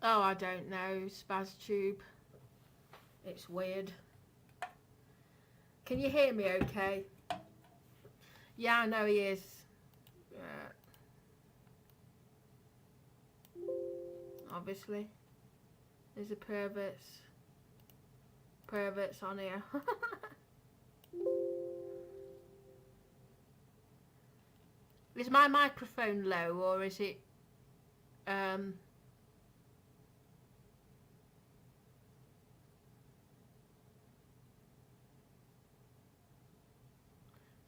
Oh, I don't know, SpazTube. It's weird. Can you hear me okay? Yeah, I know he is. Obviously. There's a perverts on here. Is my microphone low or is it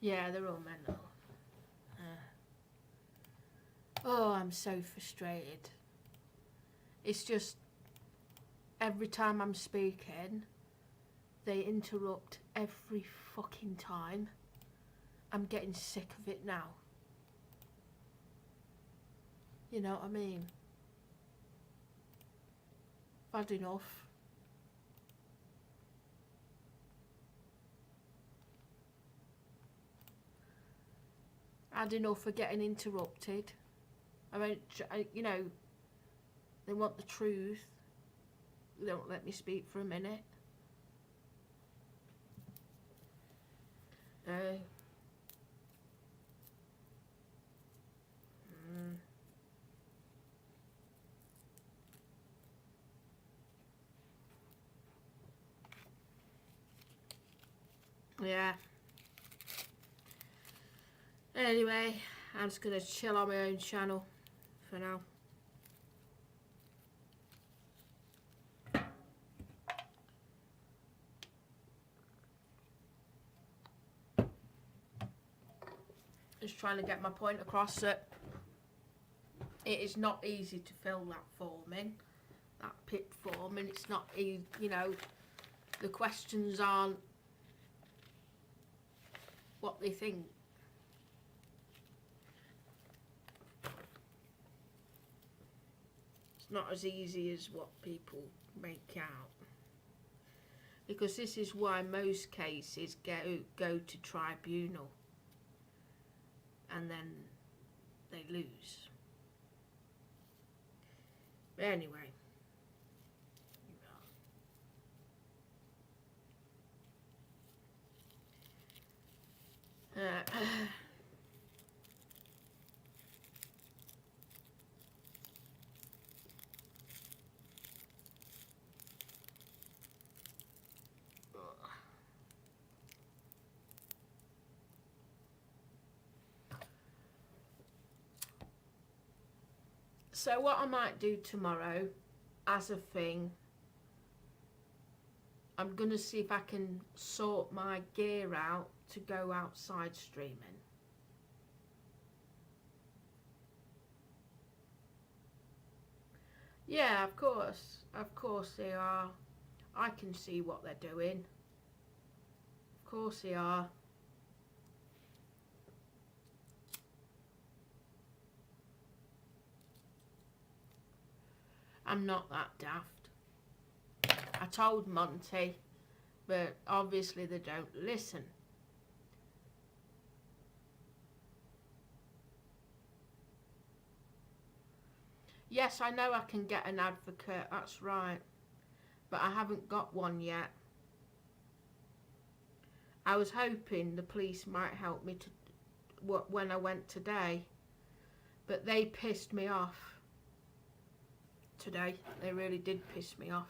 yeah, they're all mental. Oh, I'm so frustrated. It's just every time I'm speaking, they interrupt every fucking time. I'm getting sick of it now. You know what I mean? I've had enough. Had enough of getting interrupted. I mean, you know, they want the truth. They don't let me speak for a minute. Yeah. Anyway, I'm just gonna chill on my own channel for now. Just trying to get my point across that it is not easy to fill that form in, that PIP form, and it's not easy, you know, the questions aren't what they think. It's not as easy as what people make out. Because this is why most cases go to tribunal and then they lose. But anyway. So what I might do tomorrow as a thing, I'm going to see if I can sort my gear out to go outside streaming. Yeah, of course they are. I can see what they're doing. Of course they are. I'm not that daft. I told Monty, but obviously they don't listen. Yes, I know I can get an advocate, that's right. But I haven't got one yet. I was hoping the police might help me to when I went today. But they pissed me off today. They really did piss me off.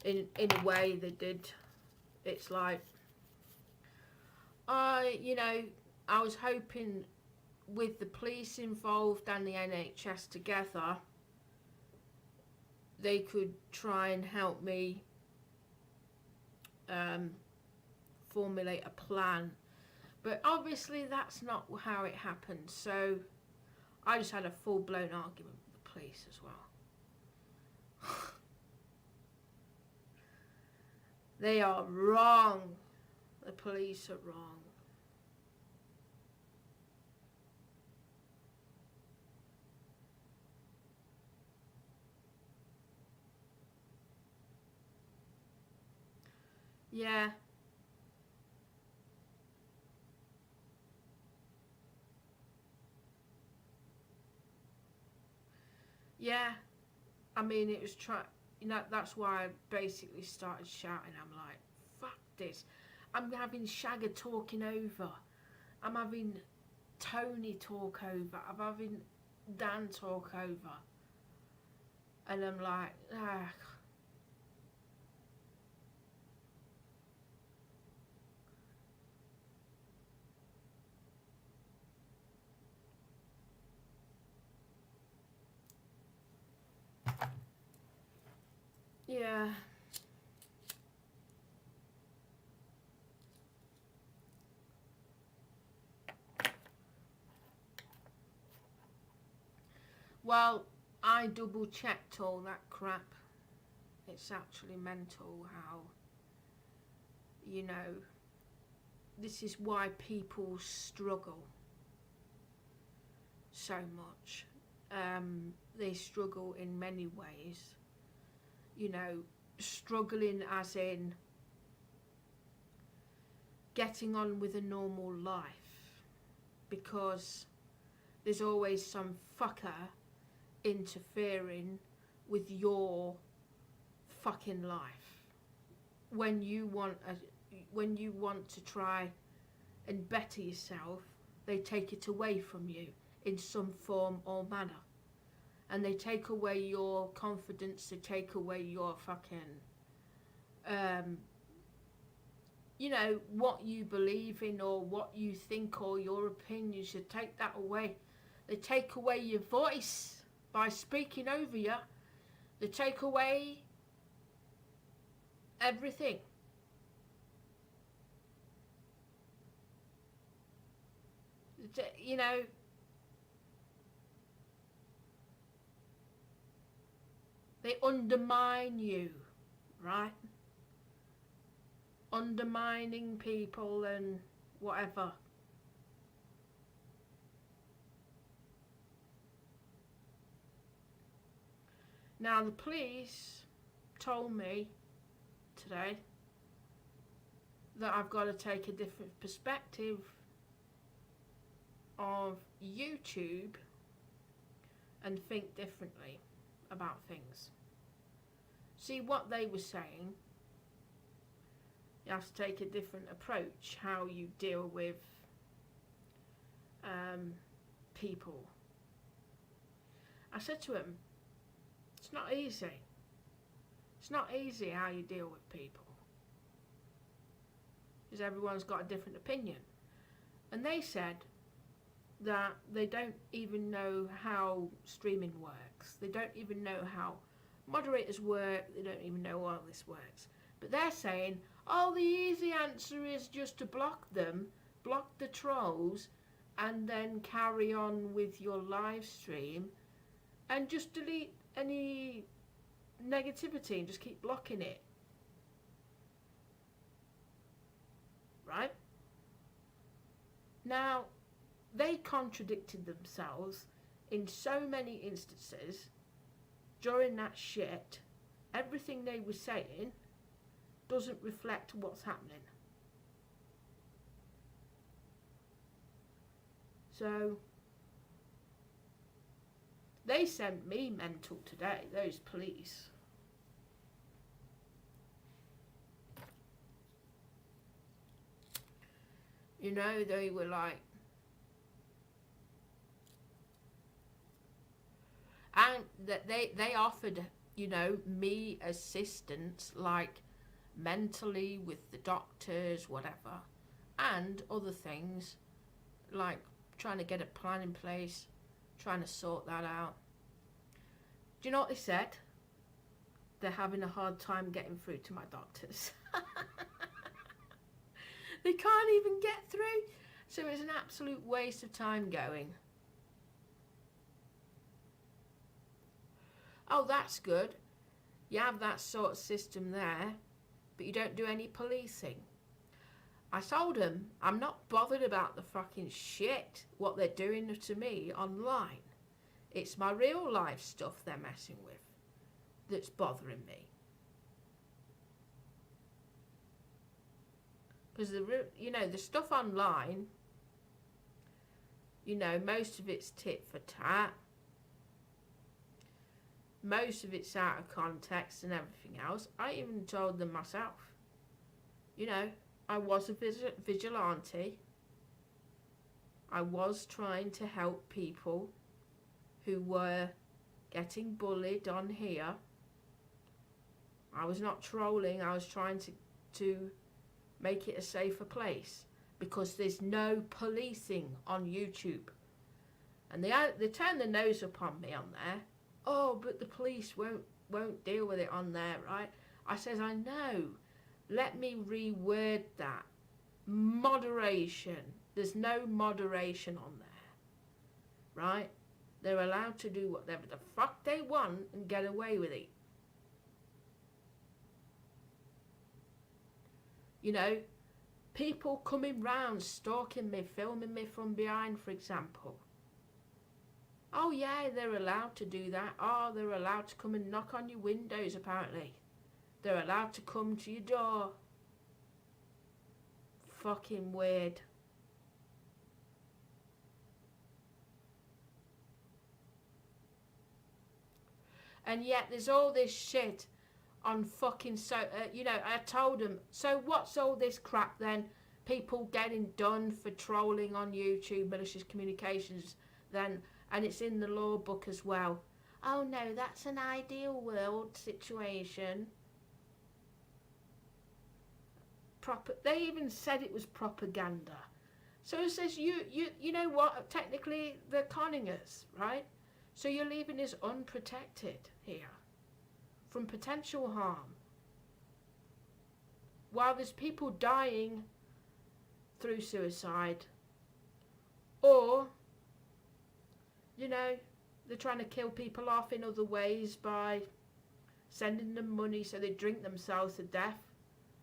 In a way they did. It's like, you know, I was hoping with the police involved and the NHS together, they could try and help me formulate a plan. But obviously that's not how it happened. So I just had a full-blown argument with the police as well. They are wrong. The police are wrong. Yeah. Yeah. I mean, it was you know, that's why I basically started shouting. I'm like, fuck this. I'm having Shagger talking over. I'm having Tony talk over. I'm having Dan talk over. And I'm like, ah. Yeah. Well, I double checked all that crap. It's actually mental how, you know, this is why people struggle so much. They struggle in many ways. You know, struggling as in getting on with a normal life, because there's always some fucker interfering with your fucking life when you want to try and better yourself. They take it away from you in some form or manner, and they take away your confidence, they take away your fucking you know, what you believe in or what you think or your opinions. You take that away. They take away your voice by speaking over you. They take away everything. You know, they undermine you, right? Undermining people and whatever. Now the police told me today that I've got to take a different perspective of YouTube and think differently about things. See, what they were saying, you have to take a different approach how you deal with people. I said to him, it's not easy. It's not easy how you deal with people, because everyone's got a different opinion. And they said that they don't even know how streaming works. They don't even know how moderators work. They don't even know how this works. But they're saying, oh, the easy answer is just to block them, block the trolls, and then carry on with your live stream and just delete any negativity and just keep blocking it. Right? Now, they contradicted themselves in so many instances during that shit. Everything they were saying doesn't reflect what's happening. So they sent me mental today, those police. You know, they were like, and that they offered, you know, me assistance, like mentally with the doctors, whatever, and other things, like trying to get a plan in place, trying to sort that out. Do you know what they said? They're having a hard time getting through to my doctors. They can't even get through. So it's an absolute waste of time going. Oh, that's good. You have that sort of system there, but you don't do any policing. I told them I'm not bothered about the fucking shit, what they're doing to me online. It's my real life stuff they're messing with that's bothering me. Because the stuff online, you know, most of it's tit for tat. Most of it's out of context and everything else. I even told them myself. You know, I was a vigilante. I was trying to help people who were getting bullied on here. I was not trolling. I was trying to make it a safer place, because there's no policing on YouTube. And they turn their nose up on me on there. Oh, but the police won't deal with it on there, right? I says, I know. Let me reword that. Moderation. There's no moderation on there, right? They're allowed to do whatever the fuck they want and get away with it. You know, people coming round, stalking me, filming me from behind, for example. Oh yeah, they're allowed to do that. Oh, they're allowed to come and knock on your windows, apparently. They're allowed to come to your door. Fucking weird. And yet there's all this shit on fucking, you know, I told them, so what's all this crap then? People getting done for trolling on YouTube, malicious communications then, and it's in the law book as well. Oh no, that's an ideal world situation. They even said it was propaganda. So it says, you know what, technically they're conning us, right? So you're leaving us unprotected here from potential harm, while there's people dying through suicide, or, you know, they're trying to kill people off in other ways by sending them money so they drink themselves to death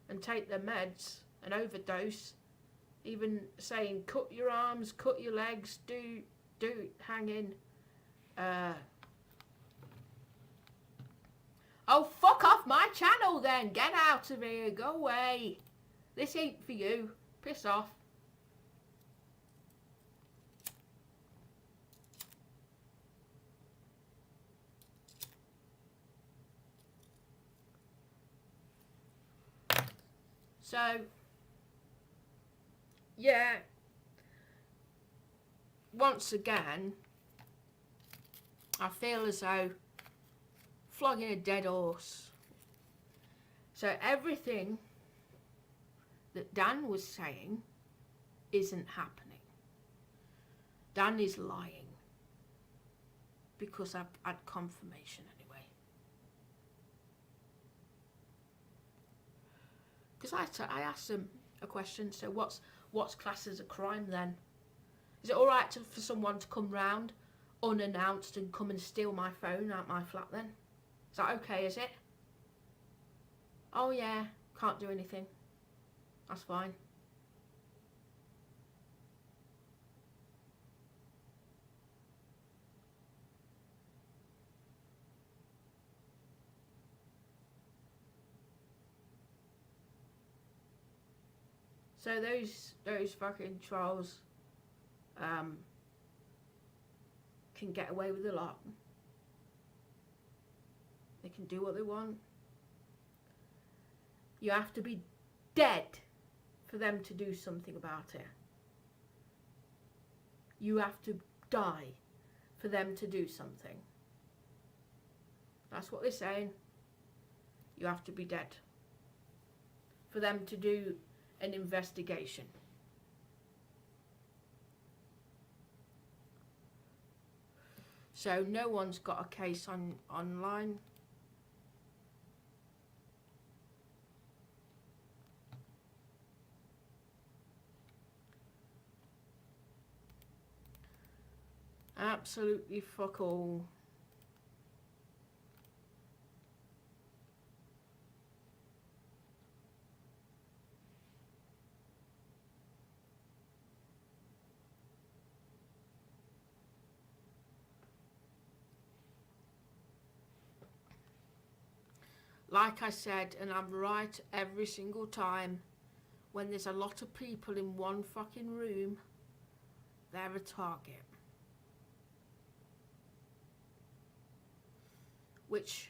and take their meds and overdose, even saying cut your arms, cut your legs, do hang in. Oh, fuck off my channel then. Get out of here. Go away. This ain't for you. Piss off. So, yeah. Once again, I feel as though flogging a dead horse. So everything that Dan was saying isn't happening. Dan is lying, because I've had confirmation anyway. Because I asked him a question, so what's classed as a crime then? Is it alright for someone to come round unannounced and come and steal my phone out my flat then? Is that okay, is it? Oh yeah, can't do anything. That's fine. So those fucking trolls can get away with a lot. They can do what they want. You have to be dead for them to do something about it. You have to die for them to do something. That's what they're saying. You have to be dead for them to do an investigation. So no one's got a case online. Absolutely fuck all. Like I said, and I'm right every single time, when there's a lot of people in one fucking room, they're a target. which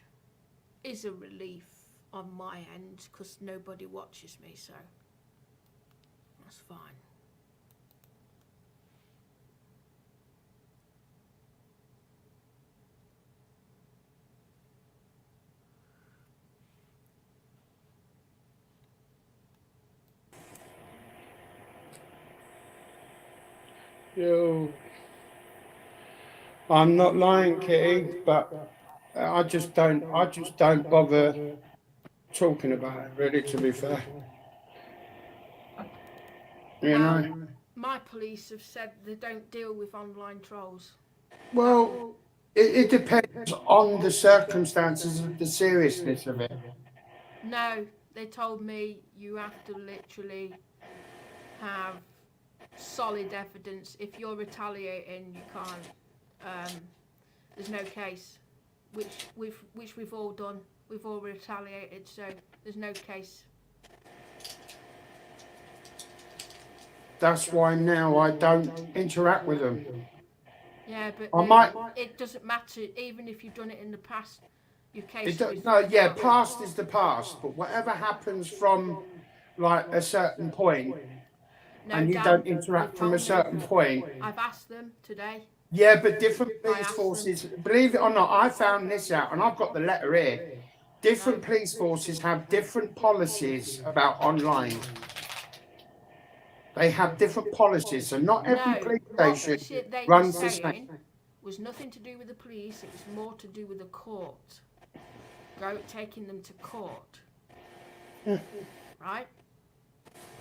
is a relief on my end because nobody watches me, so that's fine. Yo, I'm not lying, Kitty, but I just don't bother talking about it, really, to be fair. You Well, know? my police have said they don't deal with online trolls. Well, it depends on the circumstances of the seriousness of it. No, they told me you have to literally have solid evidence. If you're retaliating, you can't. There's no case, which we've all done. We've all retaliated, so there's no case. That's why now I don't interact with them. Yeah, but it doesn't matter. Even if you've done it in the past, your case. Past is the past, but whatever happens from like a certain point, and you don't interact from a certain point. I've asked them today. Yeah, but different police forces, believe it or not, I found this out, and I've got the letter here. Different police forces have different policies about online. They have different policies, so not every police station runs the same. Was nothing to do with the police. It was more to do with the court. Taking them to court. Right?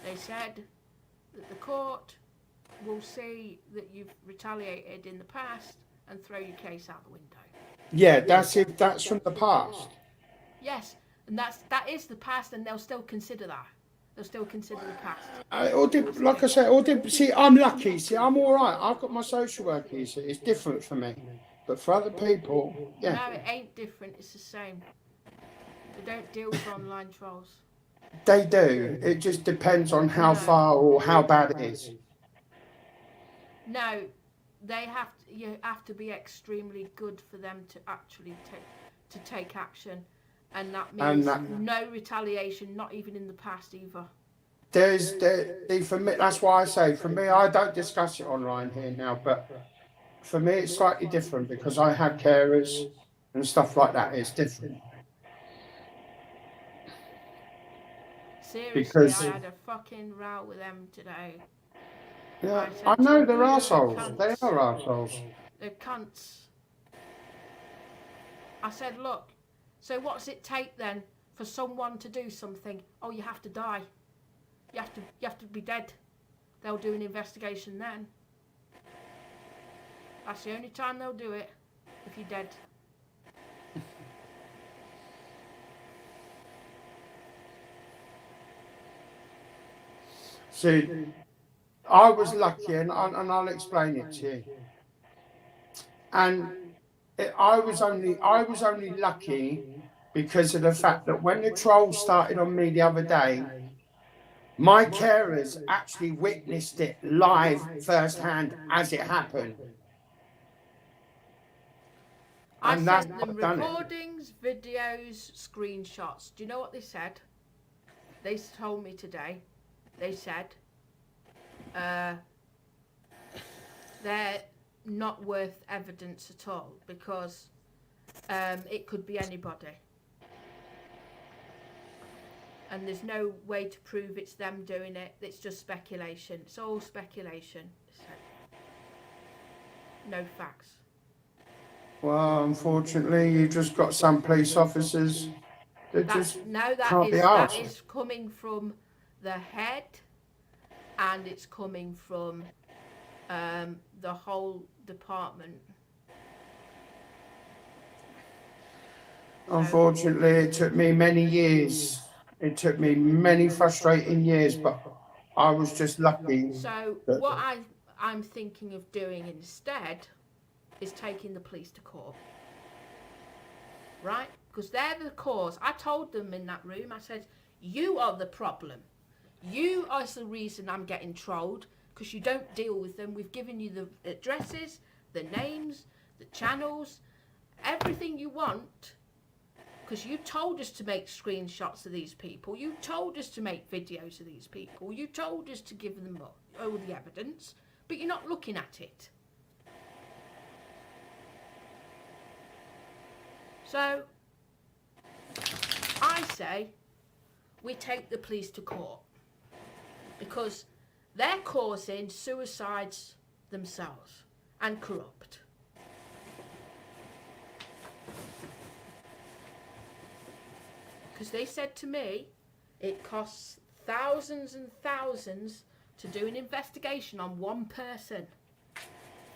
They said that the court will see that you've retaliated in the past and throw your case out the window. Yeah, that's it. That's from the past. Yes, and that is the past, and they'll still consider that. They'll still consider the past. Like I said, see, I'm lucky. See, I'm all right. I've got my social worker. It's different for me, but for other people, yeah. No, it ain't different. It's the same. They don't deal with online trolls. They do. It just depends on how far or how bad it is. No, you have to be extremely good for them to actually take action, and that means no retaliation, not even in the past either. For me, that's why I say, for me, I don't discuss it online here now, but for me it's slightly different because I have carers and stuff like that. It's different. Seriously, I had a fucking row with them today. Yeah, I know they're arseholes. They are arseholes. They're cunts. I said, look, so what's it take then for someone to do something? Oh, you have to die. You have to be dead. They'll do an investigation then. That's the only time they'll do it, if you're dead. See, I was lucky, and I'll explain it to you. And I was only lucky because of the fact that when the troll started on me the other day, my carers actually witnessed it live firsthand as it happened. I sent them recordings, videos, screenshots. Do you know what they said? They told me today. They said they're not worth evidence at all because it could be anybody. And there's no way to prove it's them doing it. It's just speculation. It's all speculation. So, no facts. Well, unfortunately, you just got some police officers that that is coming from the head, and it's coming from the whole department. Unfortunately, it took me many years. It took me many frustrating years, but I was just lucky. So what I'm thinking of doing instead is taking the police to court. Right? Because they're the cause. I told them in that room, I said, you are the problem. You are the reason I'm getting trolled because you don't deal with them. We've given you the addresses, the names, the channels, everything you want, Because you told us to make screenshots of these people. You told us to make videos of these people. You told us to give them all the evidence. But you're not looking at it. So, I say we take the police to court. Because they're causing suicides themselves and corrupt. Because they said to me, it costs thousands and thousands to do an investigation on one person.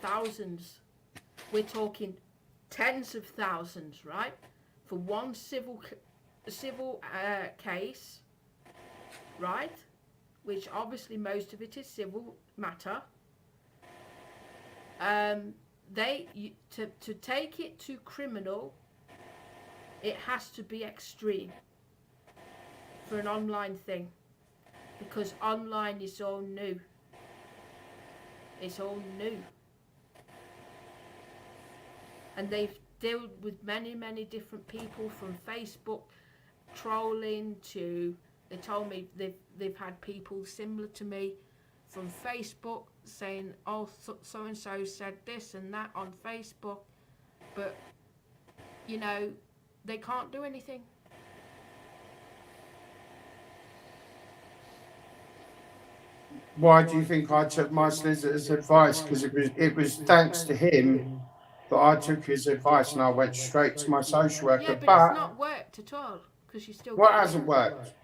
Thousands. We're talking tens of thousands, right? For one civil case, right? Which obviously most of it is civil matter. To take it to criminal, it has to be extreme for an online thing, because online is all new. It's all new. And they've dealt with many different people, from Facebook trolling to, they told me they've had people similar to me from Facebook saying, oh, so and so said this and that on Facebook, but you know, they can't do anything. Why do you think I took my solicitor's advice? Because it was thanks to him that I took his advice and I went straight to my social worker. Yeah, but it's not worked at all, because you still. What hasn't worked?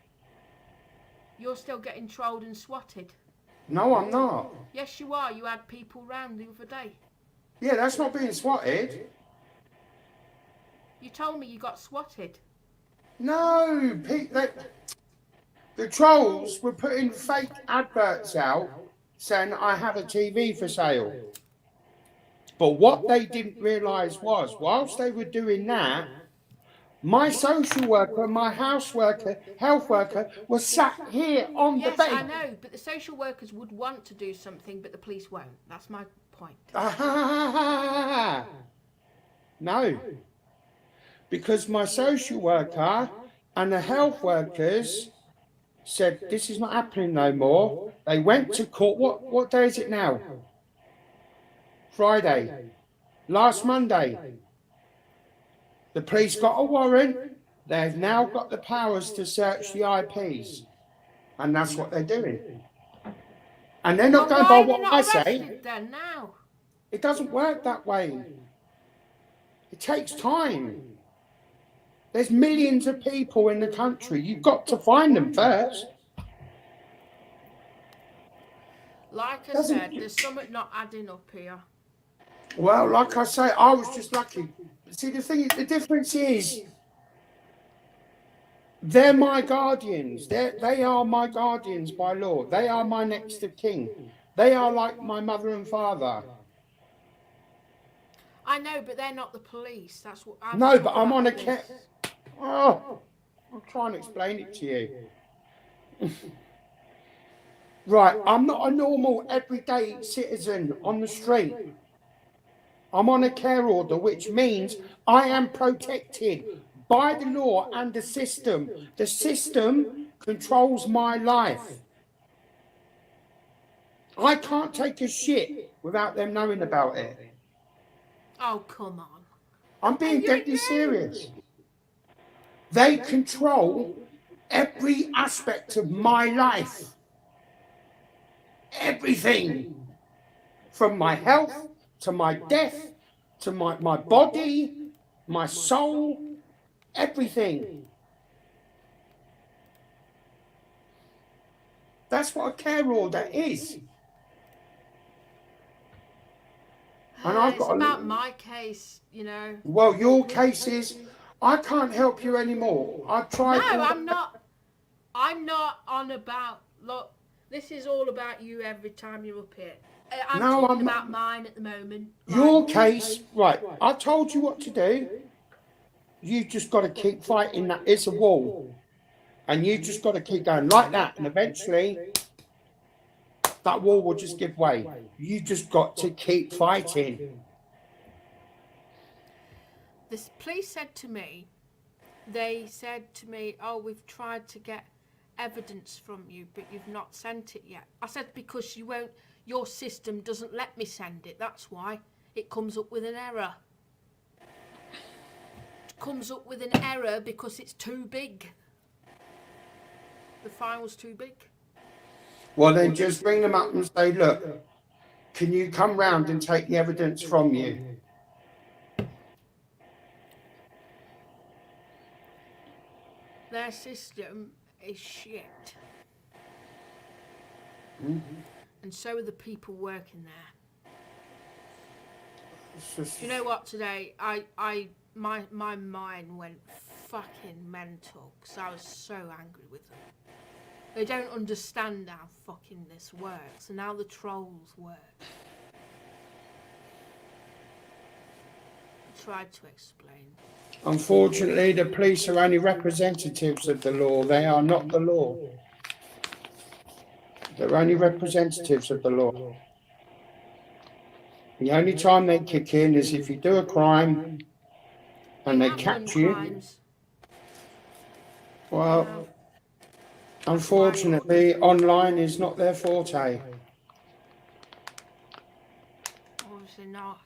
You're still getting trolled and swatted. No, I'm not. Yes, you are. You had people round the other day. Yeah, that's not being swatted. You told me you got swatted. No, the trolls were putting fake adverts out saying I have a TV for sale. But what they didn't realise was, whilst they were doing that, my social worker, my health worker was sat here on the bed. Yes, I know, but the social workers would want to do something, but the police won't. That's my point. No. Because my social worker and the health workers said, this is not happening no more. They went to court. What day is it now? Friday. Last Monday. The police got a warrant. They've now got the powers to search the IPs. And that's what they're doing. And they're not going by what I say. Then now? It doesn't work that way. It takes time. There's millions of people in the country. You've got to find them first. Like I said, there's something not adding up here. Well, like I say, I was just lucky. See, the difference is, they're my guardians. They are my guardians by law. They are my next of kin. They are like my mother and father. I know, but they're not the police. That's what I'm. No, but I'm on a case. Oh, I'm trying to explain it to you. Right, I'm not a normal everyday citizen on the street. I'm on a care order, which means I am protected by the law and the system. The system controls my life. I can't take a shit without them knowing about it. Oh, come on. I'm being deadly serious. They control every aspect of my life. Everything. From my health, to my death, to my body, my soul, everything. That's what a care order is. And I've got about my case, you know. Well, your case is, I can't help you anymore. I've tried. No, I'm not. I'm not on about. Look, this is all about you every time you're up here. I'm talking about mine at the moment. Your case, right? I told you what to do. You just got to keep fighting that. It's a wall, and you just got to keep going like that, and eventually that wall will just give way. You just got to keep fighting. The police said to me they said to me, oh, we've tried to get evidence from you, but you've not sent it yet. I said, because you won't, your system doesn't let me send it, that's why. It comes up with an error. It comes up with an error because it's too big. The file's too big. Well, then just bring them up and say, look, can you come round and take the evidence from you? Their system is shit. Mm-hmm. And so are the people working there. Just... Do you know what, today, my mind went fucking mental because I was so angry with them. They don't understand how fucking this works and how the trolls work. I tried to explain. Unfortunately, the police are only representatives of the law. They are not the law. They're only representatives of the law. The only time they kick in is if you do a crime and they catch you. Well, unfortunately, online is not their forte. Obviously not.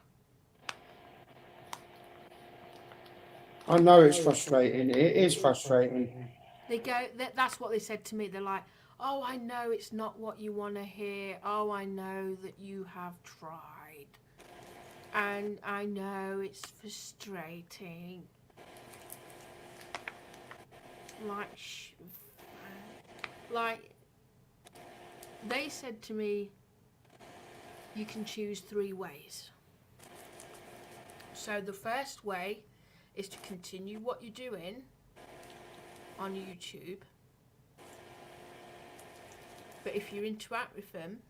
I know it's frustrating. It is frustrating. They go. That's what they said to me. They're like, "Oh, I know it's not what you want to hear. Oh, I know that you have tried, and I know it's frustrating." Like, they said to me, "You can choose 3 ways." So the first way is to continue what you're doing on YouTube, but if you interact with them,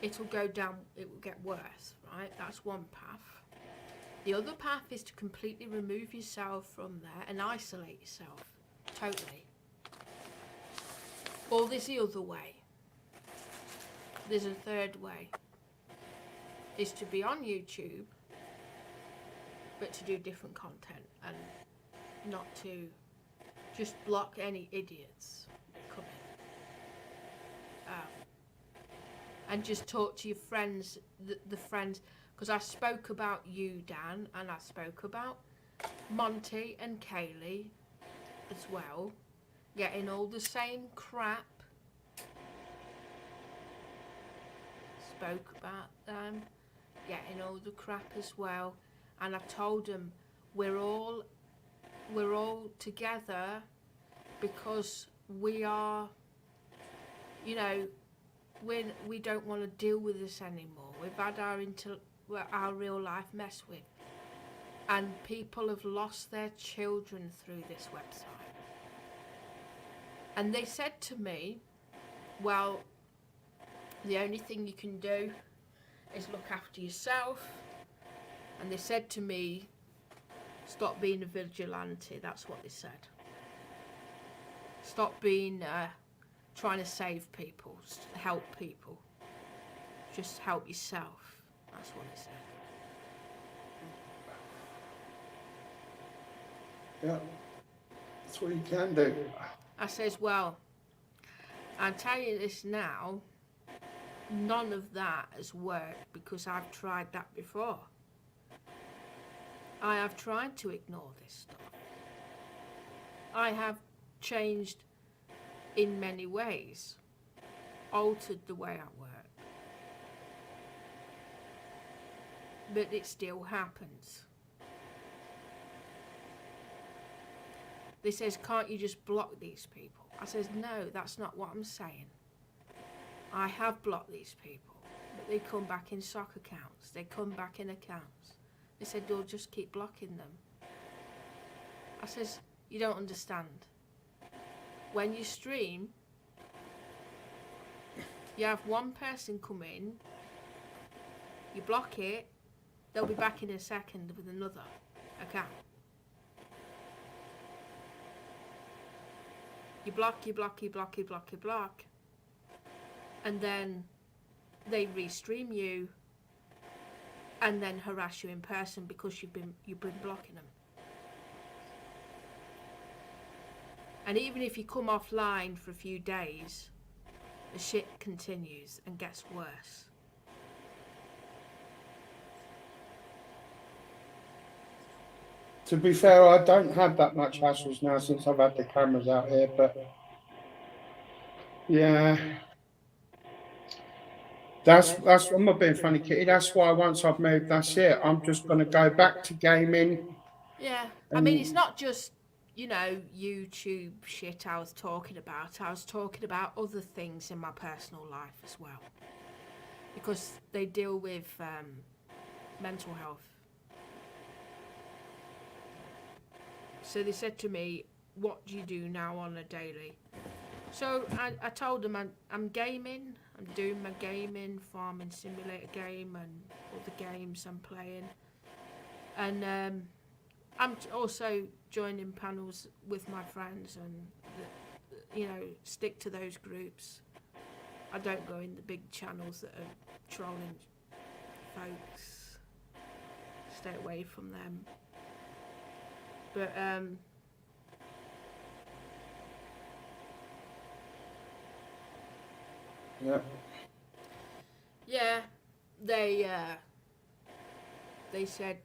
it'll go down, it will get worse, right? That's one path. The other path is to completely remove yourself from there and isolate yourself totally. Or there's the other way. There's a third way, is to be on YouTube but to do different content and not to just block any idiots that come in. And just talk to your friends, the friends, because I spoke about you, Dan, and I spoke about Monty and Kaylee as well, getting all the same crap. Spoke about them getting all the crap as well. And I told them we're all together because we are, you know, we don't want to deal with this anymore. We've had our real life messed with, and people have lost their children through this website. And they said to me, well, the only thing you can do is look after yourself. And they said to me, stop being a vigilante. That's what they said. Stop being trying to save people, help people. Just help yourself. That's what they said. Yeah, that's what you can do. I says, well, I'll tell you this now, none of that has worked because I've tried that before. I have tried to ignore this stuff. I have changed in many ways, altered the way I work. But it still happens. They says, can't you just block these people? I says, no, that's not what I'm saying. I have blocked these people, but they come back in sock accounts. They come back in accounts. They said, "Don't just keep blocking them." I says, you don't understand. When you stream, you have one person come in, you block it, they'll be back in a second with another account. You block, you block, you block, you block, you block, and then they restream you, and then harass you in person because you've been blocking them. And even if you come offline for a few days, the shit continues and gets worse. To be fair, I don't have that much hassles now since I've had the cameras out here, but yeah. That's I'm not being funny, Kitty. That's why once I've moved, that's it. I'm just gonna go back to gaming. Yeah, I mean, it's not just, you know, YouTube shit I was talking about. I was talking about other things in my personal life as well, because they deal with mental health. So they said to me, what do you do now on a daily? So I told them I'm gaming. I'm doing my gaming, farming simulator game and other games I'm playing. And I'm also joining panels with my friends and, you know, stick to those groups. I don't go in the big channels that are trolling folks. Stay away from them. But yeah, they said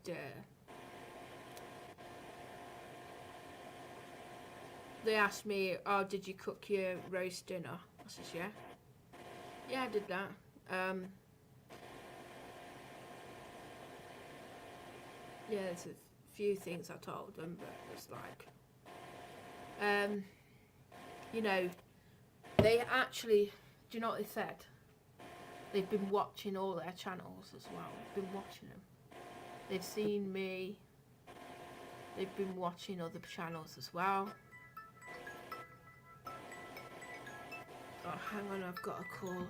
they asked me, oh, did you cook your roast dinner? I says, yeah, I did that. Yeah, there's a few things I told them, but it's like, you know, they actually, do you know what they said? They've been watching all their channels as well. They've been watching them. They've seen me. They've been watching other channels as well. Oh, hang on, I've got a call.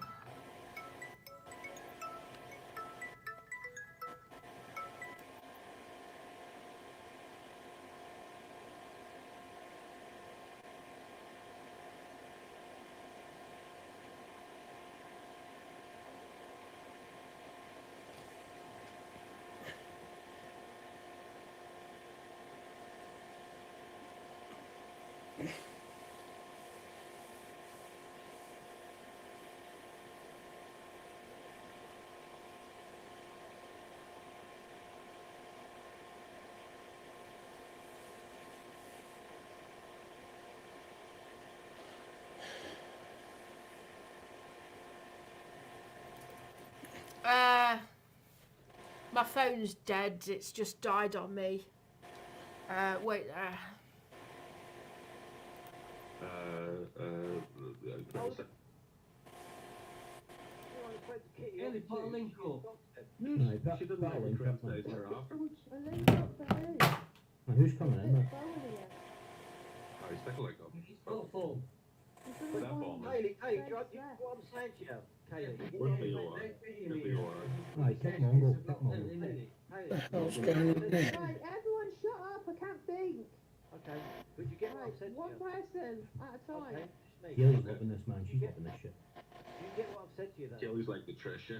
My phone's dead. It's just died on me. Wait. Ellie, put a link up. No, that, She doesn't that have link a up, crap mate. later afterwards. A link up for who? Now, who's coming in there? Oh, stick a link up. It's not full. Put that bomb. Kaylee, do you know what I'm saying to you? Kaylee. Would be alright. Would be alright. Right, take them on, go, take them on. Kaylee. What's going on there? Right, everyone shut up, I can't think. Okay. Would you get what Right, I've said to one you? person at a time. Okay, just me. Gailey's loving this, man. She's loving this shit. Do you get what I've said to you then? Kelly's like the Trisha.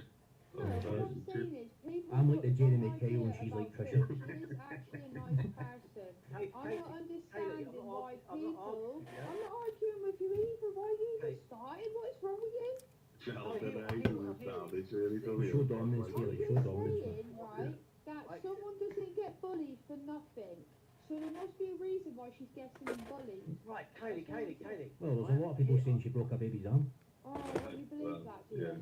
No, what I'm saying is, people I'm like the got Jeremy some Kyle and idea she's like about Trisha. Chris. She's actually a nice person. I'm not understanding why people. I'm not arguing with you either. Why you even started? What is wrong with you? Sheldon, I do this now. It's really funny. Show dominance, Gailey, show You're dominance. saying, right, that someone doesn't get bullied for nothing. So there must be a reason why she's getting bullied. Right, Kaylee. Well, there's a lot of people saying she broke her baby's arm. Oh, you believe that, do you?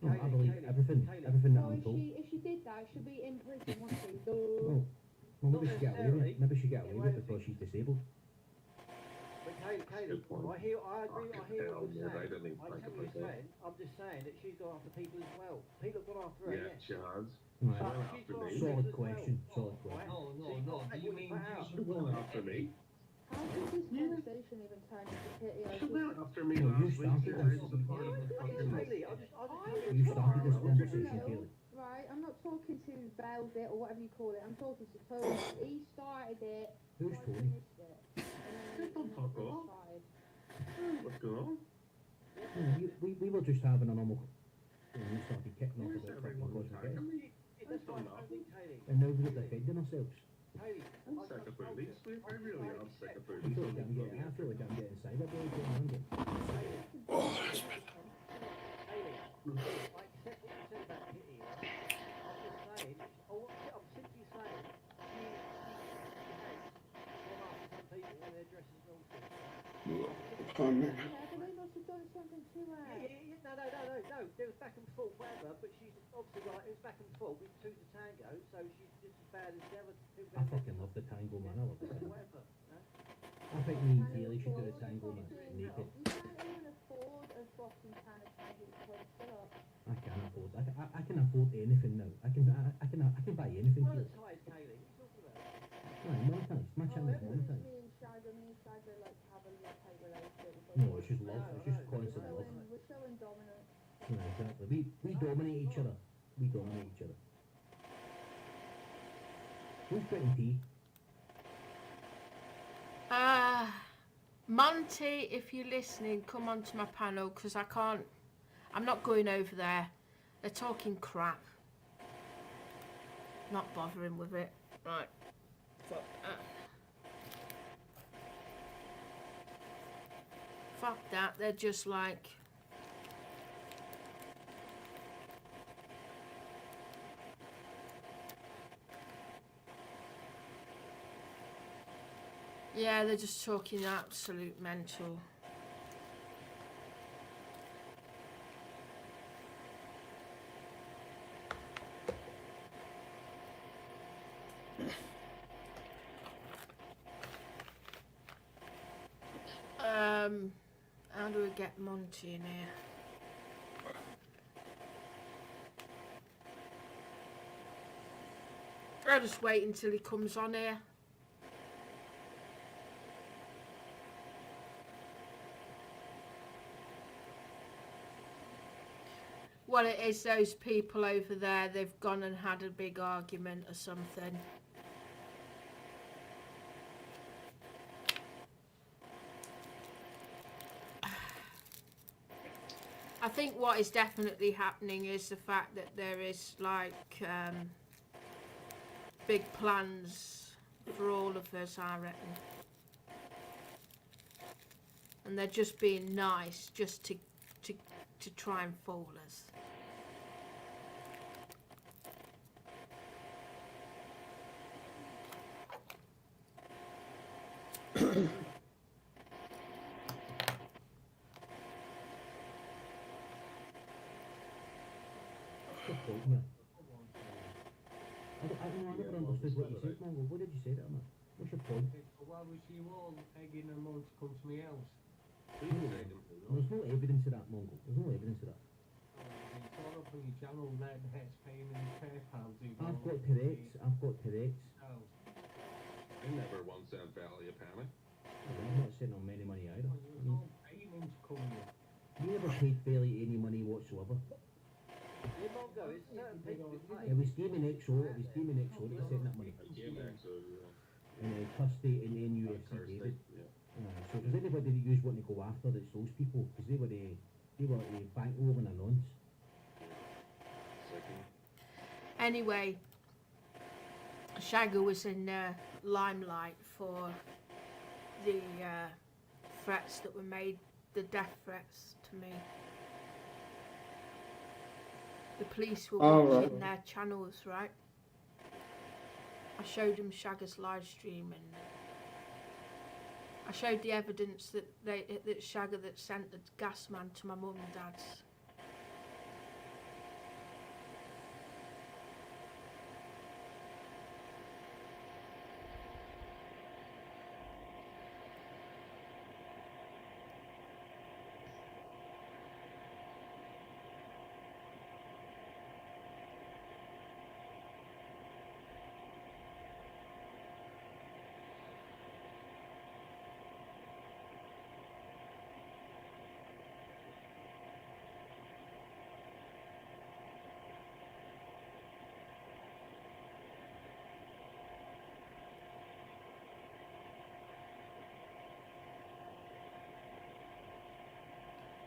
No, I believe everything that So I'm told. if she did that, she'll be in prison, won't she? Well, maybe she get away with it. Maybe she get away with it because she's disabled. But Kaylee, Good point. I hear what you're Hell, yeah, I saying. didn't even I think get about what you're that. saying. I'm just saying that she's gone after people as well. People have gone after her, Yeah, yes. she has. Right. But Right. she's gone after Solid people as question, well. solid question. Right? Oh, So no. take Do you what mean put out. she went after me? How did this conversation even turn into pity? She went after me No, you last week. started She this. was a part of the fucking Kaylee, I just You started this conversation, Gailey. Right, I'm not talking to Velvet or whatever you call it. I'm talking to Tony. He started it. Who's I Tony? finished it. And Don't then fuck he off. started. What's going on? We were just having a normal. You started kicking off Where's about everyone fucking attacking cosmetics. me? I've done nothing. And now we're defending ourselves. Hey, I'm sick of police. I really am sick of I police. feel like I'm getting cyberbullied going on. Hayley, I accept what you said about Kitty, right? I'm just saying, I'm simply saying, she behaves gone after some people when their dresses and all sorts, right? Yeah, but they must have done something to her. No, there was back and forth, whatever, but she's obviously like, it was back and forth with two to tango, so she's just as bad as the other two. I fucking love the tango, man. I love the tango. Whatever, no? I think me and Taylor should do the tango, man. Naked. You can't even afford a fucking can of tango club. Shut up. I can afford. I can afford anything now. I can buy anything. Taylor. Monetize, Kaylee, what are you talking about? Right, monetize. My channel's monetized. Me and Shagger like have a love-hate relationship. No, it's just love. It's just constant love. We're showing dominance. Yeah, exactly. We dominate each other. We dominate each other. Who's drinking tea? Monty, if you're listening, come onto my panel because I'm not going over there. They're talking crap. Not bothering with it. Right. Fuck that. Fuck that. They're just like. Yeah, they're just talking absolute mental. How do we get Monty in here? I'll just wait until he comes on here. Well, it is those people over there. They've gone and had a big argument or something. I think what is definitely happening is the fact that there is like big plans for all of us, I reckon. And they're just being nice just to try and fool us. Good point, yeah. I never understood what you said, Mongo. What did you say there, man? What's your point? Why was you all egging them on to come to my house? There's no evidence of that, Mongo. There's no evidence of that. You saw up on your channel that it's paying in PayPal. I've got Tourette's. I've got Tourette's. I never once said Valley of Panic. I'm not sitting on many money either. I You mean, all paying them to come here. you never paid barely any money whatsoever. Yeah, Mongo, it's certain people who pay. It was Gaming XO. It was Gaming XO that was sending that money. And Kirsty and then UFC David. So if there's anybody that you want to go after, it's those people because they were bankrolling and nonce. Anyway, Shagger was in limelight for the threats that were made, the death threats to me. The police were watching their channels, right? I showed them Shagger's live stream and I showed the evidence that Shagger that sent the gas man to my mum and dad's.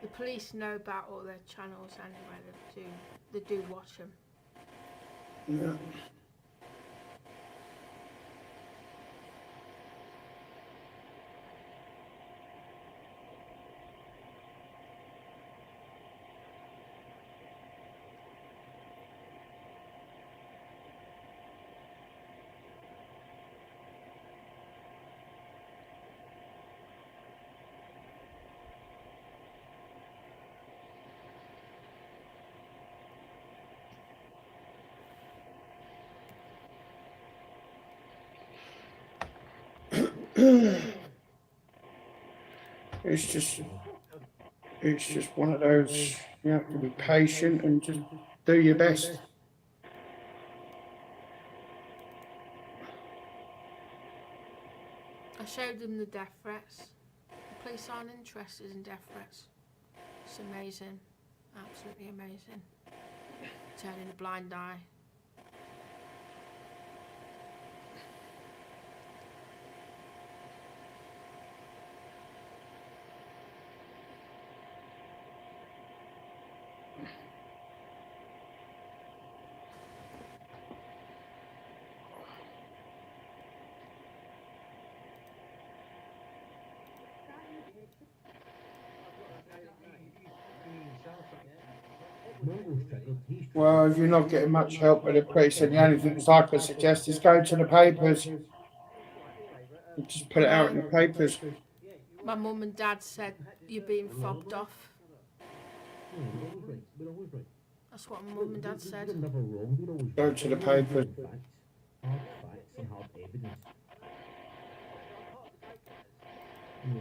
The police know about all their channels anyway. They do watch them. Yeah. It's just one of those. You have to be patient and just do your best. I showed them the death threats. The police aren't interested in death threats. It's amazing. Absolutely amazing. Turning a blind eye. Mongo's triggered. He's Well, if you're not getting much help with the police, then the only thing I could suggest is go to the papers. And just put it out in the papers. My mum and dad said you're being fobbed off. we're always right. We're always right. That's what my mum and dad said. We're never wrong. We're always Go right. to the We're always papers. given facts and hard evidence. Yeah.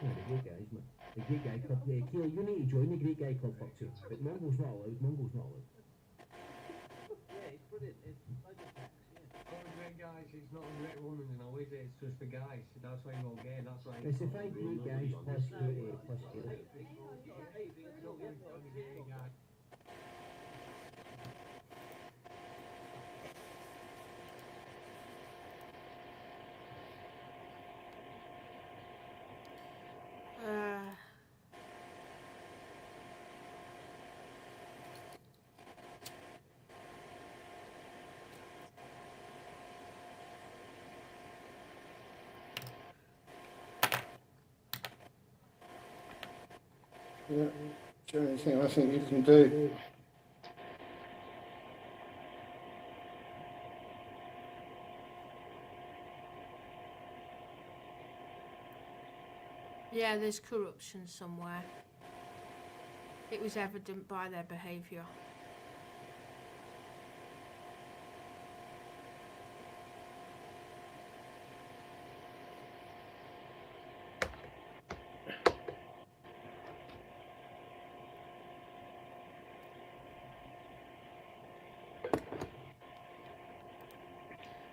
Yeah, the great guys, man. The great guy club. Yeah, Keely, you need to join the great guy club for too. But Mongo's not allowed. Mongo's not allowed. Yeah, it's brilliant. It's loads of facts, yeah. For the great guys, it's not a great woman, you know, is it? It's just the guys. That's why you're gay. That's why. It's the 5 great guys plus Keely plus Keely. Uh, Yeah. Is there anything I think you can do? yeah, there's corruption somewhere. It was evident by their behaviour.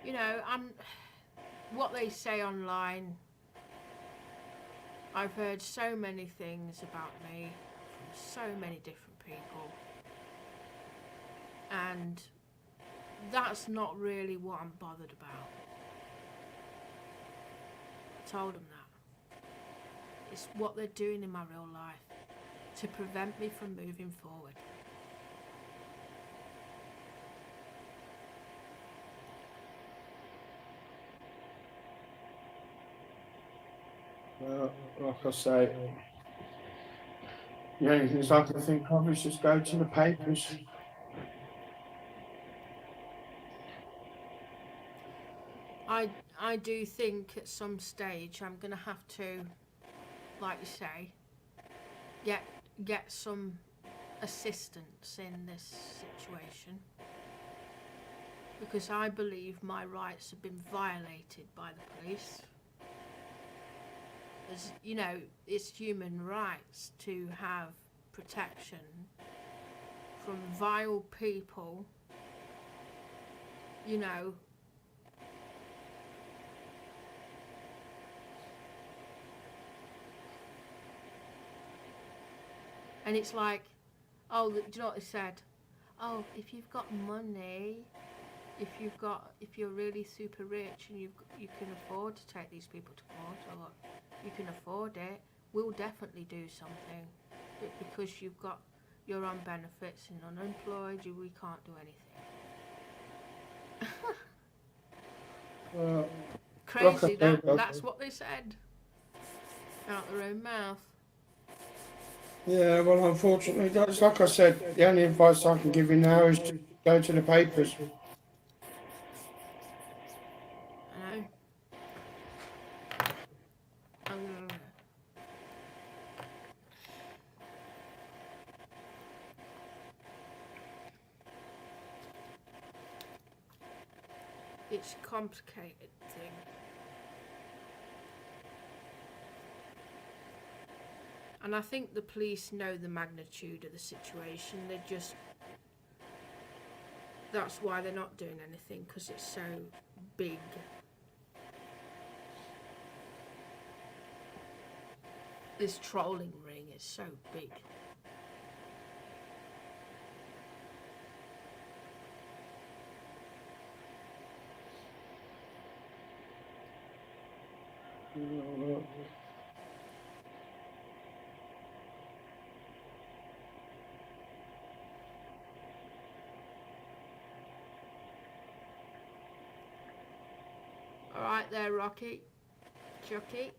You know, what they say online, I've heard so many things about me from so many different people, and that's not really what I'm bothered about. I told them that. It's what they're doing in my real life to prevent me from moving forward. Well, like I say, the only things I can think of is just go to the papers. I do think at some stage I'm gonna have to, like you say, get some assistance in this situation, because I believe my rights have been violated by the police. As you know, it's human rights to have protection from vile people, you know. And it's like, oh, do you know what they said? Oh, if you've got money, if you're really super rich and you can afford to take these people to court, or you can afford it, we'll definitely do something. But because you're on benefits and unemployed, we can't do anything. Crazy, that's what they said. Out their own mouth. Yeah, well, unfortunately, that's like I said, the only advice I can give you now is to go to the papers. I know. It's a complicated thing. And I think the police know the magnitude of the situation. They're just... That's why they're not doing anything, because it's so big. This trolling ring is so big. All right there, Rocky. Chucky.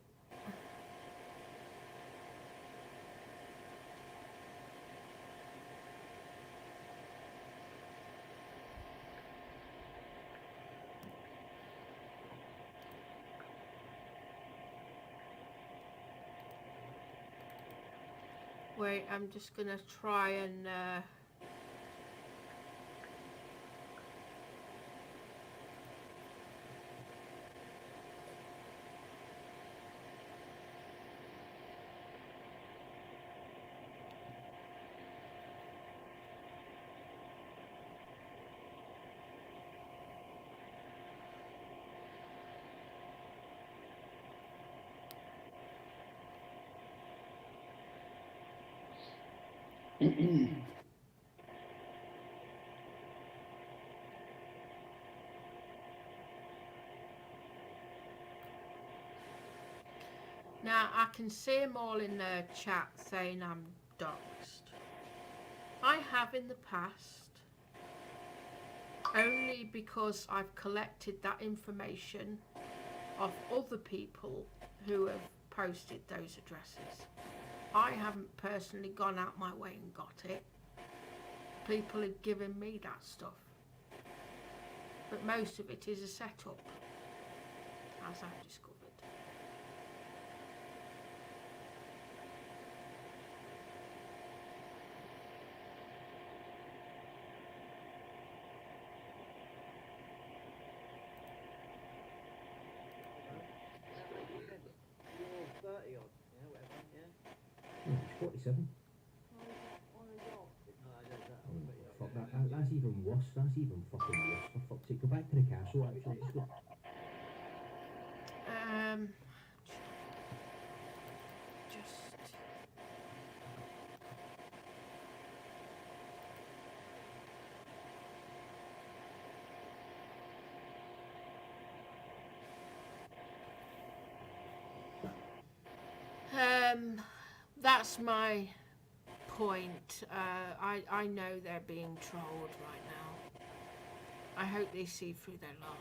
Wait, I'm just gonna try and now I can see them all in the chat saying I'm doxed. I have in the past, only because I've collected that information of other people who have posted those addresses. I haven't personally gone out my way and got it. People have given me that stuff. But most of it is a setup, as I've discovered. You're 30 odd, yeah, whatever, yeah? No, it's 47. On a yacht. No, I don't know. Oh, But, yeah, fuck yeah, that. That's even worse. That's even fucking worse. For fuck's sake. Go back to the castle, actually. Let's go. Just... That's my point. I know they're being trolled right now. I hope they see through their lies.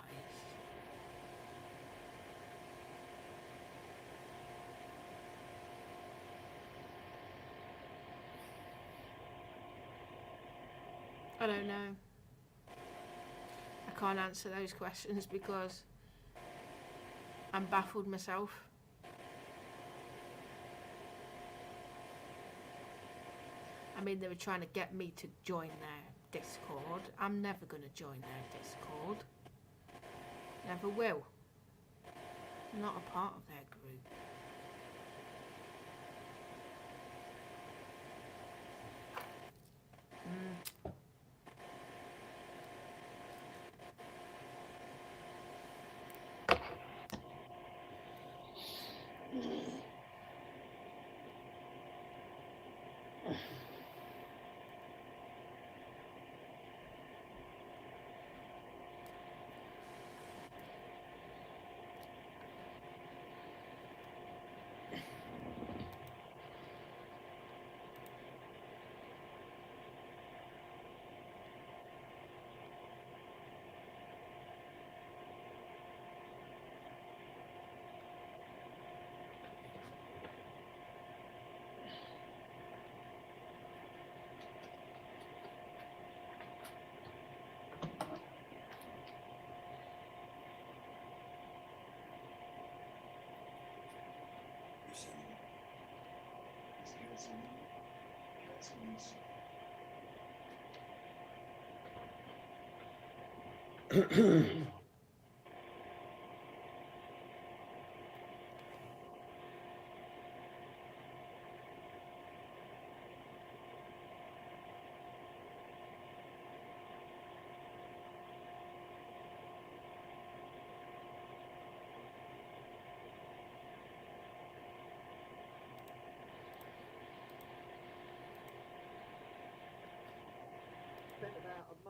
I don't know. I can't answer those questions because I'm baffled myself. I mean, they were trying to get me to join their Discord. I'm never going to join their Discord. Never will. I'm not a part of their group.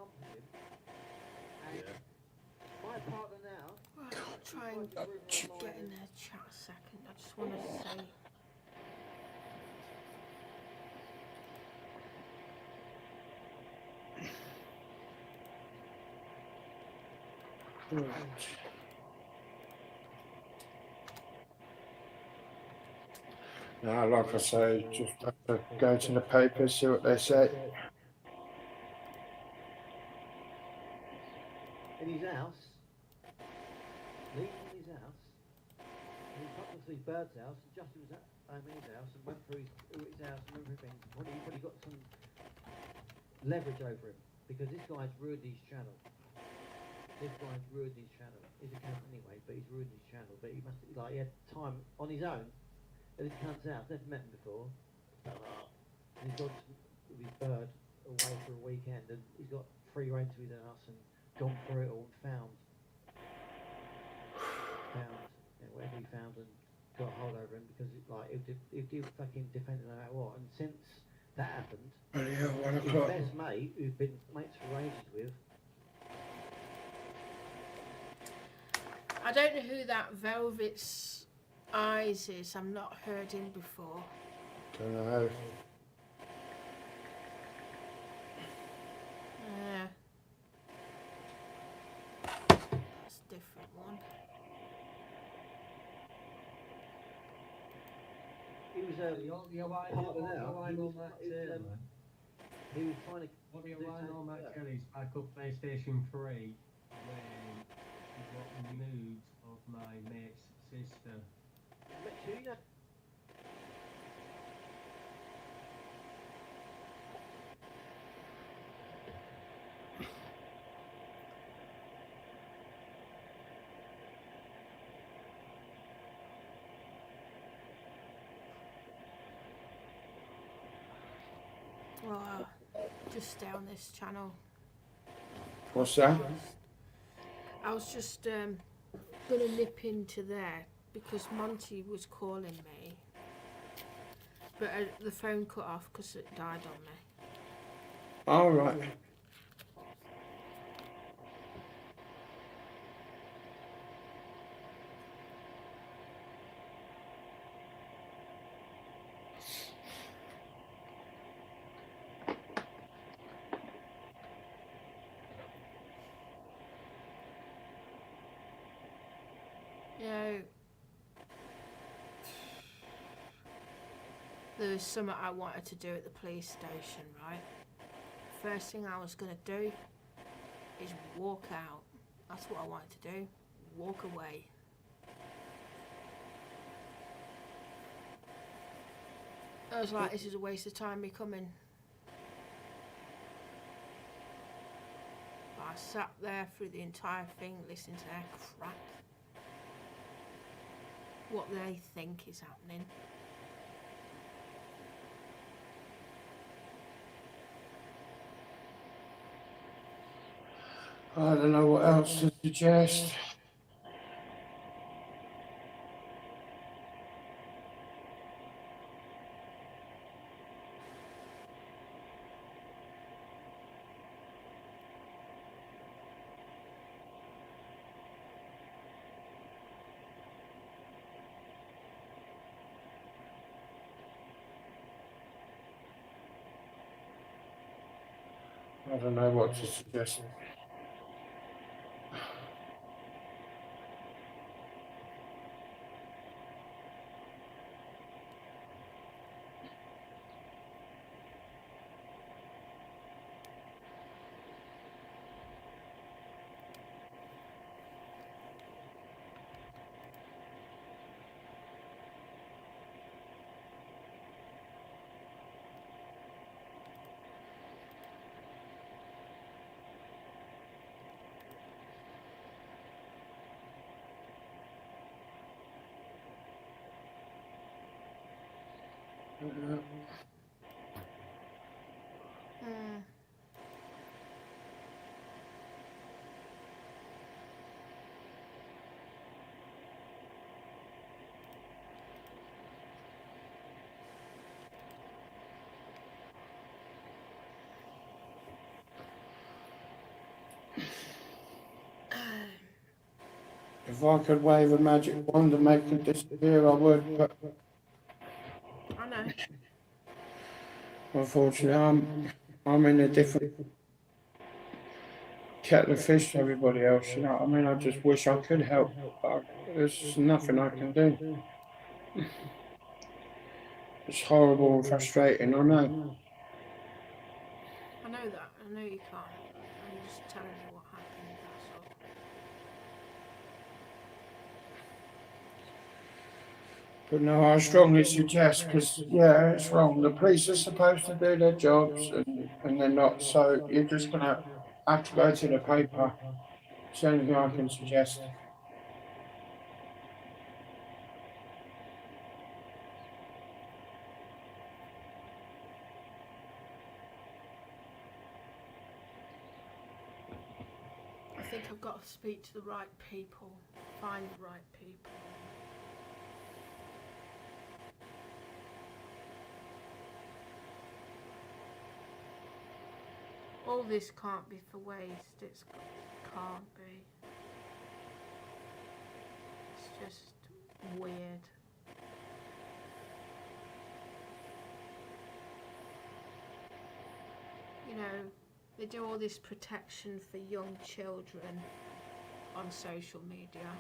month with him. And Yeah. my partner now, Right, I'll try and get in their chat a second. I just want to say. Now, like I say, just have to go to the papers, see what they say. in his house, leaving his house, and he popped up to his bird's house, and Justin was at his house, and went through his house and went through things. Probably got some leverage over him, because this guy's ruined his channel. This guy's ruined his channel. He's a cunt anyway, but he's ruined his channel. But he must, like, he had time on his own at this cunt's house. Never met him before. And he's gone with his bird away for a weekend, and he's got free rein to his house and gone through it all and found whatever he found, and got a hold over him, because he'd fucking defend it no matter what. And since that happened, Yeah, 1 his o'clock. best mate, who'd been mates for ages with, I don't know who that Velvet's Eyes is. I've not heard him before. Don't know. That's a different one. he was You're right, partner you're now. right on that, He was trying to. what you're do right something- on that, yeah. Kelly's back up PlayStation 3 when he got nudes of my mate's sister. Make sure you know. Well, just stay on this channel. What's that? I was just gonna nip into there because Monty was calling me, but the phone cut off because it died on me. All right. You know, there was something I wanted to do at the police station, right? First thing I was gonna do is walk out. That's what I wanted to do. Walk away. I was like, this is a waste of time me coming. But I sat there through the entire thing, listening to their crap. What they think is happening. I don't know what else to suggest. I don't know what to suggest. Hmm. If I could wave a magic wand and make it disappear, I would. But I know. unfortunately, I'm in a different kettle of fish to everybody else. You know what I mean? I just wish I could help, but there's nothing I can do. It's horrible and frustrating. I know. I know that. I know you can't. I'm just telling you what happened, that's all. But no, I strongly suggest, because, yeah, it's wrong. The police are supposed to do their jobs and they're not. So you're just going to have to go to the paper. It's the only thing I can suggest. I think I've got to speak to the right people, find the right people. All this can't be for waste, it can't be. It's just weird. You know, they do all this protection for young children on social media.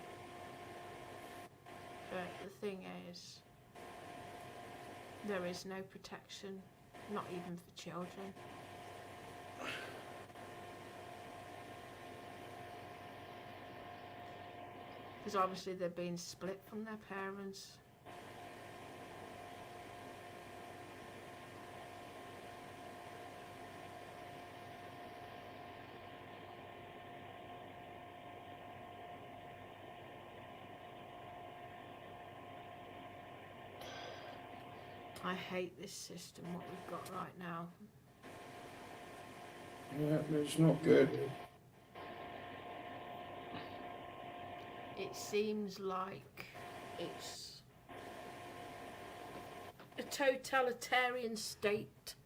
But the thing is, there is no protection, not even for children. Because obviously they're being split from their parents. I hate this system, what we've got right now. Yeah, it's not good. It seems like it's a totalitarian state.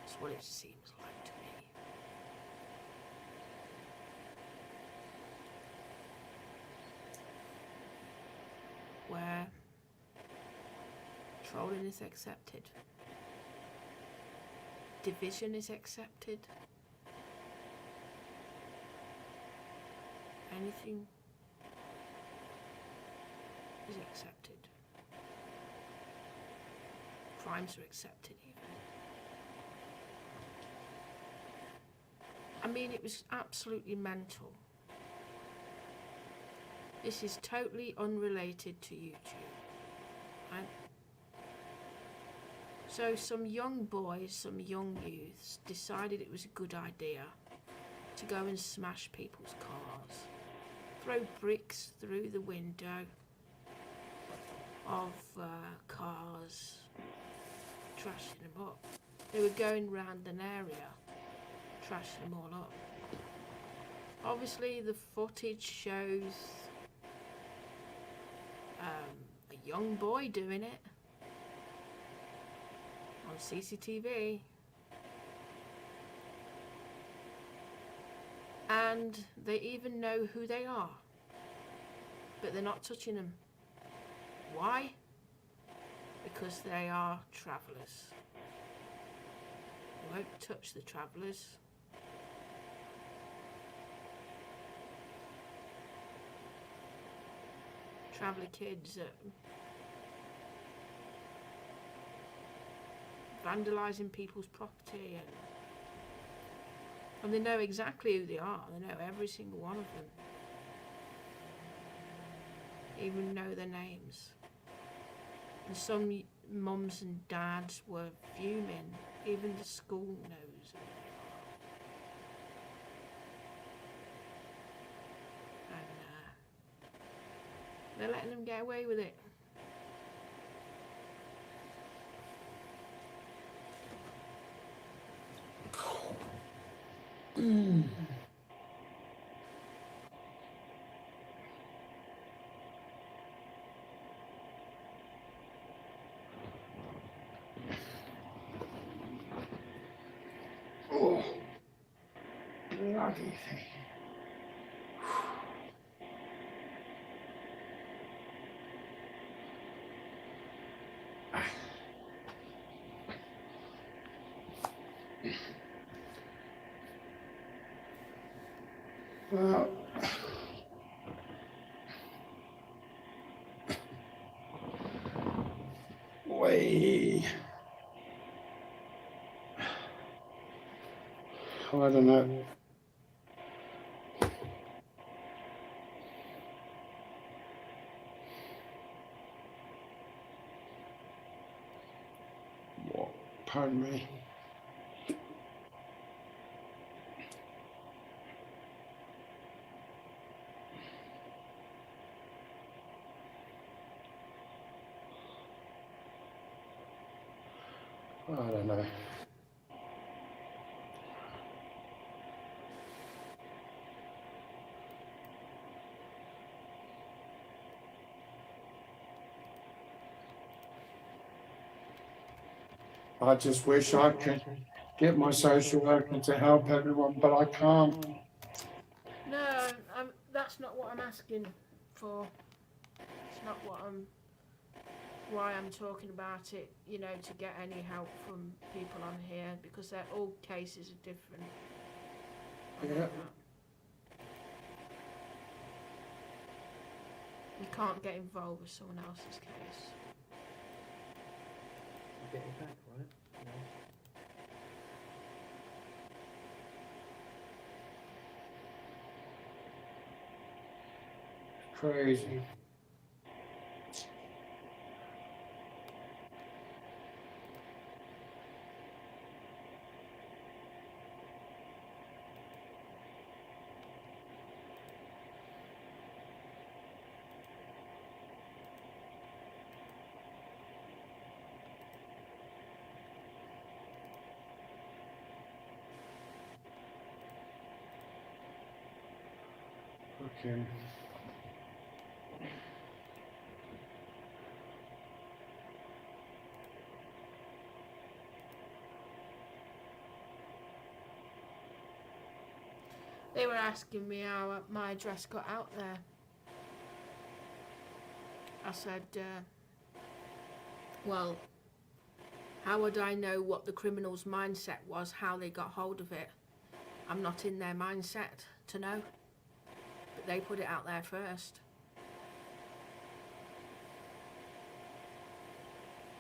That's what it seems like to me. Where trolling is accepted, division is accepted, anything is accepted. Crimes are accepted even. I mean, it was absolutely mental. This is totally unrelated to YouTube. Right? So some young boys, some young youths decided it was a good idea to go and smash people's cars, throw bricks through the window of cars, trashing them up. They were going round an area, trashing them all up. Obviously the footage shows a young boy doing it on CCTV. And they even know who they are, but they're not touching them. Why? Because they are travellers. They won't touch the travellers. Traveller kids vandalising people's property, and they know exactly who they are. They know every single one of them. Even know their names. And some mums and dads were fuming. Even the school knows who they are. And they're letting them get away with it. Oh, bloody thing. Well, we. I don't know. What? Pardon me. I don't know. I just wish I could get my social worker to help everyone, but I can't. No, that's not what I'm asking for. It's not what why I'm talking about it, you know, to get any help from people on here, because all cases are different. I know Yeah. that. You can't get involved with someone else's case. Get it back, right? You know? Crazy. Okay. They were asking me how my address got out there. I said, well, how would I know what the criminal's mindset was, how they got hold of it? I'm not in their mindset to know. But they put it out there first.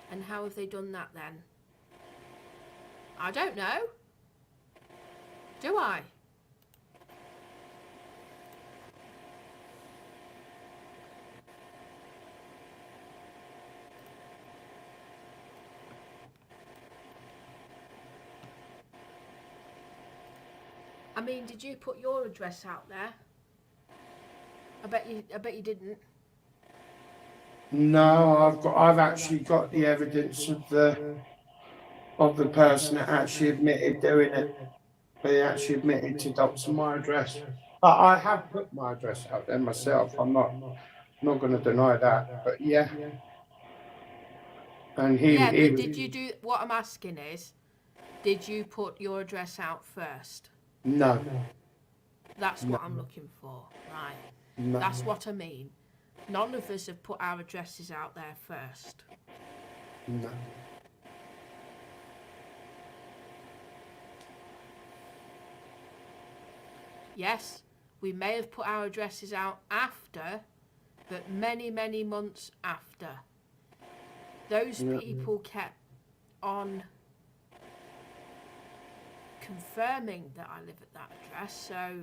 And how have they done that then? I don't know. Do I? I mean, did you put your address out there? I bet you didn't. No, I've actually got the evidence of the person that actually admitted doing it. They actually admitted to doxing my address. I have put my address out there myself. I'm not going to deny that. But yeah. And he but did you do? What I'm asking is, did you put your address out first? No. That's what I'm looking for, right? No. That's what I mean. None of us have put our addresses out there first. No. Yes, we may have put our addresses out after, but many, many months after. Those people kept on confirming that I live at that address, so,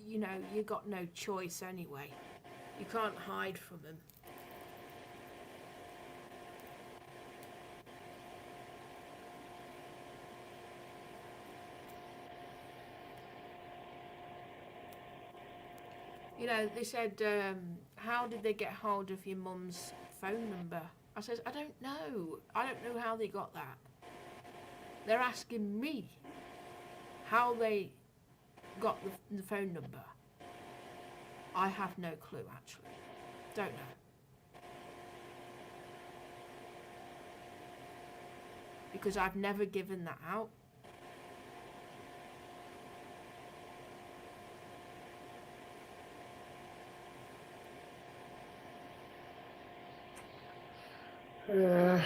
you know, you got no choice anyway. You can't hide from them. You know, they said, how did they get hold of your mum's phone number? I says, I don't know. I don't know how they got that. They're asking me how they got the phone number. I have no clue, actually. Don't know. Because I've never given that out. Yeah.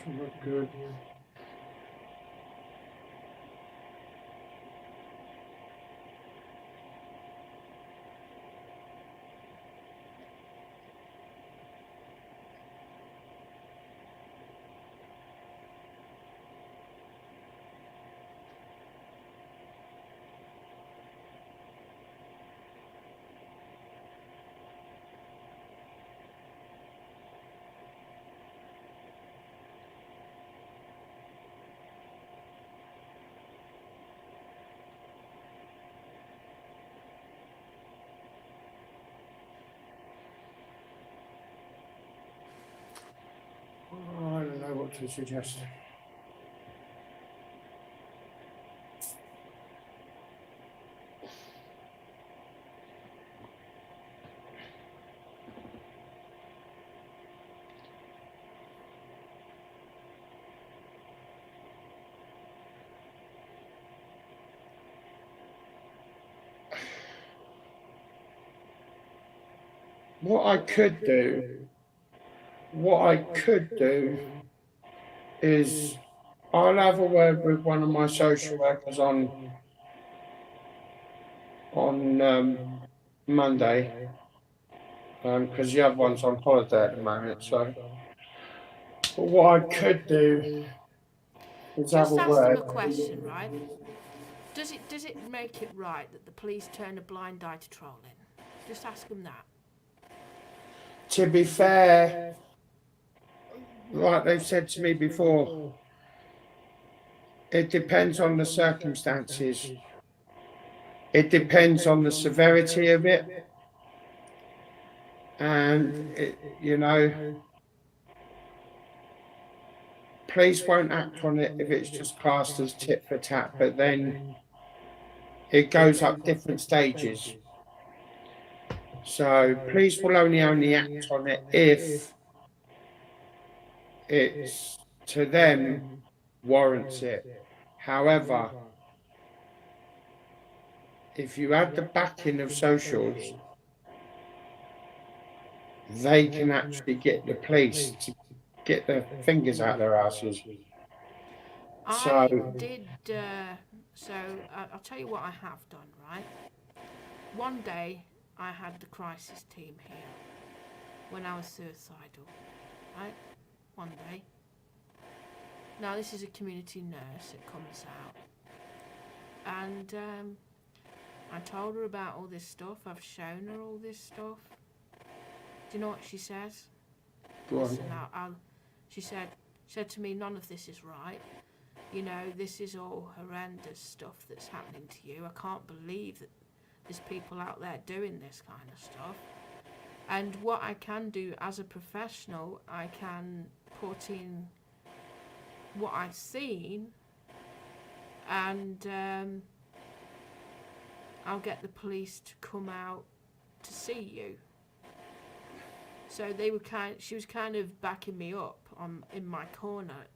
Not good. to suggest. What I could do is I'll have a word with one of my social workers on Monday, because the other one's on holiday at the moment. So, but what I could do is have Just a ask them word. a question, right? Does it make it right that the police turn a blind eye to trolling? Just ask them that. To be fair, like they've said to me before, it depends on the circumstances. It depends on the severity of it, and police won't act on it if it's just classed as tit for tat, but then it goes up different stages. So police will only act on it if it's, to them, warrants it. However, if you had the backing of socials, they can actually get the police to get their fingers out their asses. I did, so I'll tell you what I have done, right? One day I had the crisis team here when I was suicidal, right? One day. Now this is a community nurse that comes out, and I told her about all this stuff. I've shown her all this stuff. Do you know what she says? Go on. Listen, she said to me, none of this is right. You know, this is all horrendous stuff that's happening to you. I can't believe that there's people out there doing this kind of stuff. And what I can do as a professional, I can put in what I've seen, and I'll get the police to come out to see you. So she was kind of backing me up in my corner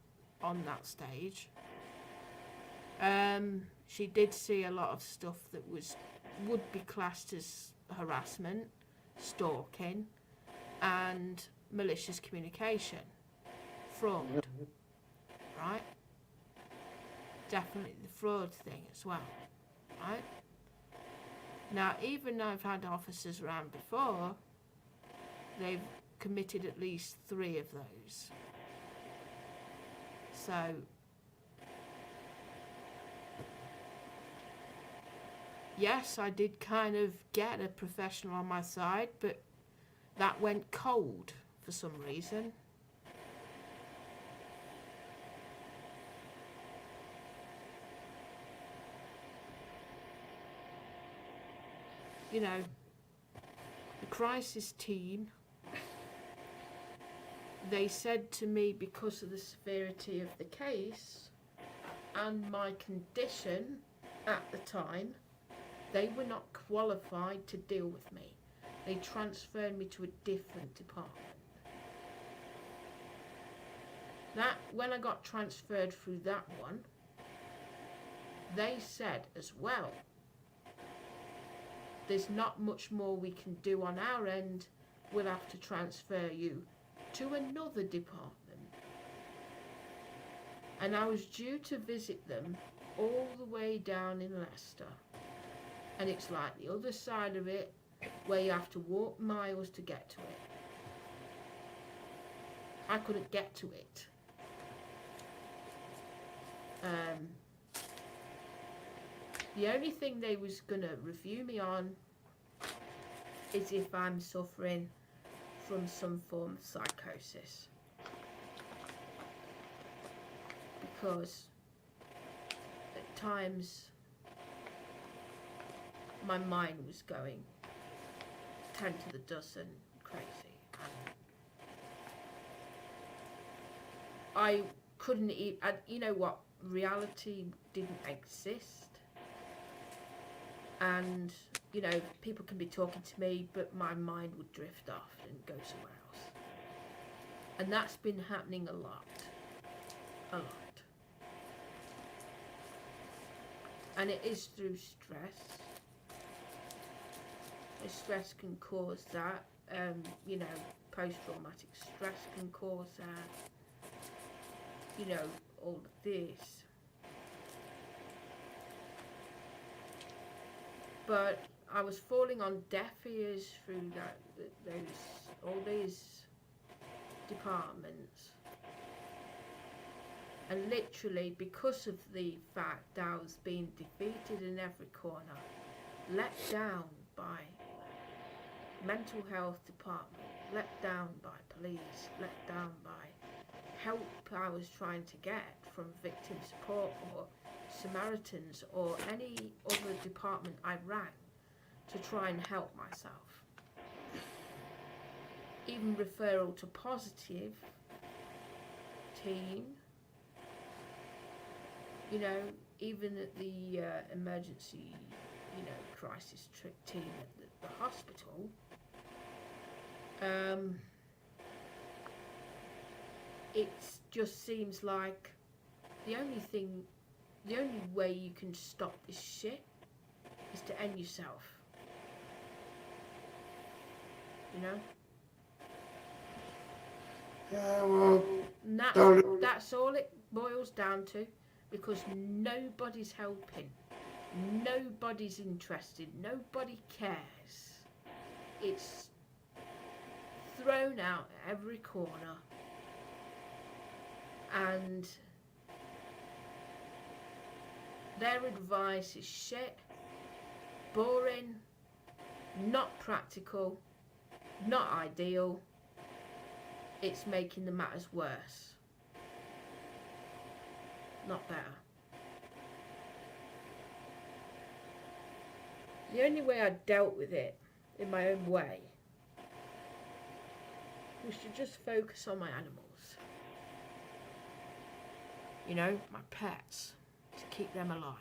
on that stage. She did see a lot of stuff that would be classed as harassment, stalking, and malicious communication, fraud, right? Definitely the fraud thing as well, right? Now, even though I've had officers around before, they've committed at least 3 of those. So, yes, I did kind of get a professional on my side, but that went cold for some reason. You know, the crisis team, they said to me, because of the severity of the case and my condition at the time, they were not qualified to deal with me. They transferred me to a different department. That, when I got transferred through that one, they said as well, there's not much more we can do on our end. We'll have to transfer you to another department. And I was due to visit them all the way down in Leicester. And it's like the other side of it, where you have to walk miles to get to it. I couldn't get to it. The only thing they was going to review me on is if I'm suffering from some form of psychosis. Because at times my mind was going 10 to the dozen crazy. And I couldn't even, you know what, reality didn't exist. And, you know, people can be talking to me, but my mind would drift off and go somewhere else. And that's been happening a lot. A lot. And it is through stress. Stress can cause that. You know, post-traumatic stress can cause that. You know, all of this. But I was falling on deaf ears through all these departments. And literally, because of the fact that I was being defeated in every corner, let down by mental health department, let down by police, let down by help I was trying to get from victim support or Samaritans or any other department I rang to try and help myself. Even referral to positive team, you know, even at the emergency, you know, crisis team at the hospital. It just seems like the only way you can stop this shit is to end yourself. You know? Yeah, well, And that's all it boils down to, because nobody's helping. Nobody's interested. Nobody cares. It's thrown out at every corner. And their advice is shit, boring, not practical, not ideal. It's making the matters worse, not better. The only way I dealt with it in my own way was to just focus on my animals. You know, my pets, to keep them alive.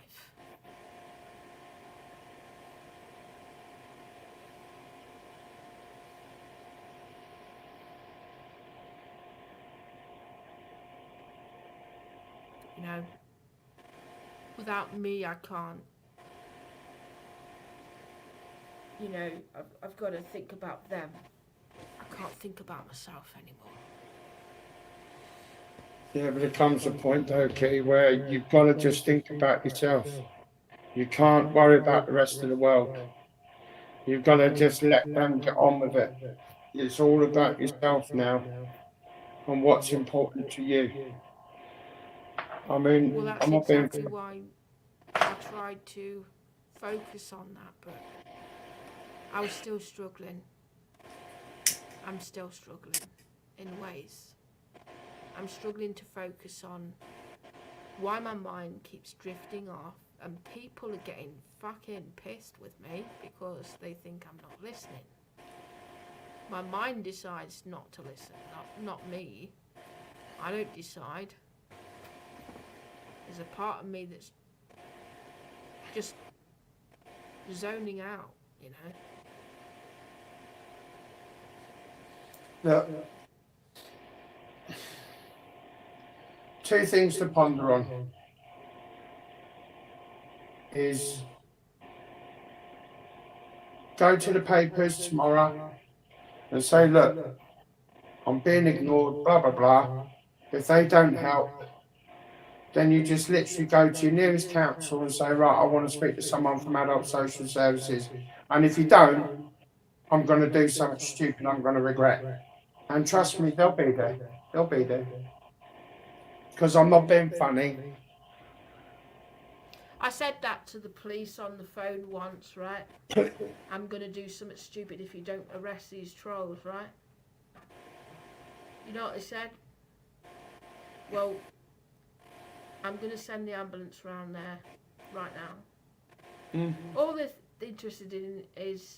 You know, without me, I can't. You know, I've got to think about them. I can't think about myself anymore. yeah, but there comes a point, though, Kitty, where you've got to just think about yourself. You can't worry about the rest of the world. You've got to just let them get on with it. It's all about yourself now and what's important to you. I mean, Well, that's I'm not being. exactly why I tried to focus on that, but I was still struggling. I'm still struggling in ways. I'm struggling to focus on why my mind keeps drifting off, and people are getting fucking pissed with me because they think I'm not listening. My mind decides not to listen, not me. I don't decide. There's a part of me that's just zoning out, you know. Look, two things to ponder on is go to the papers tomorrow and say, look, I'm being ignored, blah, blah, blah. If they don't help, then you just literally go to your nearest council and say, right, I want to speak to someone from Adult Social Services. And if you don't, I'm going to do something stupid I'm going to regret. And trust me, they'll be there. They'll be there. Because I'm not being funny. I said that to the police on the phone once, right? I'm going to do something stupid if you don't arrest these trolls, right? You know what they said? Well, I'm going to send the ambulance round there right now. Mm-hmm. All they're interested in is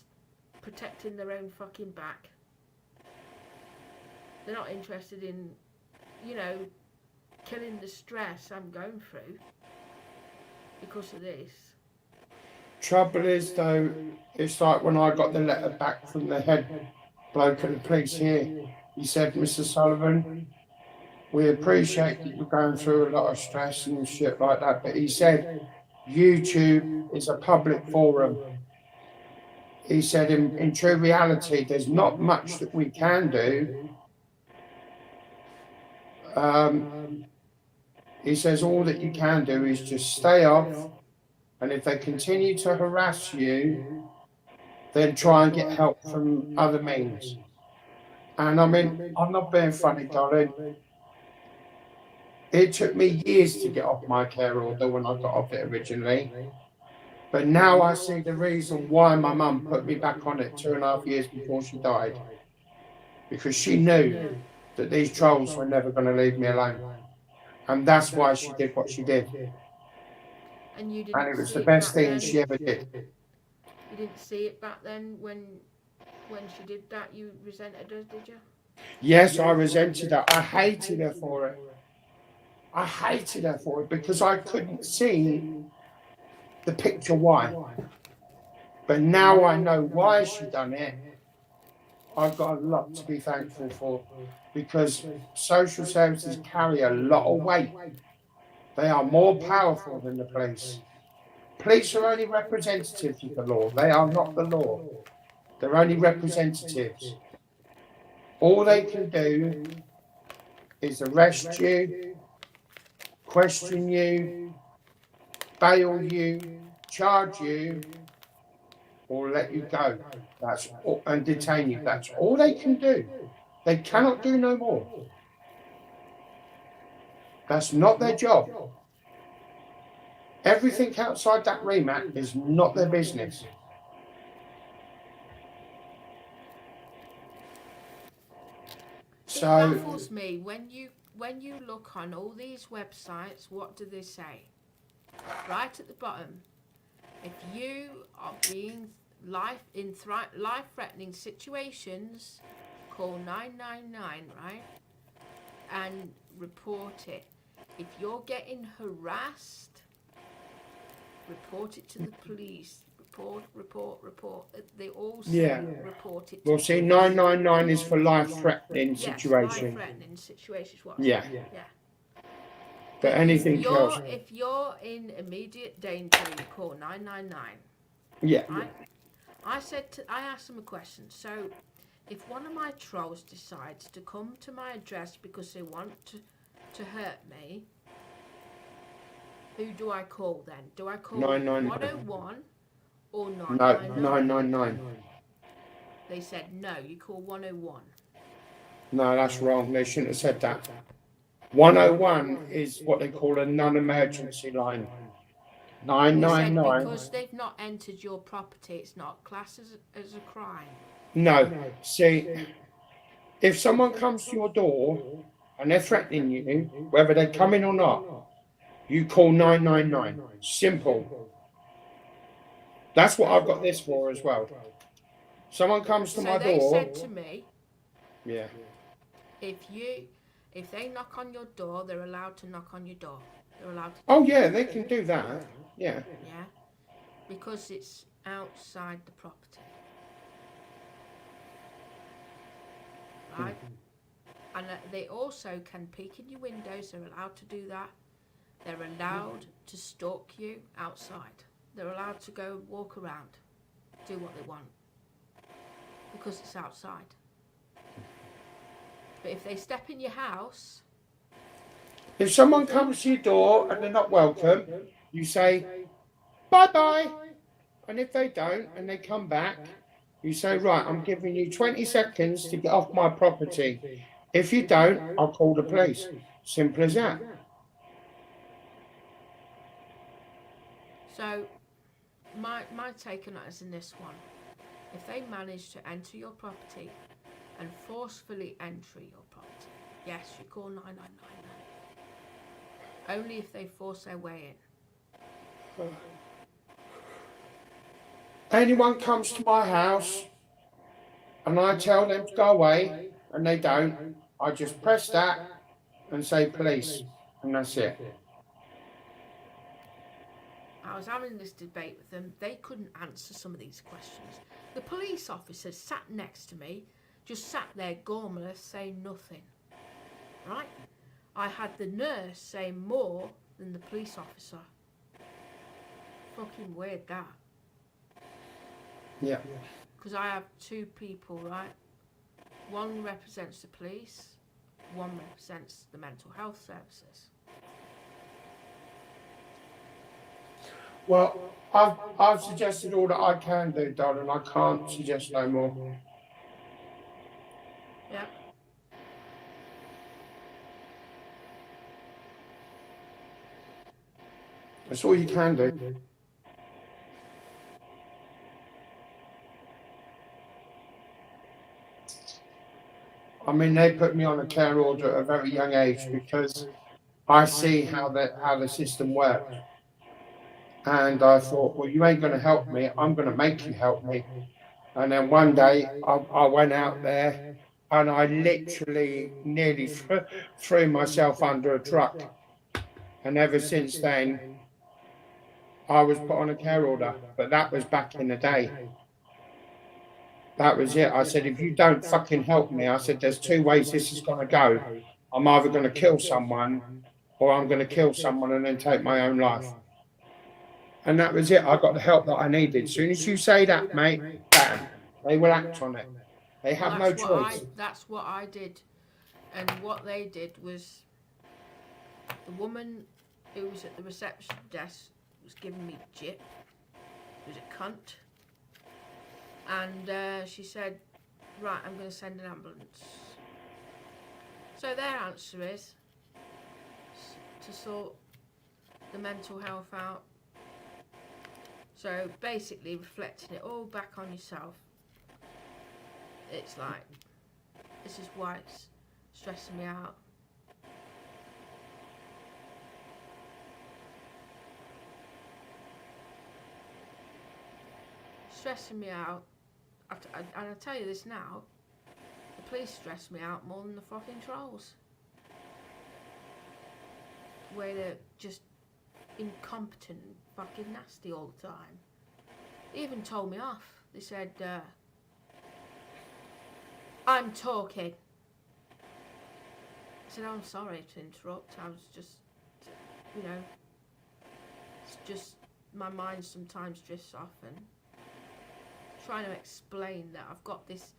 protecting their own fucking back. They're not interested in, you know, killing the stress I'm going through because of this. Trouble is, though, it's like when I got the letter back from the head bloke at the police here. He said, Mr. Sullivan, we appreciate that you're going through a lot of stress and shit like that, but he said, YouTube is a public forum. He said, in true reality, there's not much that we can do. He says, all that you can do is just stay off, and if they continue to harass you, then try and get help from other means. And I mean, I'm not being funny, darling. It took me years to get off my care order when I got off it originally. But now I see the reason why my mum put me back on it 2.5 years before she died. Because she knew that these trolls were never going to leave me alone. And that's why she did what she did. And you didn't. And it was see the best back thing then? she ever did. You didn't see it back then when she did that. You resented her, did you? Yes, I resented her. I hated her for it. I hated her for it because I couldn't see the picture why. But now I know why she done it. I've got a lot to be thankful for because social services carry a lot of weight. They are more powerful than the police. Police are only representatives of the law. They are not the law. They're only representatives. All they can do is arrest you, question you, bail you, charge you, or let you go. That's all, and detain you. That's all they can do. They cannot do no more. That's not their job. Everything outside that remit is not their business. It So baffles me when you look on all these websites. What do they say? Right at the bottom, if you are being life-threatening situations, call 999, right, and report it. If you're getting harassed, report it to the police. Report. They all say report it. Well, see, 999 is for life-threatening Yes, situation. life-threatening situations. What? Yeah. Yeah. But anything else? If you're in immediate danger, you call 999. Yeah. Right? I asked them a question. So, if one of my trolls decides to come to my address because they want to hurt me, who do I call then? Do I call 999. 101 or No, 999? 999. They said no. You call 101. No, that's wrong. They shouldn't have said that. 101 is what they call a non-emergency line. They said 999. because they've not entered your property, it's not classed as a crime. No. See, if someone comes to your door and they're threatening you, whether they come in or not, you call 999. Simple. That's what I've got this for as well. Someone comes to So my they door. said to me, Yeah. if they knock on your door, they're allowed to knock on your door. They're allowed to. Oh yeah, they can do that. Yeah. Yeah, because it's outside the property. Right? And they also can peek in your windows. They're allowed to do that. They're allowed to stalk you outside. They're allowed to go walk around, do what they want, because it's outside. But if they step in your house, If someone comes to your door and they're not welcome, you say, bye-bye. And if they don't and they come back, you say, right, I'm giving you 20 seconds to get off my property. If you don't, I'll call the police. Simple as that. so my take on it is in this one. If they manage to enter your property and forcefully enter your property, yes, you call 999 then. Only if they force their way in. Anyone comes to my house and I tell them to go away and they don't, I just press that and say police. and that's it. I was having this debate with them. They couldn't answer some of these questions. The police officer sat next to me, just sat there gormless, saying nothing. Right? I had the nurse saying more than the police officer. Fucking weird, that. Yeah. Because I have two people, right? One represents the police, one represents the mental health services. Well, I've suggested all that I can do, darling. I can't suggest no more. Yeah. That's all you can do. I mean, they put me on a care order at a very young age because I see how the system works. And I thought, well, you ain't going to help me. I'm going to make you help me. And then one day I went out there and I literally nearly threw myself under a truck. And ever since then, I was put on a care order. But that was back in the day. That was it. I said, if you don't fucking help me, I said, there's two ways this is going to go. I'm either going to kill someone or I'm going to kill someone and then take my own life. And that was it. I got the help that I needed. As soon as you say that, mate, bam, they will act on it. They have no choice. That's what I did. And what they did was, the woman who was at the reception desk was giving me jip. It was a cunt. And she said, right, I'm going to send an ambulance. So their answer is to sort the mental health out. So basically reflecting it all back on yourself. It's like, this is why it's stressing me out. Stressing me out. And I tell you this now, the police stress me out more than the fucking trolls. Where they're just incompetent and fucking nasty all the time. They even told me off. They said, I'm talking. I said, oh, I'm sorry to interrupt. I was just, you know, it's just my mind sometimes drifts off and trying to explain that I've got this.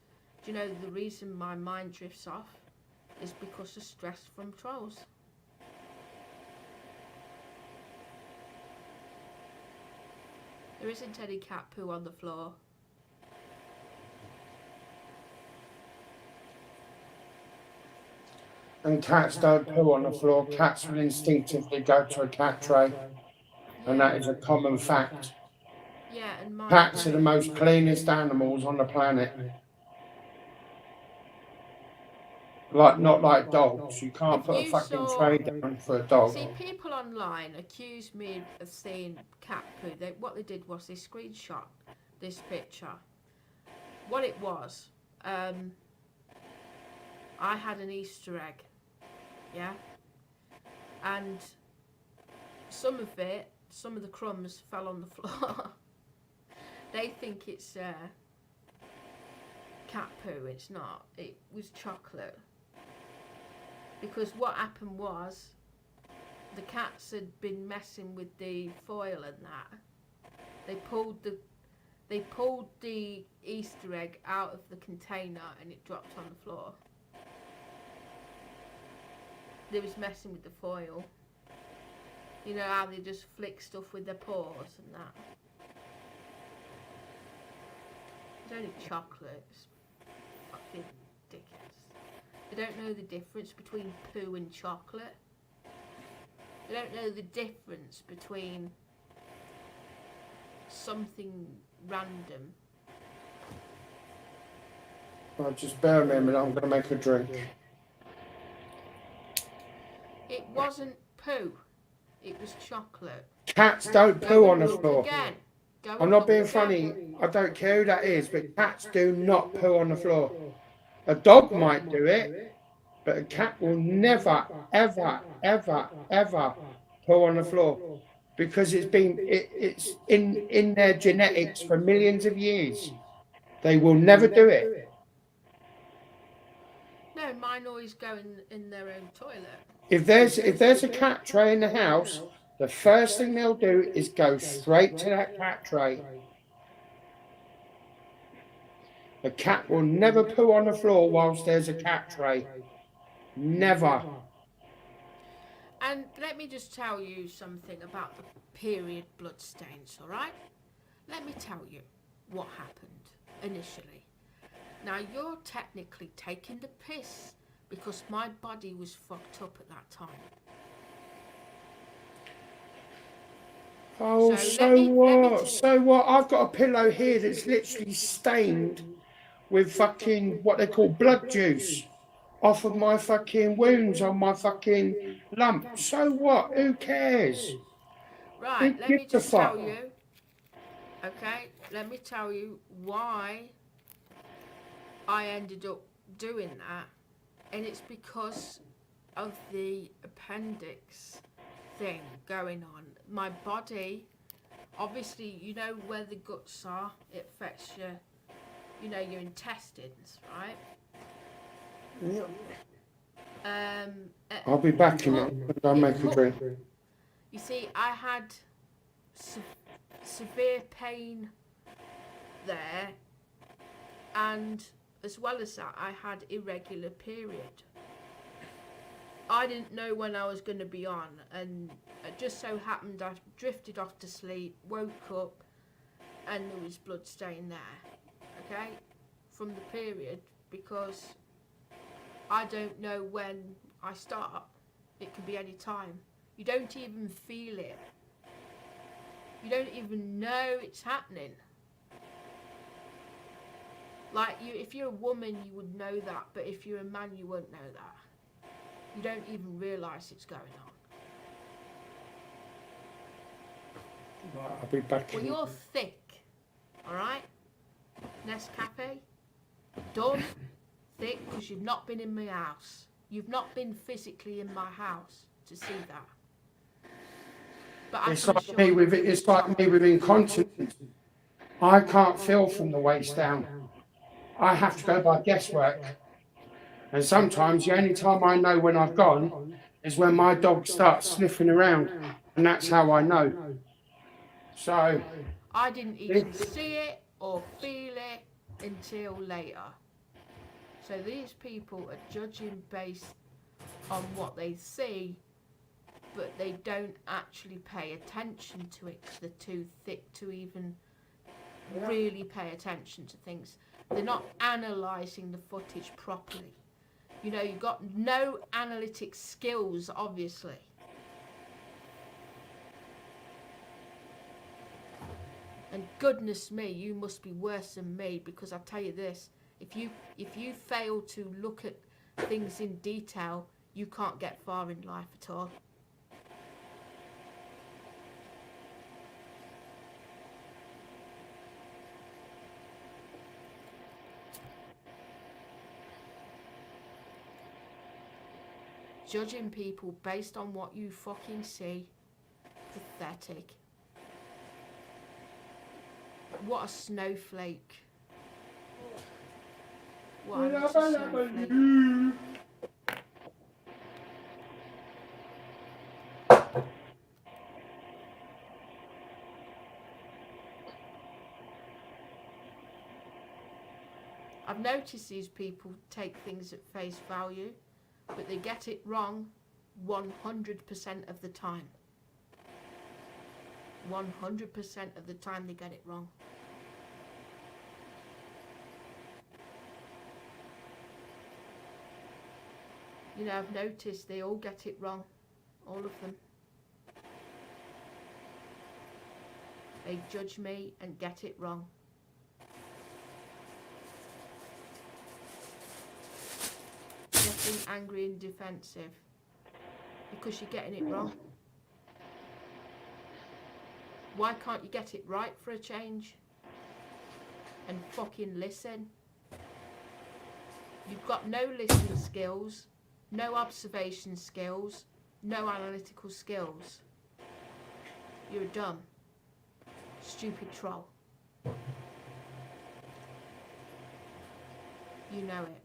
Do you know the reason my mind drifts off is because of stress from trolls. There isn't any cat poo on the floor. And cats don't poo on the floor. Cats will instinctively go to a cat tray. And that is a common fact. Yeah, and my Cats are the most cleanest animals on the planet. Not like dogs. You can't If put a you fucking saw- tray down for a dog. See, people online accuse me of seeing cat poo. What they did was they screenshot this picture. What it was, I had an Easter egg, yeah? And some of the crumbs fell on the floor. They think it's cat poo. It's not. It was chocolate. Because what happened was, the cats had been messing with the foil and that. They pulled the Easter egg out of the container and it dropped on the floor. They was messing with the foil. You know how they just flick stuff with their paws and that. It's only chocolate. It's fucking ridiculous. They don't know the difference between poo and chocolate. They don't know the difference between something random. Well, just bear with me a minute. I'm going to make a drink. It wasn't poo. It was chocolate. Cats don't poo on the floor. Again. Go I'm not being again. funny. I don't care who that is, but cats do not poo on the floor. A dog might do it, but a cat will never, ever, ever, ever poo on the floor because it's in their genetics for millions of years. They will never do it. No, mine always go in their own toilet. If there's a cat tray in the house, the first thing they'll do is go straight to that cat tray. A cat will never poo on the floor whilst there's a cat tray. Never. And let me just tell you something about the period blood stains, all right? Let me tell you what happened initially. Now, you're technically taking the piss because my body was fucked up at that time. Oh, So let me what? So what? I've got a pillow here that's literally stained with fucking what they call blood juice off of my fucking wounds on my fucking lump. So what? Who cares? Right, Who let me gives a just tell fuck? you, okay, let me tell you why I ended up doing that, and it's because of the appendix thing going on. My body, obviously, you know where the guts are, it affects your intestines, right? I'll be back in a minute. I'll make a drink. You see, I had severe pain there, and as well as that, I had irregular period. I didn't know when I was going to be on, and it just so happened I drifted off to sleep, woke up, and there was blood stain there, okay, from the period, because I don't know when I start. It can be any time. You don't even feel it. You don't even know it's happening. Like, if you're a woman, you would know that, but if you're a man, you won't know that. You don't even realise it's going on. Right, I'll be back Well, in. you're thick, alright? Nescafe, done, thick, because you've not been in my house. You've not been physically in my house to see that. But It's like me with incontinence. I can't feel from the waist down. I have to go by guesswork. And sometimes the only time I know when I've gone is when my dog starts sniffing around. And that's how I know. So I didn't even see it or feel it until later. So these people are judging based on what they see, but they don't actually pay attention to it because they're too thick to even really pay attention to things. They're not analysing the footage properly. You know, you've got no analytic skills, obviously. And goodness me, you must be worse than me, because I'll tell you this, if you fail to look at things in detail, you can't get far in life at all. Judging people based on what you fucking see, pathetic. What a snowflake. What a little snowflake. I've noticed these people take things at face value, but they get it wrong 100% of the time. 100% of the time they get it wrong. You know, I've noticed they all get it wrong. All of them. They judge me and get it wrong. Getting angry and defensive because you're getting it wrong. Why can't you get it right for a change? And fucking listen. You've got no listening skills no observation skills, no analytical skills. You're a dumb, stupid troll. You know it.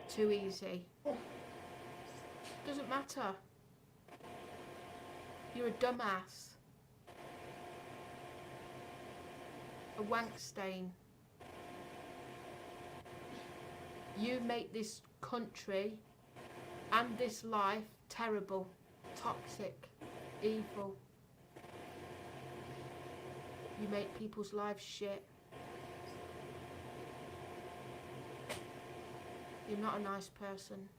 Too easy. Doesn't matter. You're a dumbass. A wank stain. You make this country and this life terrible, toxic, evil. You make people's lives shit. You're not a nice person.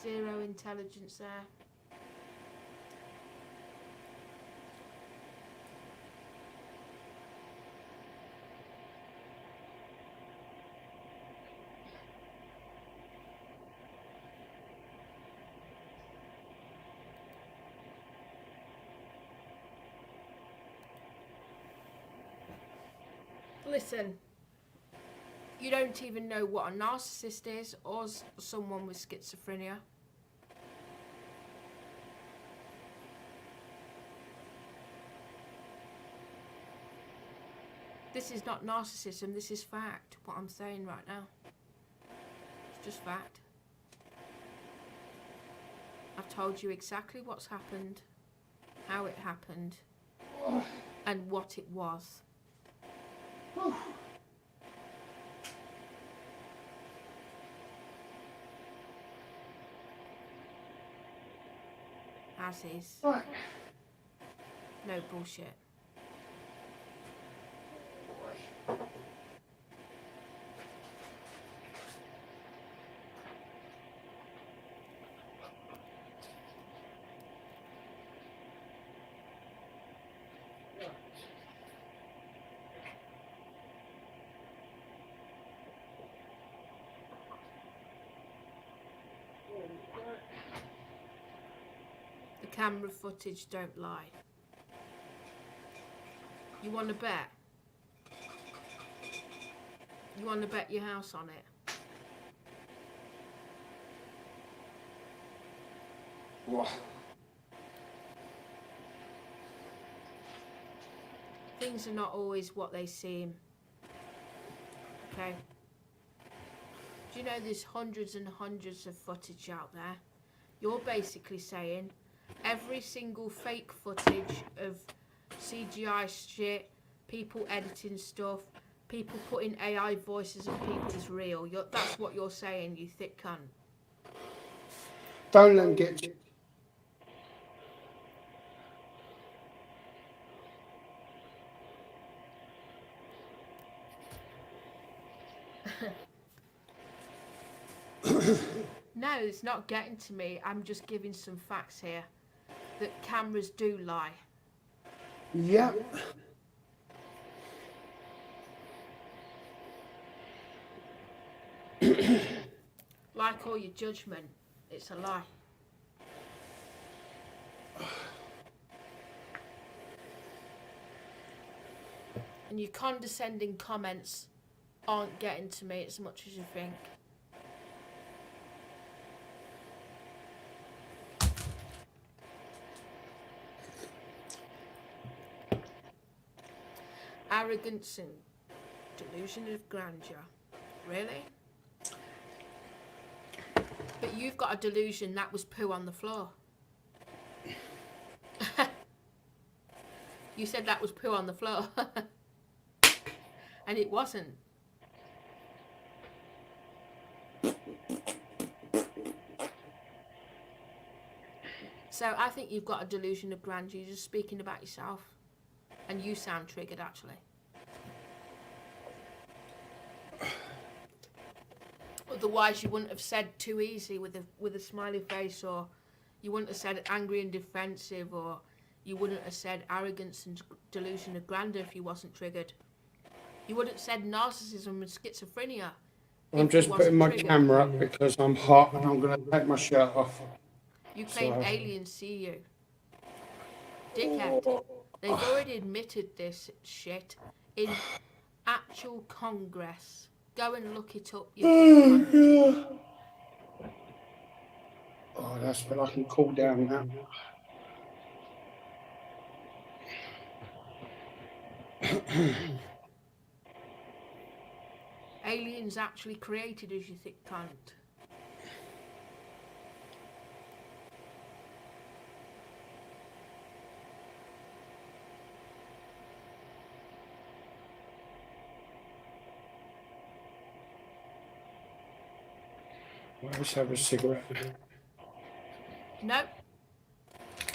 Zero intelligence there. Listen, you don't even know what a narcissist is or someone with schizophrenia. This is not narcissism, this is fact, what I'm saying right now. It's just fact. I've told you exactly what's happened, how it happened, and what it was. As is. Right. No bullshit. The camera footage don't lie. You want to bet? You want to bet your house on it? What? Things are not always what they seem. Okay? Do you know there's hundreds and hundreds of footage out there? You're basically saying every single fake footage of CGI shit, people editing stuff, people putting AI voices on people is real. That's what you're saying, you thick cunt. Don't let them get you. No, it's not getting to me. I'm just giving some facts here. That cameras do lie. Yep. Like all your judgment, it's a lie. And your condescending comments aren't getting to me as much as you think. Arrogance and delusion of grandeur. Really? But you've got a delusion that was poo on the floor. You said that was poo on the floor. And it wasn't. So I think you've got a delusion of grandeur. You're just speaking about yourself. And you sound triggered, actually. Otherwise, you wouldn't have said too easy with a smiley face, or you wouldn't have said angry and defensive, or you wouldn't have said arrogance and delusion of grandeur if you wasn't triggered. You wouldn't said narcissism and schizophrenia. I'm if it just wasn't putting my triggered. camera up because I'm hot and I'm going to take my shirt off. You claim So- aliens see you. Dickhead. They've already admitted this shit in actual Congress. Go and look it up. You cunt. Oh, that's when I can cool down now. Aliens actually created as you think, cunt. Let's have a cigarette. No.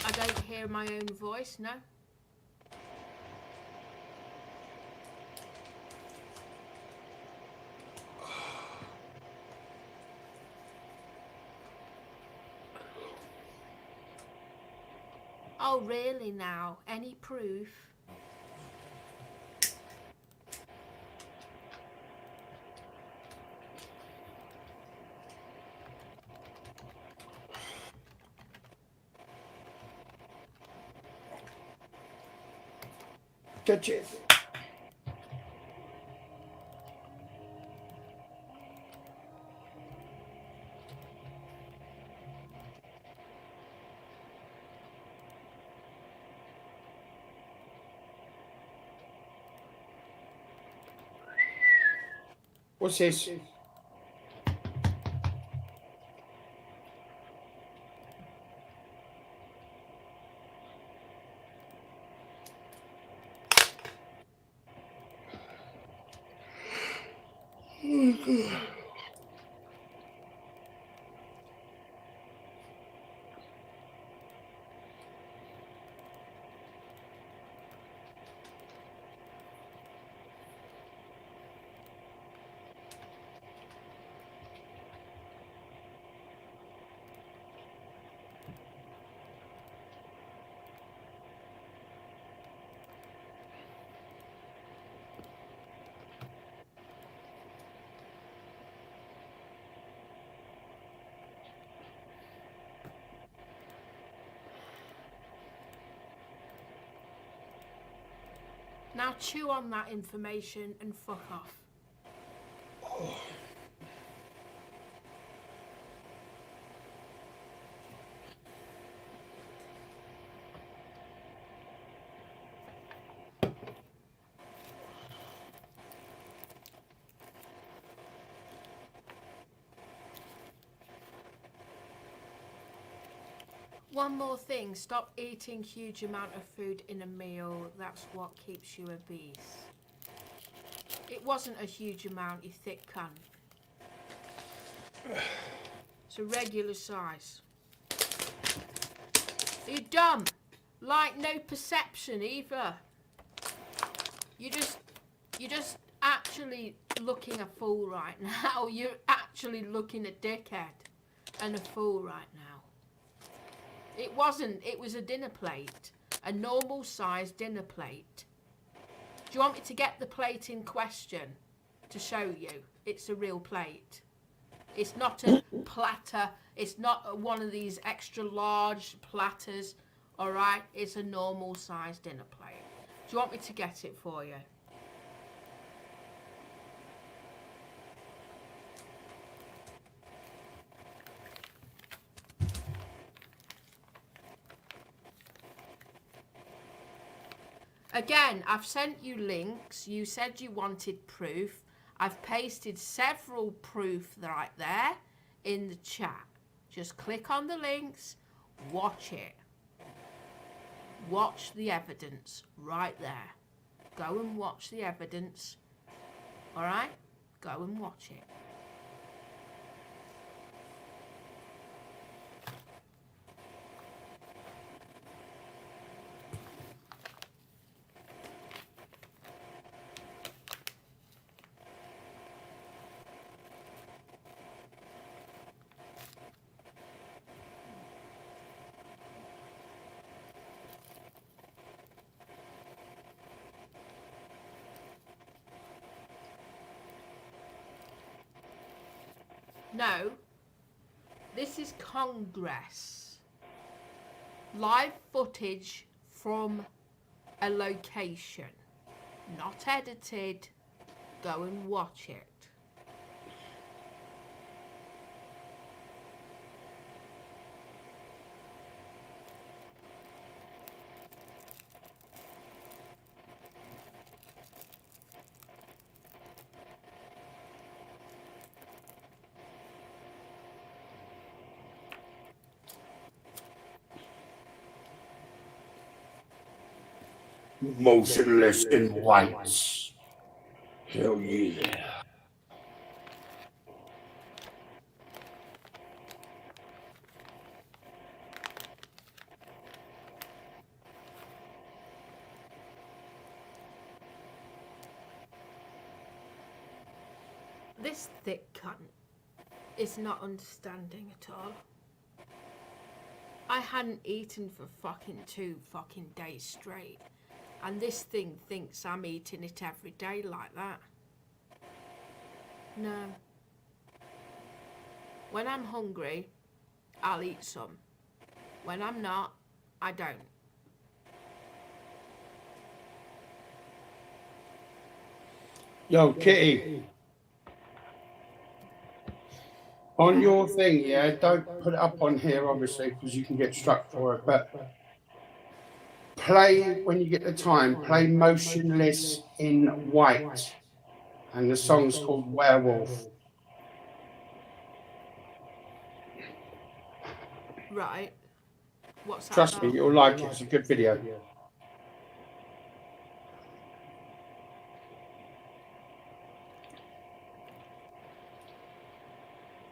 I don't hear my own voice, no. Oh, really now? Any proof? Touch it. What's this? Now chew on that information and fuck off. One more thing, stop eating huge amount of food in a meal. That's what keeps you obese. It wasn't a huge amount, you thick cunt. It's a regular size. Are you dumb? Like no perception either. You're just actually looking a fool right now. You're actually looking a dickhead and a fool right now. It wasn't, it was a dinner plate. A normal sized dinner plate. Do you want me to get the plate in question to show you? It's a real plate. It's not a platter. It's not one of these extra large platters. Alright? It's a normal sized dinner plate. Do you want me to get it for you? Again, I've sent you links. You said you wanted proof. I've pasted several proof right there in the chat. Just click on the links, watch it. Watch the evidence right there. Go and watch the evidence. Alright? Go and watch it. No. This is Congress. Live footage from a location. Not edited. Go and watch it. Motionless in white. Hell yeah. This thick cunt is not understanding at all. I hadn't eaten for fucking 2 fucking days straight. And this thing thinks I'm eating it every day like that. No. When I'm hungry, I'll eat some. When I'm not, I don't. Yo, Kitty. On your thing, yeah, don't put it up on here, obviously, because you can get struck for it, but play, when you get the time, play Motionless in White. And the song's called Werewolf. Right. What's that Trust me, about? you'll like it. It's a good video.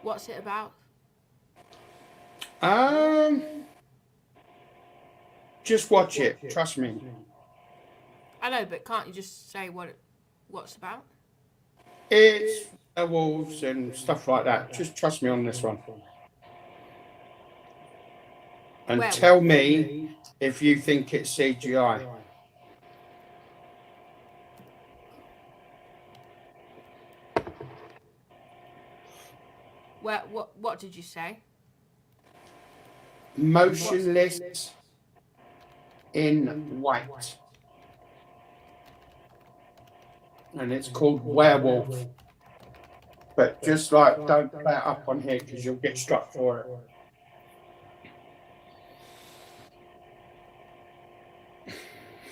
What's it about? Just watch it. Trust me. I know, but can't you just say what's about? It's werewolves and stuff like that. Just trust me on this one. And Werewolf. tell me if you think it's CGI. What did you say? Motionless in White. And it's called Werewolf. But just like, don't play it up on here because you'll get struck for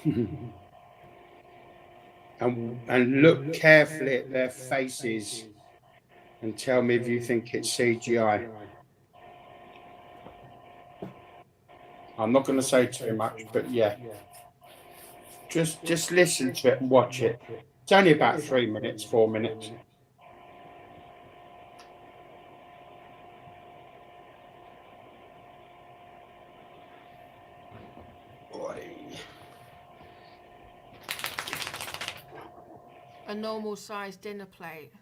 it. and look carefully at their faces and tell me if you think it's CGI. I'm not going to say too much, but yeah. Just listen to it and watch it. It's only about 3 minutes, 4 minutes. A normal sized dinner plate.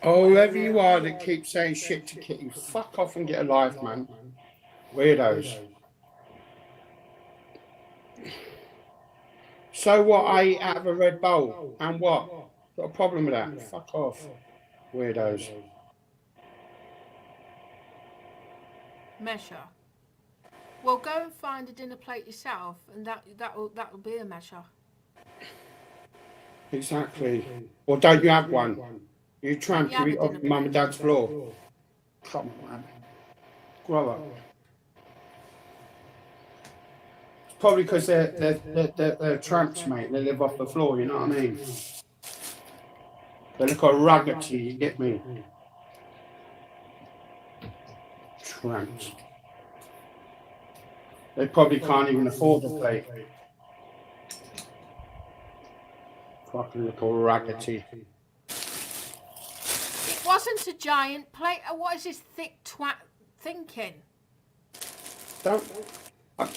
Oh, whoever you are that keeps saying shit to Kitty, fuck off and get a life, man. Weirdos. So what? I eat out of a red bowl. And what? Got a problem with that? Fuck off. Weirdos. Measure. Well, go and find a dinner plate yourself, and that'll be a measure. Exactly. Or don't you have one? You tramp, You have you eat a off dinner mum plate. and dad's floor. Come on, man. Grow up. It's probably because they're tramps, mate. They live off the floor, you know what I mean? They look all rugged, you get me? Tramps. They probably can't even afford a plate. Fucking little raggedy. It wasn't a giant plate. What is this thick twat thinking? Don't. I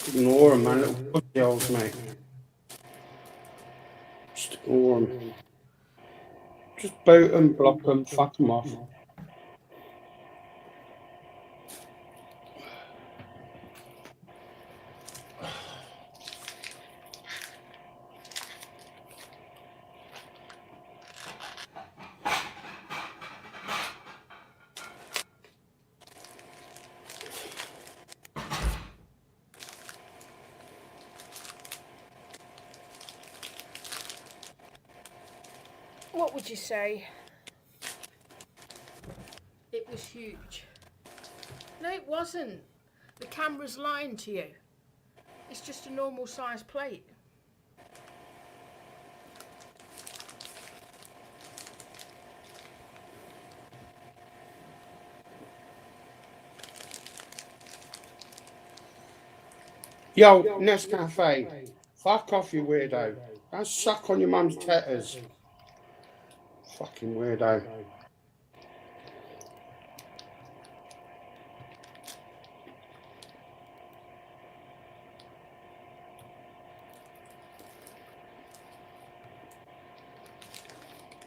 ignore them, man. Little pussy holes, mate. Just ignore them. Just boot them, block them, fuck them off. what would you say? It was huge. No, it wasn't. The camera's lying to you. It's just a normal size plate. Yo, Nescafe, fuck off, you weirdo. Don't suck on your mum's tetters. Fucking weirdo.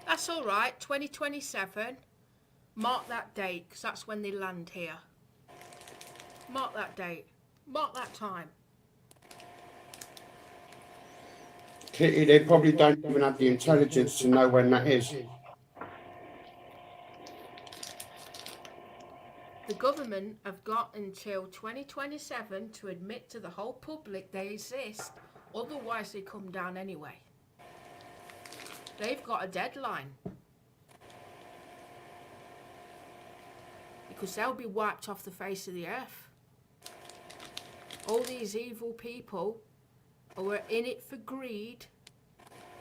That's all right. 2027. Mark that date, because that's when they land here. Mark that date. Mark that time. Kitty, they probably don't even have the intelligence to know when that is. The government have got until 2027 to admit to the whole public they exist, otherwise they come down anyway. They've got a deadline. Because they'll be wiped off the face of the earth. All these evil people who are in it for greed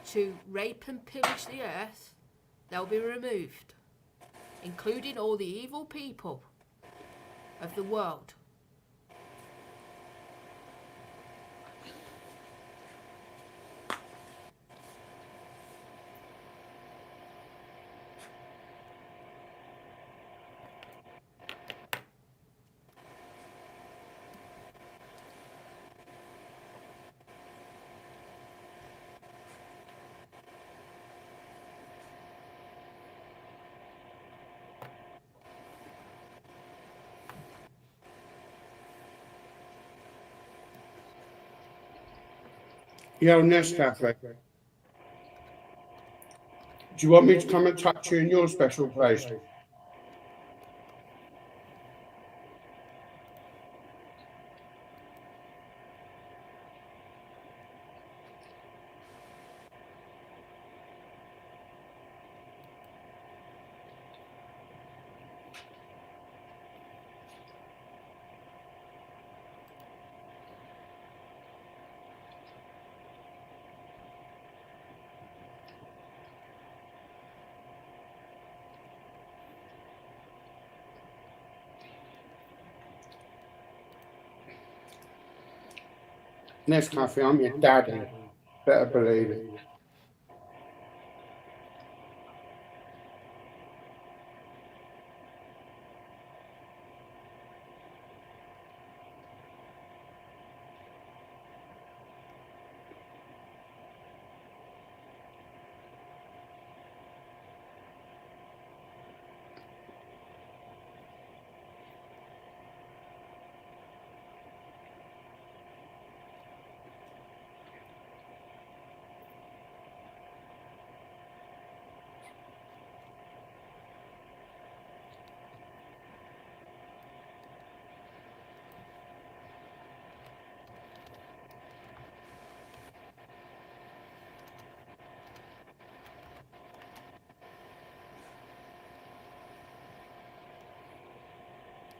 to rape and pillage the earth, they'll be removed, including all the evil people of the world. Yo, Nescafe. Do you want me to come and touch you in your special place? Nescafe, I'm your daddy. Better believe it.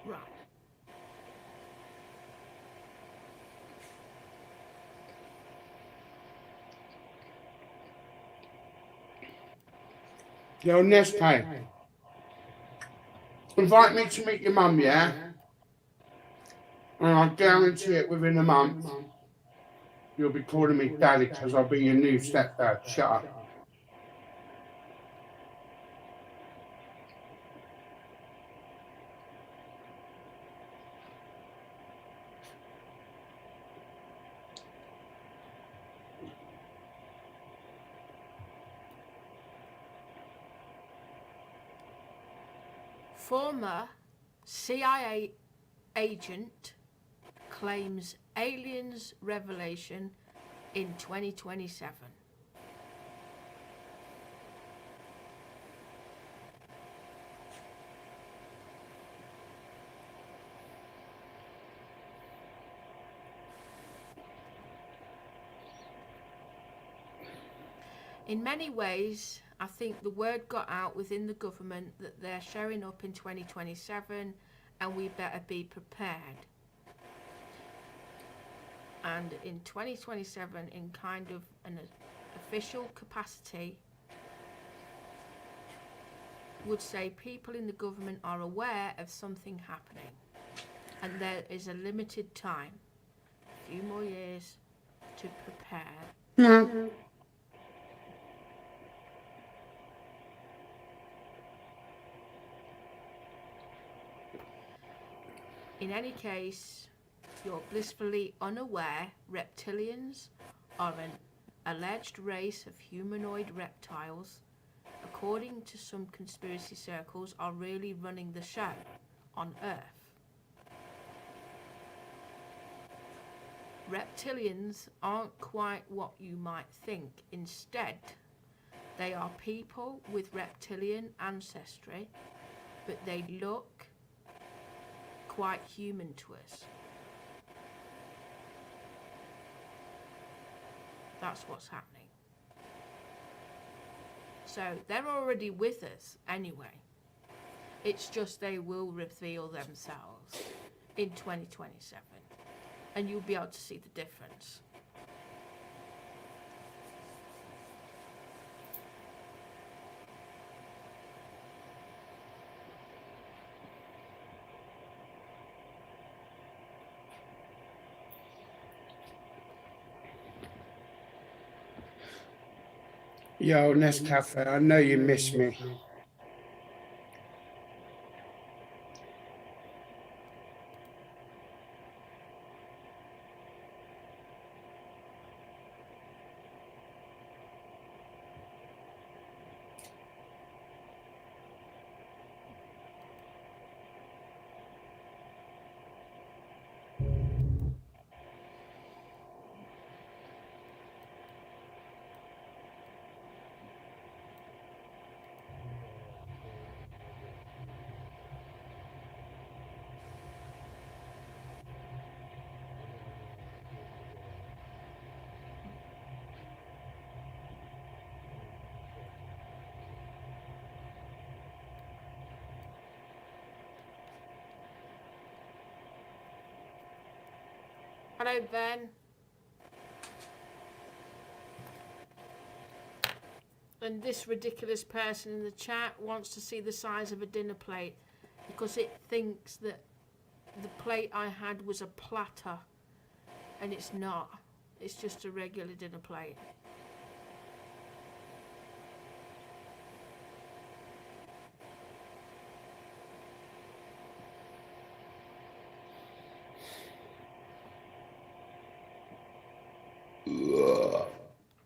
Right. Yo, Nescafe. Invite me to meet your mum, yeah? And I guarantee it within a month, you'll be calling me daddy because I'll be your new stepdad. Shut up. Former CIA agent claims aliens revelation in 2027. In many ways, I think the word got out within the government that they're showing up in 2027 and we better be prepared. And in 2027, in kind of an official capacity, would say people in the government are aware of something happening and there is a limited time, a few more years, to prepare. No. In any case, you're blissfully unaware reptilians are an alleged race of humanoid reptiles, according to some conspiracy circles, are really running the show on Earth. Reptilians aren't quite what you might think. Instead, they are people with reptilian ancestry, but they look quite human to us. That's what's happening. So they're already with us anyway. It's just they will reveal themselves in 2027 and you'll be able to see the difference. Yo, Nescafe, I know you miss me. Hello, Ben. And this ridiculous person in the chat wants to see the size of a dinner plate because it thinks that the plate I had was a platter, and it's not. It's just a regular dinner plate.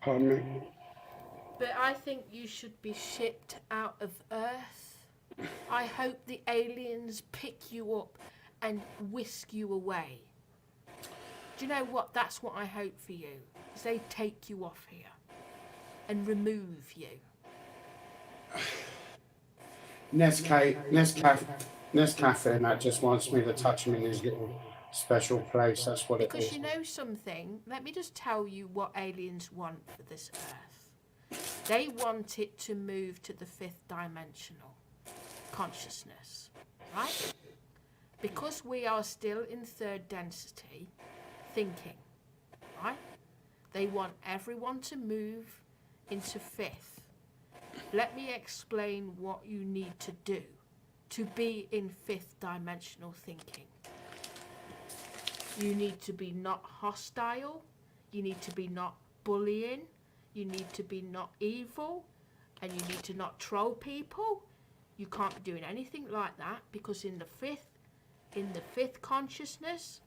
Pardon me. But I think you should be shipped out of Earth. I hope the aliens pick you up and whisk you away. Do you know what? That's what I hope for you. Is they take you off here and remove you. Nescafe, and that just wants me to touch him in his little special place. That's what it Because is. you know something, let me just tell you what aliens want for this Earth. They want it to move to the 5th dimensional consciousness, right? Because we are still in 3rd density thinking, right? They want everyone to move into 5th. Let me explain what you need to do to be in 5th dimensional thinking. You need to be not hostile, you need to be not bullying, you need to be not evil, and you need to not troll people. You can't be doing anything like that, because in the fifth consciousness,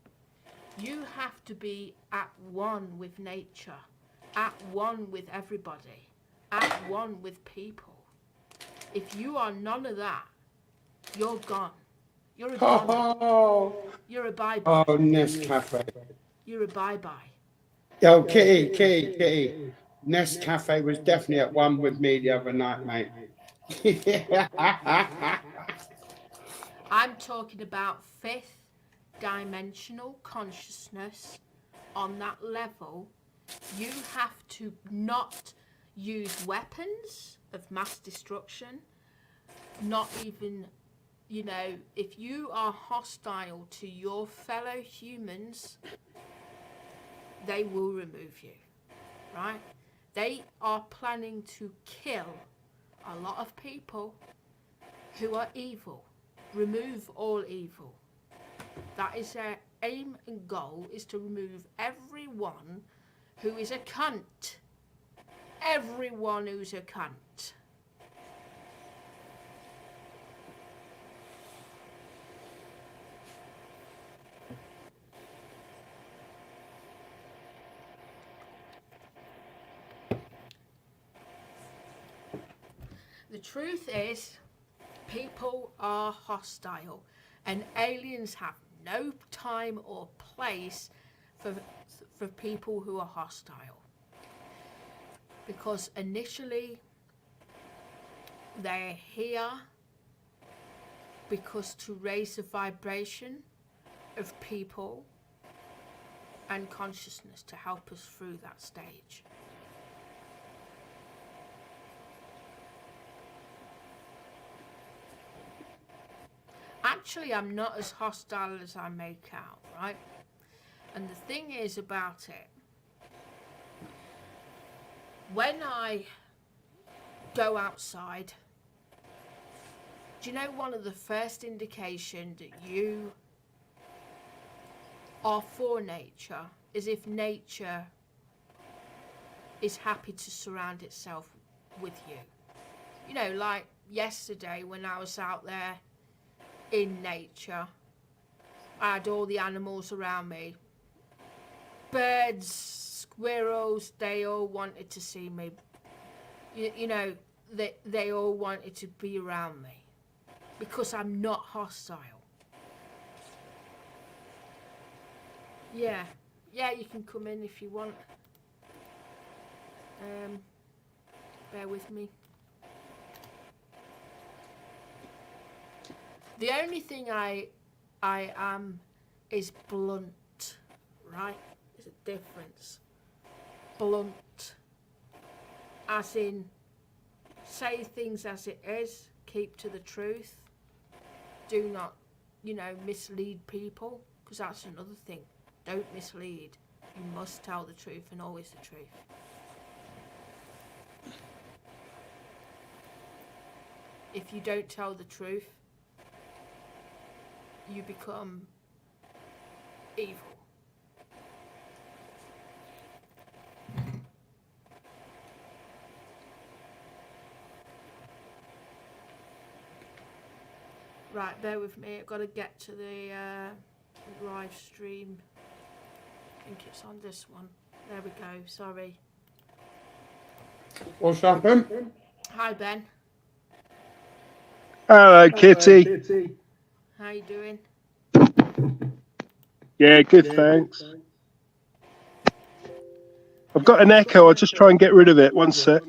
you have to be at one with nature, at one with everybody, at one with people. If you are none of that, you're gone. You're a gone. Oh, You're a bye-bye. Nescafe. You're a bye-bye. Yo, Kitty. Nescafe was definitely at one with me the other night, mate. I'm talking about 5th dimensional consciousness. On that level, you have to not, use weapons of mass destruction, not even, you know, if you are hostile to your fellow humans, they will remove you, right? They are planning to kill a lot of people who are evil. Remove all evil. That is their aim and goal, is to remove everyone who is a cunt. Everyone who's a cunt. The truth is, people are hostile, and aliens have no time or place for people who are hostile. Because initially, they're here because to raise the vibration of people and consciousness to help us through that stage. Actually, I'm not as hostile as I make out, right? And the thing is about it, when I go outside, do you know one of the first indication that you are for nature is if nature is happy to surround itself with you? You know, like yesterday when I was out there in nature, I had all the animals around me. Birds, squirrels, they all wanted to see me. You know, they all wanted to be around me because I'm not hostile. Yeah, you can come in if you want. Bear with me. The only thing I am is blunt, right? There's a difference. Blunt. As in, say things as it is, keep to the truth. Do not, you know, mislead people, because that's another thing. Don't mislead. You must tell the truth and always the truth. If you don't tell the truth, you become evil. Right, bear with me. I've got to get to the live stream. I think it's on this one. There we go. Sorry. What's happened? Hi, Ben. Hello, Kitty. How you doing? Yeah, good, thanks. I've got an echo. I'll just try and get rid of it. One sec.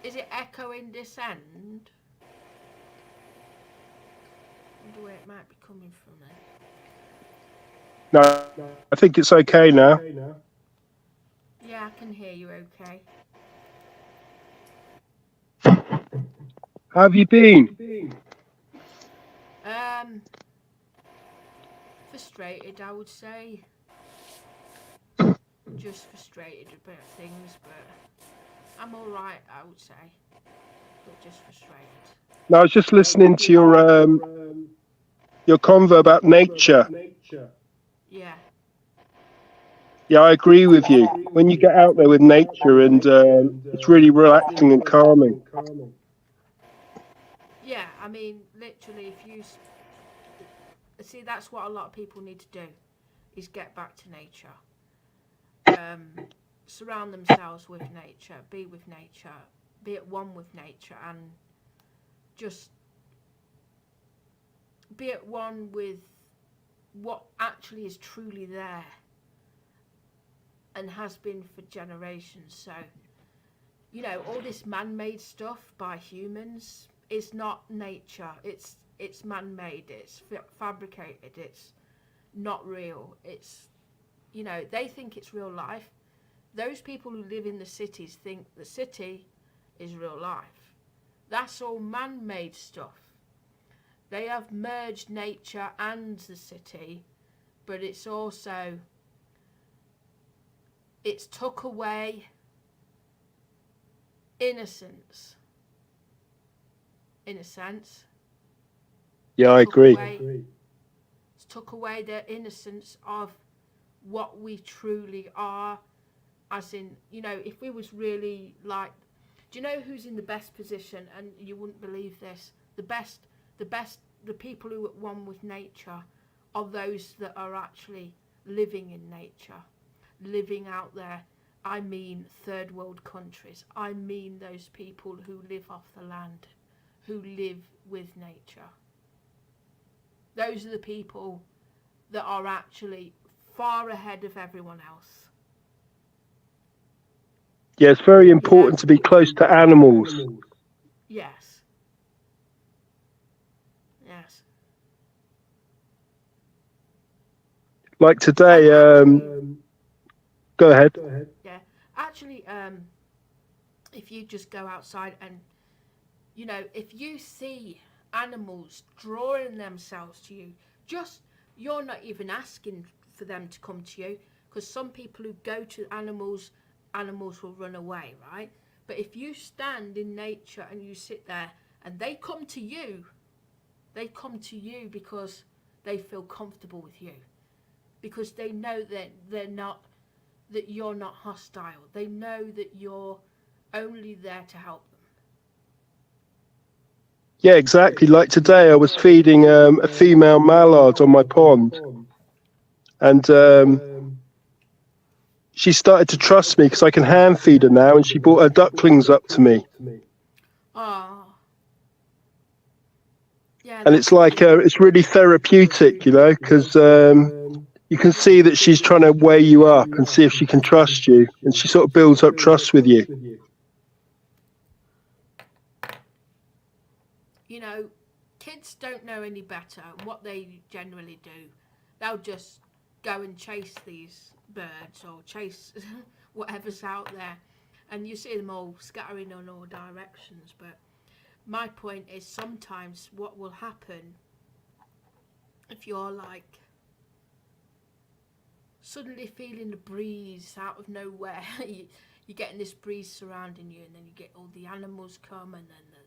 Is it echoing this end? I wonder where it might be coming from then. No, I think it's okay now. Yeah, I can hear you okay. How have you been? Frustrated, I would say. Just frustrated about things, but I'm alright, I would say. But just frustrated. No, I was just listening to your convo about nature. Yeah. Yeah, I agree with you. When you get out there with nature, and it's really relaxing and calming. Yeah, I mean, literally, if you see, that's what a lot of people need to do, is get back to nature. Surround themselves with nature, be with nature, be at one with nature, and just be at one with what actually is truly there and has been for generations. So, you know, all this man-made stuff by humans is not nature. It's man-made. It's fabricated. It's not real. It's, you know, they think it's real life, Those people who live in the cities think the city is real life. That's all man-made stuff. They have merged nature and the city, but it's took away innocence. In a sense. Yeah, I agree. It's took away the innocence of what we truly are. As in, you know, if we was really like, do you know who's in the best position? And you wouldn't believe this. The people who are at one with nature are those that are actually living in nature, living out there. I mean third world countries. I mean those people who live off the land, who live with nature. Those are the people that are actually far ahead of everyone else. Yeah, it's very important to be close to animals. Yes. Yes. Like today, go ahead. Yeah. Actually, if you just go outside and, you know, if you see animals drawing themselves to you, you're not even asking for them to come to you, because some people who go to animals will run away, right? But if you stand in nature and you sit there and they come to you because they feel comfortable with you, because they know that that you're not hostile. They know that you're only there to help them. Yeah, exactly. Like today, I was feeding a female mallard on my pond, and she started to trust me because I can hand feed her now, and she brought her ducklings up to me. Oh. Yeah. And it's like it's really therapeutic, you know, because you can see that she's trying to weigh you up and see if she can trust you, and she sort of builds up trust with you. You know, kids don't know any better. What they generally do, they'll just go and chase these birds or chase whatever's out there, and you see them all scattering in all directions. But my point is, sometimes what will happen if you're like suddenly feeling a breeze out of nowhere, you're getting this breeze surrounding you, and then you get all the animals come, and then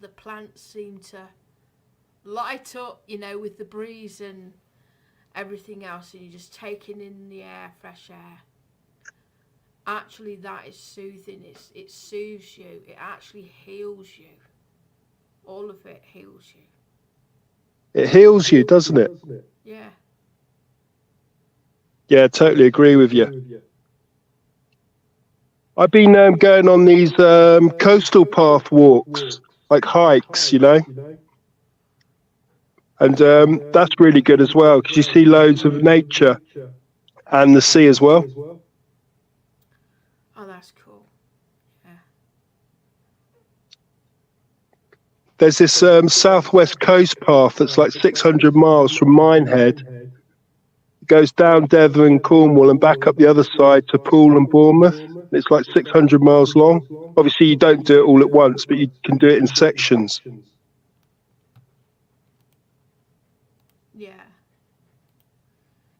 the plants seem to light up, you know, with the breeze and everything else, and you're just taking in the air, fresh air. Actually, that is soothing. It soothes you. It actually heals you. All of it heals you. It heals you, doesn't it? Yeah. Yeah, totally agree with you. I've been going on these coastal path walks, like hikes, you know, and that's really good as well because you see loads of nature and the sea as well. Oh, that's cool. Yeah. There's this southwest coast path that's like 600 miles from Minehead. It goes down Devon and Cornwall and back up the other side to Poole and Bournemouth. It's like 600 miles long. Obviously, you don't do it all at once, but you can do it in sections. Yeah.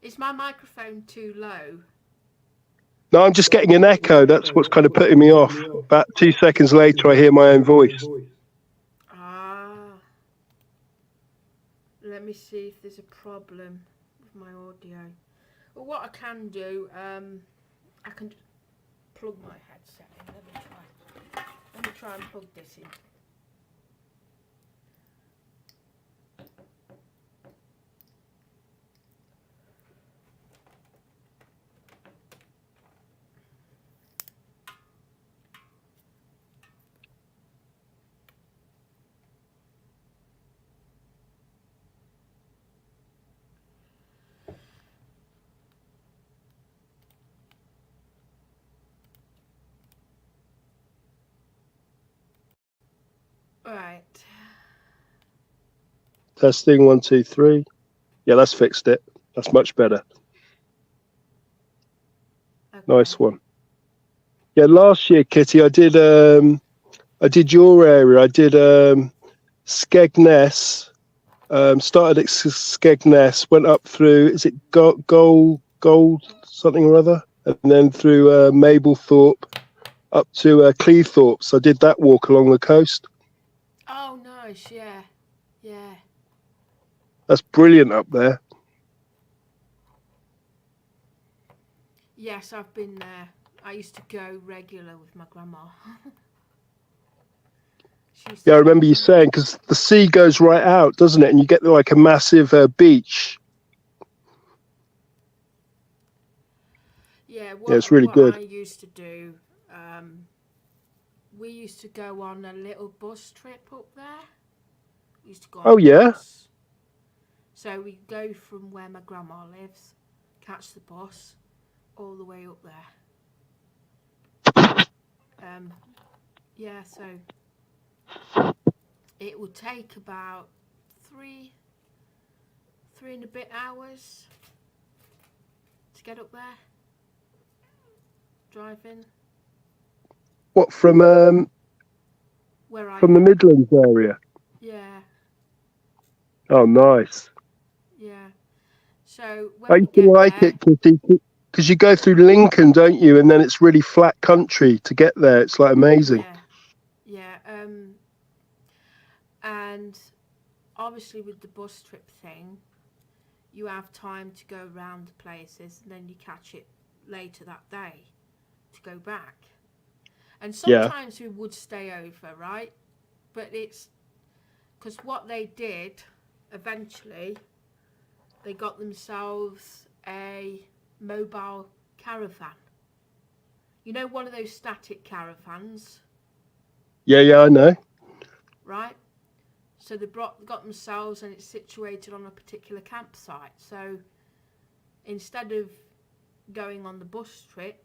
Is my microphone too low? No, I'm just getting an echo. That's what's kind of putting me off. About 2 seconds later, I hear my own voice. Ah. Let me see if there's a problem with my audio. Well, what I can do, I can just plug my headset in. Let me try and plug this in. Right. Testing 1, 2, 3. Yeah, that's fixed it. That's much better. Okay. Nice one. Yeah, last year, Kitty, I did your area. I did Skegness. Started at Skegness, went up through, is it Gold something or other, and then through Mablethorpe up to Cleethorpes. So I did that walk along the coast. Oh, nice. Yeah. Yeah. That's brilliant up there. Yes, I've been there. I used to go regular with my grandma. She used to Yeah, I take remember you me. saying, because the sea goes right out, doesn't it? And you get like a massive beach. Yeah, Yeah, it's really what good. I used to do, we used to go on a little bus trip up there. We used to go on Oh, a yeah? bus. So we go from where my grandma lives, catch the bus, all the way up there. Yeah, so it would take about three and a bit hours to get up there. Driving What, from where I the live. Midlands area? Yeah, Oh, nice. yeah. So I when we used to get like there, it, Kitty, because you go through Lincoln, don't you? And then it's really flat country to get there. It's like amazing. yeah, and obviously with the bus trip thing, you have time to go around the places, and then you catch it later that day to go back. And Yeah. sometimes we would stay over, right? But it's because what they did eventually, they got themselves a mobile caravan. You know, one of those static caravans, Yeah, I know. right? So they got themselves, and it's situated on a particular campsite. So instead of going on the bus trip,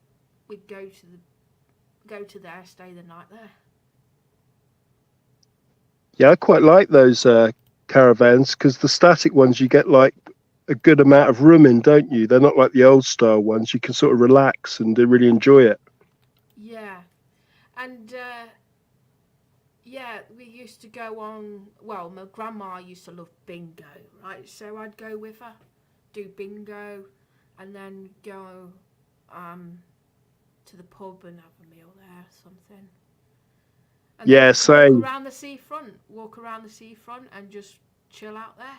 we'd go to there, stay the night there. Yeah, I quite like those caravans, because the static ones, you get like a good amount of room in, don't you? They're not like the old style ones. You can sort of relax and really enjoy it. Yeah, and yeah, we used to go on. Well, my grandma used to love bingo, right? So I'd go with her, do bingo, and then go to the pub and have a meal there or something. And Yeah, then just same. walk around the seafront and just chill out there.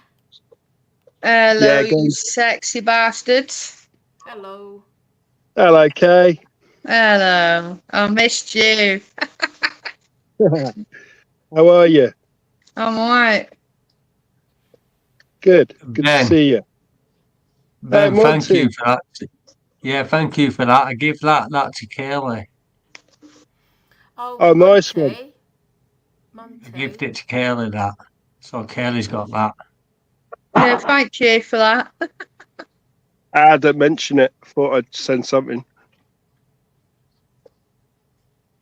Hello, Yeah, you sexy bastards. Hello. Hello, Kay. Hello. I missed you. How are you? I'm alright. Good. Good Ben. to see you. Ben, Hey, thank Monty. you for that. Yeah, thank you for that. I give that to Kaylee. Oh, nice one. Monty. I gifted it to Kaylee, that. So Kaylee's got that. Yeah, thank you for that. Don't mention it. Thought I'd send something.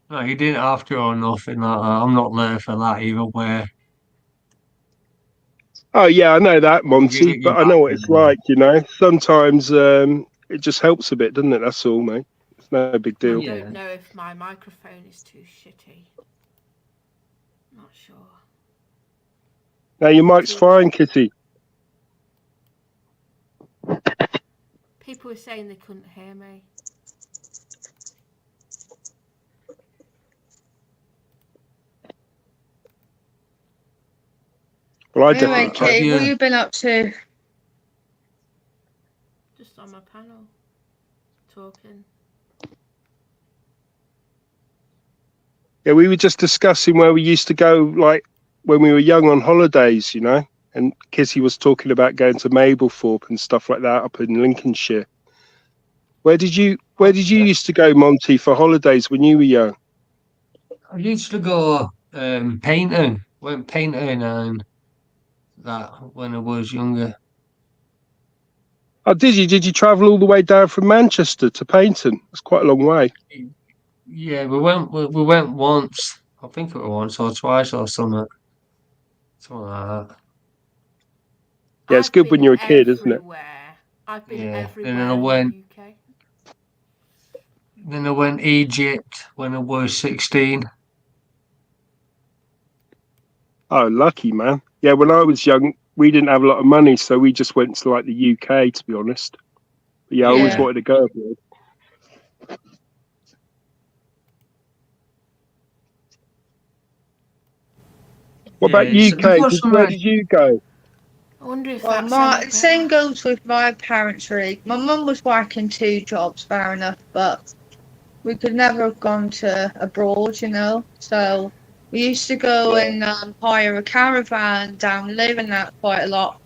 No, you didn't have to or nothing like that. I'm not there for that either way. Oh, yeah, I know that, Monty, Give it but you I know back what it's anyway. like, you know. Sometimes it just helps a bit, doesn't it? That's all, mate. It's no big I deal. Yeah. don't know if my microphone is too shitty. Not sure. Now, your mic's fine, Kitty. People were saying they couldn't hear me. Well, I Anyway, definitely can. Kate, what have you been up to? Just on my panel, talking. Yeah, we were just discussing where we used to go, like, when we were young on holidays, you know. And Kitty was talking about going to Mablethorpe and stuff like that up in Lincolnshire. Where did you used to go, Monty, for holidays when you were young? I used to go painting. Went painting and that when I was younger. Oh, did you? Did you travel all the way down from Manchester to Paynton? It's quite a long way. Yeah, we went once. I think it was once or twice or something. Something like that. Yeah, it's good when you're a kid, isn't it? I've been Yeah, everywhere and then I in went. the UK. Then I went Egypt when I was 16. Oh, lucky man. Yeah, when I was young, we didn't have a lot of money, so we just went to like the UK, to be honest. But yeah, I always Yeah. wanted to go abroad. What about Yeah, so UK? there was Where some, did you go? I wonder if Well, that's my any same better. goes with my parents. Really, my mum was working 2 jobs, fair enough, but we could never have gone to abroad, you know. So we used to go Yeah. and hire a caravan down, live in that quite a lot.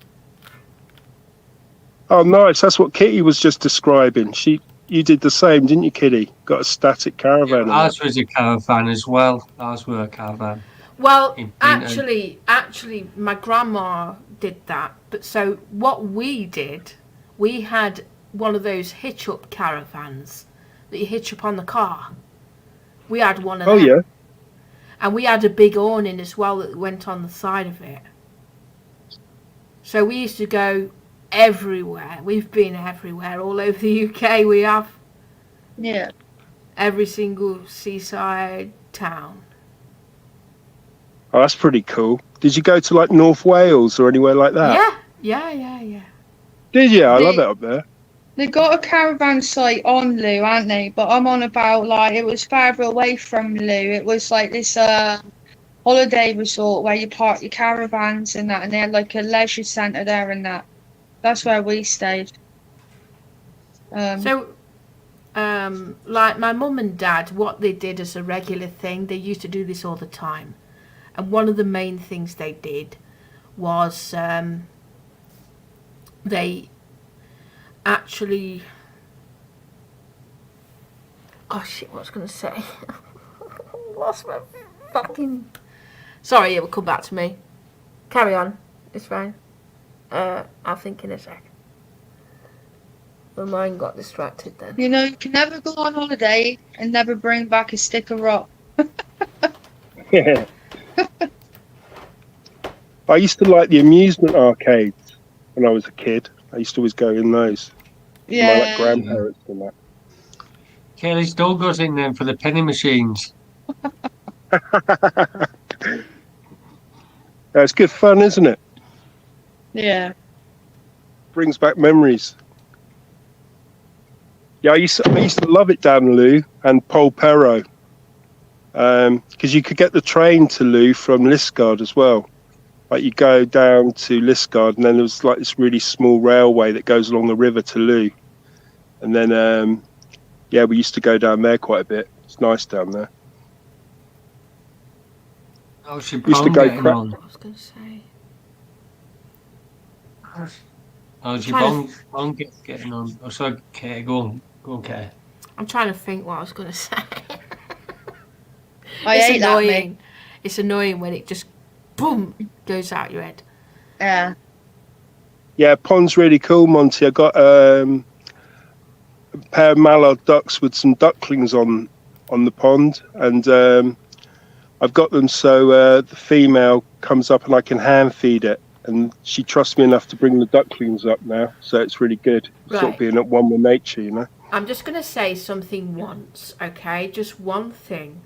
Oh, nice. That's what Kitty was just describing. You did the same, didn't you, Kitty? Got a static caravan and that. ours was a caravan as well. Ours were a caravan Well, in Painton. actually, my grandma did that. But so what we did, we had one of those hitch-up caravans that you hitch up on the car. We had one of Oh, them. yeah. And we had a big awning as well that went on the side of it. So we used to go everywhere. We've been everywhere, all over the UK. We have Yeah. every single seaside town. Oh, that's pretty cool. Did you go to like North Wales or anywhere like that? Yeah. Did you? I love The- it up there. They got a caravan site on Loo, aren't they? But I'm on about like it was further away from Loo. It was like this holiday resort where you park your caravans and that, and they had like a leisure centre there and that. That's where we stayed. So, like my mum and dad, what they did as a regular thing, they used to do this all the time. And one of the main things they did was they actually. Oh shit! What was I going to say? Lost my fucking. Sorry, it will come back to me. Carry on. It's fine. I'll think in a sec. My mind got distracted then. You know, you can never go on holiday and never bring back a stick of rock. Yeah. I used to like the amusement arcades when I was a kid. I used to always go in those. My like Yeah. grandparents and that. Kelly still goes in there for the penny machines. It's good fun, isn't it? Yeah. Brings back memories. Yeah, I used to love it down Loo and Polperro, because you could get the train to Loo from Liskeard as well. Like you go down to Liskeard, and then there was like this really small railway that goes along the river to Loo, and then yeah, we used to go down there quite a bit. It's nice down there. How's your Used to bong go getting cra- on? What I was going to say. How's your Trying bong getting on? Oh, sorry, Kate, go on, Kate. I'm trying to think what I was going to say. I It's hate that, mate. annoying. It's annoying when it just boom goes out your head. Yeah. Yeah, pond's really cool, Monty. I got a pair of mallard ducks with some ducklings on the pond, and I've got them so the female comes up and I can hand feed it, and she trusts me enough to bring the ducklings up now, so it's really good. Sort Right. of being at one with nature, you know. I'm just going to say something once, okay? Just one thing.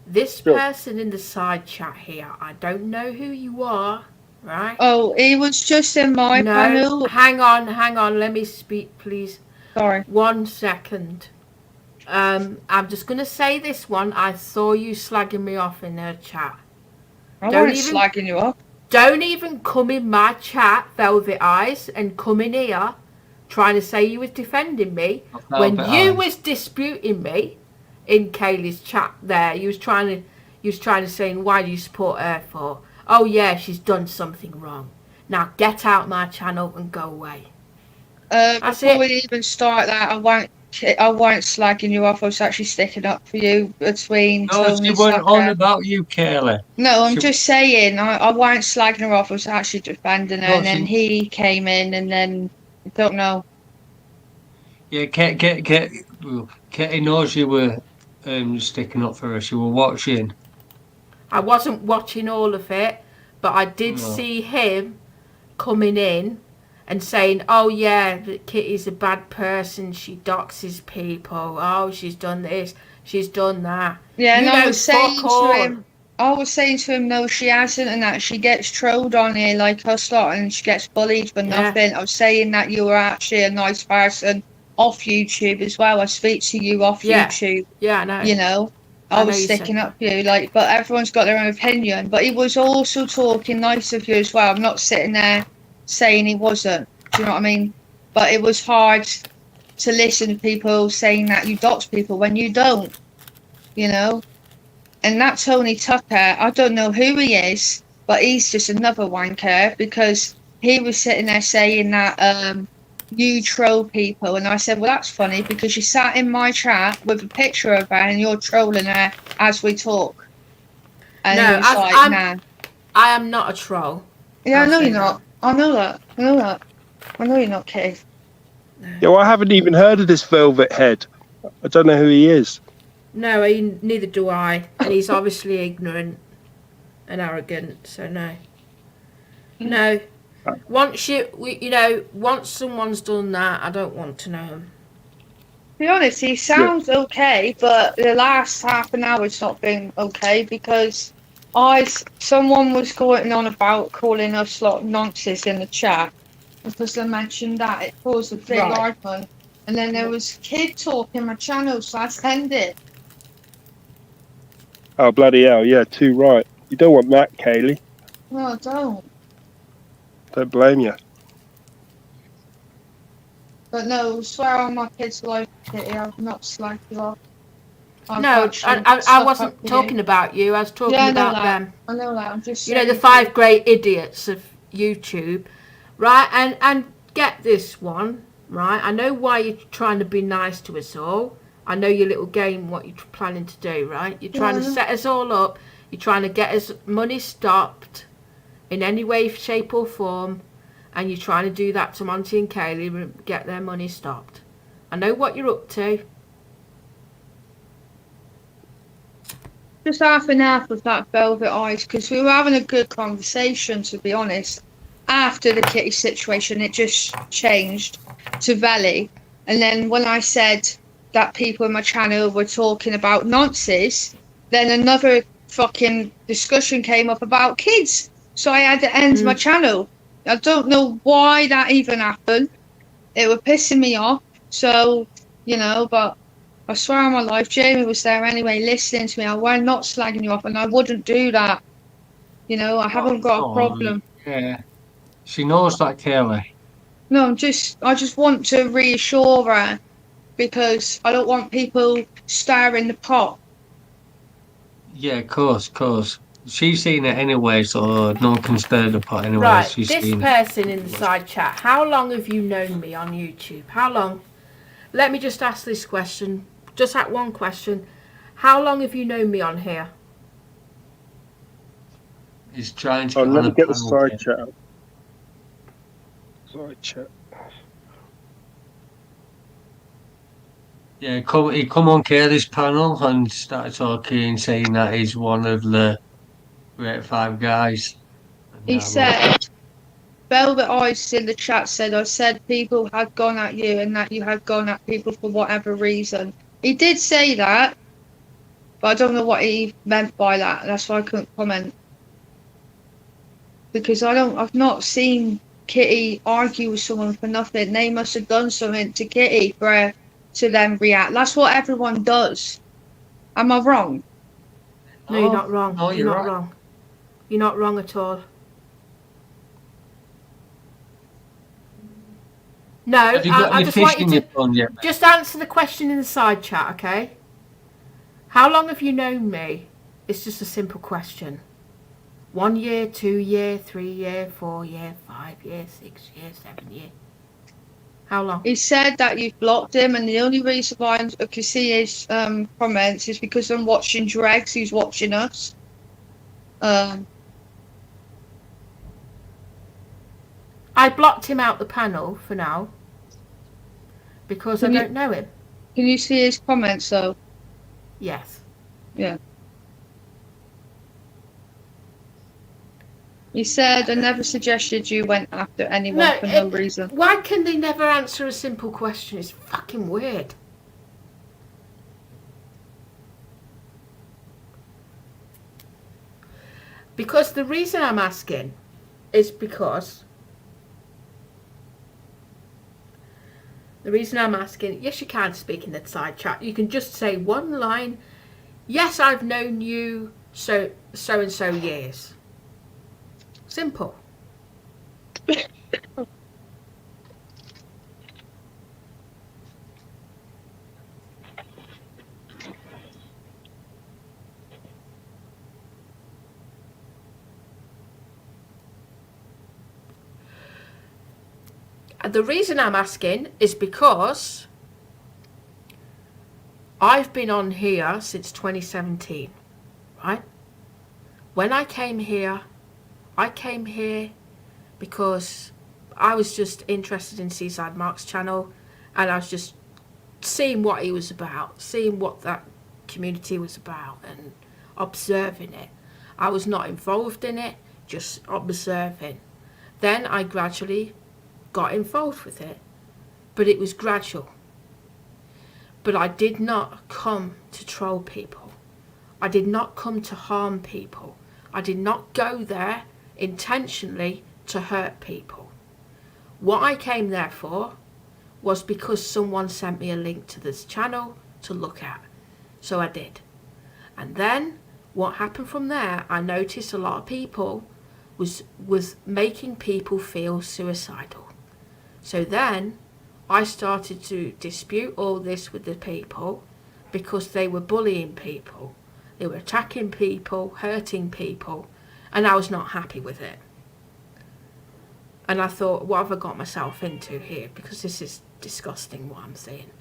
This Sure. person in the side chat here, I don't know who you are, right? Oh, he was just in my no, panel. hang on, let me speak, please. Sorry. 1 second. I'm just going to say this one. I saw you slagging me off in her chat. I Don't wasn't even- slagging you off. Don't even come in my chat, Velvet Eyes, and come in here trying to say you was defending me when Velvet you Eyes. was disputing me in Kaylee's chat there. You was trying to say, why do you support her for? Oh yeah, she's done something wrong. Now get out my channel and go away. That's Before it. we even start that, I won't slagging you off. I was actually sticking up for you between No, Tony she weren't on Slacker. about you, Kaylee. No, I'm she- just saying. I weren't slagging her off. I was actually defending her, No, and then he came in, and then I don't know. Yeah, Katie knows you were sticking up for her. She were watching. I wasn't watching all of it, but I did No. see him coming in and saying, "Oh yeah, that Kitty's a bad person. She doxes people. Oh, she's done this. She's done that." Yeah, You and I know, was saying fuck to all. him, no, she hasn't, and that she gets trolled on here like us lot, and she gets bullied for Yeah. nothing. I was saying that you were actually a nice person off YouTube as well. I speak to you off Yeah. YouTube, Yeah, I know. you know. I I know was you said sticking that. up for you, like, but everyone's got their own opinion. But he was also talking nice of you as well. I'm not sitting there saying he wasn't. Do you know what I mean? But it was hard to listen to people saying that you dox people when you don't, you know. And that Tony Tucker, I don't know who he is, but he's just another wanker because he was sitting there saying that you troll people, and I said, well, that's funny because you sat in my chat with a picture of her and you're trolling her as we talk. And he No, was like, I'm. nah. I am not a troll. Yeah, I I'll know say you're that. not. I know that. I know that. I know you're not, Kitty. Yeah, well, I haven't even heard of this Velvet Head. I don't know who he is. No, neither do I. And he's obviously ignorant and arrogant. So no. No. Once once someone's done that, I don't want to know him. To be honest, he sounds okay, but the last half an hour's not been okay because someone was going on about calling us lot nonsense in the chat because they mentioned that it caused a big Right. argument, and then there was kid talk in my channel, so I sent it. Oh, bloody hell. Yeah, too right. You don't want that, Kaylee. No, I don't. Don't blame you. But no, swear on my kid's life, Kitty, I've not slagged you off. I've No, actually I stuck wasn't up for you. talking about you. I was talking Yeah, I know about that. them. I know that. I'm just You know, the saying 5 great idiots of YouTube, right? And get this one, right? I know why you're trying to be nice to us all. I know your little game, what you're planning to do, right? You're trying to set us all up. You're trying to get us money stopped in any way, shape or form. And you're trying to do that to Monty and Kaylee and get their money stopped. I know what you're up to. just half and half with that Velvet Eyes because we were having a good conversation, to be honest. After the Kitty situation, it just changed to Valley. And then when I said that people in my channel were talking about nonsense, then another fucking discussion came up about kids. So I had to end my channel. I don't know why that even happened. It was pissing me off. So, you know, but I swear on my life, Jamie was there anyway, listening to me. I was not slagging you off, and I wouldn't do that. You know, I haven't got a problem. Yeah. She knows that, Kaylee. No, I just want to reassure her because I don't want people stirring the pot. Yeah, of course. She's seen it anyway, so no one can stir the pot anyway. Right, She's this seen person in the side chat, how long have you known me on YouTube? How long? Let me just ask this question. Just that one question. How long have you known me on here? He's trying to I'll get on never a get the panel, side Kay. chat up. Side chat. Yeah, he come on Kaylee's panel and started talking, saying that he's one of the great 5 guys. He said, Velvet Eyes in the chat said, I said people had gone at you and that you had gone at people for whatever reason. He did say that, but I don't know what he meant by that. That's why I couldn't comment. Because I've not seen Kitty argue with someone for nothing. They must have done something to Kitty for her to then react. That's what everyone does. Am I wrong? No, you're not wrong. No, you're you're not right. wrong. You're not wrong at all. No, Have you got I any just fish want in you your to pond yet? just answer the question in the side chat, okay? How long have you known me? It's just a simple question. 1 year, 2 year, 3 year, 4 year, 5 year, 6 year, 7 year. How long? He said that you've blocked him, and the only reason why I can see his comments is because I'm watching Dregs, who's watching us. I blocked him out the panel for now because I Can you- don't know him. Can you see his comments though? Yes. Yeah. You said I never suggested you went after anyone No, for no reason. why can they never answer a simple question? It's fucking weird. Because the reason I'm asking is because yes, you can speak in the side chat. You can just say one line. Yes, I've known you so and so years. Simple. And the reason I'm asking is because I've been on here since 2017, right? When I came here because I was just interested in Seaside Mark's channel, and I was just seeing what he was about, seeing what that community was about, and observing it. I was not involved in it, just observing. Then I gradually got involved with it, but it was gradual. But I did not come to troll people. I did not come to harm people. I did not go there intentionally to hurt people. What I came there for was because someone sent me a link to this channel to look at. So I did. And then what happened from there, I noticed a lot of people was making people feel suicidal. So then I started to dispute all this with the people because they were bullying people. They were attacking people, hurting people, and I was not happy with it. And I thought, what have I got myself into here? Because this is disgusting what I'm seeing.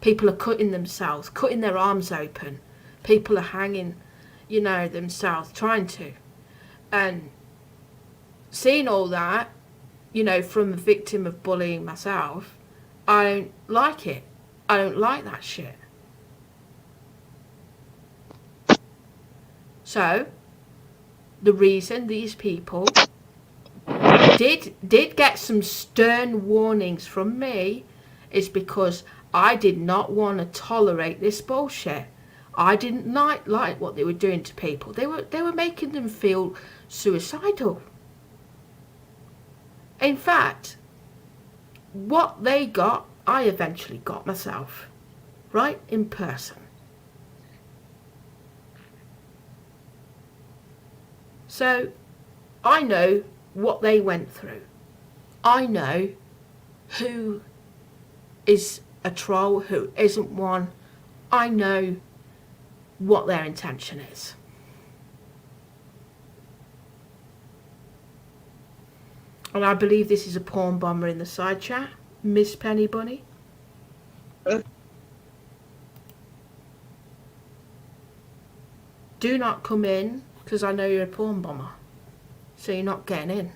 People are cutting themselves, cutting their arms open. People are hanging, themselves, trying to. And seeing all that, from a victim of bullying myself, I don't like it. I don't like that shit. So, the reason these people did get some stern warnings from me is because I did not want to tolerate this bullshit. I didn't like what they were doing to people. They were making them feel suicidal. In fact, what they got, I eventually got myself, right in person. So, I know what they went through. I know who is a troll, who isn't one. I know what their intention is. And I believe this is a porn bomber in the side chat, Miss Penny Bunny. Do not come in, because I know you're a porn bomber. So you're not getting in.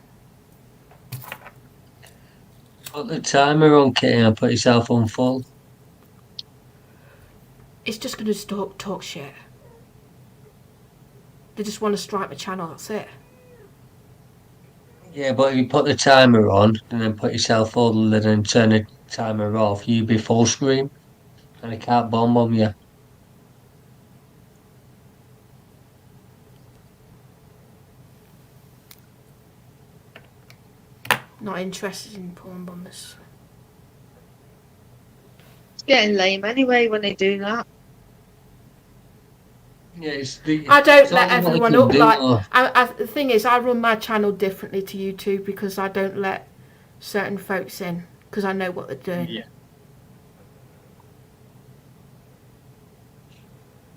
Put the timer on, Kitty, and put yourself on full. It's just going to talk shit. They just want to strike my channel, that's it. Yeah, but if you put the timer on and then put yourself full and then turn the timer off, you'd be full screen. And I can't bomb you. Not interested in porn bombers. It's getting lame anyway when they do that. Yeah, I don't it's let all everyone can up do, like. though. The thing is, I run my channel differently to YouTube because I don't let certain folks in because I know what they're doing.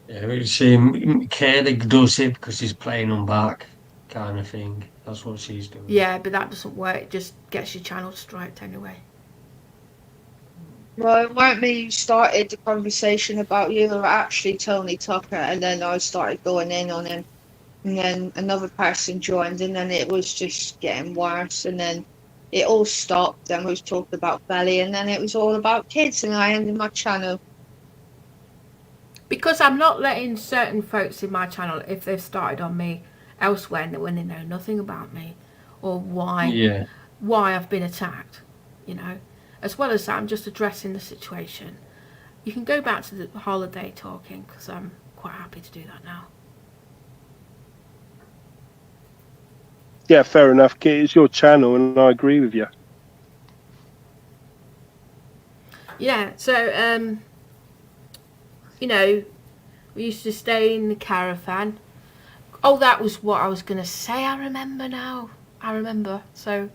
Yeah, you see, Kelly does it because he's playing them back, kind of thing. That's what she's doing. Yeah, but that doesn't work. It just gets your channel striped anyway. Well, it weren't me who started the conversation about you, or actually Tony Tucker, and then I started going in on him. And then another person joined, and then it was just getting worse. And then it all stopped, and we was talking about belly, and then it was all about kids, and I ended my channel. Because I'm not letting certain folks in my channel, if they've started on me, elsewhere when they know nothing about me or why Yeah. I've been attacked, you know. As well as that, I'm just addressing the situation. You can go back to the holiday talking because I'm quite happy to do that now. Yeah, fair enough, Kit. It's your channel, and I agree with you. Yeah, so you know, we used to stay in the caravan. Oh, that was what I was gonna say. I remember now. So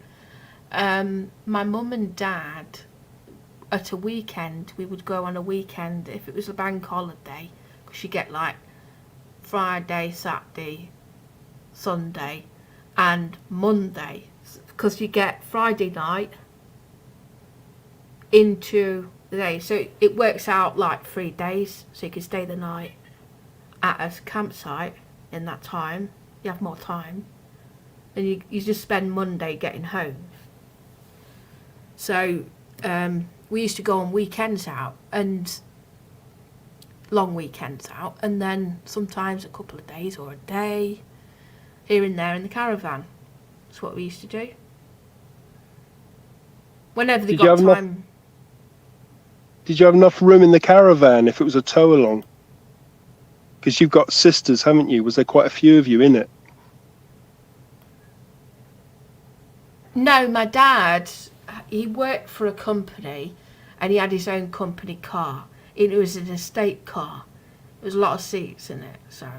my mum and dad, at a weekend, we would go on a weekend if it was a bank holiday, because you get like Friday, Saturday, Sunday and Monday, because you get Friday night into the day, so it works out like 3 days, so you can stay the night at a campsite in that time. You have more time, and you just spend Monday getting home. So we used to go on weekends out, and long weekends out, and then sometimes a couple of days or a day here and there in the caravan. That's what we used to do whenever they Did you got have enough- time. Did you have enough room in the caravan if it was a tow along? Because you've got sisters, haven't you? Was there quite a few of you in it? No, my dad, he worked for a company and he had his own company car. It was an estate car. There was a lot of seats in it, so.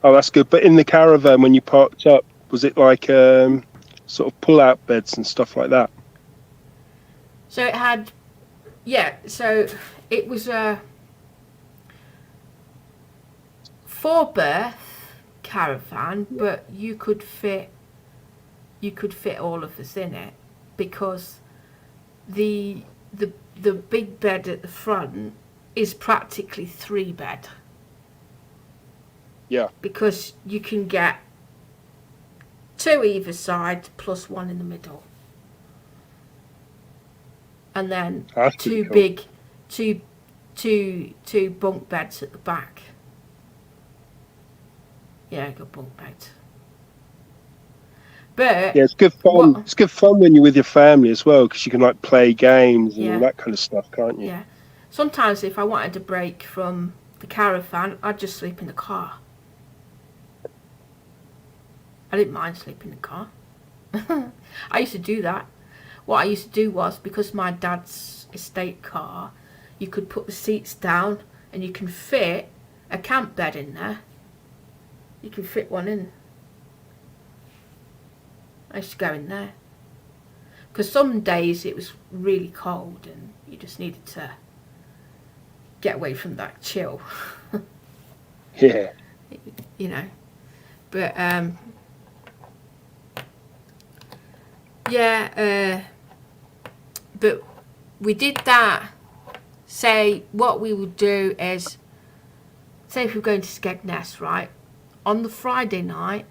Oh, that's good. But in the caravan, when you parked up, was it like sort of pull-out beds and stuff like that? So it had, yeah, so it was a 4-berth caravan, but you could fit all of us in it, because the big bed at the front is practically 3-bed. Yeah. Because you can get 2 either side plus 1 in the middle, and then That's two pretty cool. big two bunk beds at the back. Yeah, good bunk beds. But Yeah, it's good fun. what- It's good fun when you're with your family as well, because you can like play games and Yeah. all that kind of stuff, can't you? yeah, sometimes if I wanted a break from the caravan, I'd just sleep in the car. I didn't mind sleeping in the car. I used to do that. What I used to do was, because my dad's estate car, you could put the seats down and you can fit a camp bed in there. You can fit one in. I used to go in there. Because some days it was really cold and you just needed to get away from that chill. Yeah. You know. But yeah, but we did that. Say what we would do is, say if we were going to Skegness, right, on the Friday night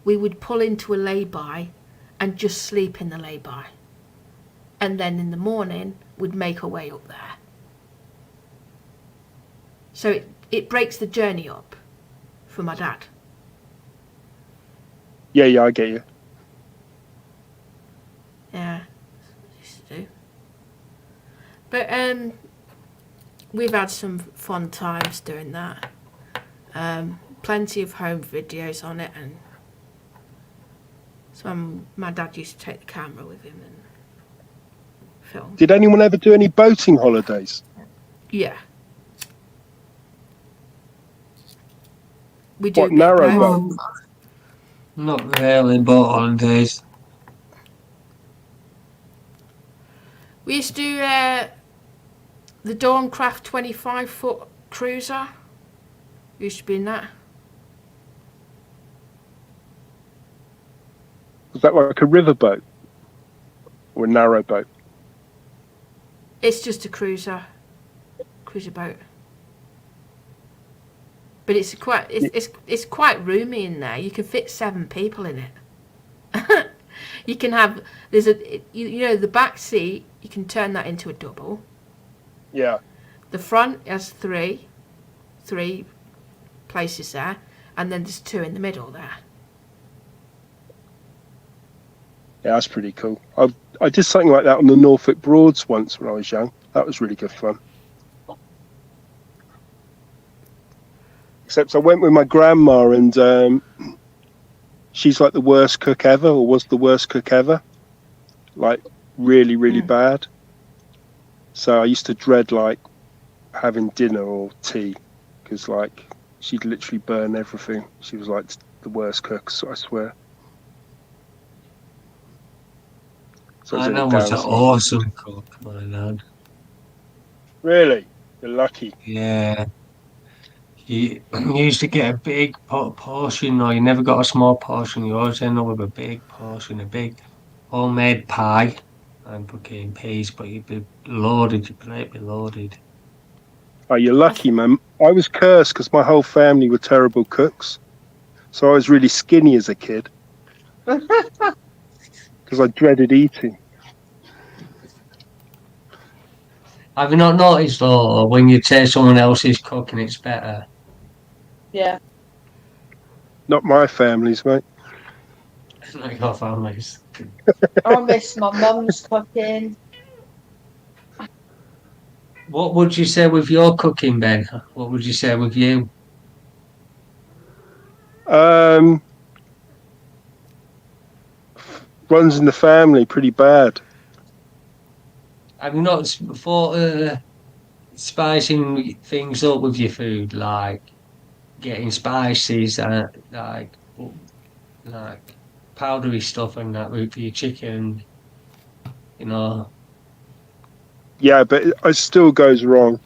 we would pull into a lay-by and just sleep in the lay-by, and then in the morning we'd make our way up there. So it breaks the journey up for my dad. Yeah, I get you. Yeah, used to do. But we've had some fun times doing that. Plenty of home videos on it, and so my dad used to take the camera with him and film. Did anyone ever do any boating holidays? Yeah. We do What, get narrow both. boat? Not really, but holidays. We used to do the Dawn-Craft 25-foot cruiser. We used to be in that. Was that like a riverboat or a narrow boat? It's just a cruiser boat. But it's quite roomy in there. You can fit 7 people in it. You can have you know the back seat, you can turn that into a double. Yeah. The front has three places there, and then there's 2 in the middle there. Yeah, that's pretty cool. I did something like that on the Norfolk Broads once when I was young. That was really good fun. Except I went with my grandma, and she's like the worst cook ever, or was the worst cook ever. Like really, really bad. So I used to dread like having dinner or tea, because like she'd literally burn everything. She was like the worst cook, so I swear. So I was know it what's an down- awesome cook, my lad. Really? You're lucky. Yeah. You used to get a big portion, or you never got a small portion. You always end up with a big portion, a big homemade pie and fucking peas, but you'd be loaded, your plate be loaded. Oh, you're lucky, man. I was cursed because my whole family were terrible cooks. So I was really skinny as a kid because I dreaded eating. Have you not noticed, though, when you taste someone else's cooking, it's better? Yeah. Not my family's, mate. Like your families. I miss my mum's cooking. What would you say with your cooking, Ben? What would you say with you? Runs in the family pretty bad. Have you not thought spicing things up with your food, like getting spices and like powdery stuff and that with your chicken, you know? Yeah, but it still goes wrong.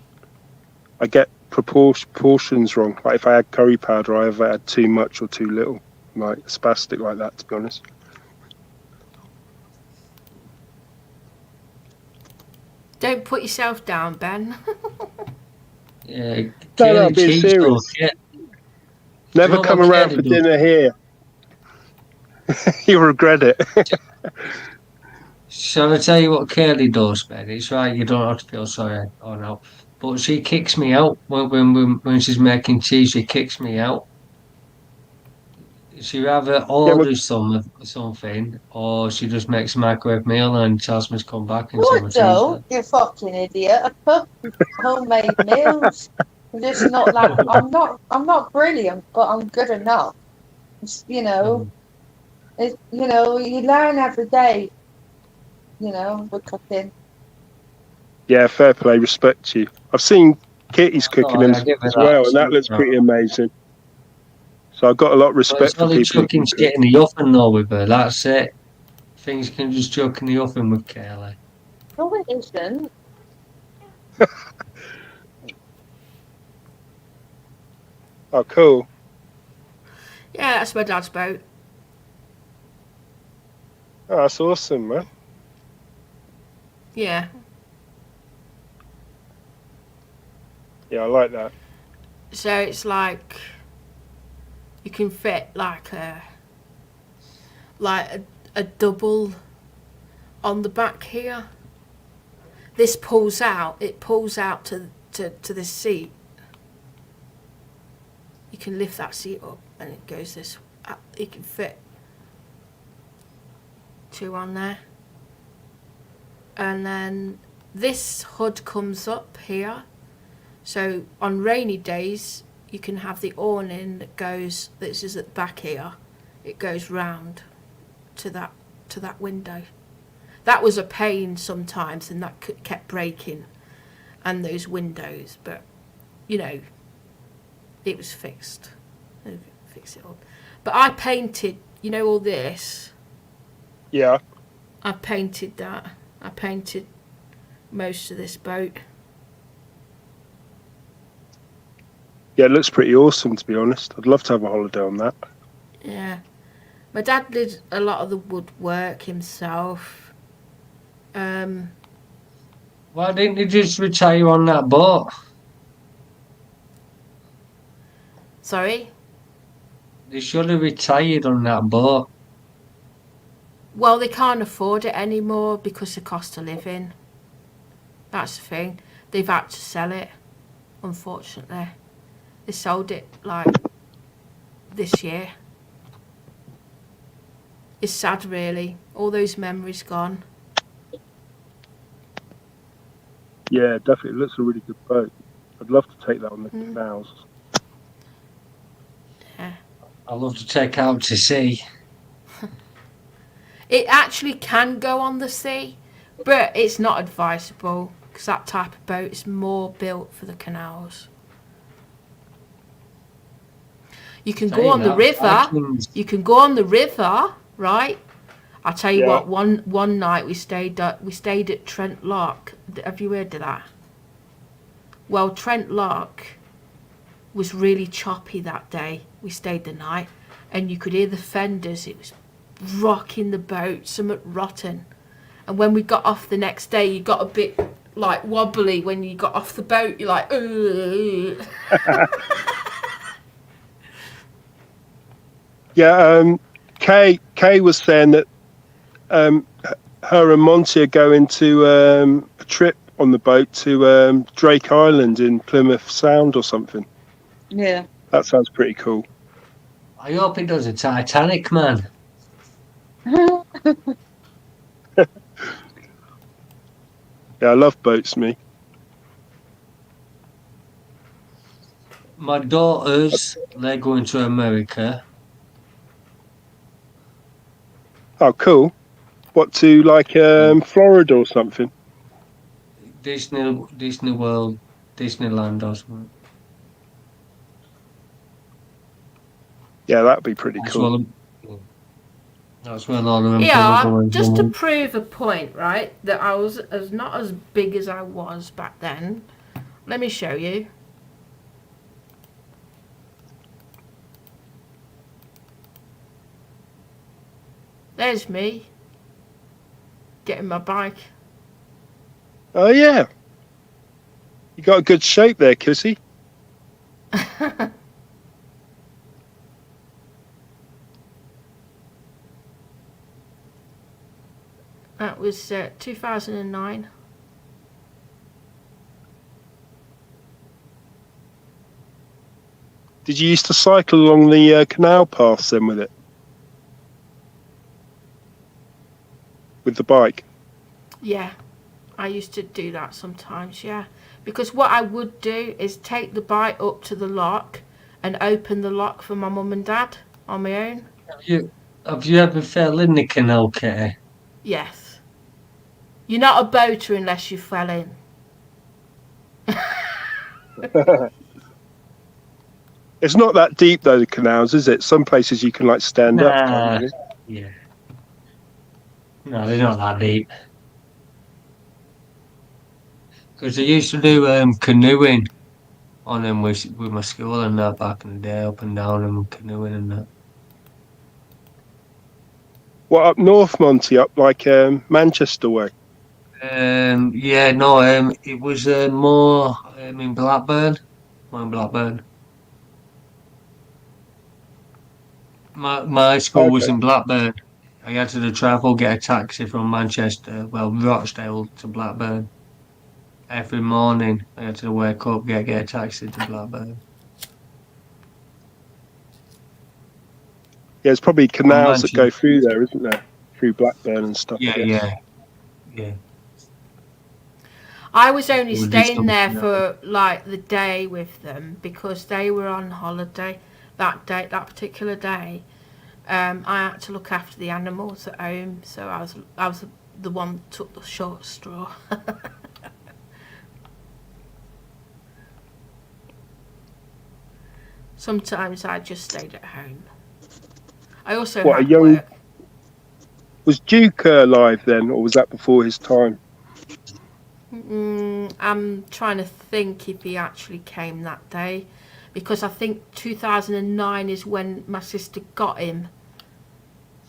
I get proportions wrong. Like if I add curry powder, I either add too much or too little. Like spastic like that, to be honest. Don't put yourself down, Ben. Yeah, No, Kaylee being cheese serious. though, yeah. Never know come what around Kaylee for does? dinner here. You'll regret it. Shall I tell you what Kaylee does, Ben? It's right, you don't have to feel sorry or no. But she kicks me out when she's making cheese. She kicks me out. She either orders something, or she just makes a microwave meal and tells me to come back and say my What cheese. though? You fucking idiot. I cook homemade meals. I'm just not like I'm not brilliant, but I'm good enough. It's, you know, you learn every day, with cooking. Yeah, fair play, respect you. I've seen Kitty's cooking No, I as give her well, that. and that looks No. pretty amazing. So I've got a lot of But respect it's for only people who chucking can shit cook. in the oven though with her. That's it. Things can just chuck in the oven with Kaylee. No, it isn't. Oh, cool. Yeah, that's my dad's boat. Oh, that's awesome, man. Yeah. Yeah, I like that. So it's like you can fit like a double on the back here. This pulls out. It pulls out to the seat. You can lift that seat up and it goes this. You can fit 2 on there. And then this hood comes up here. So on rainy days, you can have the awning that goes. This is at the back here. It goes round to that window. That was a pain sometimes, and that kept breaking, and those windows. But it was fixed. Fix it up. But I painted. All this. Yeah. I painted that. I painted most of this boat. Yeah, it looks pretty awesome, to be honest. I'd love to have a holiday on that. Yeah. My dad did a lot of the woodwork himself. Why didn't you just retire on that boat? Sorry? They should have retired on that boat. Well, they can't afford it anymore because of the cost of living. That's the thing. They've had to sell it, unfortunately. They sold it like this year. It's sad, really. All those memories gone. Yeah, definitely. It looks a really good boat. I'd love to take that on the canals. I love to take out to sea. It actually can go on the sea, but it's not advisable because that type of boat is more built for the canals. You can go Saying on the that, river. Vikings- You can go on the river, right? I'll tell you Yeah. what. One night we stayed at Trent Lock. Have you heard of that? Well, Trent Lock was really choppy that day. We stayed the night, and you could hear the fenders. It was rocking the boat, somewhat rotten. And when we got off the next day, you got a bit like wobbly when you got off the boat. You're like, ugh. Yeah, Kay was saying that her and Monty are going to a trip on the boat to Drake Island in Plymouth Sound or something. Yeah. That sounds pretty cool. I hope it does a Titanic, man. Yeah, I love boats, me. My daughters, they're going to America. Oh, cool. What, to like Florida or something? Disney World, Disneyland or something. Yeah, that'd be pretty That's cool. That's where all of them Yeah, people are going. just to prove a point, right? That I was not as big as I was back then. Let me show you. There's me getting my bike. Oh, yeah. You got a good shape there, Kissy. That was 2009. Did you used to cycle along the canal paths then with it? With the bike? Yeah, I used to do that sometimes, yeah. Because what I would do is take the bike up to the lock and open the lock for my mum and dad on my own. Have you ever fell in the canal, Kitty? Yes. You're not a boater unless you fell in. It's not that deep though, the canals, is it? Some places you can like stand up. Nah. Can't you? Yeah. No, they're not that deep. Because I used to do canoeing on them with my school and that back in the day, up and down and canoeing and that. What, up north, Monty? Up like Manchester way? Yeah, no, it was more in Blackburn. More in Blackburn. My school was Okay. in Blackburn. I had to travel, get a taxi from Manchester, well, Rochdale to Blackburn. Every morning, I had to wake up, get a taxi to Blackburn. Yeah, it's probably canals that go Manchester. through there, isn't there? Through Blackburn and stuff. Yeah, I guess. yeah. I was only Well, this staying there don't- for like the day with them because they were on holiday that day, that particular day. I had to look after the animals at home, so I was the one that took the short straw. Sometimes I just stayed at home. I also What, a had young- work. Was Duke alive then, or was that before his time? I'm trying to think if he actually came that day, because I think 2009 is when my sister got him.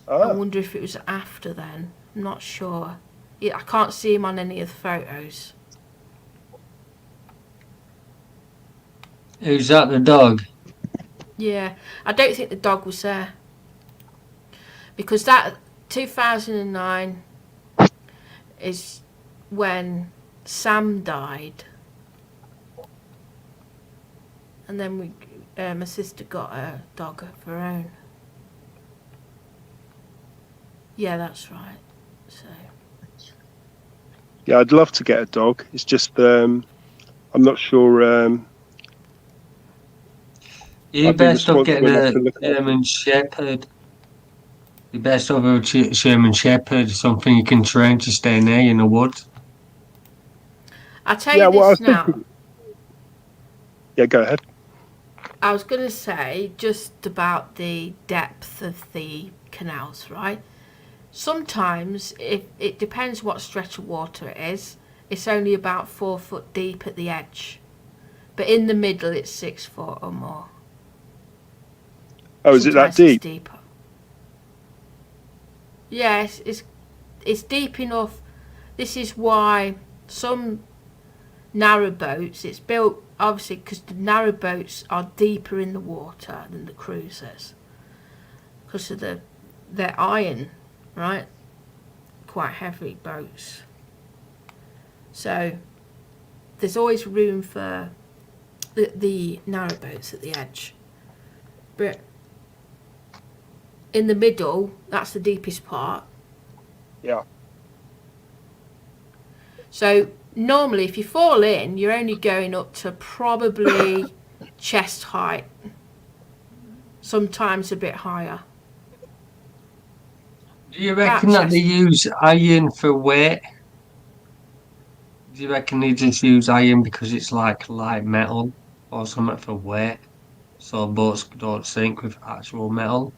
I Ah, wonder if it was after then. I'm not sure. I can't see him on any of the photos. Who's that, the dog? Yeah, I don't think the dog was there. Because that 2009 is when Sam died. And then my sister got a dog of her own. Yeah, that's right. So Yeah, I'd love to get a dog. It's just I'm not sure. You I'd be best off getting responsible enough a to look after. German Shepherd. You best off a German Shepherd, something you can train to stay near you in the woods. I'll tell Yeah, you well, I was this now. thinking. Yeah, go ahead. I was going to say just about the depth of the canals, right? Sometimes, if it depends what stretch of water it is, it's only about 4 foot deep at the edge. But in the middle, it's 6 foot or more. Oh, is it that Sometimes it's deep? deeper. Yes, it's deep enough. This is why some narrow boats, it's built obviously because the narrow boats are deeper in the water than the cruisers because of they're iron, right? Quite heavy boats. So there's always room for the narrow boats at the edge. But in the middle, that's the deepest part. Yeah. So normally if you fall in, you're only going up to probably chest height. Sometimes a bit higher. Do you reckon that they use iron for weight? Do you reckon they just use iron because it's like light metal or something for weight? So boats don't sink with actual metal?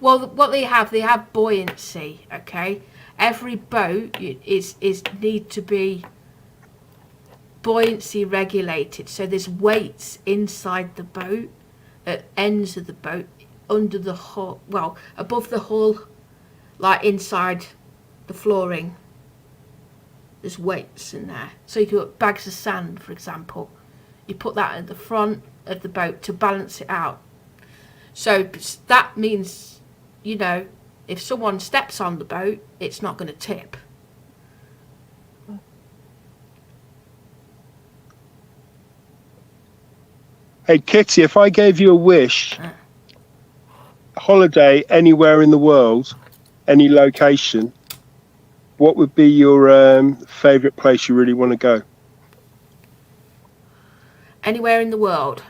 Well, what they have buoyancy, okay? Every boat is need to be buoyancy regulated. So there's weights inside the boat, at ends of the boat, under the hull, well, above the hull, like inside the flooring. There's weights in there. So you put bags of sand, for example. You put that at the front of the boat to balance it out. So that means, you know, if someone steps on the boat, it's not going to tip. Hey, Kitty, if I gave you a wish, holiday anywhere in the world, any location, what would be your favourite place you really want to go? Anywhere in the world.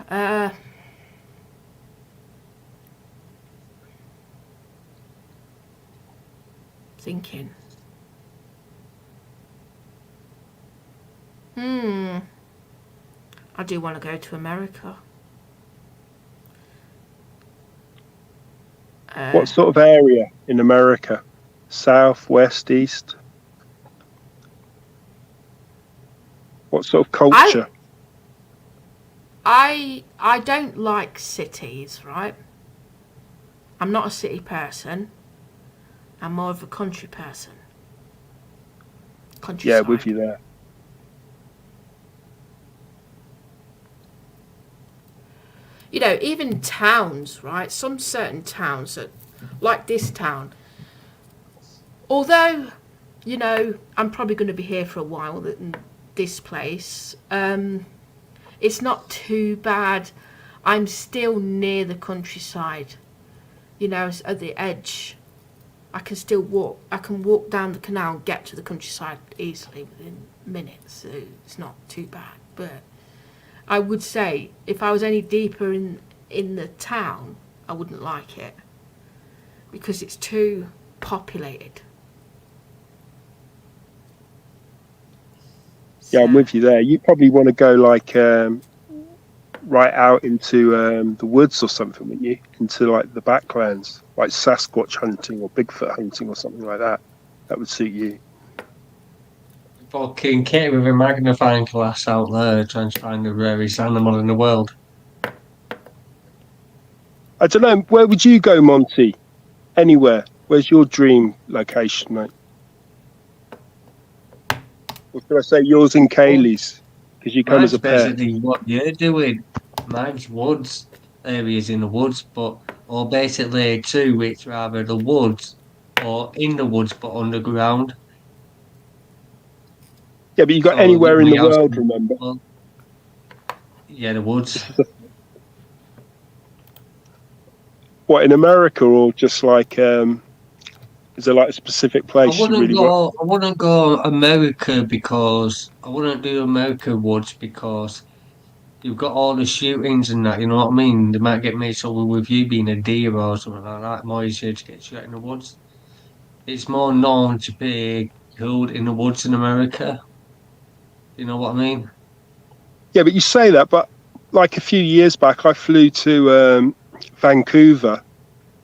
Thinking. I do want to go to America. What sort of area in America? South, west, east? What sort of culture? I don't like cities, right? I'm not a city person. I'm more of a country person. Countryside. Yeah, with you there. You know, even towns, right? Some certain towns, like this town. Although, you know, I'm probably going to be here for a while in this place. It's not too bad. I'm still near the countryside. You know, it's at the edge. I can still walk. I can walk down the canal and get to the countryside easily within minutes. So it's not too bad. But I would say if I was any deeper in the town, I wouldn't like it because it's too populated. Yeah, I'm with you there. You probably want to go like right out into the woods or something, wouldn't you? Into like the backlands, like Sasquatch hunting or Bigfoot hunting or something like that. That would suit you. Fucking kid with a magnifying glass out there trying to find the rarest animal in the world. I don't know. Where would you go, Monty? Anywhere. Where's your dream location, mate? Or should I say yours and Kaylee's? Because you come Mine's as a pair. basically what you're doing. Mine's woods, areas in the woods, or basically two, it's rather the woods or in the woods but underground. Yeah, but you got So anywhere in we the have world, some- remember? Yeah, the woods. What, in America, or just like is there like a specific place you really want? I wouldn't go America because I wouldn't do America woods because you've got all the shootings and that. You know what I mean? They might get mixed up with you being a deer or something like that. More easier to get shot in the woods. It's more known to be killed in the woods in America. You know what I mean? Yeah, but you say that, but like a few years back, I flew to Vancouver,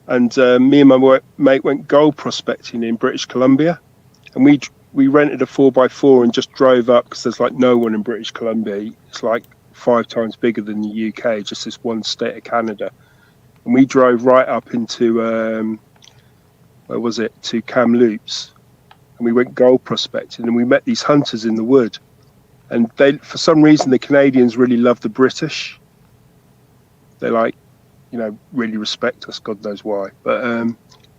and me and my mate went gold prospecting in British Columbia, and we rented a 4x4 and just drove up because there's like no one in British Columbia. It's like 5 times bigger than the UK, just this one state of Canada, and we drove right up into where was it, to Kamloops, and we went gold prospecting, and we met these hunters in the wood, and they, for some reason, the Canadians really love the British. They like, you know, really respect us, God knows why. But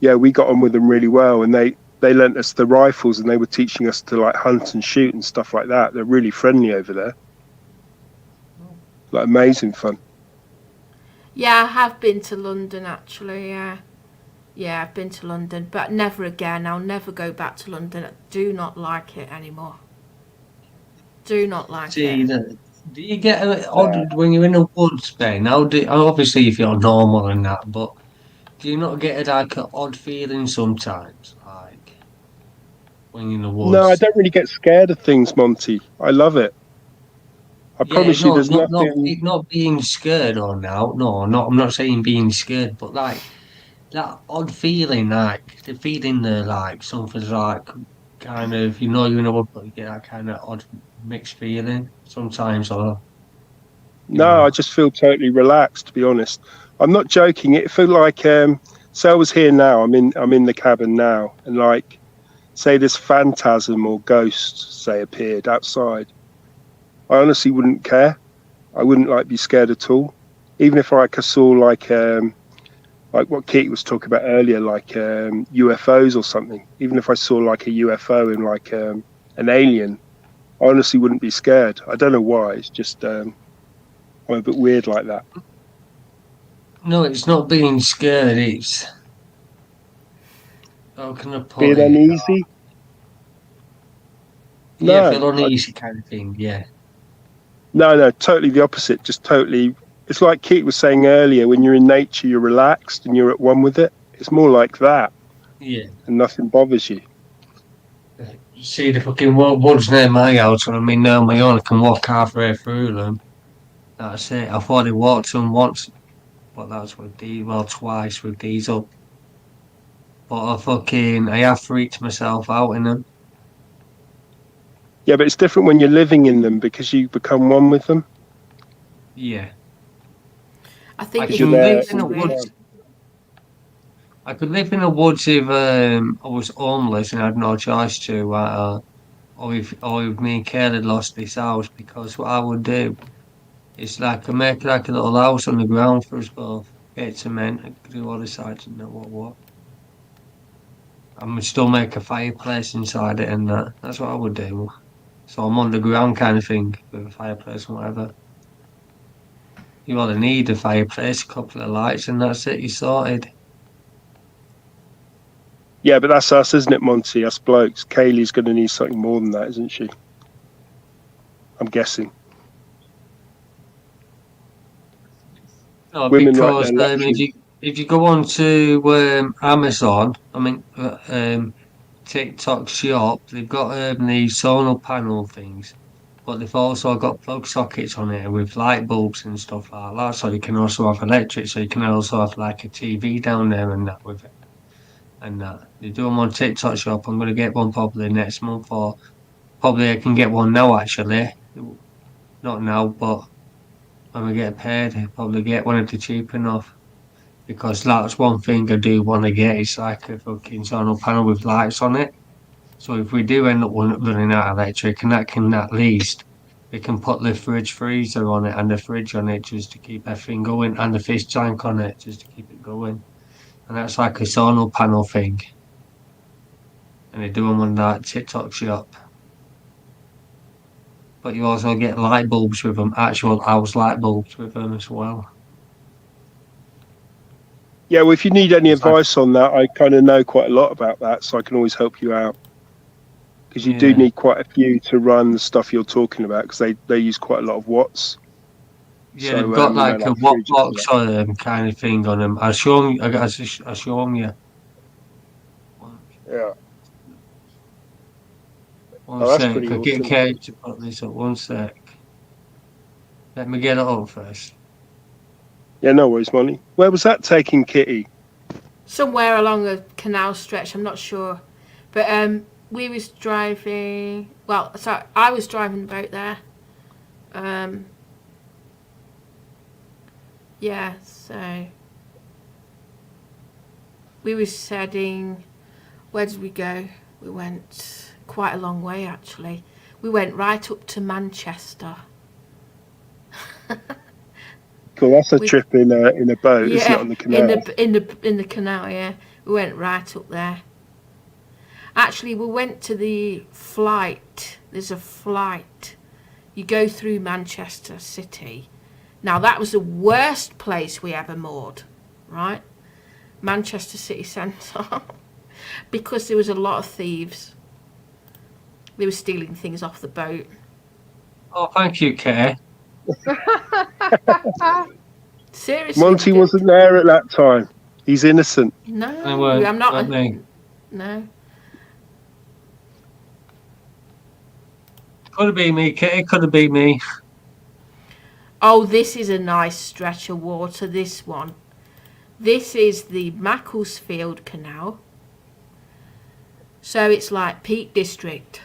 yeah, we got on with them really well, and they lent us the rifles, and they were teaching us to like hunt and shoot and stuff like that. They're really friendly over there, like amazing fun. Yeah, I have been to London actually. Yeah, I've been to London, but never again. I'll never go back to London. I do not like it anymore. Do not like See, it. do you get a odd when you're in the woods, Ben? Obviously if you're normal and that, but do you not get like an odd feeling sometimes, like when you're in the No, I woods? don't really get scared of things, Monty. I love it. I Yeah, promise you, no, there's nothing. not being scared or now. No, not I'm not saying being scared, but like that odd feeling, like the feeling there, like something's like kind of you're in a wood, but you get that kind of odd mixed feeling sometimes, or you No, know. I just feel totally relaxed, to be honest. I'm not joking. It felt like say I was here now. I'm in the cabin now, and like say this phantasm or ghost say appeared outside. I honestly wouldn't care. I wouldn't like be scared at all. Even if I saw like what Keith was talking about earlier, like UFOs or something. Even if I saw like a UFO and like an alien, I honestly wouldn't be scared. I don't know why. It's just I'm a bit weird like that. No, it's not being scared. It's how can I put Being it? uneasy? Yeah, No, feel uneasy kind of thing. Yeah, no, totally the opposite. Just totally. It's like Keith was saying earlier. When you're in nature, you're relaxed and you're at one with it. It's more like that, yeah. and nothing bothers you. See the fucking woods near my house, and I mean, on my own, I can walk halfway through them. That's it. I've already walked them once, but that's with twice with Diesel. But I have freaked myself out in them. Yeah, but it's different when you're living in them because you become one with them. Yeah, I I think Because you can you're can there live miss in the all the it. woods. time. I could live in the woods if I was homeless and had no choice to, or if me and Kelly lost this house, because what I would do is like I make like a little house on the ground for us both, get cement, and do all the sides and that what. I would still make a fireplace inside it and that. That's what I would do. So I'm on the ground kind of thing with a fireplace and whatever. You only need a fireplace, a couple of lights, and that's it. You sorted. Yeah, but that's us, isn't it, Monty? Us blokes. Kaylee's going to need something more than that, isn't she? I'm guessing. No, Women like because their luxury. if you go on to Amazon, TikTok Shop, they've got these solar panel things, but they've also got plug sockets on it with light bulbs and stuff like that. So you can also have electric, so you can also have like a TV down there and that with it. And that they do them on TikTok Shop. I'm gonna get one probably next month, or probably I can get one now actually. Not now, but when we get paid, I'll probably get one if they're cheap enough. Because that's one thing I do want to get. It's like a fucking solar panel with lights on it. So if we do end up running out of electric, and that can at least we can put the fridge freezer on it and the fridge on it just to keep everything going, and the fish tank on it just to keep it going. And that's like a solar panel thing. And they do them on that TikTok Shop. but you also get light bulbs with them, actual house light bulbs with them as well. Yeah, well, if you need any It's like- advice on that, I kind of know quite a lot about that, so I can always help you out. Because you do Yeah. need quite a few to run the stuff you're talking about, because they use quite a lot of watts. Yeah, So, they've got you know, like a like watt fridges box and or kind of thing on them. I'll show them. I'll show them you. Yeah. One Oh, that's sec. pretty I'll get awesome. Kate to put this up. One sec. Let me get it up first. Yeah, no worries, Molly. Where was that taking Kitty? Somewhere along a canal stretch, I'm not sure. But we was driving, well, sorry, I was driving the boat there. Yeah, so we was heading, where did we go? We went quite a long way actually. We went right up to Manchester. Cool, that's a We- trip in a boat, isn't Yeah, it, on the canal? in the canal, yeah. We went right up there. Actually, we went to the flight. There's a flight. You go through Manchester City. Now, that was the worst place we ever moored, right? Manchester City Centre. Because there was a lot of thieves. They were stealing things off the boat. Oh, thank you, Kay. Seriously. Monty they did. wasn't there at that time. He's innocent. No, They weren't- I'm not. weren't they? No. Could have been me, Kay. Could have been me. Oh, this is a nice stretch of water, this one. This is the Macclesfield Canal. So it's like Peak District.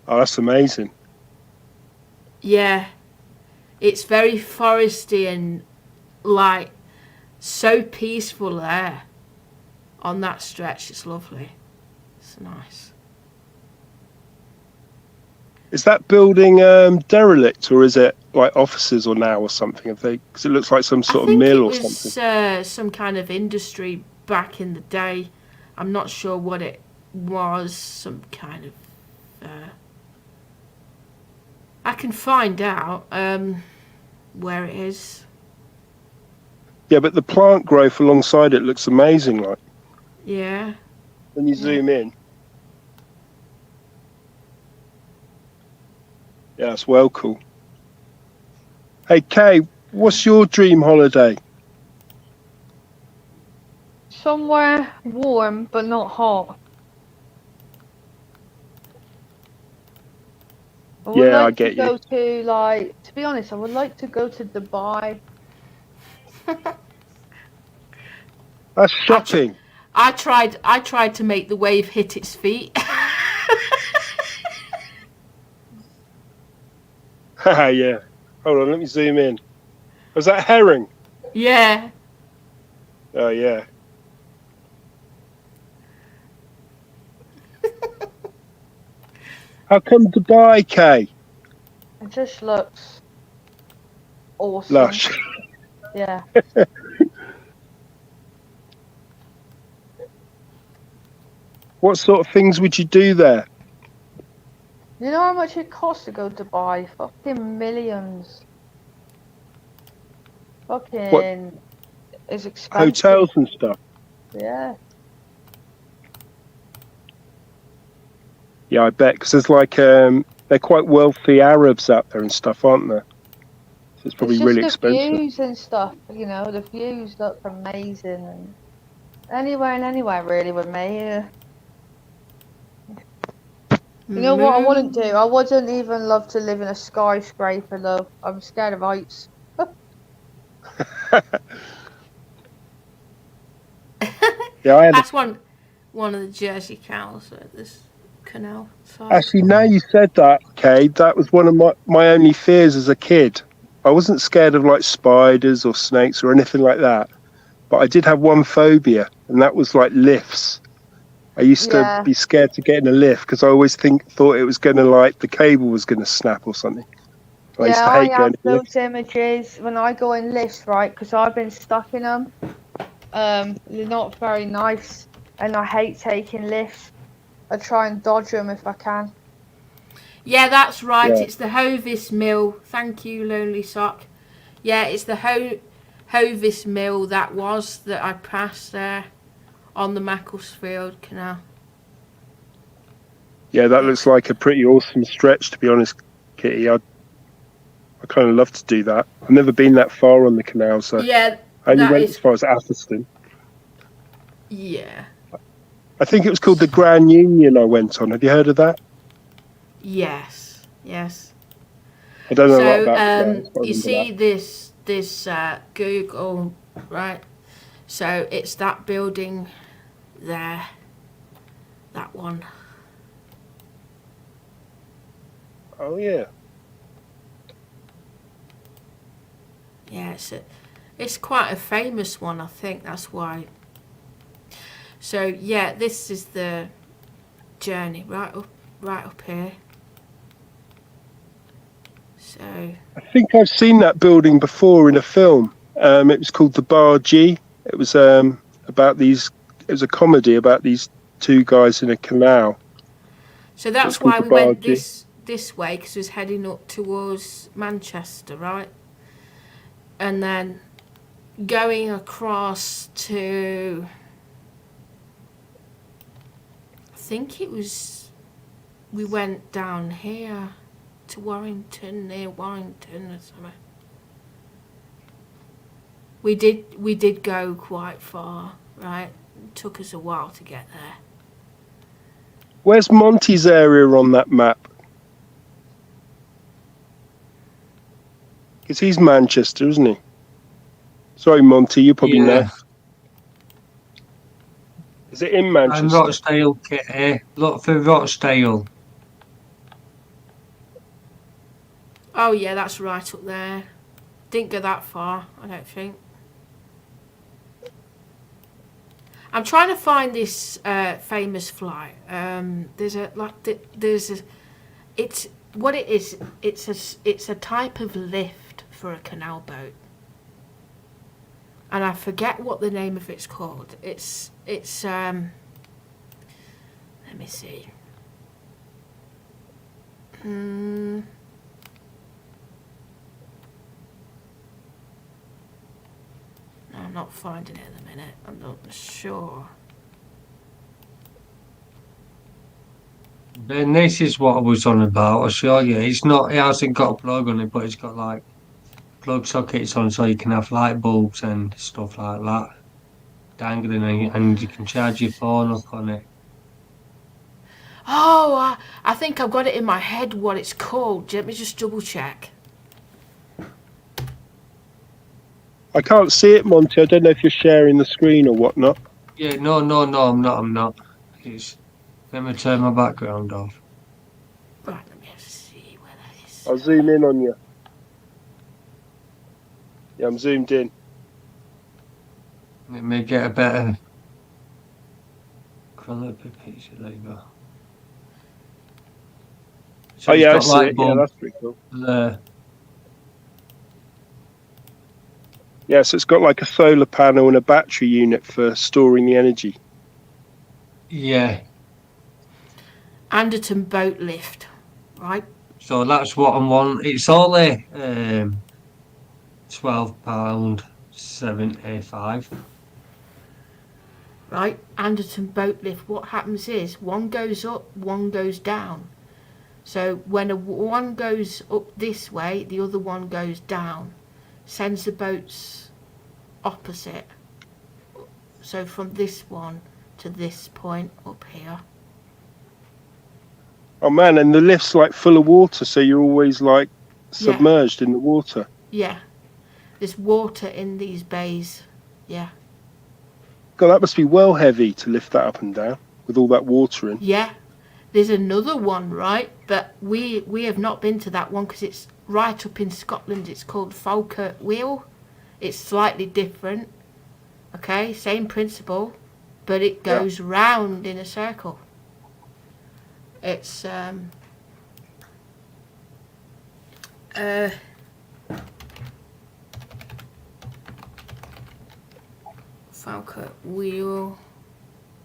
Oh, that's amazing. Yeah. It's very foresty and like so peaceful there on that stretch. It's lovely. It's nice. Is that building derelict, or is it like offices or now or something? Have they? Because it looks like some sort I of think mill it or was something. some kind of industry back in the day. I'm not sure what it was. Some kind of. I can find out where it is. Yeah, but the plant growth alongside it looks amazing. Like Yeah. when you Yeah. zoom in. Yeah, it's well cool. Hey, Kay, what's your dream holiday? Somewhere warm but not hot. I would Yeah, I like get to you. go to, like, to be honest, I would like to go to Dubai. That's shopping. I tried to make the wave hit its feet. Haha, yeah. Hold on, let me zoom in. Was that herring? Yeah. Oh, yeah. How come Dubai, Kay? It just looks awesome. Lush. Yeah. What sort of things would you do there? You know how much it costs to go to Dubai? Fucking millions. Fucking it's expensive. Hotels and stuff. Yeah. Yeah, I bet, because there's like they're quite wealthy Arabs out there and stuff, aren't there? So it's probably It's just really the expensive. views and stuff, you know, the views look amazing, and anywhere really with me. You know what I wouldn't do? I wouldn't even love to live in a skyscraper though. I'm scared of heights. Yeah, I had That's one of the Jersey cows at this canal side. actually, now you said that, Kay, that was one of my only fears as a kid. I wasn't scared of like spiders or snakes or anything like that, but I did have one phobia, and that was like lifts. I used Yeah. to be scared to get in a lift because I always thought it was gonna, like, the cable was gonna snap or something. I used Yeah, to I hate going have in lifts. those images when I go in lifts, right? Because I've been stuck in them. They're not very nice, and I hate taking lifts. I try and dodge them if I can. Yeah, that's right. Yeah. It's the Hovis Mill. Thank you, Lonely Sock. Yeah, it's the Hovis Mill that I passed there on the Macclesfield Canal. Yeah, that looks like a pretty awesome stretch, to be honest, Kitty. I kind of love to do that. I've never been that far on the canal, so Yeah, I only that went is. as far as Atherstone. Yeah. I think it was called the Grand Union I went on. Have you heard of that? Yes. I don't know a lot So about canals, but I you remember see this Google, right? So it's that building there, that one. that. Oh, yeah. Yeah, it's quite a famous one, I think. That's why. So yeah, this is the journey right up here. So I think I've seen that building before in a film. It was called The Bar G. It was about these. It was a comedy about these two guys in a canal. so that's called why the we went Bargy. this way, because we was heading up towards Manchester, right? And then going across to, I think it was, we went down here to Warrington, near Warrington or something. We did go quite far, right? It took us a while to get there. Where's Monty's area on that map? Because he's Manchester, isn't he? Sorry, Monty, you probably know. Is it in And Manchester? Rochdale, Kitty. Look for Rochdale. Oh yeah, that's right up there. Didn't go that far, I don't think. I'm trying to find this famous flight. It's what it is. It's a type of lift for a canal boat, and I forget what the name of it's called. It's let me see. No, I'm not finding it at the minute. I'm not sure. Then this is what I was on about. I'll show you. It's not. It hasn't got a plug on it, but it's got like plug sockets on, so you can have light bulbs and stuff like that dangling, and you can charge your phone up on it. Oh, I think I've got it in my head what it's called. Let me just double check. I can't see it, Monty. I don't know if you're sharing the screen or whatnot. Yeah, no, I'm not. It's, let me turn my background off. Right, let me see where that is. I'll zoom in on you. Yeah, I'm zoomed in. Let me get a better quality picture. There you go. So Oh, it's yeah, I got see light it. Yeah, bulb that's pretty cool. there. Yeah, so it's got like a solar panel and a battery unit for storing the energy. Yeah. Anderton boat lift, right? So that's what I'm on. It's only £12.75. Right, Anderton boat lift. What happens is one goes up, one goes down. So when one goes up this way, the other one goes down. Sends the boats opposite. So from this one to this point up here. Oh man, and the lift's like full of water, so you're always like submerged in the water. Yeah, there's water in these bays. Yeah. God, that must be well heavy to lift that up and down with all that water in. Yeah, there's another one, right? But we have not been to that one because it's right up in Scotland. It's called Falkirk Wheel. It's slightly different. Okay, same principle, but it goes round in a circle. It's Falkirk Wheel.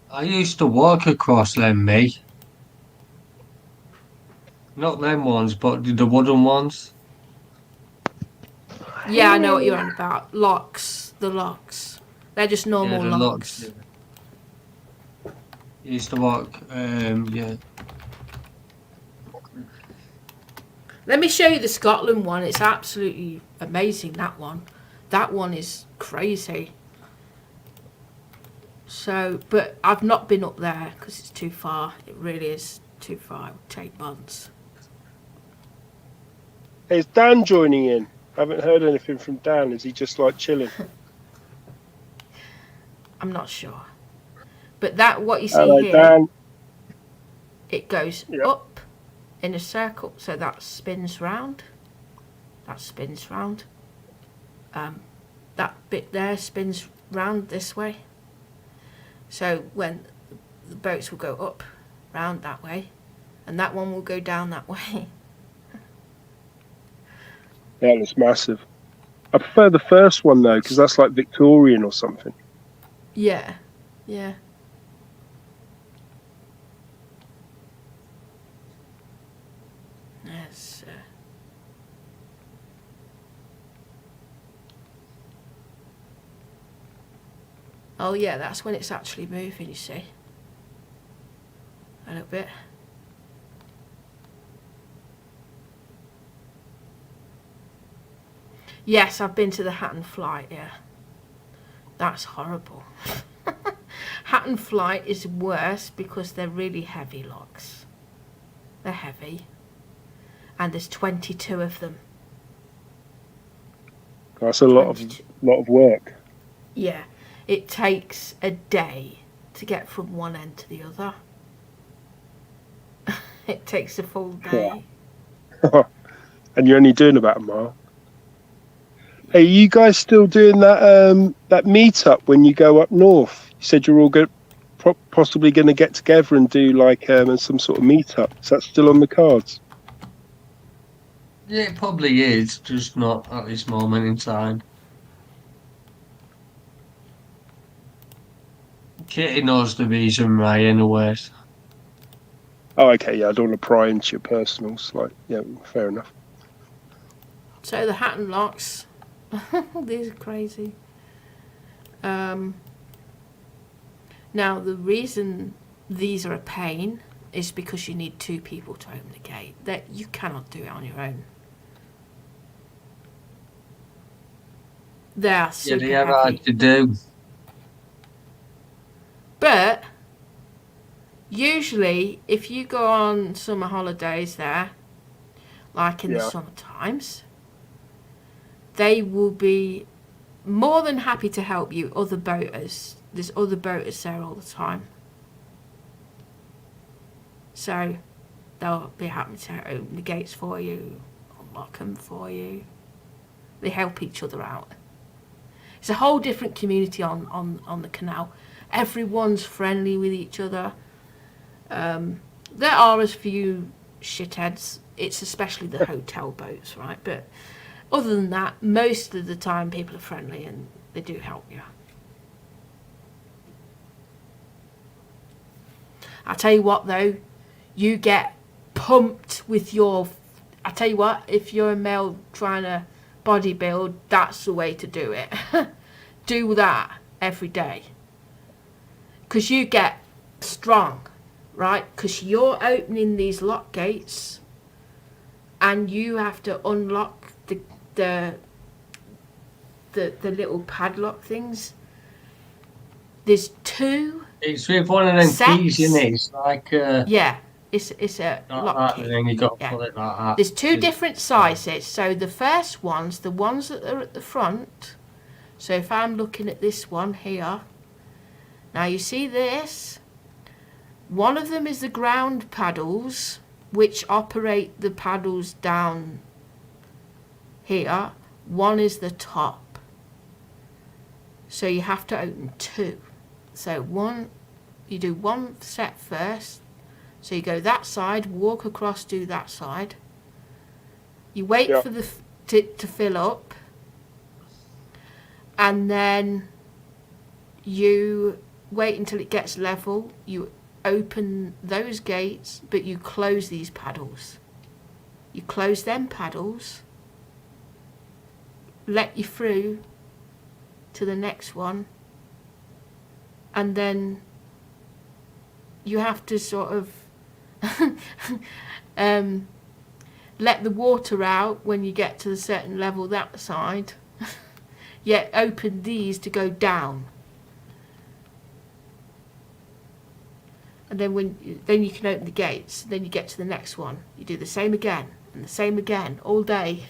I used to walk across them, me. Not them ones, but the wooden ones. Yeah, I know what you're on about. Locks. The locks. They're just normal the locks. locks. Used to walk. Yeah. Let me show you the Scotland one. It's absolutely amazing, that one. That one is crazy. So, but I've not been up there because it's too far. It really is too far. It would take months. Is Dan joining in? I haven't heard anything from Dan. Is he just like chilling? I'm not sure. But that, what you see Hello, here, Dan. it goes Yep. up in a circle. So that spins round. That spins round. That bit there spins round this way. So when the boats will go up, round that way, and that one will go down that way. Yeah, it's massive. I prefer the first one though, because that's like Victorian or something. Yeah, yeah. Yes. Oh yeah, that's when it's actually moving, you see. A little bit. Yes, I've been to the Hatton Flight, yeah. That's horrible. Hatton Flight is worse because they're really heavy locks. They're heavy. And there's 22 of them. That's a lot of 22. work. Yeah, it takes a day to get from one end to the other. It takes a full day. And you're only doing about a mile. Hey, you guys still doing that that meetup when you go up north? You said you're all possibly going to get together and do like some sort of meetup. Is that still on the cards? Yeah, it probably is, just not at this moment in time. Kitty knows the reason why, anyways. Oh, okay. Yeah, I don't want to pry into your personals. Like, yeah, fair enough. So the Hatton locks, these are crazy. Now the reason these are a pain is because you need two people to open the gate. That you cannot do it on your own. They are super Yeah, they are heavy. hard to do. But usually, if you go on summer holidays there, like in the summer times, they will be more than happy to help you. Other boaters, there's other boaters there all the time, so they'll be happy to open the gates for you, unlock them for you. They help each other out. It's a whole different community on the canal. Everyone's friendly with each other. There are a few shitheads. It's especially the hotel boats, right? But other than that, most of the time people are friendly and they do help you. I tell you what though, you get pumped with your... I tell you what, if you're a male trying to bodybuild, that's the way to do it. Do that every day. Because you get strong, right? Because you're opening these lock gates and you have to unlock the little padlock things. There's two It's with one of them sets. keys, isn't it? It's like Yeah, it's a like lock that, key. and then you got to Yeah. pull it like that. There's two different sizes. So the first ones, the ones that are at the front. So if I'm looking at this one here, now you see this. One of them is the ground paddles, which operate the paddles down here. One is the top. So you have to open two. So you do one set first. So you go that side, walk across, do that side. You wait for the to fill up, and then you wait until it gets level. You open those gates, but you close these paddles. you close them paddles, let you through to the next one, and then you have to sort of let the water out when you get to a certain level that side, yet open these to go down. And then then you can open the gates. Then you get to the next one. You do the same again and the same again all day.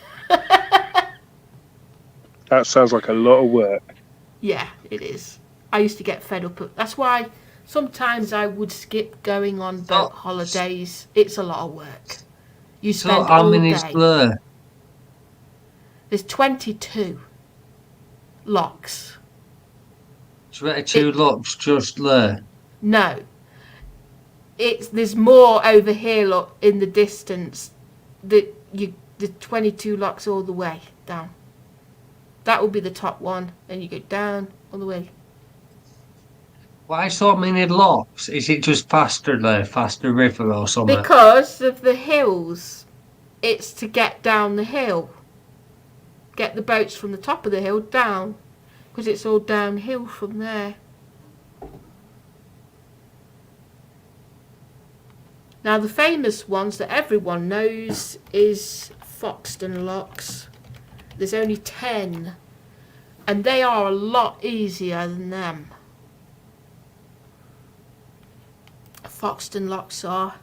That sounds like a lot of work. Yeah, it is. I used to get fed up. That's why sometimes I would skip going on boat holidays. It's a lot of work. You So spend how all many day. is there? There's 22 locks. 22 locks just there. No. There's more over here, look, in the distance. The 22 locks all the way down. That will be the top one, and you go down all the way. Why so many locks? Is it just faster there, faster river or something? Because of the hills, it's to get down the hill. Get the boats from the top of the hill down, because it's all downhill from there. Now the famous ones that everyone knows is Foxton locks. There's only 10, and they are a lot easier than them. Foxton locks are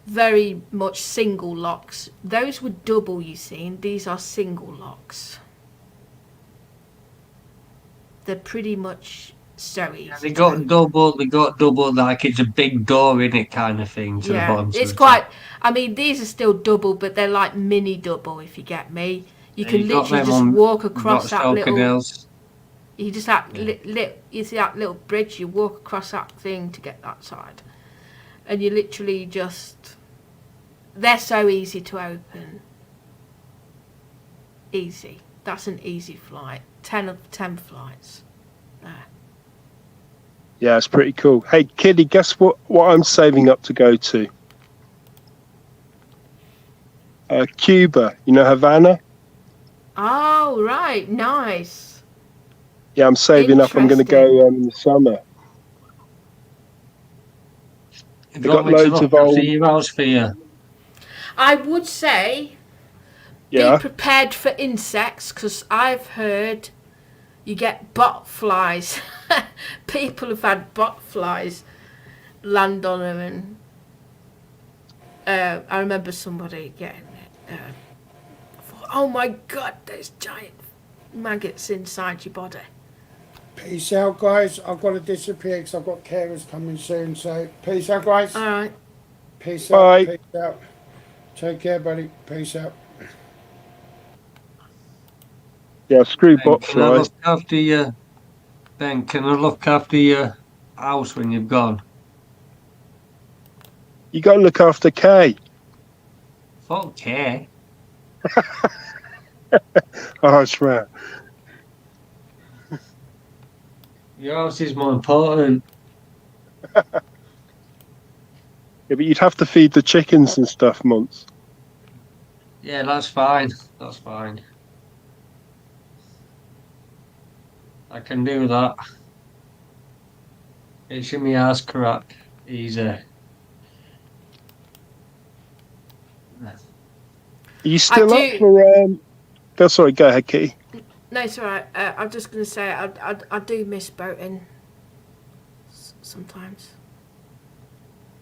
very much single locks. Those were double, you see, and these are single locks. They're pretty much so easy. They got double, like it's a big door in it kind of thing to the bottom. It's quite, I mean, these are still double, but they're like mini double, if you get me. You can literally just walk across that little, you just you see that little bridge, you walk across that thing to get that side. And you literally just, they're so easy to open. Easy. That's an easy flight. 10 of 10 flights. There. Yeah, it's pretty cool. Hey, Kiddie, guess what I'm saving up to go to? Cuba. You know Havana? Oh, right. Nice. Yeah, I'm saving up. I'm going to go in the summer. They've got loads of old... emails for you. I would say be prepared for insects, because I've heard you get bot flies. People have had bot flies land on them, and I remember somebody getting it. Oh my God, there's giant maggots inside your body. Peace out, guys. I've got to disappear because I've got carers coming soon. So peace out, guys. All right. Peace Bye. out. Peace out. Take care, buddy. Peace out. Yeah, screw bot Can I flies. look after you, Ben? Can I look after your house when you've gone? You got to look after Kay. Fuck yeah. Oh, I swear. Your house is more important. Yeah, but you'd have to feed the chickens and stuff, Monts. Yeah, that's fine. That's fine. I can do that. It's in my ass crack. Easy. Are you still up for... Oh, sorry, go ahead, Kitty. No, it's all right. I'm just going to say I do miss boating sometimes.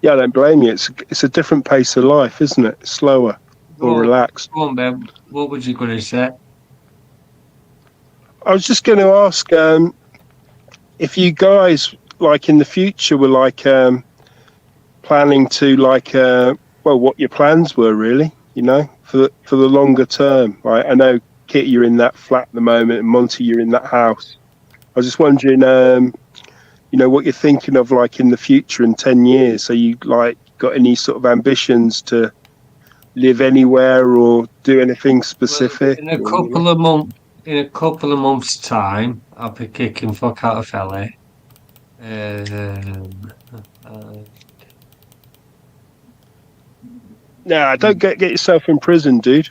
Yeah, I don't blame you. It's a different pace of life, isn't it? Slower, more relaxed. Go on, Ben. What was you going to say? I was just going to ask if you guys, like in the future, were like planning to like, well, what your plans were really, you know, for the longer term. Like, I know, Kitty, you're in that flat at the moment, and Monty, you're in that house. I was just wondering, you know, what you're thinking of like in the future in 10 years. So you like got any sort of ambitions to live anywhere or do anything specific? Well, in a couple of months' time, I'll be kicking fuck out of fella. Nah, don't get yourself in prison, dude.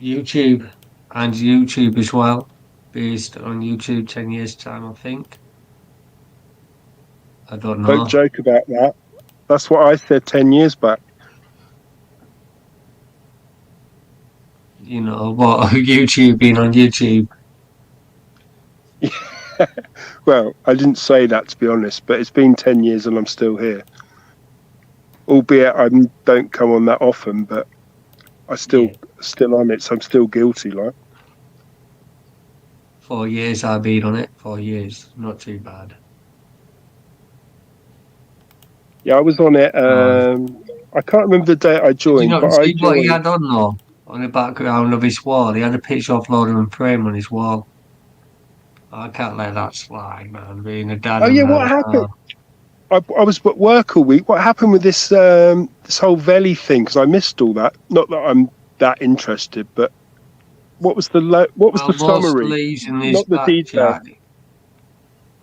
YouTube and YouTube as well. Based on YouTube 10 years time, I think. I don't know. Don't joke about that. That's what I said 10 years back. You know what? YouTube being on YouTube. Well, I didn't say that, to be honest, but it's been 10 years and I'm still here. Albeit I don't come on that often, but I still on it, so I'm still guilty, like. 4 years I've been on it. 4 years. Not too bad. Yeah, I was on it. I can't remember the day I Did you joined, not but I see what he joined. had on though? On the background of his wall. He had a picture of Lord and Frame on his wall. I can't let that slide, man. Being a dad. Oh and yeah, that what as happened? well. I was at work all week. What happened with this this whole Veli thing? Because I missed all that. Not that I'm that interested, but what was the summary? Most in Not the detail. chat,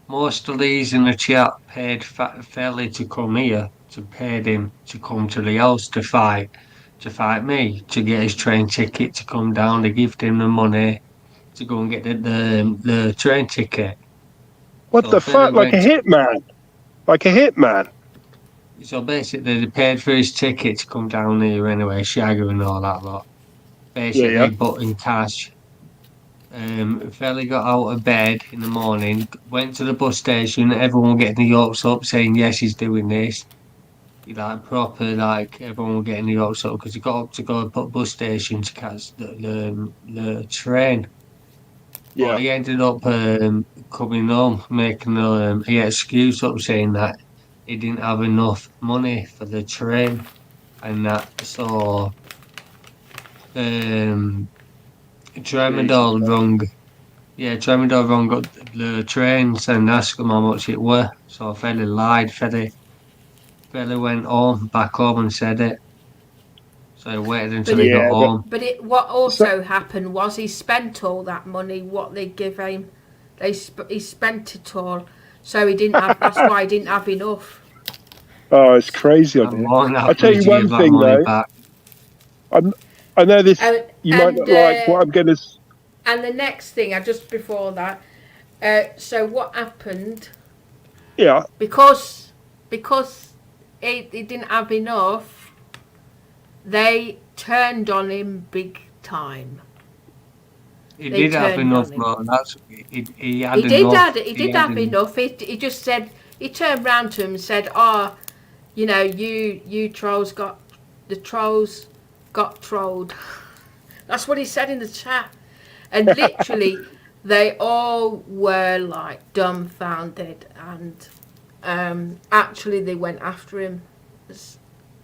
most of these in the chat paid fairly to come here, to pay him to come to the house to fight me, to get his train ticket to come down. They give him the money to go and get the train ticket. What So the Fairly fuck? Like a went- hitman? Like a hitman? So basically, they paid for his ticket to come down here anyway, Shagger and all that lot. Basically, Yeah. but in cash. Fairly got out of bed in the morning, went to the bus station, everyone getting the yolks up saying, yes, he's doing this. Like, proper, like, everyone getting the yolks up because he got up to go to the bus station to catch the train. Yeah. But he ended up coming home, making an excuse up saying that he didn't have enough money for the train and that. So, Tremendal rung. Yeah, Tremendal rung up the trains and asked him how much it were. So Fairly lied. Fairly went home, back home and said it. So he waited until he got home. But what also happened was he spent all that money. What they give him, he spent it all. So he didn't have. That's why he didn't have enough. Oh, it's crazy on it. I'll tell you one thing though. I know this. You might not like what I'm gonna. And the next thing, just before that, so what happened? Yeah. Because he didn't have enough, they turned on him big time. He did have enough, though. He had He enough. did have enough. He just said, he turned round to him and said, "Oh, you know, you trolls got trolled." That's what he said in the chat. And literally, they all were like dumbfounded, and actually they went after him.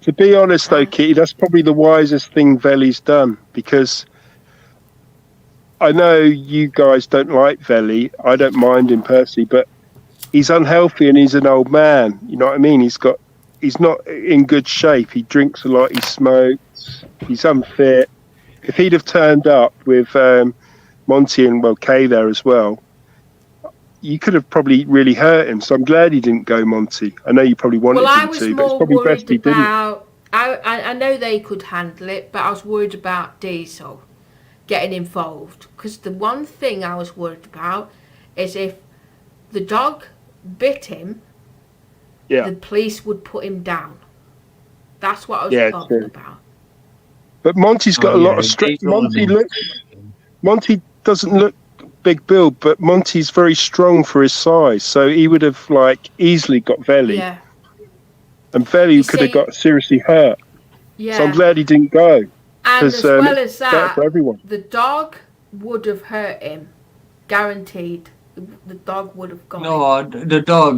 To be honest though, Kitty, that's probably the wisest thing Veli's done, because I know you guys don't like Veli. I don't mind him personally, but he's unhealthy and he's an old man. You know what I mean? He's not in good shape. He drinks a lot. He smokes. He's unfit. If he'd have turned up with Monty and Kay there as well, you could have probably really hurt him. So I'm glad he didn't go, Monty. I know you probably wanted him to, but it's probably best he didn't. I know they could handle it, but I was worried about Diesel getting involved, because the one thing I was worried about is if the dog bit him, the police would put him down. That's what I was bothered about. But Monty's got a lot of strength. Monty doesn't look big build, but Monty's very strong for his size, so he would have easily got Veli. Yeah. And Veli could have got seriously hurt. Yeah. So I'm glad he didn't go. And as well as that, for everyone. The dog would have hurt him, guaranteed. The dog would have gone. No, the dog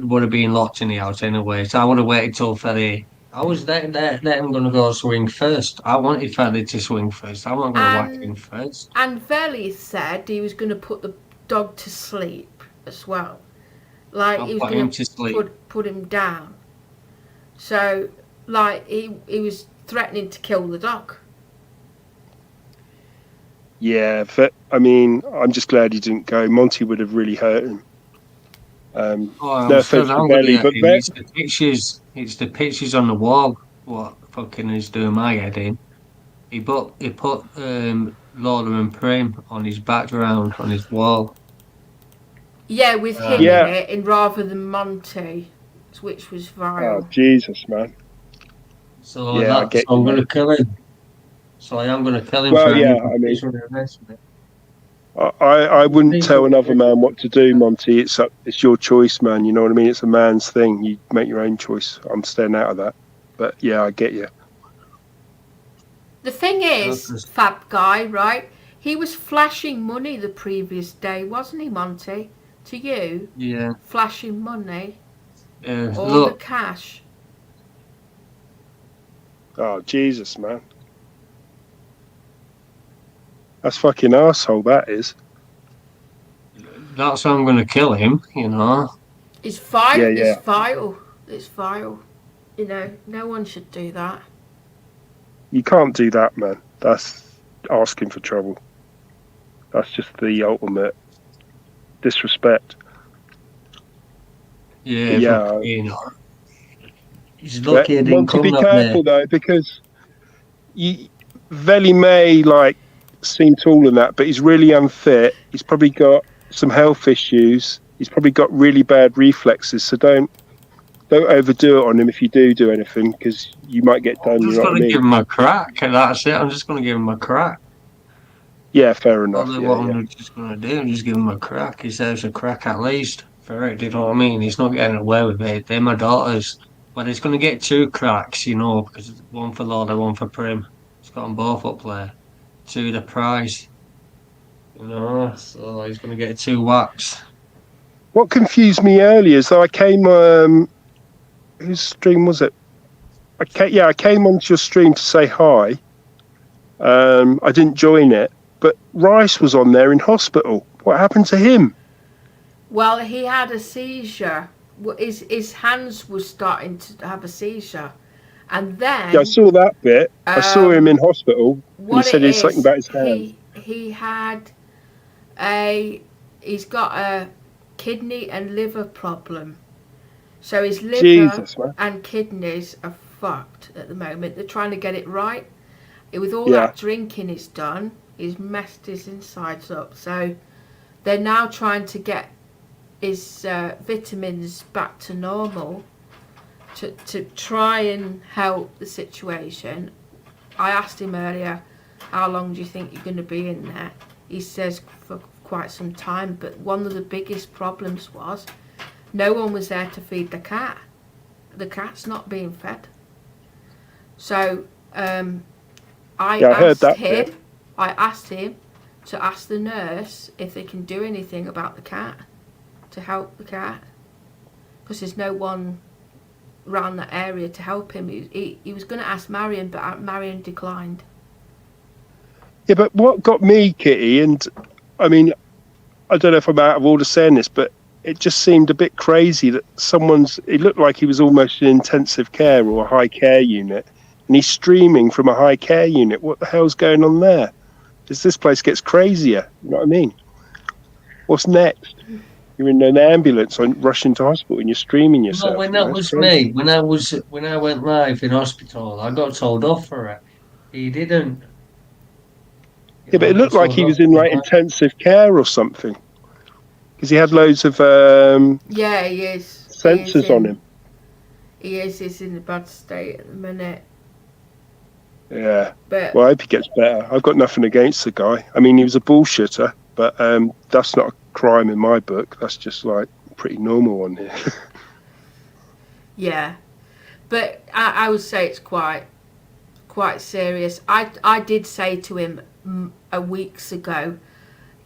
would have been locked in the house anyway. So I would have waited till Fairly. I was letting him gonna go swing first. I wanted Fairly to swing first. I wasn't gonna whack him first. And Veli said he was gonna put the dog to sleep as well. Like he was gonna put him down. So he was threatening to kill the dog. Yeah, but I mean, I'm just glad he didn't go. Monty would have really hurt him. Oh, No I'm still offense to angry Belly, at but him. It's the pictures on the wall. What fucking is doing my head in? He put Lawler and Prim on his background on his wall. Yeah, with him Yeah. in it, and rather than Monty, which was Oh, vile. Jesus, man. So Yeah, I get I'm you, gonna mate. kill him. So I am gonna kill him Well, for yeah, any I mean, reason or the rest of it. I wouldn't tell another man what to do, Monty. It's your choice, man. You know what I mean? It's a man's thing. You make your own choice. I'm staying out of that. But yeah, I get you. The thing is, Because- Fab Guy, right? He was flashing money the previous day, wasn't he, Monty? To you, Yeah. flashing money, all the Look, cash. Oh, Jesus, man. That's fucking arsehole, that is. that's how I'm gonna kill him. You know. It's vile. Yeah, It's yeah. vile. It's vile. You know, no one should do that. You can't do that, man. That's asking for trouble. That's just the ultimate disrespect. Yeah. Yeah. But, you know. He's lucky I didn't Monty, come be that careful day. though, because Veli may seem tall and that, but he's really unfit. He's probably got some health issues. He's probably got really bad reflexes. So don't overdo it on him if you do anything, because you might get done. I'm You just know what I gonna mean? give him a crack. That's it. I'm just gonna give him a crack. Yeah, fair enough. Probably Yeah, what yeah. I'm just gonna do. Just give him a crack. He deserves a crack at least. For it, you know what I mean? He's not getting away with it. They're my daughters. But he's gonna get 2 cracks, you know, because one for Lord and one for Prim. He's got them both up there. 2 the prize. You know, so he's gonna get 2 whacks. What confused me earlier is that I came. Whose stream was it? I came onto your stream to say hi. I didn't join it, but Rice was on there in hospital. What happened to him? Well, he had a seizure. His hands were starting to have a seizure, and then Yeah, I saw that bit. I saw him in hospital. And he what said it he's something is, about his hand. he's got a kidney and liver problem. So his liver Jesus, man. and kidneys are fucked at the moment. They're trying to get it right. With all Yeah. that drinking he's done, he's messed his insides up. So they're now trying to get his vitamins back to normal to try and help the situation. I asked him earlier, how long do you think you're going to be in there? He says for quite some time, but one of the biggest problems was no one was there to feed the cat. The cat's not being fed. So I heard asked that him. bit. I asked him to ask the nurse if they can do anything about the cat to help the cat, because there's no one around that area to help him. He was going to ask Marion, but Marion declined. Yeah, but what got me, Kitty, and I mean, I don't know if I'm out of order saying this, but it just seemed a bit crazy that it looked like he was almost in intensive care or a high care unit, and he's streaming from a high care unit. What the hell's going on there? This place gets crazier, you know what I mean? What's next? You're in an ambulance and rushing to hospital and you're streaming yourself. No, when you know, that it's was crazy. me, when I went live in hospital, I got told off for it. He didn't. Yeah, but it looked like he was in like intensive care or something, because he had loads of Yeah, he is. sensors on him. He is. He's in a bad state at the minute. Yeah. But Well, I hope he gets better. I've got nothing against the guy. I mean, he was a bullshitter, but that's not a crime in my book. That's just like a pretty normal one here. yeah, but I would say it's quite serious. I did say to him weeks ago,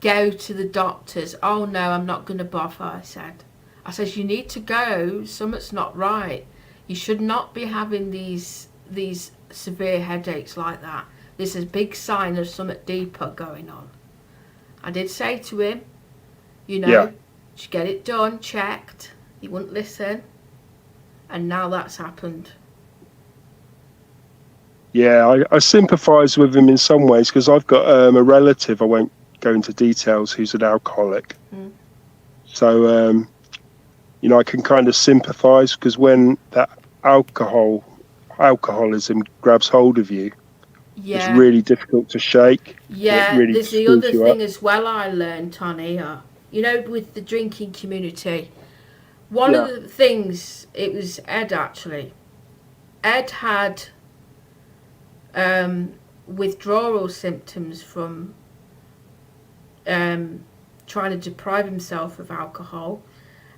go to the doctors. Oh no, I'm not going to bother. I said you need to go. Something's not right. You should not be having these severe headaches like that. This is a big sign of something deeper going on. I did say to him, you know, Yeah. just get it done, checked. He wouldn't listen, and now that's happened. Yeah, I sympathise with him in some ways, because I've got a relative, I won't go into details, who's an alcoholic. Mm. So you know, I can kind of sympathise, because when that alcoholism grabs hold of you, it's Yeah. really difficult to shake. Yeah, It really there's the screws other you thing up. as well I learned, Tony. You know, with the drinking community, one Yeah. of the things, it was Ed actually. Ed had withdrawal symptoms from trying to deprive himself of alcohol,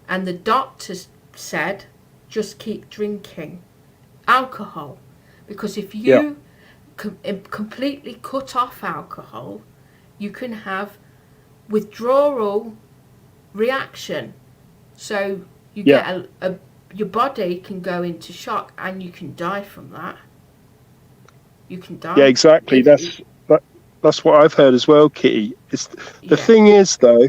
and the doctors said just keep drinking alcohol, because if Yeah. you completely cut off alcohol, you can have withdrawal reaction. So you Yeah. get your body can go into shock, and you can die from that. You can die. Yeah, exactly. If- That's what I've heard as well, Kitty. It's the yeah. thing is though,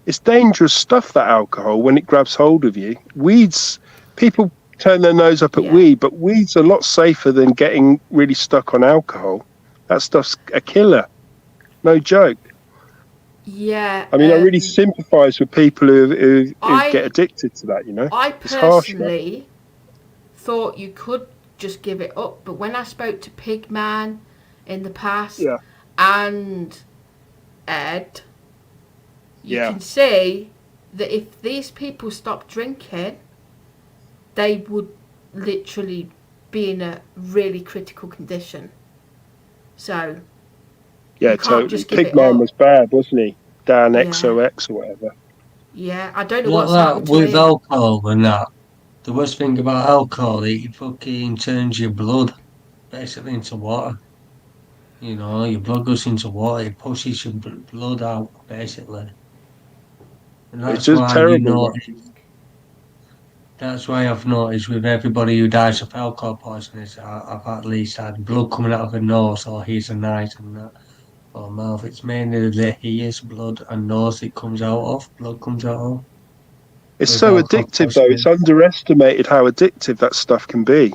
it's dangerous stuff, that alcohol, when it grabs hold of you. Weeds, people turn their nose up at Yeah. weed, but weed's a lot safer than getting really stuck on alcohol. That stuff's a killer. No joke. Yeah. I mean, I really sympathise with people who I- get addicted to that, you know. I It's harsh, man. personally thought you could just give it up, but when I spoke to Pigman in the past Yeah. and Ed, you Yeah. can see that if these people stopped drinking, they would literally be in a really critical condition. So Yeah, you can't totally. just give it Pigman up. was bad, wasn't he? Dan Yeah. XOX or whatever. yeah, I don't know Like what's that happened to with him. alcohol and that. The worst thing about alcohol, it fucking turns your blood basically into water. You know, your blood goes into water, it pushes your blood out basically. And It's that's just why terrible. that's why I've noticed with everybody who dies of alcohol poisoning, I've at least had blood coming out of the nose or ears and eyes and that, or mouth. It's mainly the ears, blood, and nose it comes out of. Blood comes out of. It's With so alcohol addictive, though. It's poisoning. underestimated how addictive that stuff can be.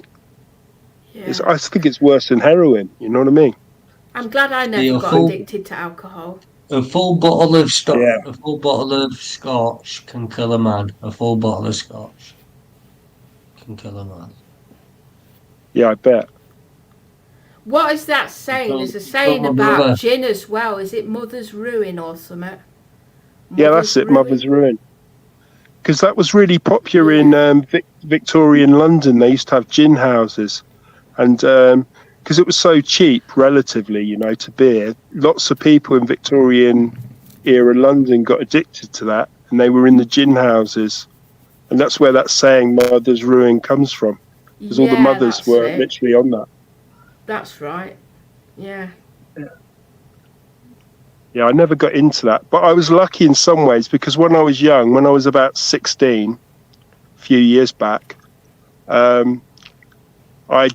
Yeah. I think it's worse than heroin. You know what I mean? I'm glad I never The got full- addicted to alcohol. A full bottle of Yeah. a full bottle of scotch can kill a man. A full bottle of scotch can kill a man. Yeah, I bet. What is that saying? Don't- There's a saying don't about bother. gin as well. Is it Mother's Ruin or something? Yeah, that's it. Mother's Ruin. Because that was really popular in Victorian London. They used to have gin houses, and because it was so cheap, relatively, you know, to beer, lots of people in Victorian era London got addicted to that, and they were in the gin houses, and that's where that saying "Mother's Ruin" comes from, because all the mothers that's were it. literally on that. That's right. Yeah. Yeah, I never got into that, but I was lucky in some ways, because when I was young, when I was about 16, a few years back, I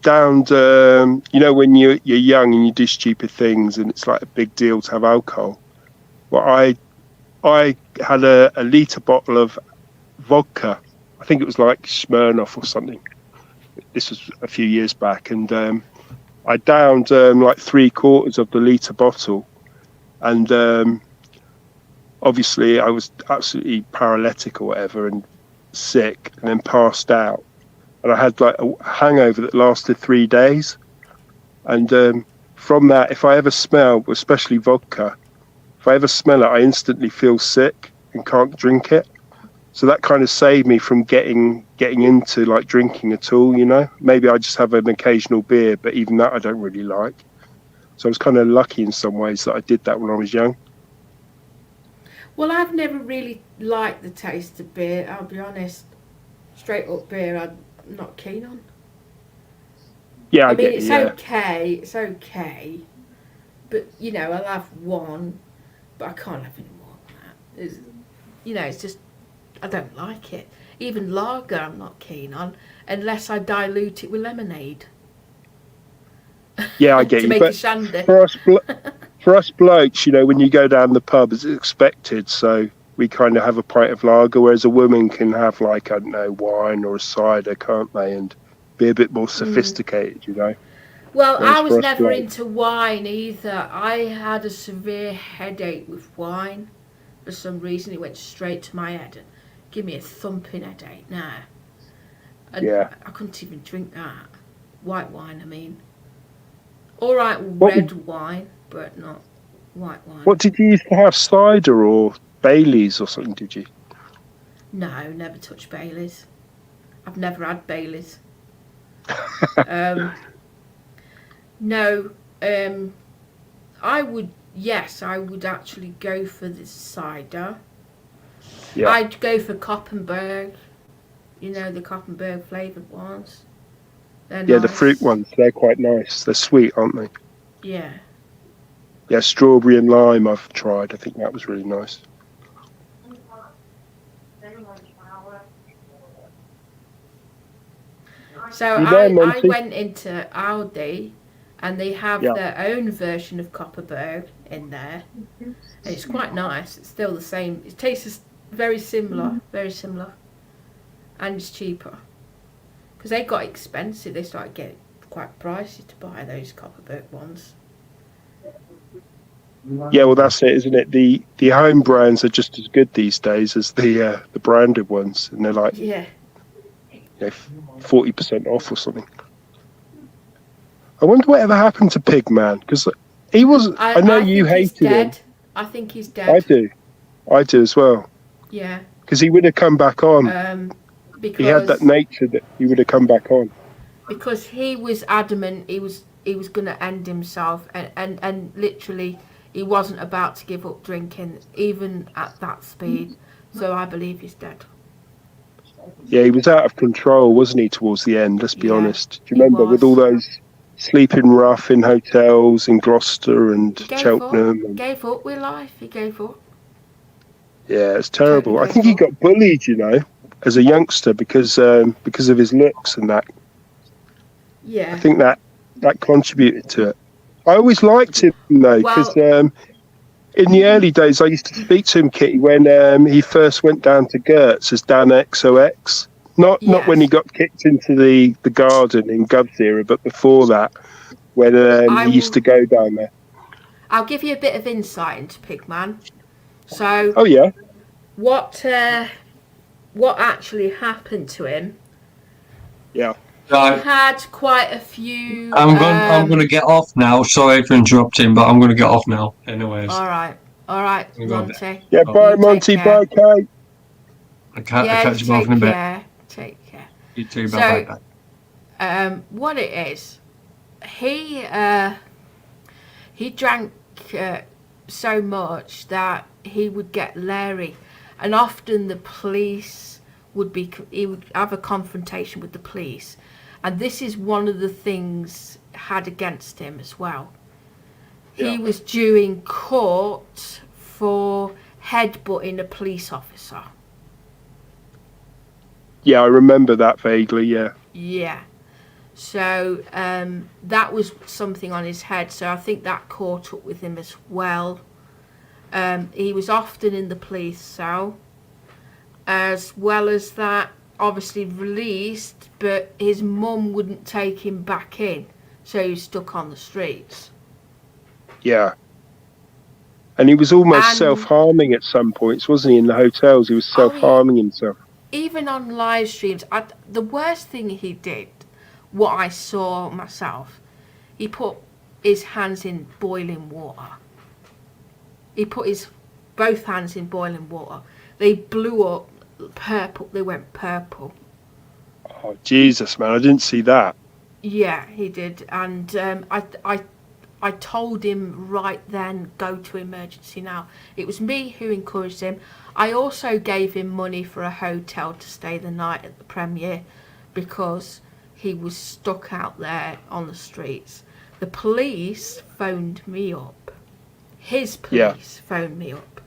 downed, you know, when you're young and you do stupid things and it's like a big deal to have alcohol. Well, I had a litre bottle of vodka. I think it was like Smirnoff or something. This was a few years back, and I downed like 3/4 of the litre bottle. And obviously I was absolutely paralytic or whatever and sick, and then passed out. And I had like a hangover that lasted 3 days. And from that, if I ever smell, especially vodka, if I ever smell it, I instantly feel sick and can't drink it. So that kind of saved me from getting into like drinking at all, you know. Maybe I just have an occasional beer, but even that I don't really like. So I was kind of lucky in some ways that I did that when I was young. Well, I've never really liked the taste of beer, I'll be honest. Straight up beer, I'm not keen on. Yeah, I mean, get it's you, yeah. okay. But, you know, I'll have one, but I can't have any more than that. You know, it's just, I don't like it. Even lager, I'm not keen on, unless I dilute it with lemonade. Yeah, I get to you. make a But shandy. for us blokes, you know, when you go down the pub, it's expected. So we kind of have a pint of lager, whereas a woman can have, like, I don't know, wine or a cider, can't they? And be a bit more sophisticated, you know. Well, Whereas I was for us never blokes- into wine either. I had a severe headache with wine. For some reason, it went straight to my head. give me a thumping headache now. And Yeah. I couldn't even drink that. White wine, I mean. All right, What red wine, but not white wine. What did you used to have? Cider or Baileys or something? Did you? No, never touch Baileys. I've never had Baileys. No, I would actually go for the cider. Yeah. I'd go for Koppenberg. You know, the Koppenberg flavoured ones. They're Yeah, the nice. fruit ones. They're quite nice. They're sweet, aren't they? Yeah. Yeah, strawberry and lime. I've tried. I think that was really nice. So You there, I Monty? went into Aldi and they have Yeah. their own version of Koppenberg in there. And it's quite nice. It's still the same. It tastes very similar, and it's cheaper. Because they got expensive. They started getting quite pricey to buy those Koppenberg ones. Yeah, well, that's it, isn't it? The home brands are just as good these days as the branded ones, and they're like Yeah. 40% off or something. I wonder whatever happened to Pigman, because he was. I know you think he's hated him. dead. I think he's dead. I do as well. Yeah. Because he would have come back on. Because He had that nature that he would have come back on. because he was adamant he was going to end himself, and literally he wasn't about to give up drinking even at that speed. So I believe he's dead. Yeah, he was out of control, wasn't he, towards the end? Let's be Yeah, honest. Do he you remember with all was. those sleeping rough in hotels in Gloucester and He gave Cheltenham? up. And, Gave up with life. He gave up. yeah, it's terrible. Totally I think he gave got bullied, you know, as a youngster because of his looks and that. Yeah. I think that contributed to it. I always liked him though, because in the early days I used to speak to him, Kitty, when he first went down to Gertz as Dan XOX. Not when he got kicked into the garden in Gov's era, but before that, when he used to go down there. I'll give you a bit of insight into Pigman. So. Oh yeah. What actually happened to him? Yeah. He had quite a few. I'm going to get off now. Sorry for interrupting, but I'm going to get off now. Anyways. All right, You got it. Monty. Yeah, bye, You take Monty. care. Bye, Kate. I can't Yeah, catch you off in a take bit. care. Take care. You too. So- Bye bye. What it is, he drank so much that he would get leery, and often the police he would have a confrontation with the police, and this is one of the things had against him as well. He was due in court for headbutting a police officer. Yeah, I remember that vaguely. Yeah. Yeah. So that was something on his head. So I think that caught up with him as well. He was often in the police cell. As well as that, obviously released, but his mum wouldn't take him back in. So he was stuck on the streets. Yeah. And he was almost And- self-harming at some points, wasn't he? In the hotels, he was self-harming himself. Even on live streams, the worst thing he did, what I saw myself, he put his hands in boiling water. He put both hands in boiling water. They blew up purple. They went purple. Oh, Jesus, man. I didn't see that. Yeah, he did. And I told him right then, go to emergency now. It was me who encouraged him. I also gave him money for a hotel to stay the night at the premiere because he was stuck out there on the streets. The police phoned me up. His police phoned me up.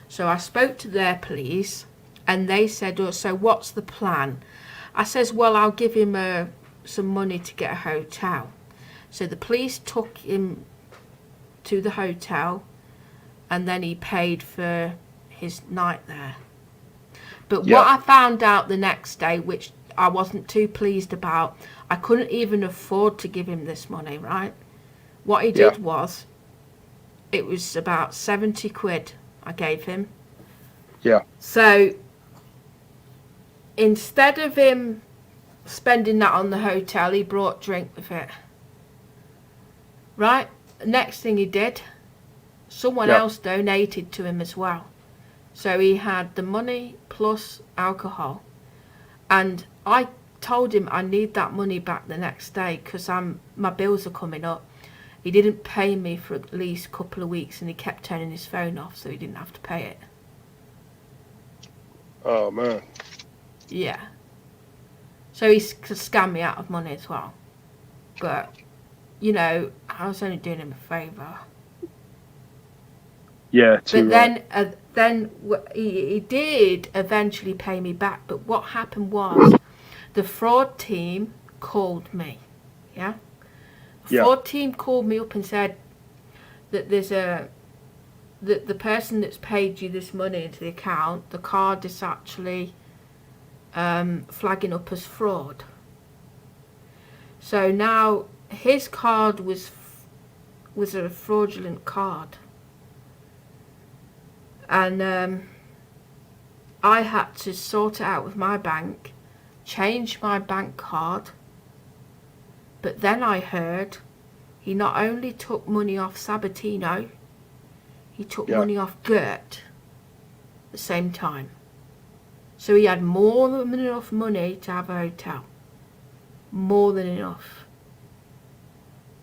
So I spoke to their police and they said, oh, so what's the plan? I says, well, I'll give him some money to get a hotel. So the police took him to the hotel and then he paid for his night there. But what I found out the next day, which I wasn't too pleased about, I couldn't even afford to give him this money, right? What he did was, it was about 70 quid I gave him. Yeah. So instead of him spending that on the hotel, he brought drink with it. Right? Next thing he did, someone Yeah. else donated to him as well. So he had the money plus alcohol. And I told him I need that money back the next day because my bills are coming up. He didn't pay me for at least a couple of weeks and he kept turning his phone off so he didn't have to pay it. Oh man. Yeah. So he scammed me out of money as well. But, you know, I was only doing him a favour. Yeah. But then he did eventually pay me back. But what happened was the fraud team called me. Yeah? The Yeah. fraud team called me up and said that that the person that's paid you this money into the account, the card is actually flagging up as fraud. So now his card was a fraudulent card, and I had to sort it out with my bank, change my bank card. But then I heard he not only took money off Sabatino, he took Yeah. money off Gert at the same time. So he had more than enough money to have a hotel. More than enough.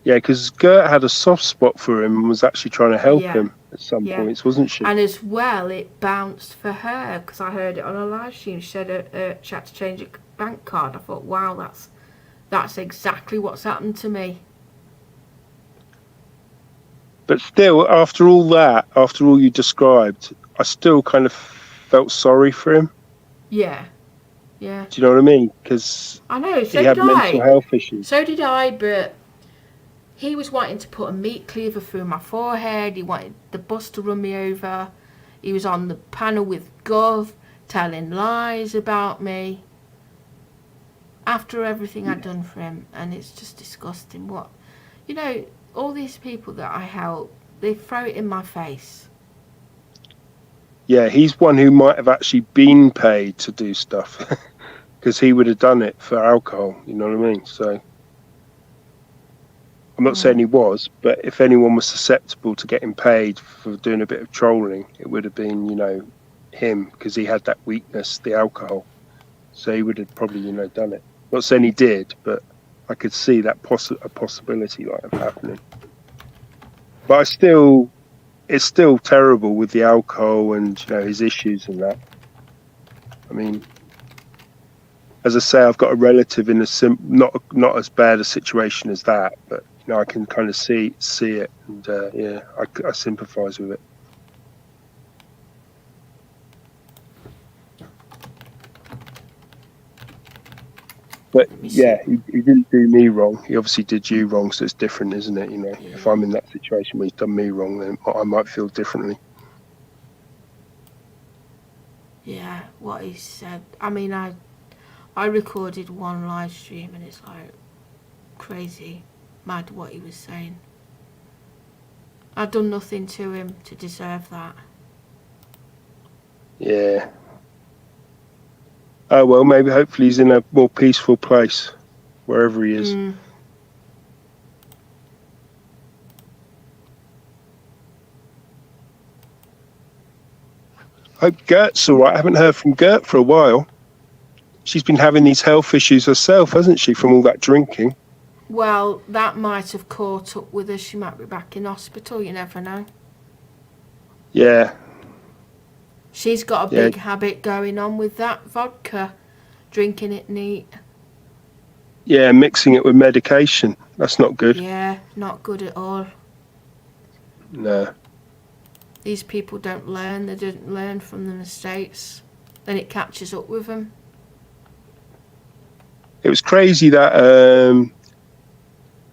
Yeah, because Gert had a soft spot for him and was actually trying to help Yeah. him at some Yeah. points, wasn't she? And as well, it bounced for her because I heard it on a live stream. She said she had to change a bank card. I thought, wow, that's exactly what's happened to me. But still, after all that, after all you described, I still kind of felt sorry for him. Yeah. Yeah. Do you know what I mean? Because I know, so he had did mental I. health issues. So did I, but he was wanting to put a meat cleaver through my forehead. He wanted the bus to run me over. He was on the panel with Gov, telling lies about me. After everything I'd done for him, and it's just disgusting. What, you know, all these people that I help, they throw it in my face. Yeah, he's one who might have actually been paid to do stuff because he would have done it for alcohol. You know what I mean? So I'm not saying he was, but if anyone was susceptible to getting paid for doing a bit of trolling, it would have been, you know, him because he had that weakness, the alcohol. So he would have probably, you know, done it. Not saying he did, but I could see that a possibility like of happening. But it's still terrible with the alcohol and, you know, his issues and that. I mean, as I say, I've got a relative in not as bad a situation as that, but you know, I can kind of see it, and yeah, I sympathise with it. But yeah, he didn't do me wrong. He obviously did you wrong, so it's different, isn't it? You know, if I'm in that situation where he's done me wrong, then I might feel differently. Yeah, what he said. I mean, I recorded one live stream and it's like crazy, mad what he was saying. I'd done nothing to him to deserve that. Yeah. Oh well, maybe hopefully he's in a more peaceful place, wherever he is. Hope Gert's all right. I haven't heard from Gert for a while. She's been having these health issues herself, hasn't she, from all that drinking? Well, that might have caught up with her. She might be back in hospital, you never know. Yeah. She's got a big habit going on with that vodka, drinking it neat. Yeah, mixing it with medication. That's not good. Yeah, not good at all. No. These people don't learn. They didn't learn from the mistakes. Then it catches up with them. It was crazy that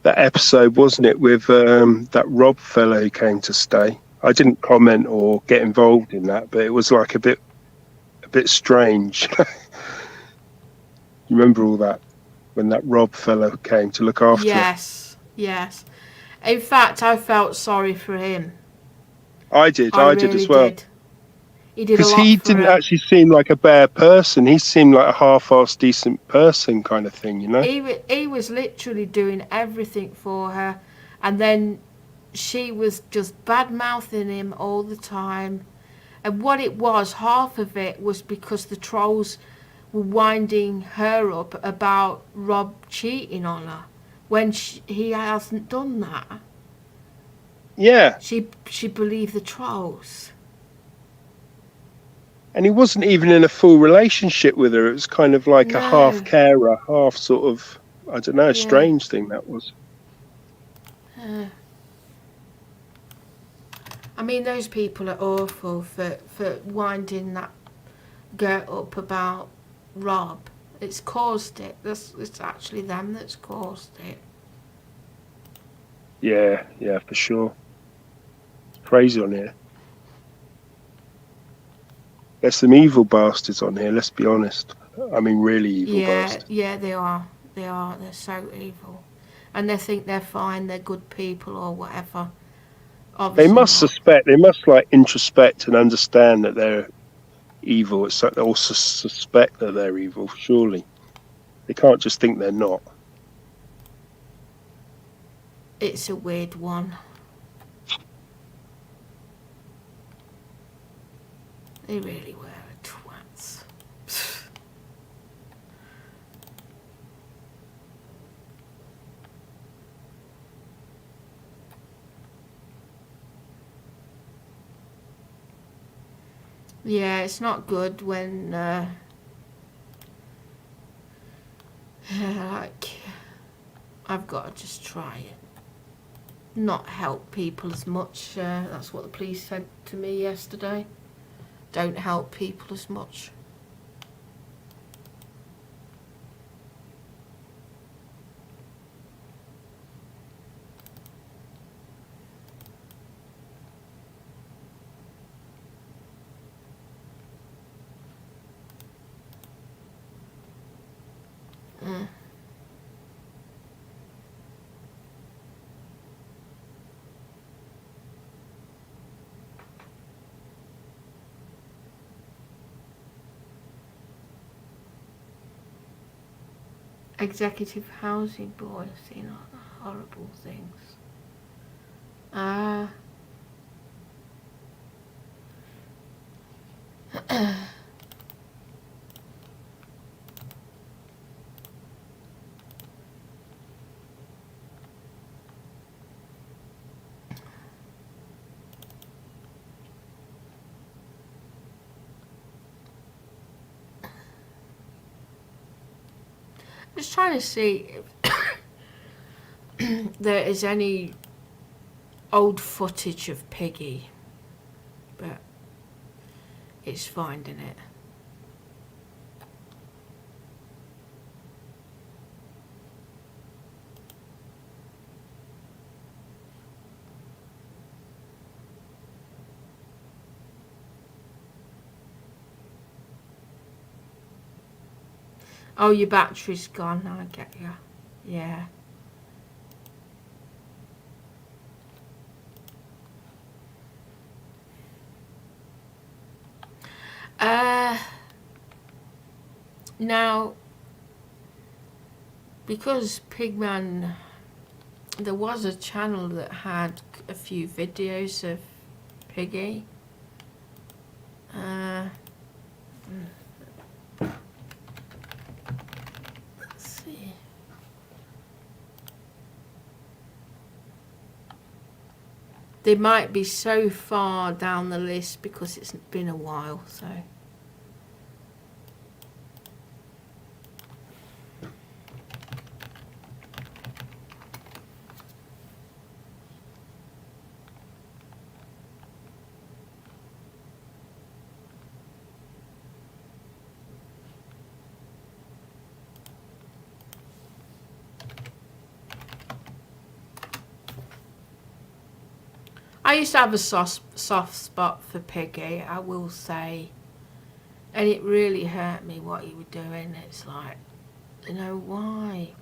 that episode, wasn't it, with that Rob fellow who came to stay. I didn't comment or get involved in that, but it was like a bit strange. You remember all that when that Rob fellow came to look after him? Yes. In fact, I felt sorry for him. I did really as well. did. He did a Because lot he for didn't her. actually seem like a bad person. He seemed like a half-assed decent person kind of thing, you know? He was literally doing everything for her, and then she was just bad mouthing him all the time. And what it was, half of it was because the trolls were winding her up about Rob cheating on her when he hasn't done that. Yeah. She believed the trolls. And he wasn't even in a full relationship with her. It was kind of like a half No. carer, half sort of, I don't know, Yeah. strange thing that was. I mean, those people are awful for winding that girl up about Rob. It's caused it. It's actually them that's caused it. Yeah, yeah, for sure. Crazy on here. There's some evil bastards on here, let's be honest. I mean, really evil bastards. Yeah, they are. They are. They're so evil, and they think they're fine. They're good people or whatever. They Obviously must not. suspect, they must like introspect and understand that they're evil. It's like they also suspect that they're evil, surely. They can't just think they're not. It's a weird one. They really were twats. Yeah, it's not good when like I've got to just try and not help people as much. That's what the police said to me yesterday. Don't help people as much. Mm. Executive Housing Board, I've seen horrible things. Just trying to see if there is any old footage of Piggy, but it's finding it. Oh, your battery's gone. I get you. Yeah. Now, because Pigman, there was a channel that had a few videos of Piggy. Let's see. They might be so far down the list because it's been a while, so. I used to have a soft spot for Piggy, I will say, and it really hurt me what he was doing. It's like, you know, why?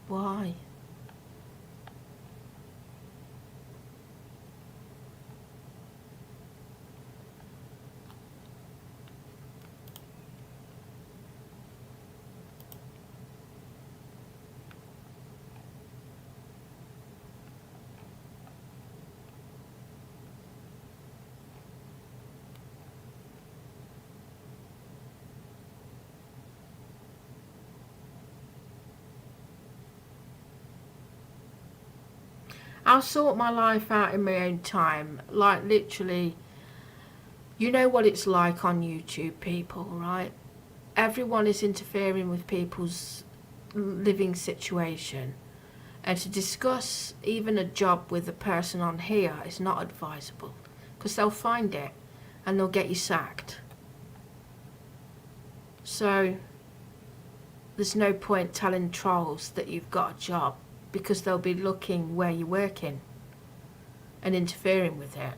I'll sort my life out in my own time. Like, literally, you know what it's like on YouTube, people, right? Everyone is interfering with people's living situation. And to discuss even a job with a person on here is not advisable. Because they'll find it and they'll get you sacked. So, there's no point telling trolls that you've got a job, because they'll be looking where you're working and interfering with it.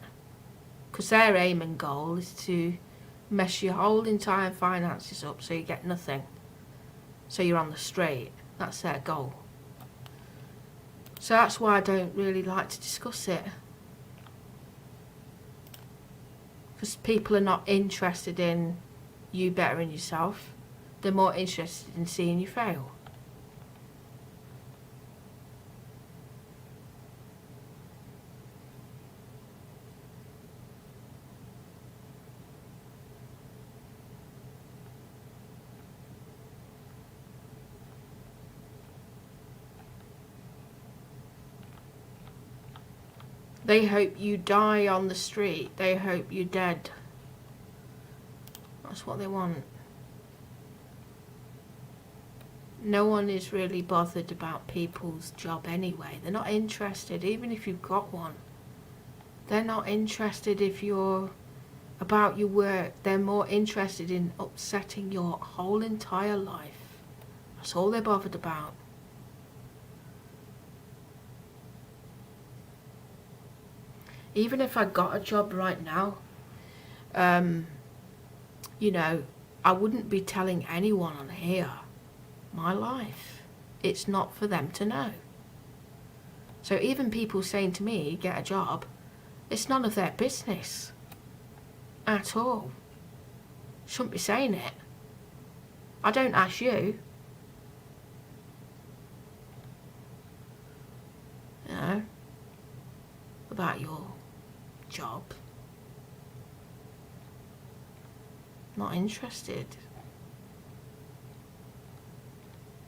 Because their aim and goal is to mess your whole entire finances up so you get nothing. So you're on the straight. That's their goal. So that's why I don't really like to discuss it. Because people are not interested in you bettering yourself. They're more interested in seeing you fail. They hope you die on the street. They hope you're dead. That's what they want. No one is really bothered about people's job anyway. They're not interested, even if you've got one. They're not interested if you're about your work. They're more interested in upsetting your whole entire life. That's all they're bothered about. Even if I got a job right now, you know, I wouldn't be telling anyone on here my life. It's not for them to know. So even people saying to me, get a job, it's none of their business at all. Shouldn't be saying it. I don't ask you. You know, about your job. Not interested.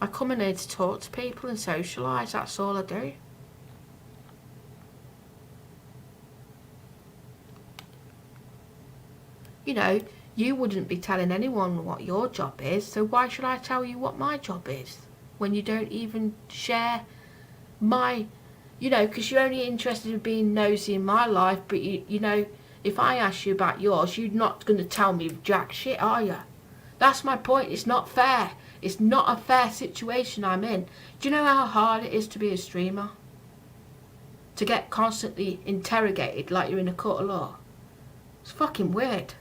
I come in here to talk to people and socialise, that's all I do. You know, you wouldn't be telling anyone what your job is, so why should I tell you what my job is when you don't even share my, you know, because you're only interested in being nosy in my life, but you know, if I ask you about yours, you're not going to tell me jack shit, are you? That's my point. It's not fair. It's not a fair situation I'm in. Do you know how hard it is to be a streamer? To get constantly interrogated like you're in a court of law. It's fucking weird.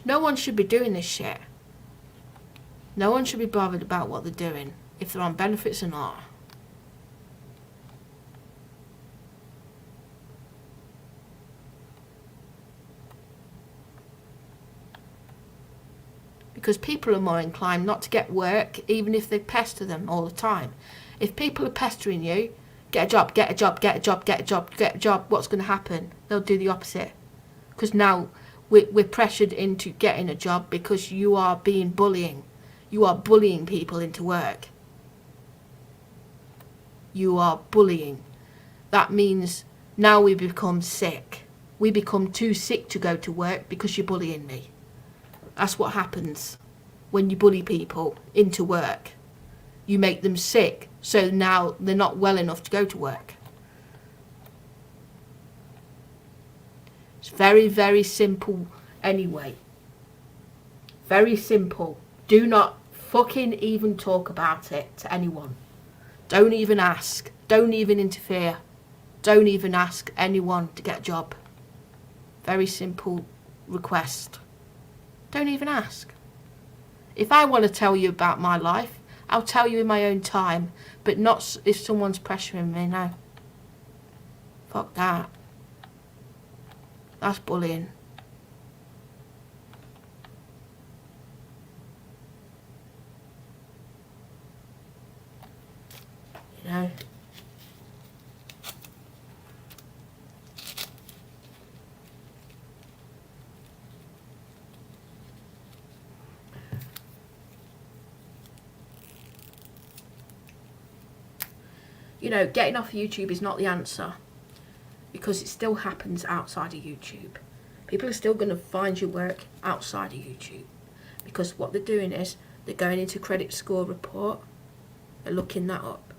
No one should be doing this shit. No one should be bothered about what they're doing, if they're on benefits or not. Because people are more inclined not to get work, even if they pester them all the time. If people are pestering you, get a job, get a job, get a job, get a job, get a job, what's going to happen? They'll do the opposite. Because now we're pressured into getting a job because you are being bullying. You are bullying people into work. You are bullying. That means now we become sick. We become too sick to go to work because you're bullying me. That's what happens when you bully people into work. You make them sick, so now they're not well enough to go to work. It's very, very simple anyway. Very simple. Do not fucking even talk about it to anyone. Don't even ask. Don't even interfere. Don't even ask anyone to get a job. Very simple request. Don't even ask. If I want to tell you about my life, I'll tell you in my own time, but not if someone's pressuring me, no. Fuck that. That's bullying. You know? You know, getting off YouTube is not the answer. because it still happens outside of YouTube. People are still going to find your work outside of YouTube, because what they're doing is they're going into credit score report, they're looking that up,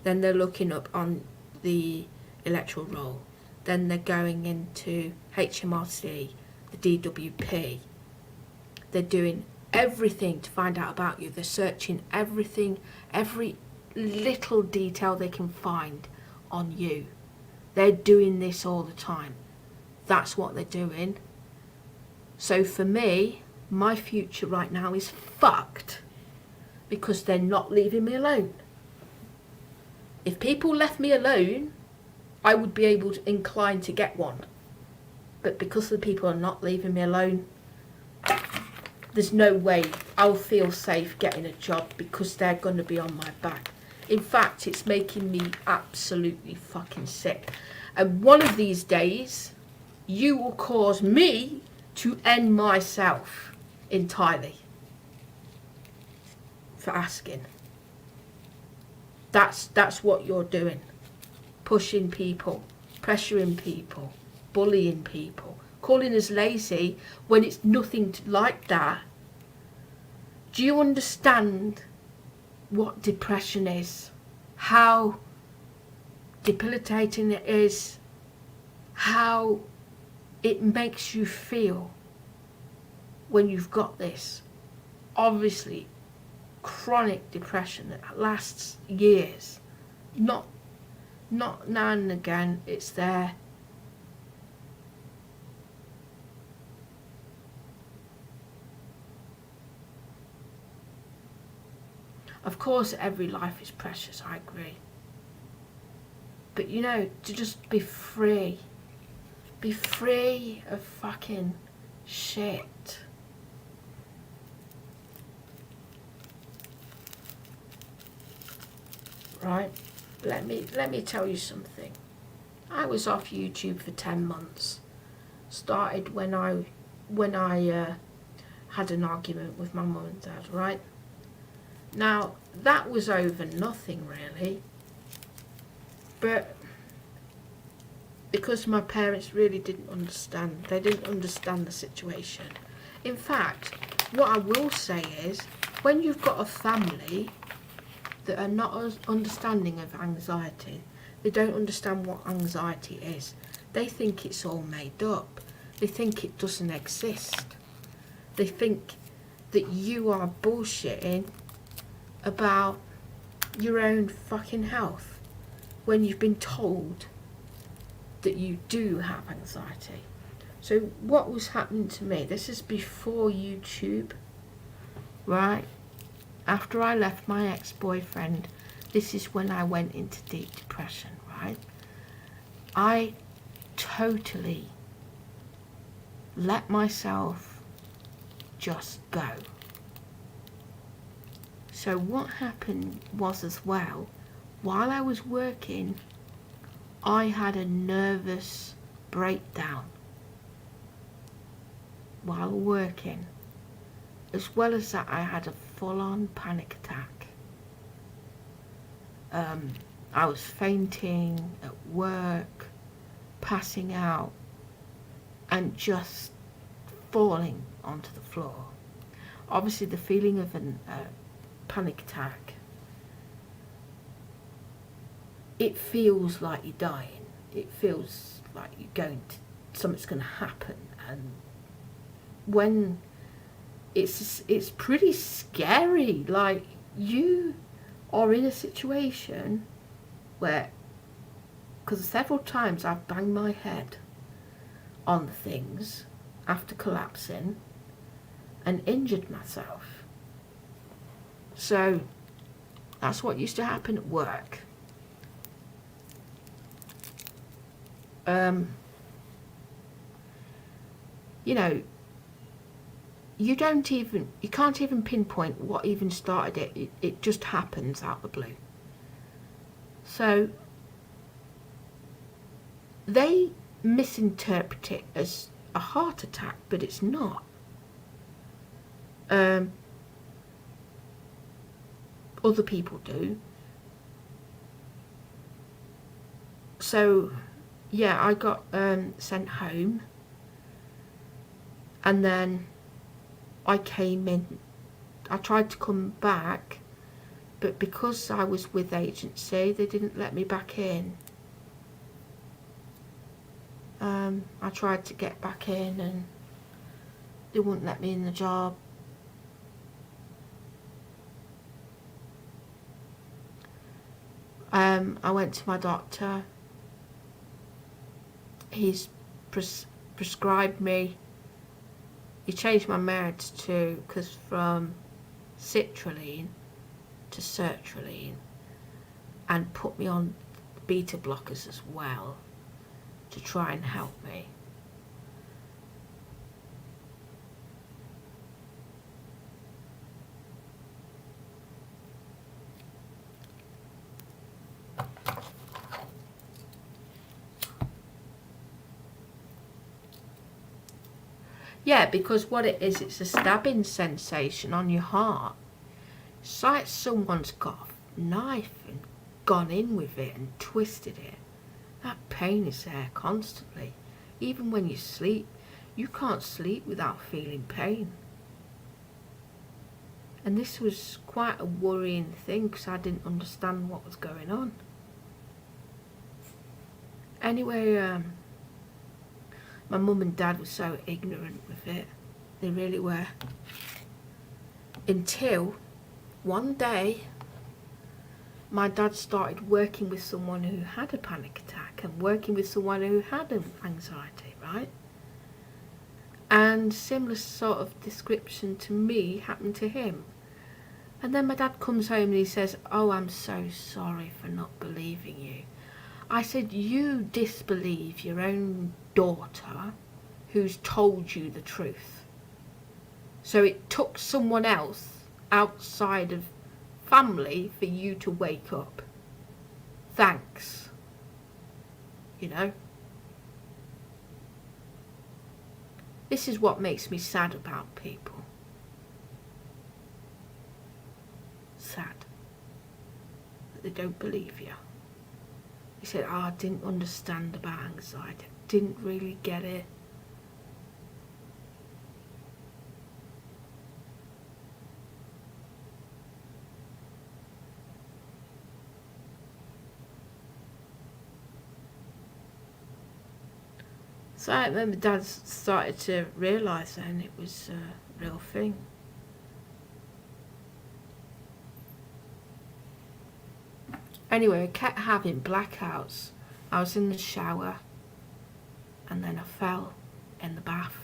then they're looking up on the electoral roll, then they're going into HMRC, the DWP, they're doing everything to find out about you. They're searching everything, every little detail they can find on you. They're doing this all the time. That's what they're doing. So for me, my future right now is fucked because they're not leaving me alone. If people left me alone, I would be able to incline to get one. But because the people are not leaving me alone, there's no way I'll feel safe getting a job because they're going to be on my back. In fact, it's making me absolutely fucking sick. And one of these days, you will cause me to end myself entirely for asking. That's what you're doing. Pushing people, pressuring people, bullying people, calling us lazy when it's nothing like that. Do you understand what depression is? How debilitating it is? How it makes you feel when you've got this obviously chronic depression that lasts years, not now and again. It's there. Of course every life is precious, I agree, but you know, to just be free of fucking shit. Right? Let me tell you something. I was off YouTube for 10 months. Started when I had an argument with my mum and dad, right? Now, that was over nothing really. But because my parents really didn't understand. They didn't understand the situation. In fact, what I will say is, when you've got a family that are not understanding of anxiety, they don't understand what anxiety is. They think it's all made up. They think it doesn't exist. They think that you are bullshitting about your own fucking health when you've been told that you do have anxiety. So what was happening to me, this is before YouTube, right? After I left my ex-boyfriend, this is when I went into deep depression, right? I totally let myself just go. So what happened was, as well, while I was working, I had a nervous breakdown while working. As well as that, I had a full-on panic attack. I was fainting at work, passing out, and just falling onto the floor. Obviously, the feeling of a panic attack, it feels like you're dying. It feels like something's going to happen. And when it's pretty scary. Like, you are in a situation where, because several times I've banged my head on things after collapsing and injured myself. So that's what used to happen at work. You know, you can't even pinpoint what even started it. It just happens out of the blue. So they misinterpret it as a heart attack, but it's not. Other people do. So yeah, I got sent home, and then I came in. I tried to come back, but because I was with agency, they didn't let me back in. I tried to get back in, and they wouldn't let me in the job. I went to my doctor. He's prescribed me. He changed my meds because from citrulline to sertraline, and put me on beta blockers as well to try and help me. Yeah, because what it is, it's a stabbing sensation on your heart. It's like someone's got a knife and gone in with it and twisted it. That pain is there constantly. Even when you sleep, you can't sleep without feeling pain. And this was quite a worrying thing because I didn't understand what was going on. Anyway, my mum and dad were so ignorant with it. They really were. Until one day, my dad started working with someone who had a panic attack and working with someone who had anxiety, right? And similar sort of description to me happened to him. And then my dad comes home and he says, "Oh, I'm so sorry for not believing you." I said, "You disbelieve your own daughter who's told you the truth. So it took someone else outside of family for you to wake up. Thanks." You know? This is what makes me sad about people. Sad. That they don't believe you. He said, "Oh, I didn't understand about anxiety. Didn't really get it." So I remember Dad started to realise then it was a real thing. Anyway, I kept having blackouts. I was in the shower and then I fell in the bath.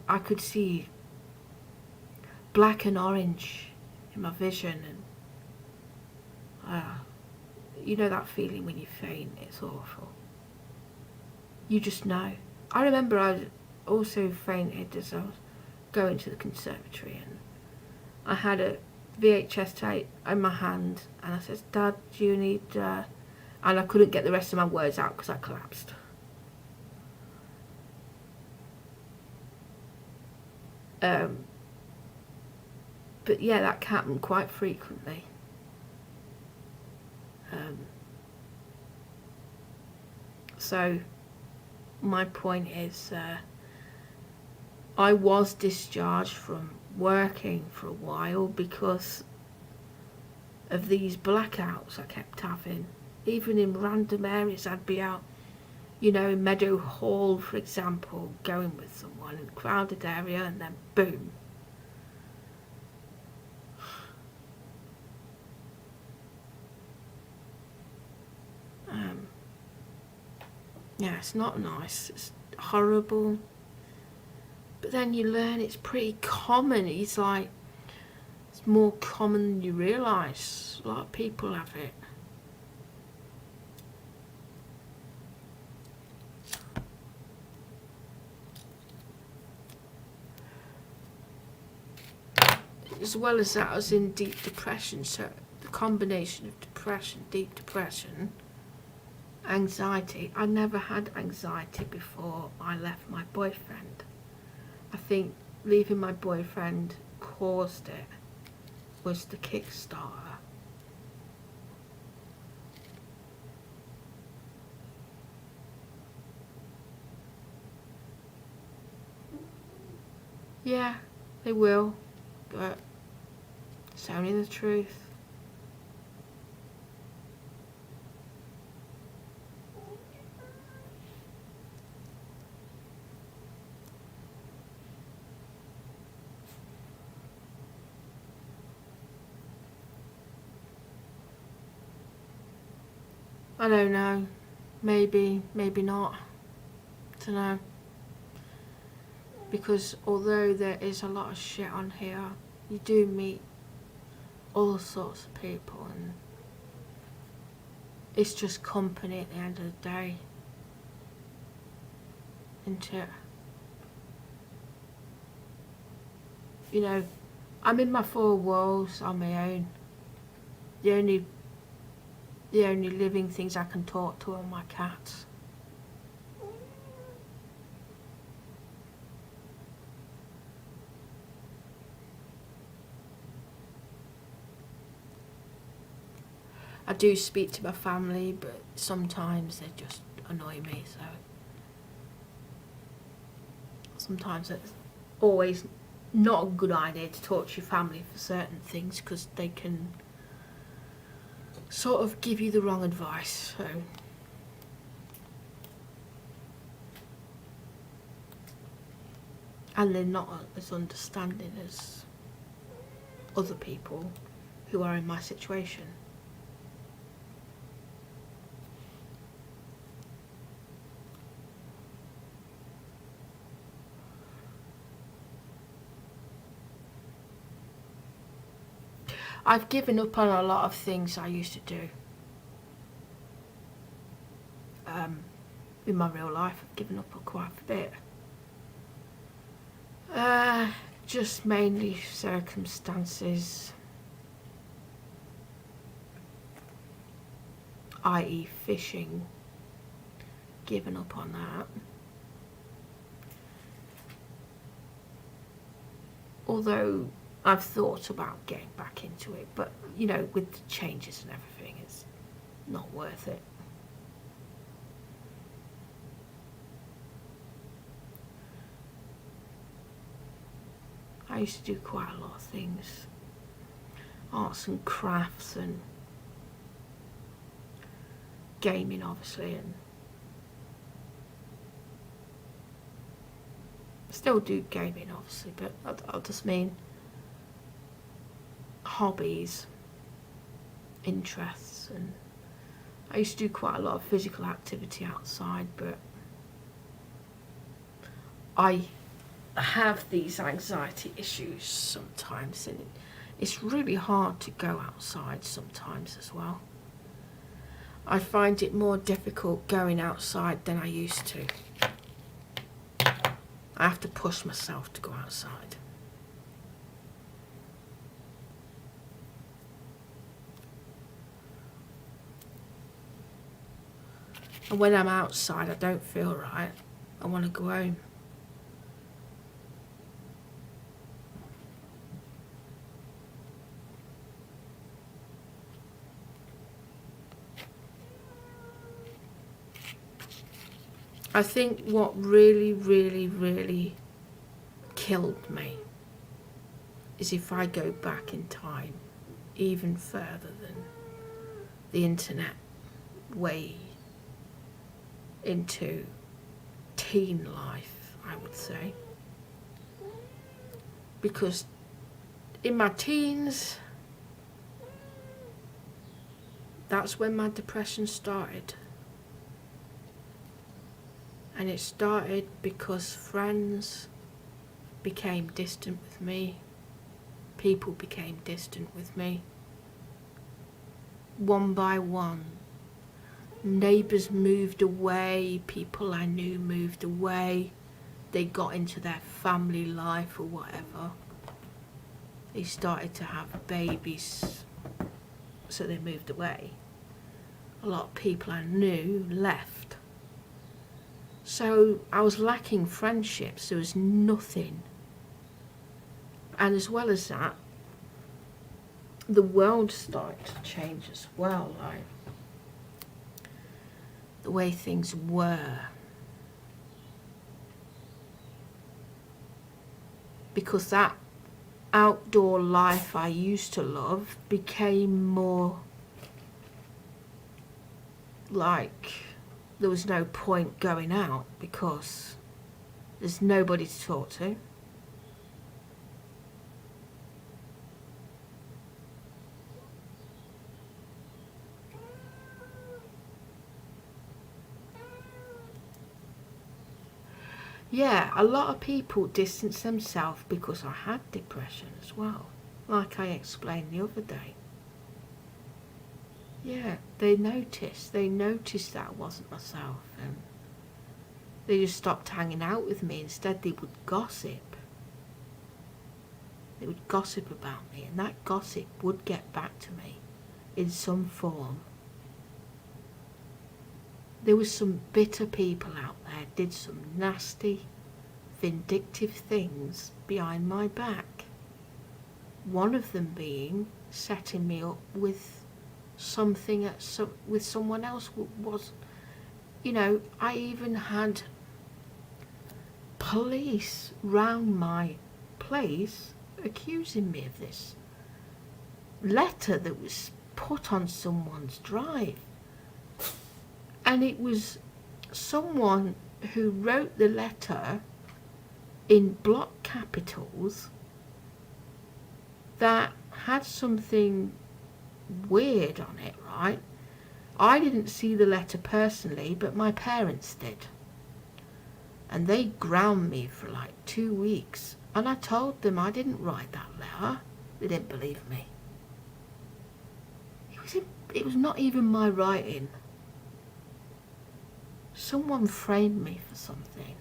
I could see black and orange in my vision, and you know that feeling when you faint, it's awful. You just know. I remember I also fainted as I was going to the conservatory, and I had a VHS tape in my hand, and I said, "Dad, do you need..." And I couldn't get the rest of my words out because I collapsed. But yeah, that happened quite frequently. So my point is, I was discharged from working for a while because of these blackouts I kept having. Even in random areas, I'd be out, you know, in Meadow Hall, for example, going with someone in a crowded area, and then boom. Yeah, it's not nice. It's horrible. But then you learn it's pretty common. It's like, it's more common than you realise. A lot of people have it. As well as that, I was in deep depression. So the combination of depression, deep depression, anxiety. I never had anxiety before I left my boyfriend. I think leaving my boyfriend caused it, was the Kickstarter. Yeah, they will, but it's only the truth. I don't know. Maybe, maybe not. Don't know. Because although there is a lot of shit on here, you do meet all sorts of people, and it's just company at the end of the day, isn't it? You know, I'm in my four walls on my own. The only living things I can talk to are my cats. I do speak to my family, but sometimes they just annoy me, so sometimes it's always not a good idea to talk to your family for certain things, because they can sort of give you the wrong advice. So and they're not as understanding as other people who are in my situation. I've given up on a lot of things I used to do. In my real life, I've given up on quite a bit. Just mainly circumstances, i.e. fishing. Given up on that. Although I've thought about getting back into it, but you know, with the changes and everything, it's not worth it. I used to do quite a lot of things, arts and crafts and gaming, obviously, and still do gaming, obviously, but I just mean hobbies, interests, and I used to do quite a lot of physical activity outside, but I have these anxiety issues sometimes, and it's really hard to go outside sometimes as well. I find it more difficult going outside than I used to. I have to push myself to go outside. And when I'm outside, I don't feel right. I want to go home. I think what really, really, really killed me is if I go back in time even further than the internet, way into teen life, I would say. Because in my teens, that's when my depression started. And it started because friends became distant with me. People became distant with me. One by one. Neighbours moved away. People I knew moved away. They got into their family life or whatever. They started to have babies. So they moved away. A lot of people I knew left. So I was lacking friendships. There was nothing. And as well as that, the world started to change as well, like the way things were. because that outdoor life I used to love became more like there was no point going out because there's nobody to talk to. Yeah, a lot of people distance themselves because I had depression as well, like I explained the other day. Yeah, they noticed that I wasn't myself, and they just stopped hanging out with me. Instead, they would gossip. They would gossip about me, and that gossip would get back to me in some form. There was some bitter people out there, did some nasty, vindictive things behind my back. One of them being setting me up with something with someone else was, you know, I even had police round my place accusing me of this letter that was put on someone's drive. And it was someone who wrote the letter in block capitals that had something weird on it, right? I didn't see the letter personally, but my parents did. And they ground me for like 2 weeks. And I told them I didn't write that letter. They didn't believe me. It was not even my writing. Someone framed me for something.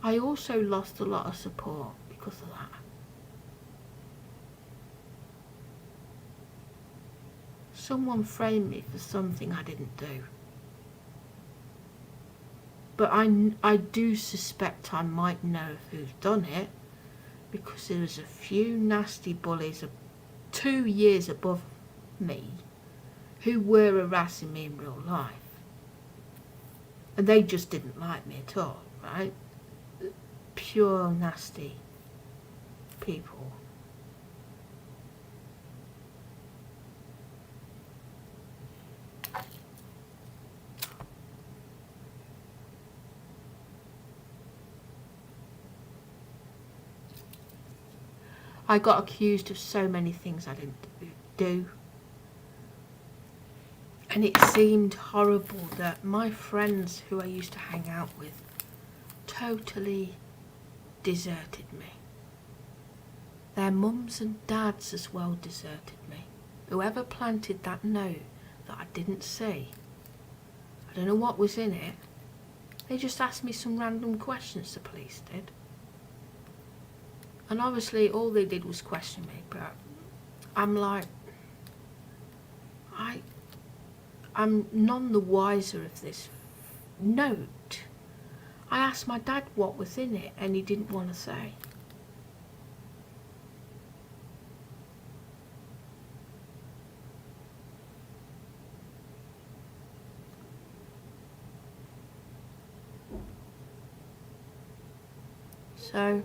I also lost a lot of support because of that. Someone framed me for something I didn't do. But I do suspect I might know who's done it, because there was a few nasty bullies 2 years above me who were harassing me in real life. And they just didn't like me at all, right? Pure nasty people. I got accused of so many things I didn't do. And it seemed horrible that my friends who I used to hang out with totally deserted me. Their mums and dads as well deserted me. Whoever planted that note that I didn't see, I don't know what was in it. They just asked me some random questions, the police did. And obviously all they did was question me, but I'm like, I'm none the wiser of this note. I asked my dad what was in it and he didn't want to say. So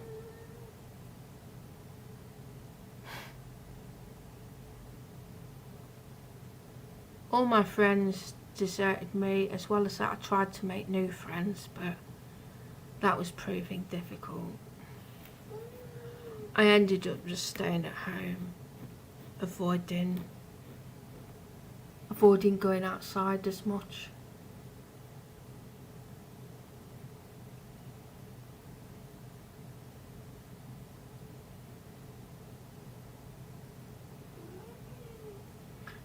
all my friends deserted me, as well as that I tried to make new friends, but that was proving difficult. I ended up just staying at home, avoiding going outside as much.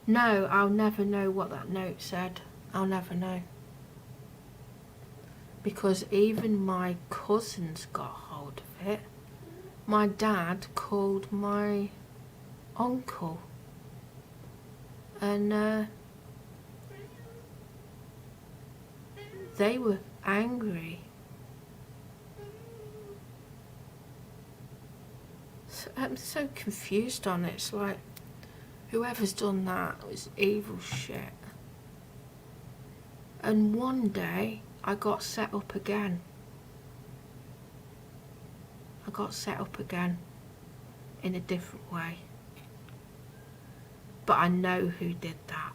No, I'll never know what that note said. I'll never know. Because even my cousins got hold of it. My dad called my uncle. And they were angry. So, I'm so confused on it. It's like, whoever's done that was evil shit. And one day, I got set up again. I got set up again in a different way. But I know who did that.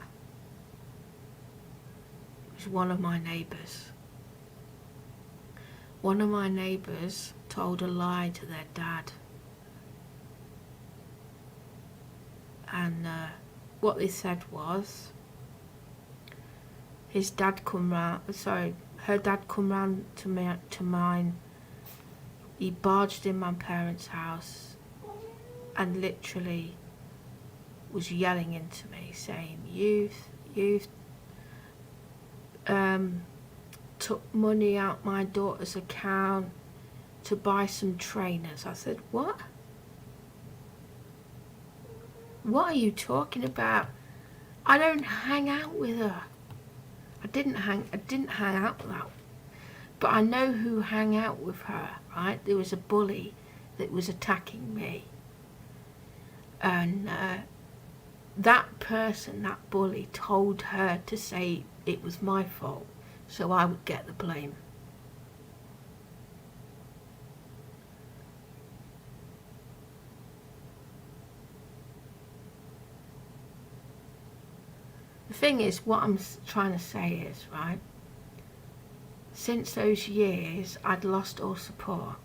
It was one of my neighbours. One of my neighbours told a lie to their dad. And what they said was, his dad come round, sorry, her dad come round to mine. He barged in my parents' house and literally was yelling into me, saying, you've took money out my daughter's account to buy some trainers. I said, what? What are you talking about? I don't hang out with her. I didn't hang out with her. But I know who hung out with her, right? There was a bully that was attacking me. And that person, that bully, told her to say it was my fault, so I would get the blame. The thing is, what I'm trying to say is, right, since those years, I'd lost all support.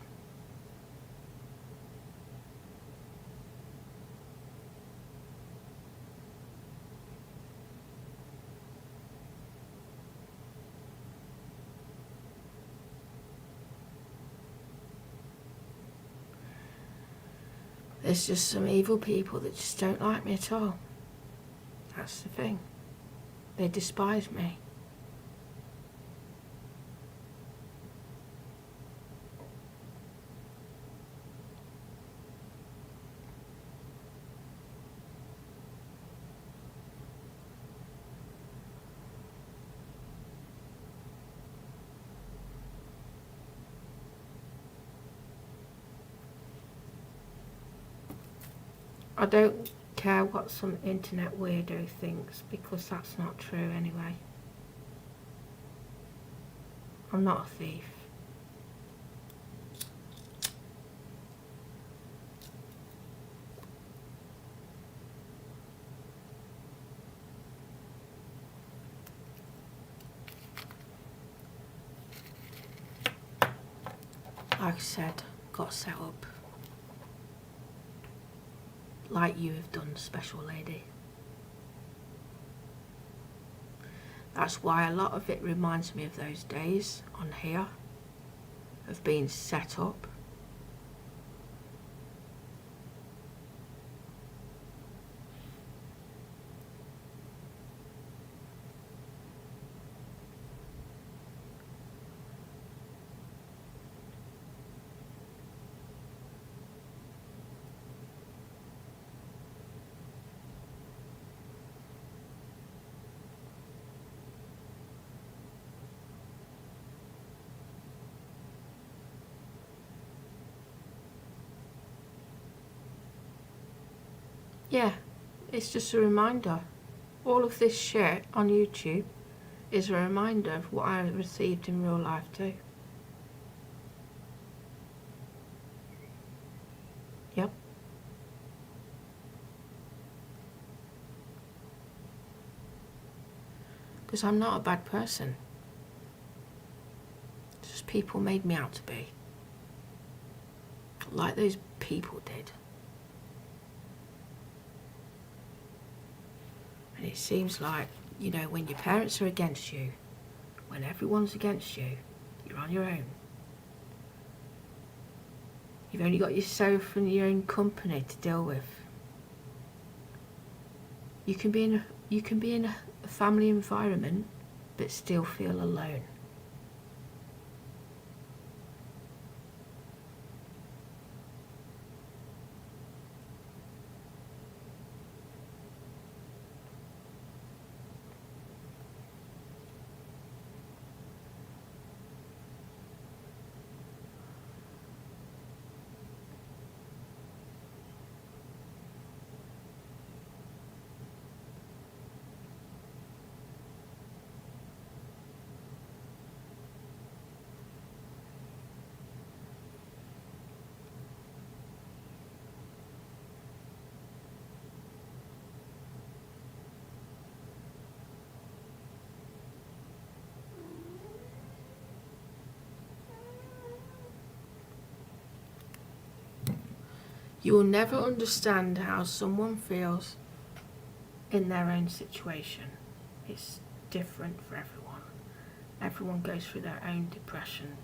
There's just some evil people that just don't like me at all. That's the thing. They despise me. I don't care what some internet weirdo thinks, because that's not true anyway. I'm not a thief. Like I said, got set up. Like you have done, special lady. That's why a lot of it reminds me of those days on here, of being set up. Yeah, it's just a reminder. All of this shit on YouTube is a reminder of what I received in real life too. Yep. Because I'm not a bad person. It's just people made me out to be. Like those people did. And it seems like, you know, when your parents are against you, when everyone's against you, you're on your own. You've only got yourself and your own company to deal with. You can be in a family environment, but still feel alone. You will never understand how someone feels in their own situation. It's different for everyone. Everyone goes through their own depression.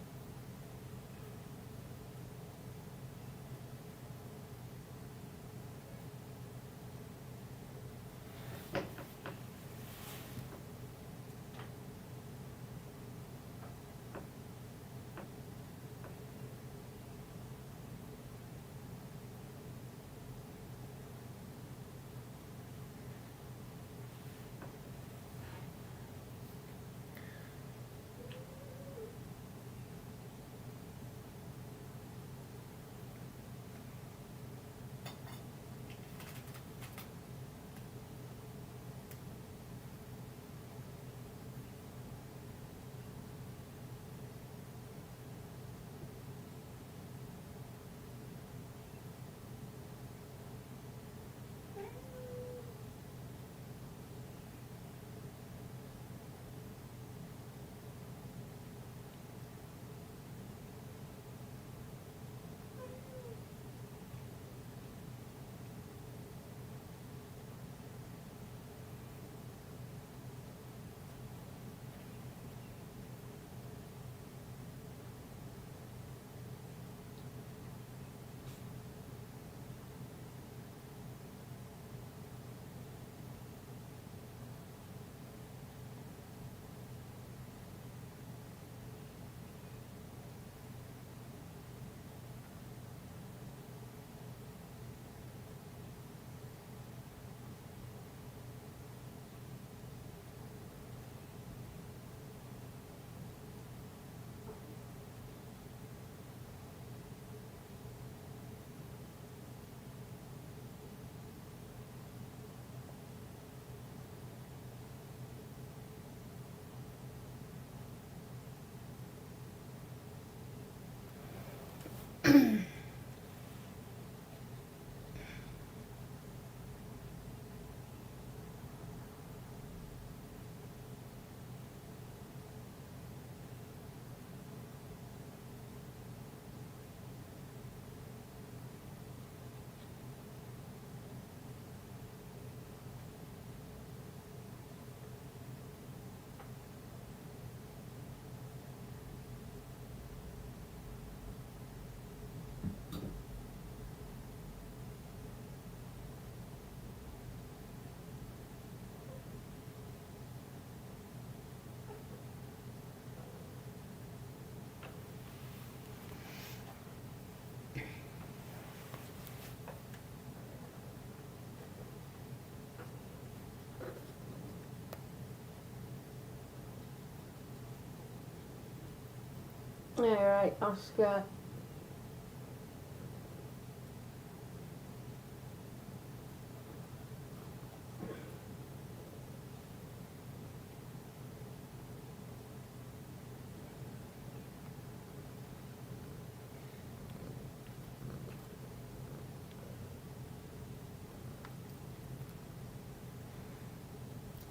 Alright, Oscar.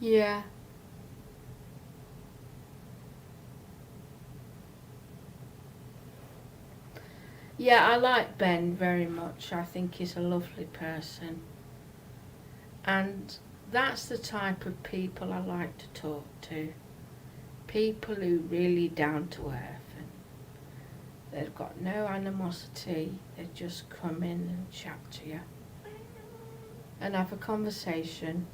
Yeah. Yeah, I like Ben very much. I think he's a lovely person. And that's the type of people I like to talk to. People who really down to earth and they've got no animosity. They just come in and chat to you and have a conversation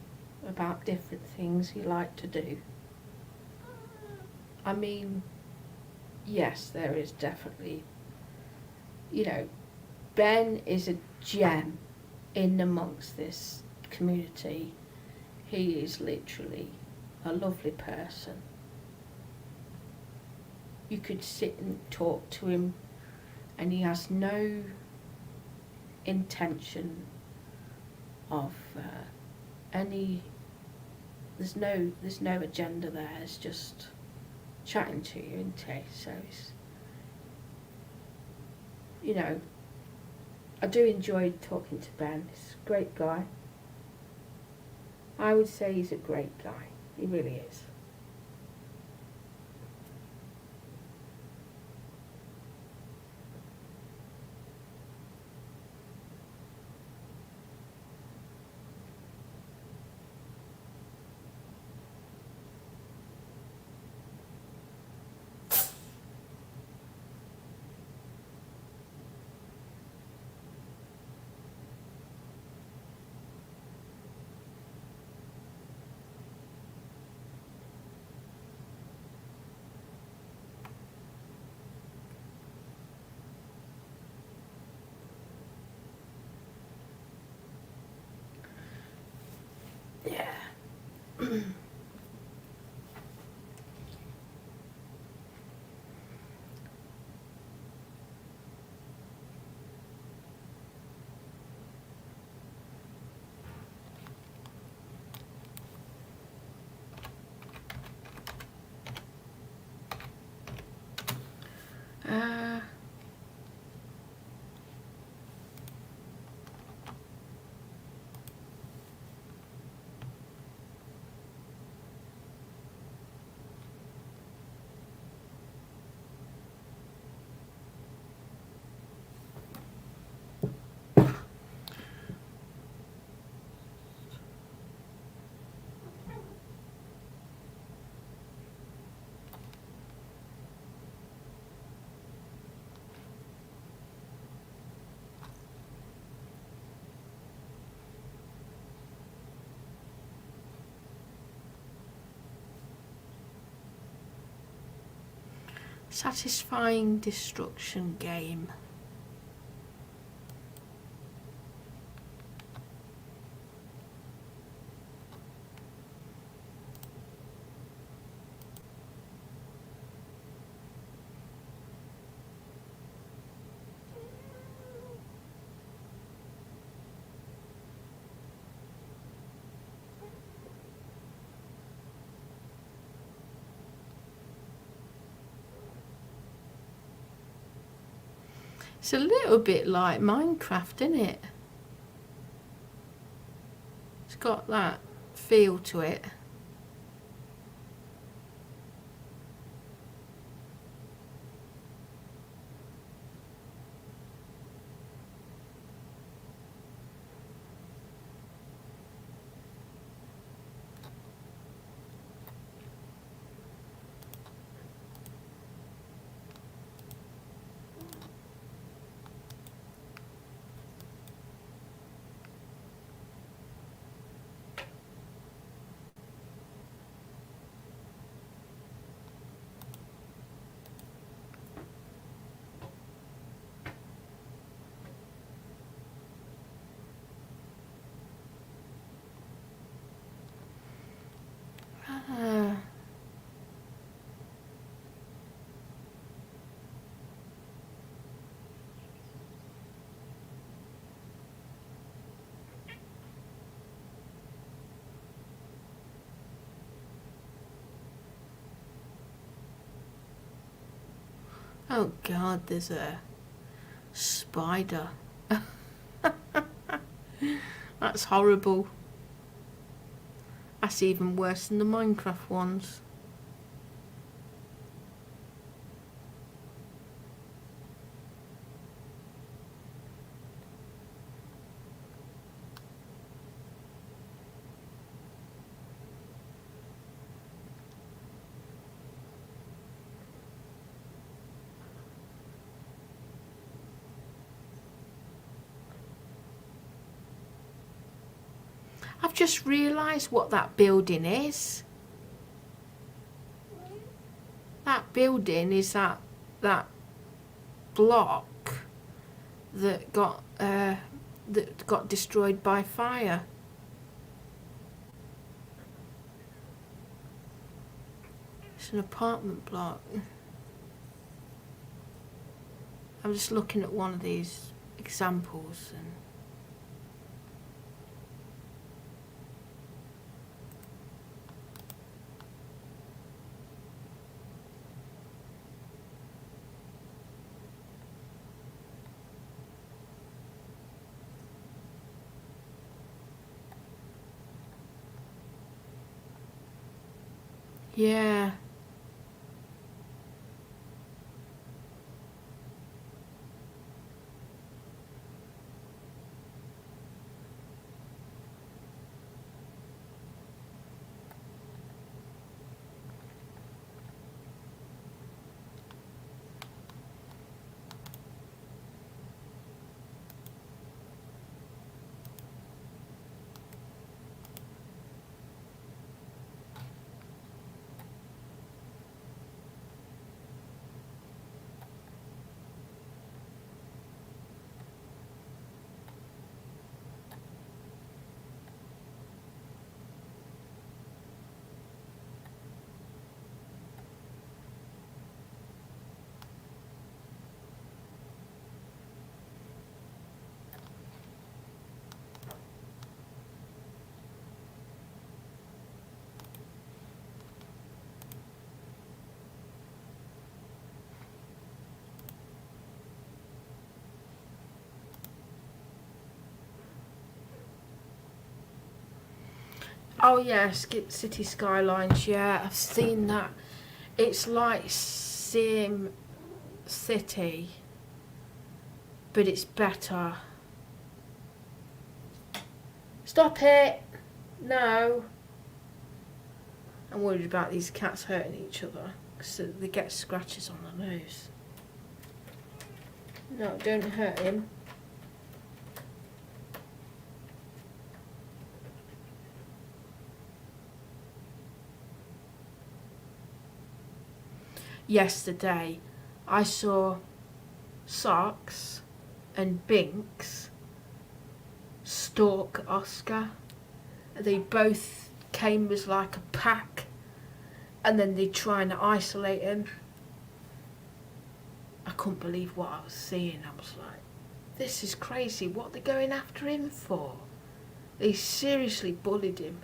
about different things you like to do. I mean, yes, there is definitely, Ben is a gem in amongst this community. He is literally a lovely person. You could sit and talk to him and he has no intention of there's no agenda there. It's just chatting to you, isn't it? So it's, I do enjoy talking to Ben. He's a great guy. I would say he's a great guy. He really is. Uh, satisfying destruction game. It's a little bit like Minecraft, isn't it? It's got that feel to it. Ah. Oh God, there's a spider. That's horrible. That's even worse than the Minecraft ones. I've just realised what that building is. That building is that block that got destroyed by fire. It's an apartment block. I'm just looking at one of these examples and yeah. Oh yeah, City Skylines. Yeah, I've seen that. It's like Sim City, but it's better. Stop it! No. I'm worried about these cats hurting each other because they get scratches on their nose. No, don't hurt him. Yesterday, I saw Socks and Binks stalk Oscar. They both came as like a pack, and then they trying to isolate him. I couldn't believe what I was seeing. I was like, this is crazy. What are they going after him for? They seriously bullied him.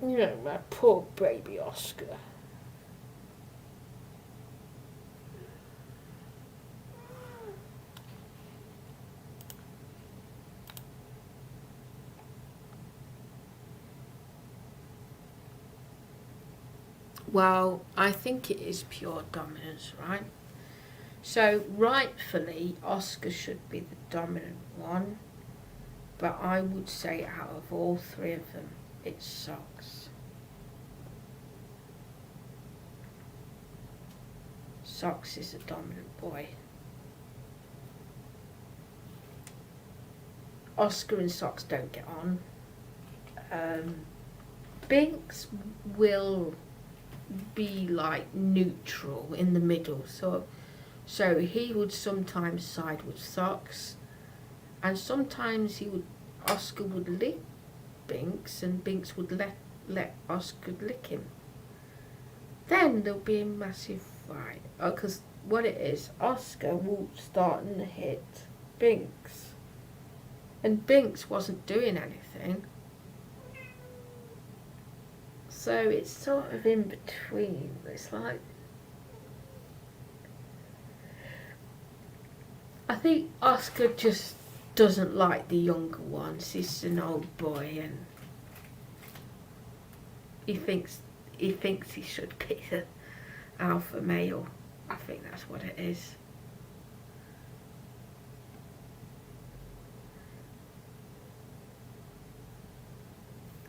You know, my poor baby Oscar. Well, I think it is pure dominance, right? So, rightfully, Oscar should be the dominant one, but I would say out of all three of them, it's Socks. Socks is a dominant boy. Oscar and Socks don't get on. Binks will be like neutral in the middle, so he would sometimes side with Socks, and sometimes Oscar would lick Binks, and Binks would let Oscar lick him. Then there'll be a massive fight, because what it is, Oscar will start and hit Binks, and Binks wasn't doing anything. So it's sort of in between. It's like, I think Oscar just doesn't like the younger ones. He's an old boy, and he thinks he should be the alpha male. I think that's what it is.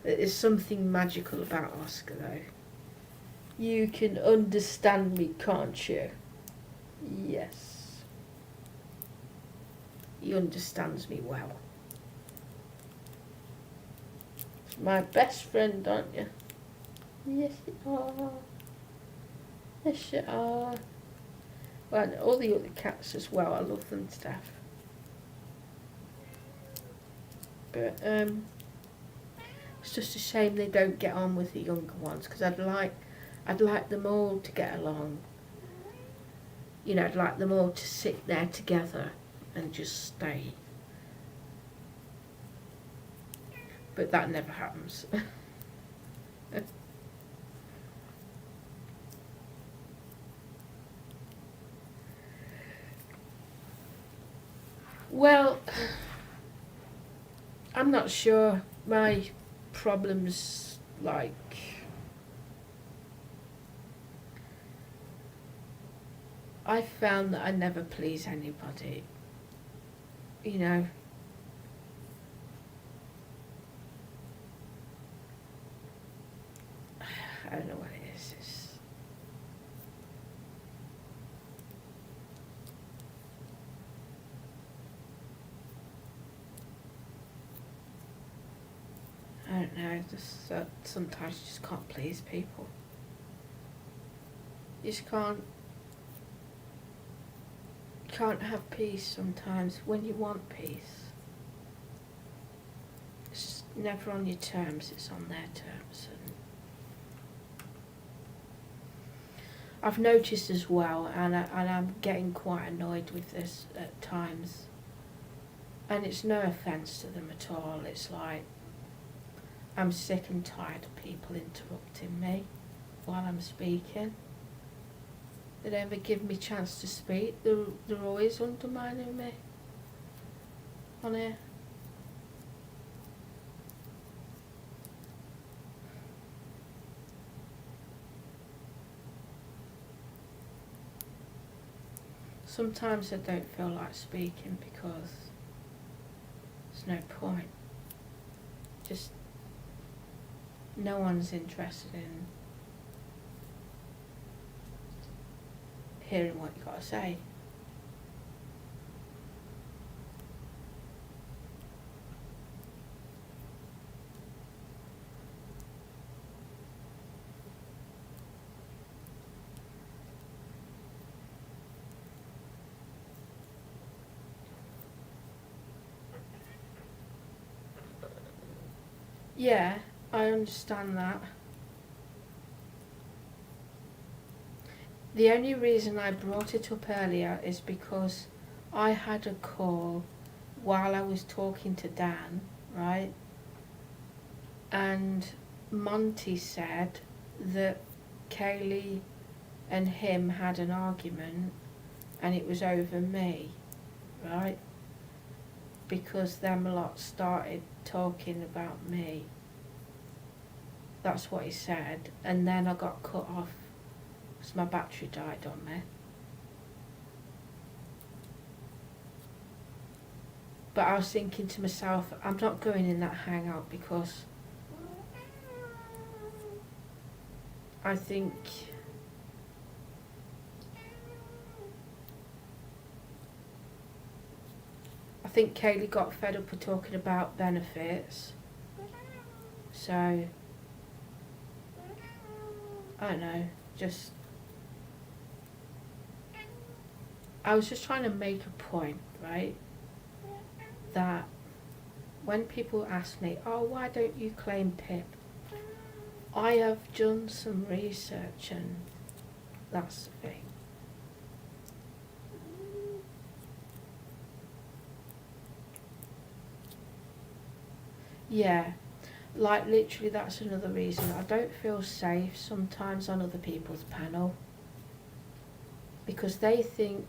There's something magical about Oscar, though. You can understand me, can't you? Yes. He understands me well. He's my best friend, aren't you? Yes, you are. Yes, you are. Well, and all the other cats as well. I love them to death. But, it's just a shame they don't get on with the younger ones, because I'd like them all to get along. You know, I'd like them all to sit there together and just stay. But that never happens. Well, I'm not sure. My problems, like, I found that I never please anybody, you know. I don't know what it is. I don't know, sometimes you just can't please people. You just can't have peace sometimes when you want peace. It's never on your terms, it's on their terms. And I've noticed as well, and I'm getting quite annoyed with this at times, and it's no offence to them at all. It's like, I'm sick and tired of people interrupting me while I'm speaking. They never give me chance to speak. They're always undermining me on here. Sometimes I don't feel like speaking because there's no point. Just no one's interested in hearing what you got to say. Yeah, I understand that. The only reason I brought it up earlier is because I had a call while I was talking to Dan, right? And Monty said that Kaylee and him had an argument and it was over me, right? Because them lot started talking about me. That's what he said. And then I got cut off because my battery died on me. But I was thinking to myself, I'm not going in that hangout because I think Kaylee got fed up with talking about benefits. So I don't know, I was just trying to make a point, right? That when people ask me, oh, why don't you claim PIP? I have done some research and that's the thing. Yeah, like literally that's another reason I don't feel safe sometimes on other people's panel. Because they think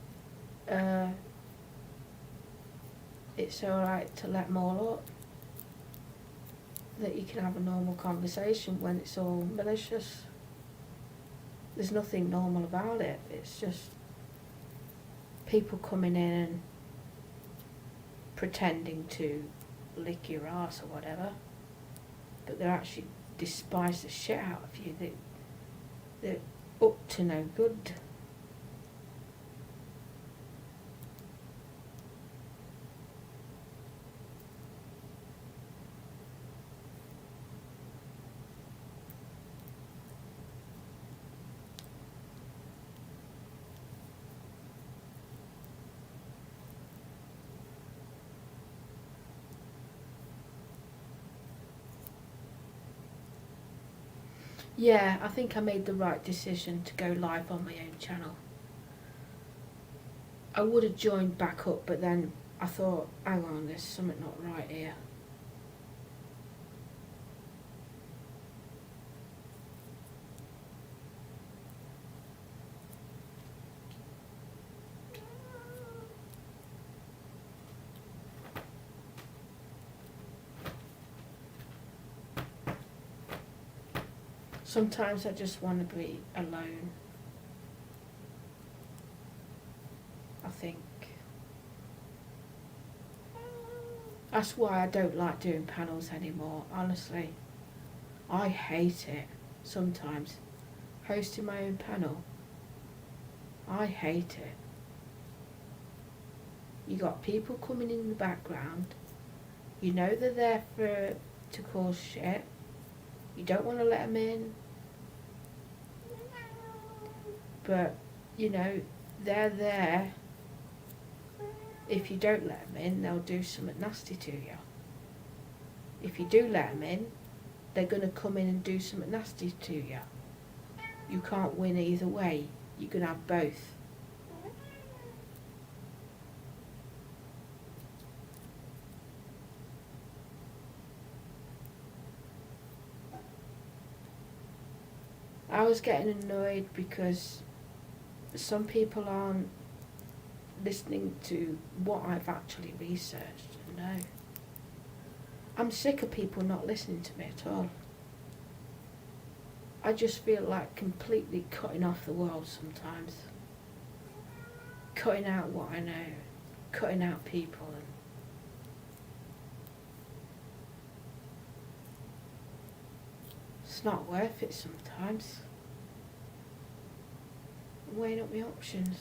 it's alright to let them all up. That you can have a normal conversation when it's all malicious. There's nothing normal about it. It's just people coming in and pretending to lick your ass or whatever, but they're actually despise the shit out of you. They're up to no good. Yeah, I think I made the right decision to go live on my own channel. I would have joined back up, but then I thought, hang on, there's something not right here. Sometimes I just want to be alone. I think. That's why I don't like doing panels anymore, honestly. I hate it sometimes. Hosting my own panel. I hate it. You got people coming in the background. You know they're there to cause shit. You don't want to let them in. But, you know, they're there. If you don't let them in, they'll do something nasty to you. If you do let them in, they're going to come in and do something nasty to you. You can't win either way. You can have both. I was getting annoyed because some people aren't listening to what I've actually researched and know. I'm sick of people not listening to me at all. I just feel like completely cutting off the world sometimes. Cutting out what I know, cutting out people. And it's not worth it sometimes. I'm weighing up my options.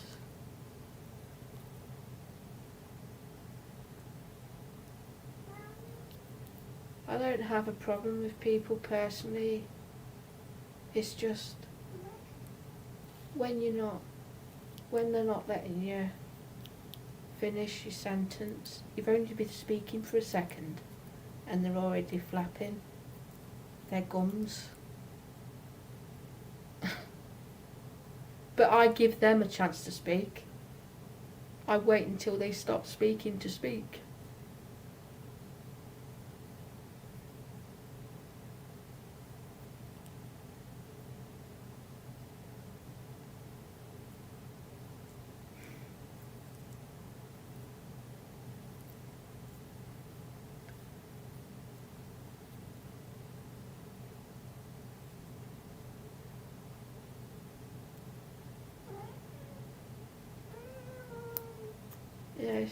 I don't have a problem with people personally. It's just when they're not letting you finish your sentence. You've only been speaking for a second and they're already flapping their gums. But I give them a chance to speak. I wait until they stop speaking to speak. Yes,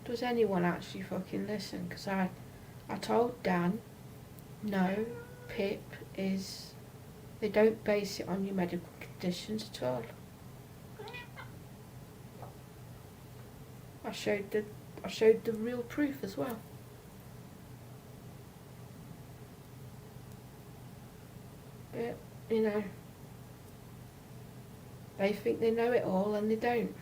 does anyone actually fucking listen? Because I told Dan, no, PIP is, they don't base it on your medical conditions at all. I showed the real proof as well. But, you know, they think they know it all and they don't.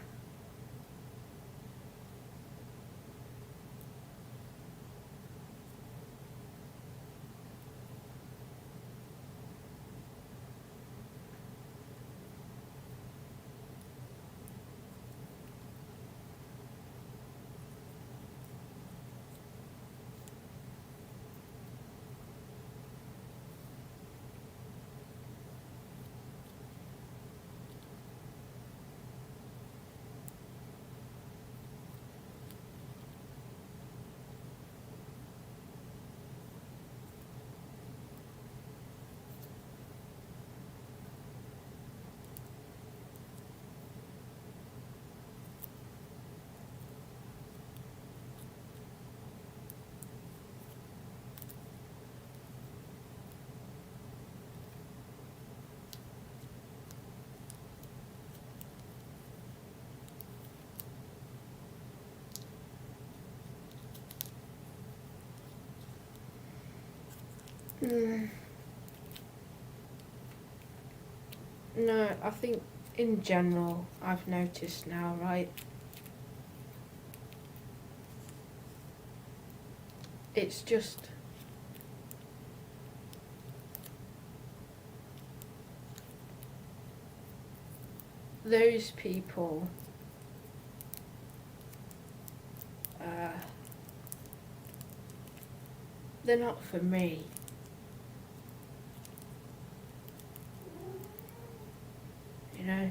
No, I think in general, I've noticed now, right? It's just those people they're not for me. You know,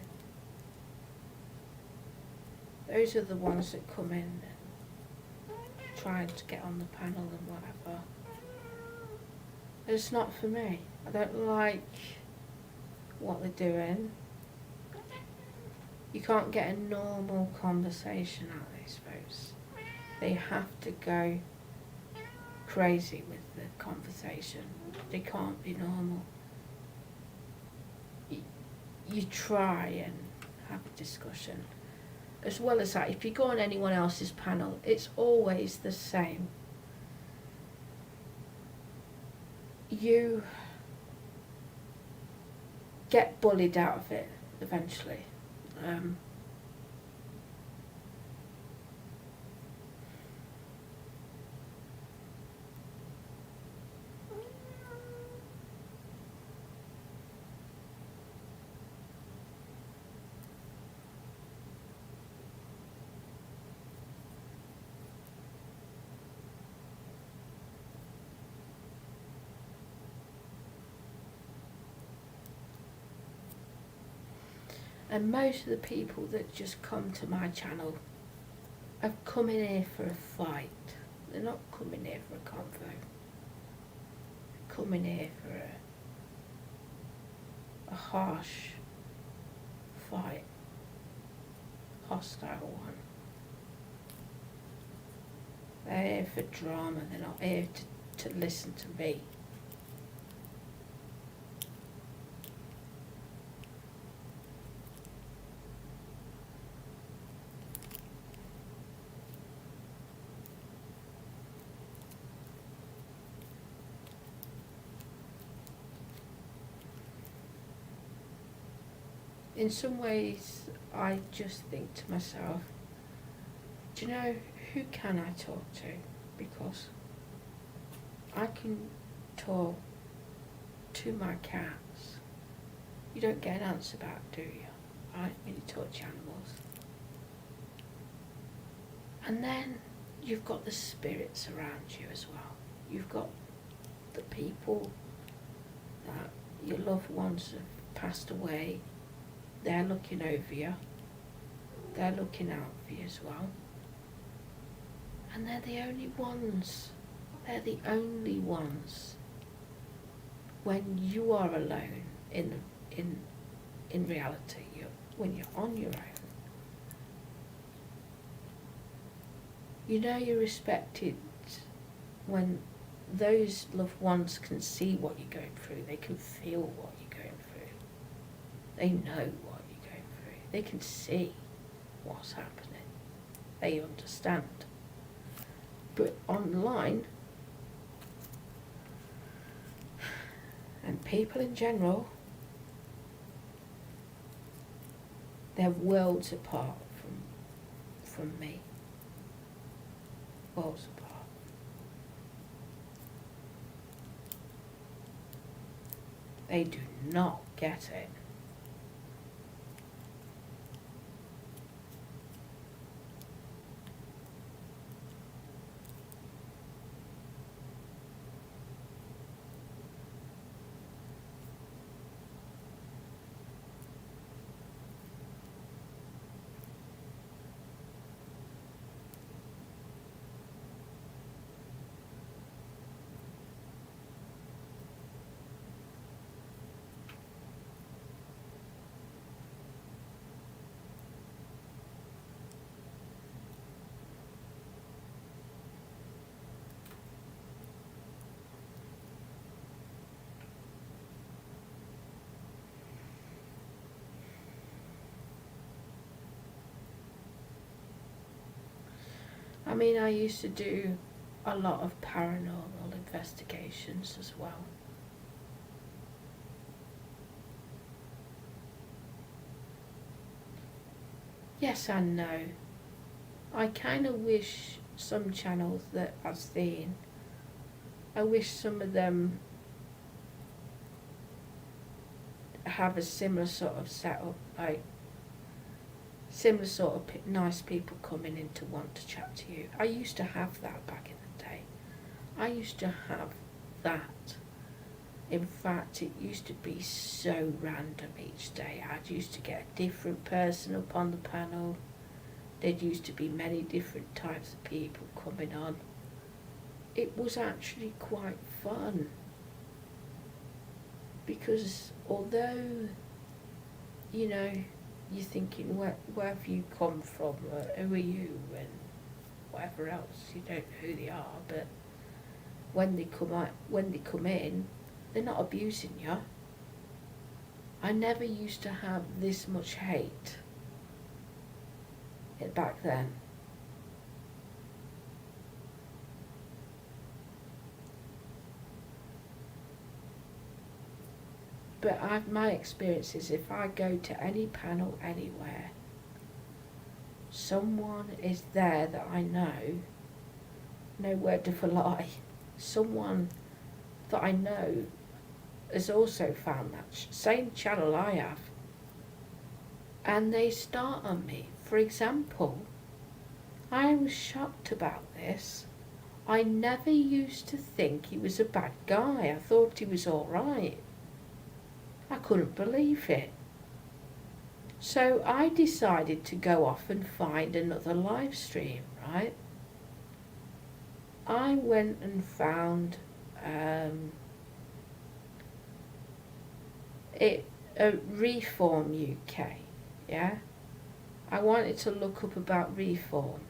those are the ones that come in trying to get on the panel and whatever. It's not for me. I don't like what they're doing. You can't get a normal conversation out of these folks. They have to go crazy with the conversation. They can't be normal. You try and have a discussion. As well as that, if you go on anyone else's panel, it's always the same. You get bullied out of it eventually. And most of the people that just come to my channel have come in here for a fight. They're not coming here for a convo. They're coming here for a harsh fight. Hostile one. They're here for drama. They're not here to listen to me. In some ways, I just think to myself, do you know, who can I talk to? Because I can talk to my cats. You don't get an answer back, do you? I don't really talk to animals. And then you've got the spirits around you as well. You've got the people that your loved ones have passed away. They're looking over you. They're looking out for you as well. And they're the only ones. They're the only ones. When you are alone in reality, when you're on your own, you know you're respected when those loved ones can see what you're going through. They can feel what you're going through. They know what you're going through. They can see what's happening. They understand. But online, and people in general, they're worlds apart from me. Worlds apart. They do not get it. I mean, I used to do a lot of paranormal investigations as well. Yes and no. I kind of wish some channels that I've seen, I wish some of them have a similar sort of setup, like similar sort of nice people coming in to want to chat to you. I used to have that back in the day. I used to have that. In fact, it used to be so random each day. I used to get a different person up on the panel. There used to be many different types of people coming on. It was actually quite fun. Because although, you know, you're thinking, where have you come from? Who are you? And whatever else. You don't know who they are. But when they come in, they're not abusing you. I never used to have this much hate back then. But my experience is if I go to any panel anywhere, someone is there that I know, no word of a lie, someone that I know has also found that same channel I have, and they start on me. For example, I was shocked about this. I never used to think he was a bad guy. I thought he was alright. I couldn't believe it. So I decided to go off and find another live stream, right? I went and found Reform UK, yeah? I wanted to look up about Reform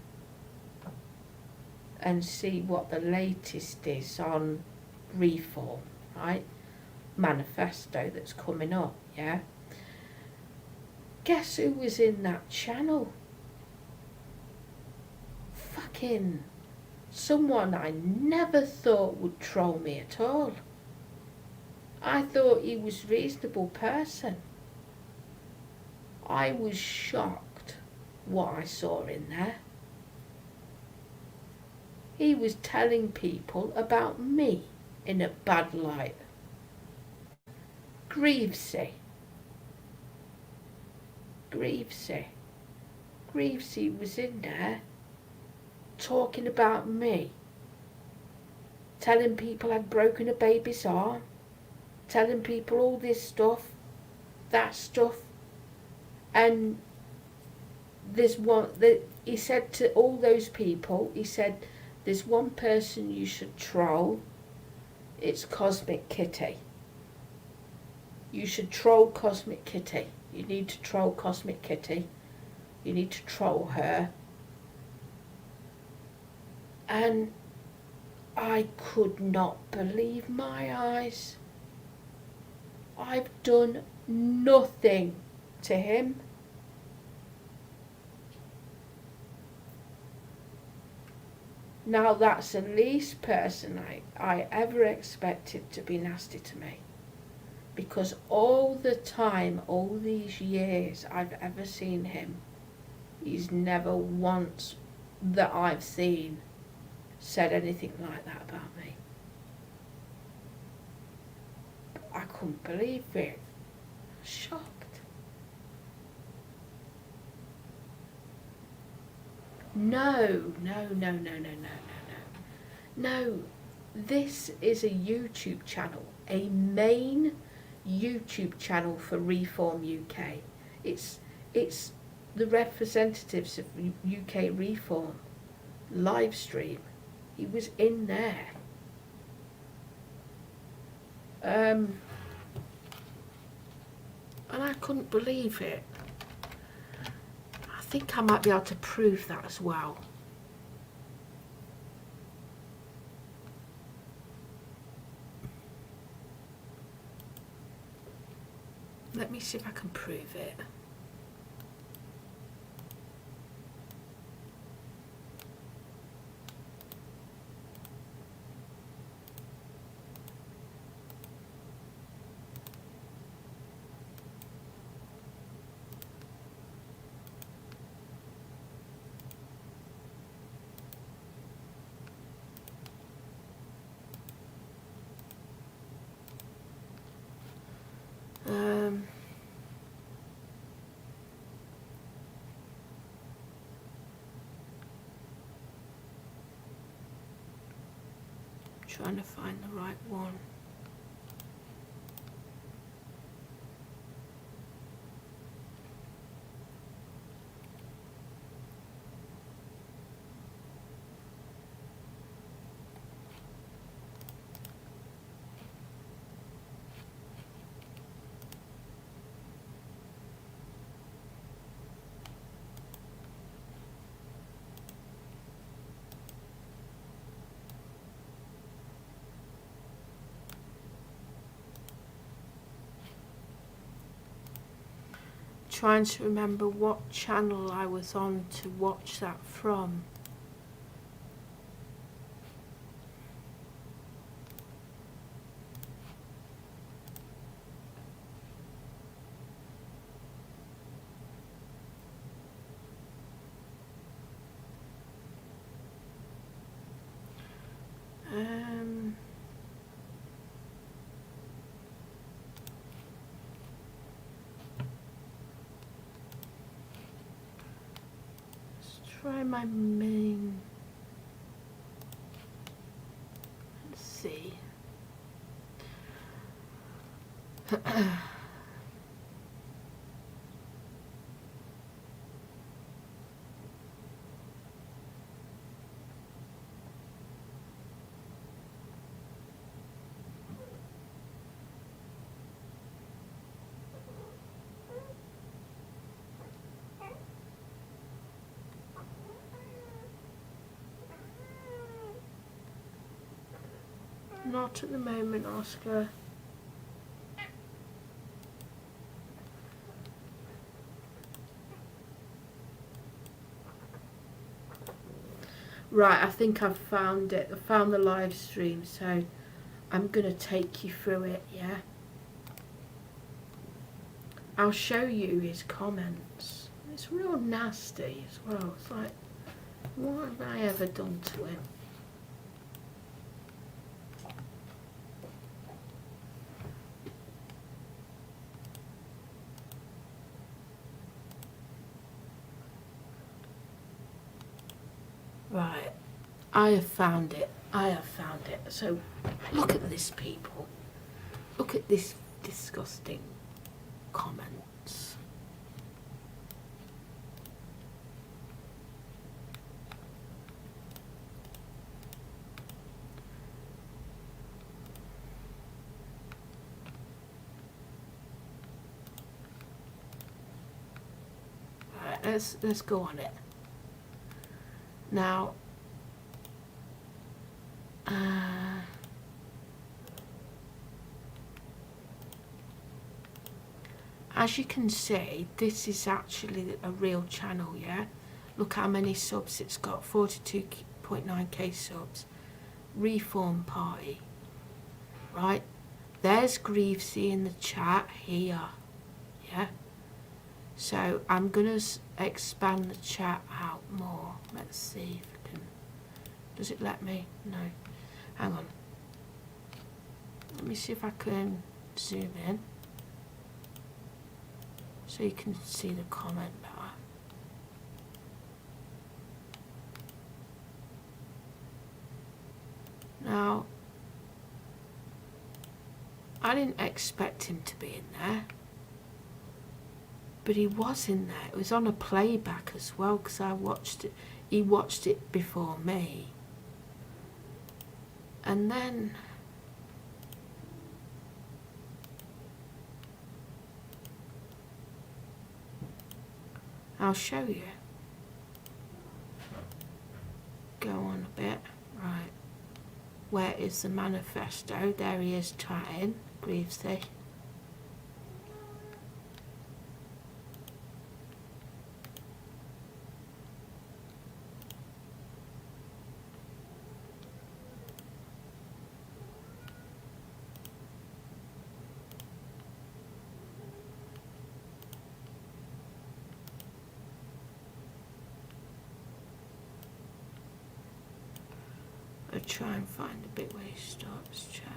and see what the latest is on Reform, right? Manifesto that's coming up, yeah? Guess who was in that channel? Fucking someone I never thought would troll me at all. I thought he was a reasonable person. I was shocked what I saw in there. He was telling people about me in a bad light. Greavesy was in there talking about me, telling people I'd broken a baby's arm, telling people all this stuff, that stuff, and there's one that he said to all those people, he said, there's one person you should troll, it's Cosmic Kitty. You should troll Cosmic Kitty. You need to troll Cosmic Kitty. You need to troll her. And I could not believe my eyes. I've done nothing to him. Now that's the least person I ever expected to be nasty to me. Because all the time, all these years I've ever seen him, he's never once that I've seen said anything like that about me. I couldn't believe it. Shocked. No. No, this is a YouTube channel, a main YouTube channel for Reform UK. It's the representatives of UK Reform live stream. He was in there. And I couldn't believe it. I think I might be able to prove that as well. Let me see if I can prove it. Trying to find the right one. Trying to remember what channel I was on to watch that from. Try my main. Let's see. Not at the moment, Oscar. Right, I think I've found it. I found the live stream, so I'm going to take you through it, yeah? I'll show you his comments. It's real nasty as well. It's like, what have I ever done to him? Right, I have found it. I have found it. So, look at this, people. Look at this disgusting comments. Right, let's go on it. Now, as you can see, this is actually a real channel, yeah? Look how many subs it's got, 42.9k subs. Reform Party, right? There's Greavesy in the chat here, yeah? So I'm going to expand the chat out more. Let's see if I can. Does it let me? No. Hang on. Let me see if I can zoom in so you can see the comment better. Now, I didn't expect him to be in there, but he was in there. It was on a playback as well because I watched it. He watched it before me. And then I'll show you. Go on a bit. Right. Where is the manifesto? There he is chatting. Greavesy. I'll try and find a bit where he stops chatting.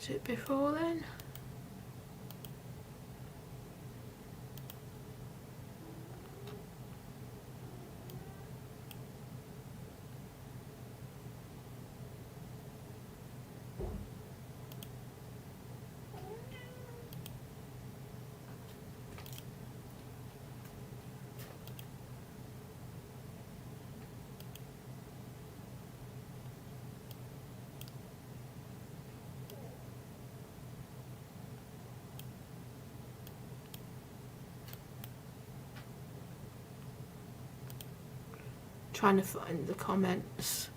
Is it before then? Trying to find the comments.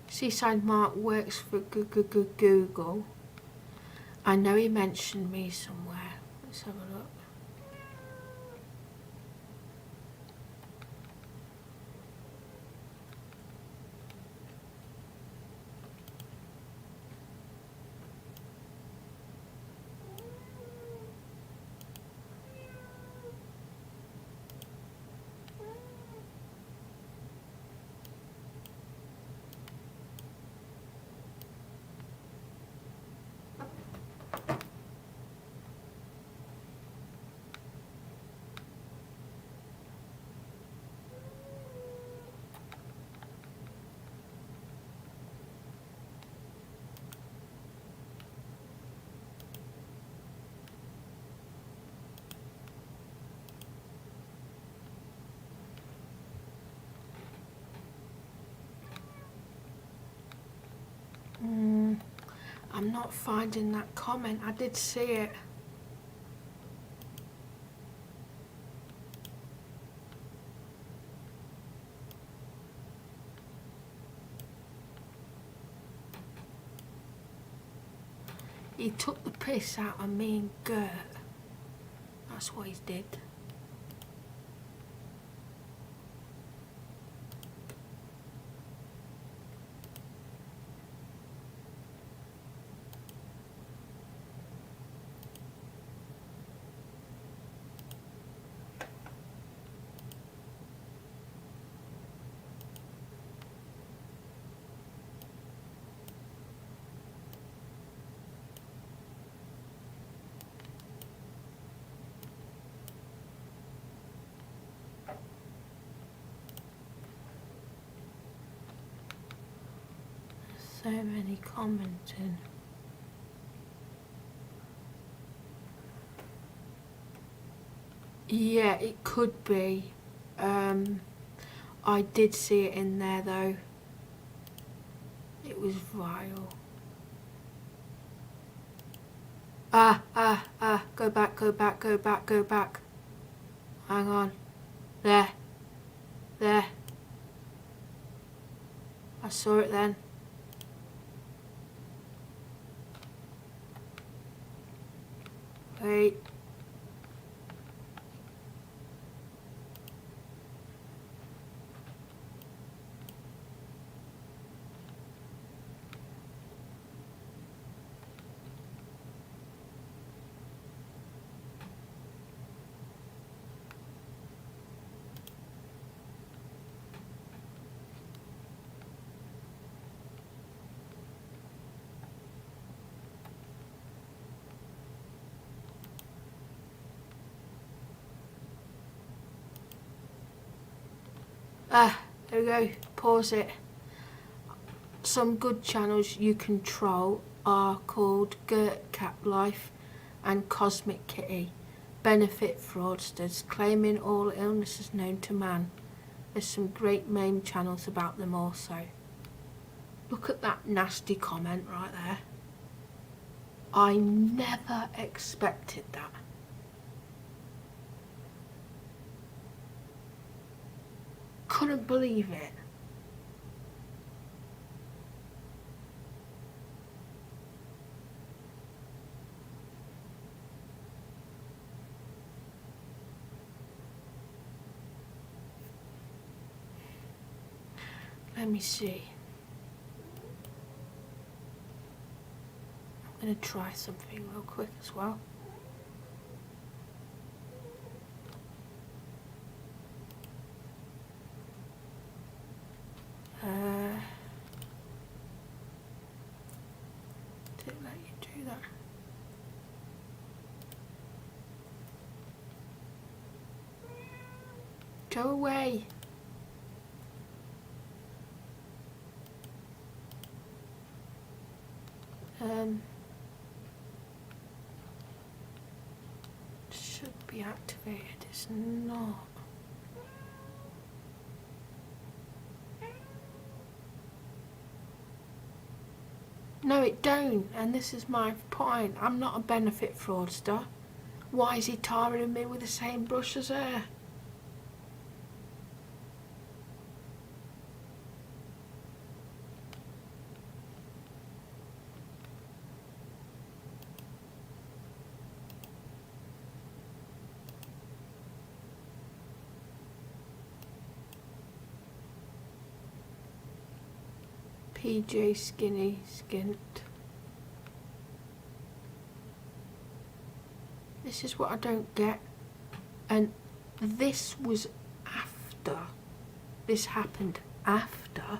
Seaside Mark works for Google. I know he mentioned me somewhere. Let's have a look. I'm not finding that comment. I did see it. He took the piss out of me and Gert. That's what he did. So many commenting. Yeah, it could be. I did see it in there though. It was vile. Go back, go back, go back, go back. Hang on. There. There. I saw it then. Wait. There we go. Pause it. Some good channels you control are called Gert Cat Life and Cosmic Kitty. Benefit fraudsters claiming all illnesses known to man. There's some great meme channels about them also. Look at that nasty comment right there. I never expected that. Couldn't believe it. Let me see. I'm going to try something real quick as well. Didn't let you do that. Go away. Should be activated. It's not. No, it don't, and this is my point. I'm not a benefit fraudster. Why is he tarring me with the same brush as her? PJ Skinny Skint. This is what I don't get. And this was after. This happened after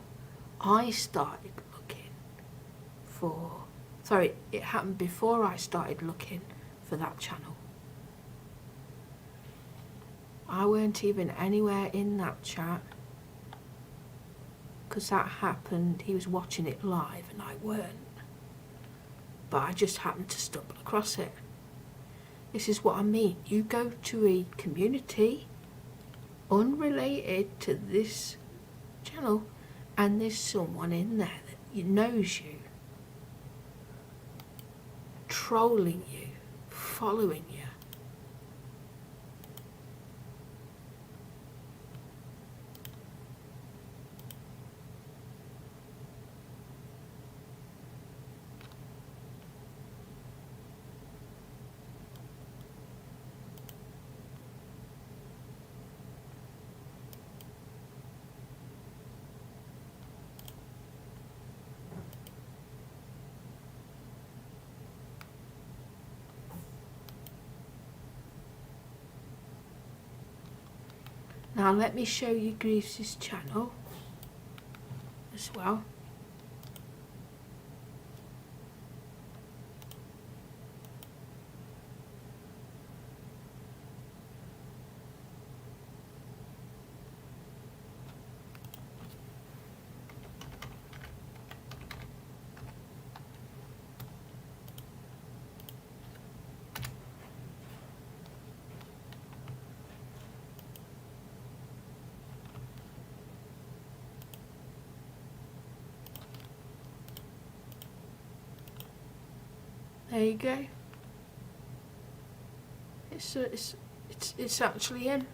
I started looking for. Sorry, it happened before I started looking for that channel. I weren't even anywhere in that chat. Because that happened, he was watching it live and I weren't. But I just happened to stumble across it. This is what I mean. You go to a community unrelated to this channel and there's someone in there that knows you controlling you, following you. Now let me show you Greaves' channel as well. There you go. It's actually him.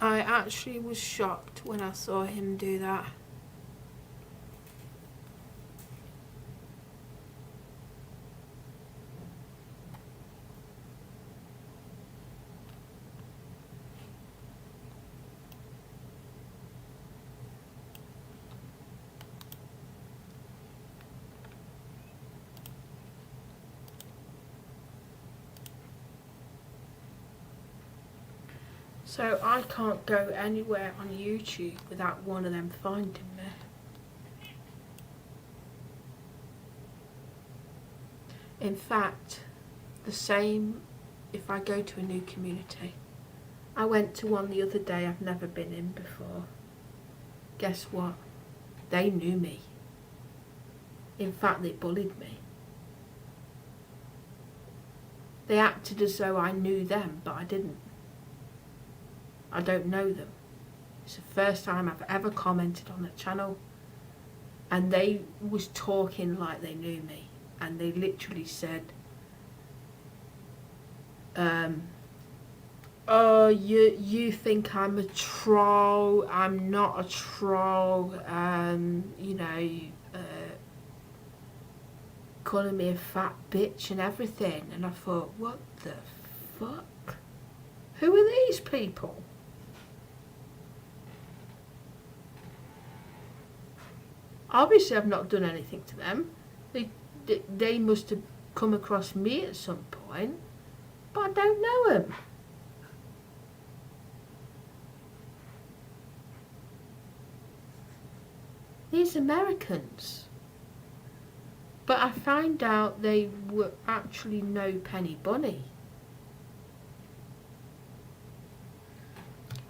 I actually was shocked when I saw him do that. So I can't go anywhere on YouTube without one of them finding me. In fact, the same if I go to a new community. I went to one the other day I've never been in before. Guess what? They knew me. In fact, they bullied me. They acted as though I knew them, but I didn't. I don't know them. It's the first time I've ever commented on a channel, and they was talking like they knew me, and they literally said, oh, you think I'm a troll. I'm not a troll. You know, calling me a fat bitch and everything. And I thought, what the fuck? Who are these people? Obviously, I've not done anything to them. They must have come across me at some point, but I don't know them. These Americans. But I find out they were actually no Penny Bunny.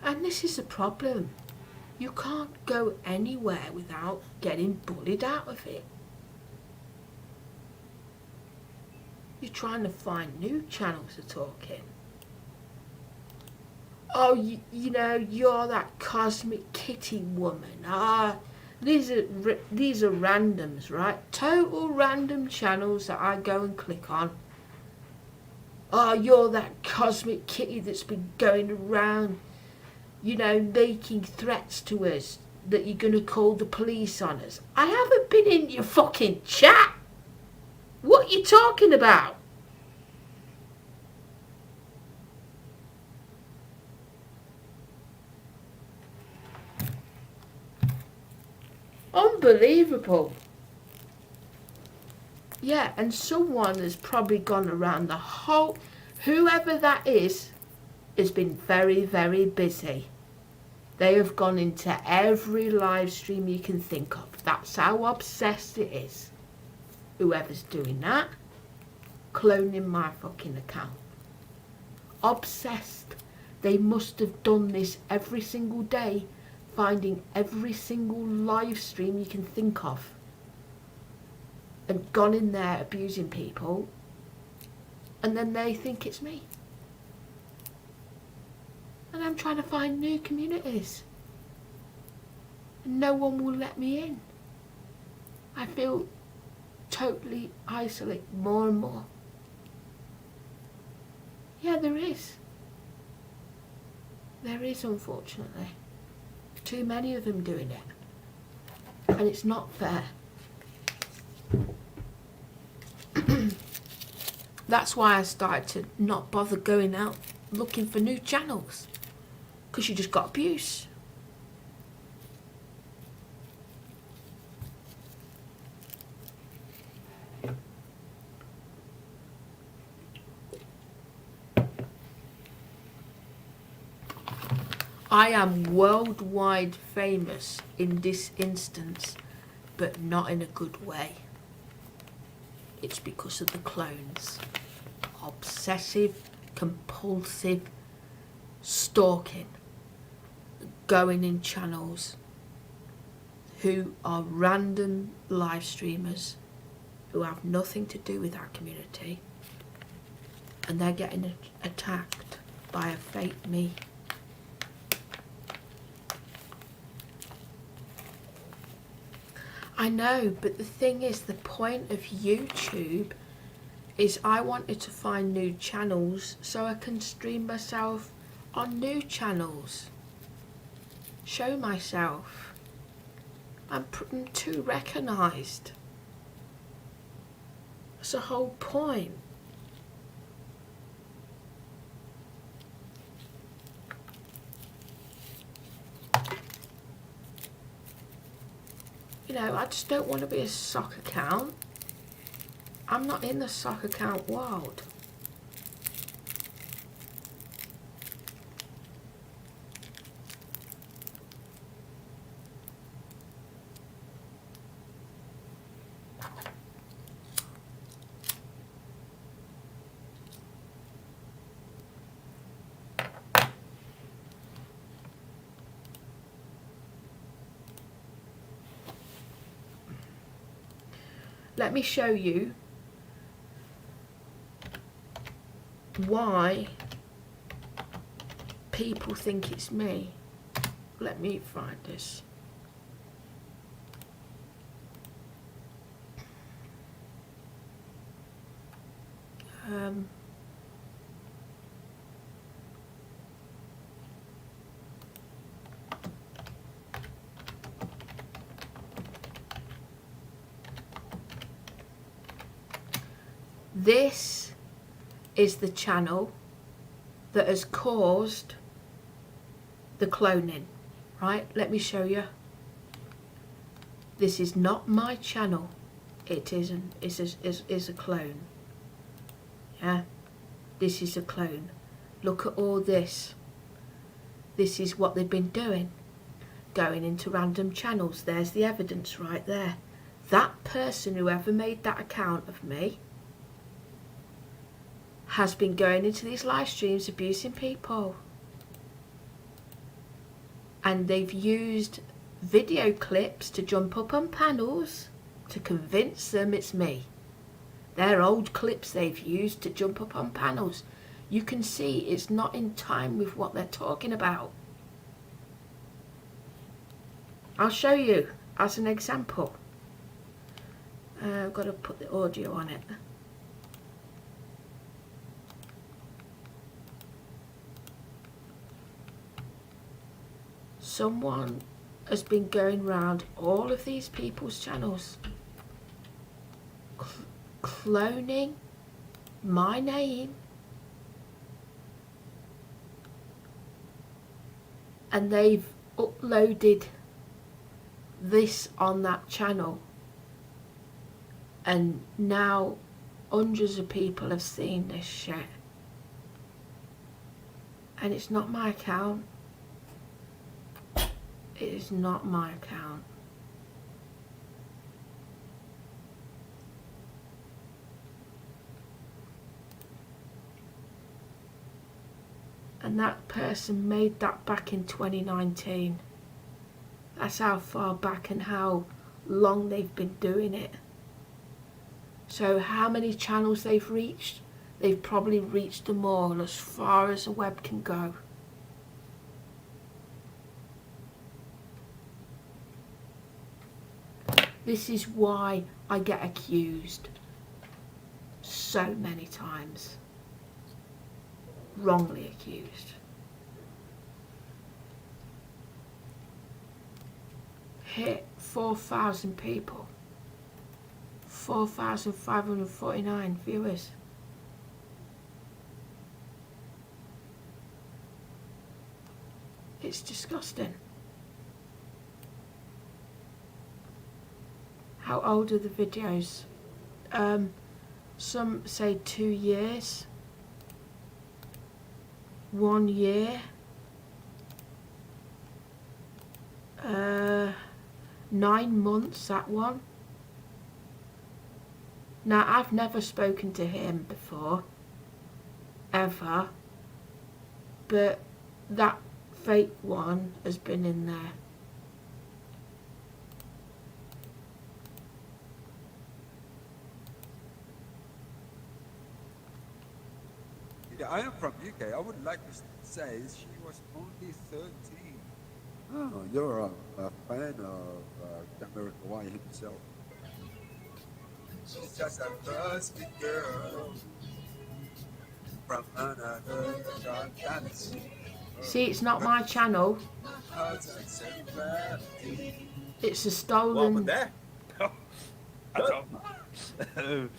And this is a problem. You can't go anywhere without getting bullied out of it. You're trying to find new channels to talk in. Oh, you know, you're that cosmic kitty woman. These are randoms, right? Total random channels that I go and click on. Oh, you're that cosmic kitty that's been going around, you know, making threats to us that you're going to call the police on us. I haven't been in your fucking chat. What are you talking about? Unbelievable. Yeah, and someone has probably gone around the whole... Whoever that is has been very, very busy. They have gone into every live stream you can think of. That's how obsessed it is. Whoever's doing that, cloning my fucking account. Obsessed. They must have done this every single day, finding every single live stream you can think of. and gone in there abusing people, and then they think it's me. And I'm trying to find new communities. And no one will let me in. I feel totally isolated more and more. Yeah, there is. There is, unfortunately. Too many of them doing it. And it's not fair. That's why I started to not bother going out looking for new channels. Because you just got abuse. I am worldwide famous in this instance, but not in a good way. It's because of the clones. Obsessive, compulsive stalking, going in channels who are random live streamers who have nothing to do with our community, and they're getting attacked by a fake me. I know, but the thing is, the point of YouTube is I wanted to find new channels so I can stream myself on new channels. Show myself. I'm too recognised. That's the whole point. You know, I just don't want to be a sock account. I'm not in the sock account world. Let me show you why people think it's me. Let me find this. This is the channel that has caused the cloning, right? Let me show you. This is not my channel. It isn't. It's a clone. Yeah, this is a clone. Look at all this. This is what they've been doing. Going into random channels. There's the evidence right there. That person, whoever made that account of me, has been going into these live streams abusing people. And they've used video clips to jump up on panels to convince them it's me. They're old clips they've used to jump up on panels. You can see it's not in time with what they're talking about. I'll show you as an example. I've got to put the audio on it. Someone has been going round all of these people's channels, cloning my name, and they've uploaded this on that channel, and now hundreds of people have seen this shit, and it's not my account. It is not my account. And that person made that back in 2019. That's how far back and how long they've been doing it. So how many channels they've reached? They've probably reached them all, as far as the web can go. This is why I get accused so many times. Wrongly accused. Hit 4,000 people. 4,549 viewers. It's disgusting. How old are the videos? Some say 2 years. 1 year. 9 months, that one. Now, I've never spoken to him before, ever, but that fake one has been in there. Yeah, I am from UK. I would like to say she was only 13. Oh, you're a fan of Jamiroquai Kawhi himself. She's just a rusty girl from another galaxy. See, it's not my channel. It's a stolen. What there? I don't.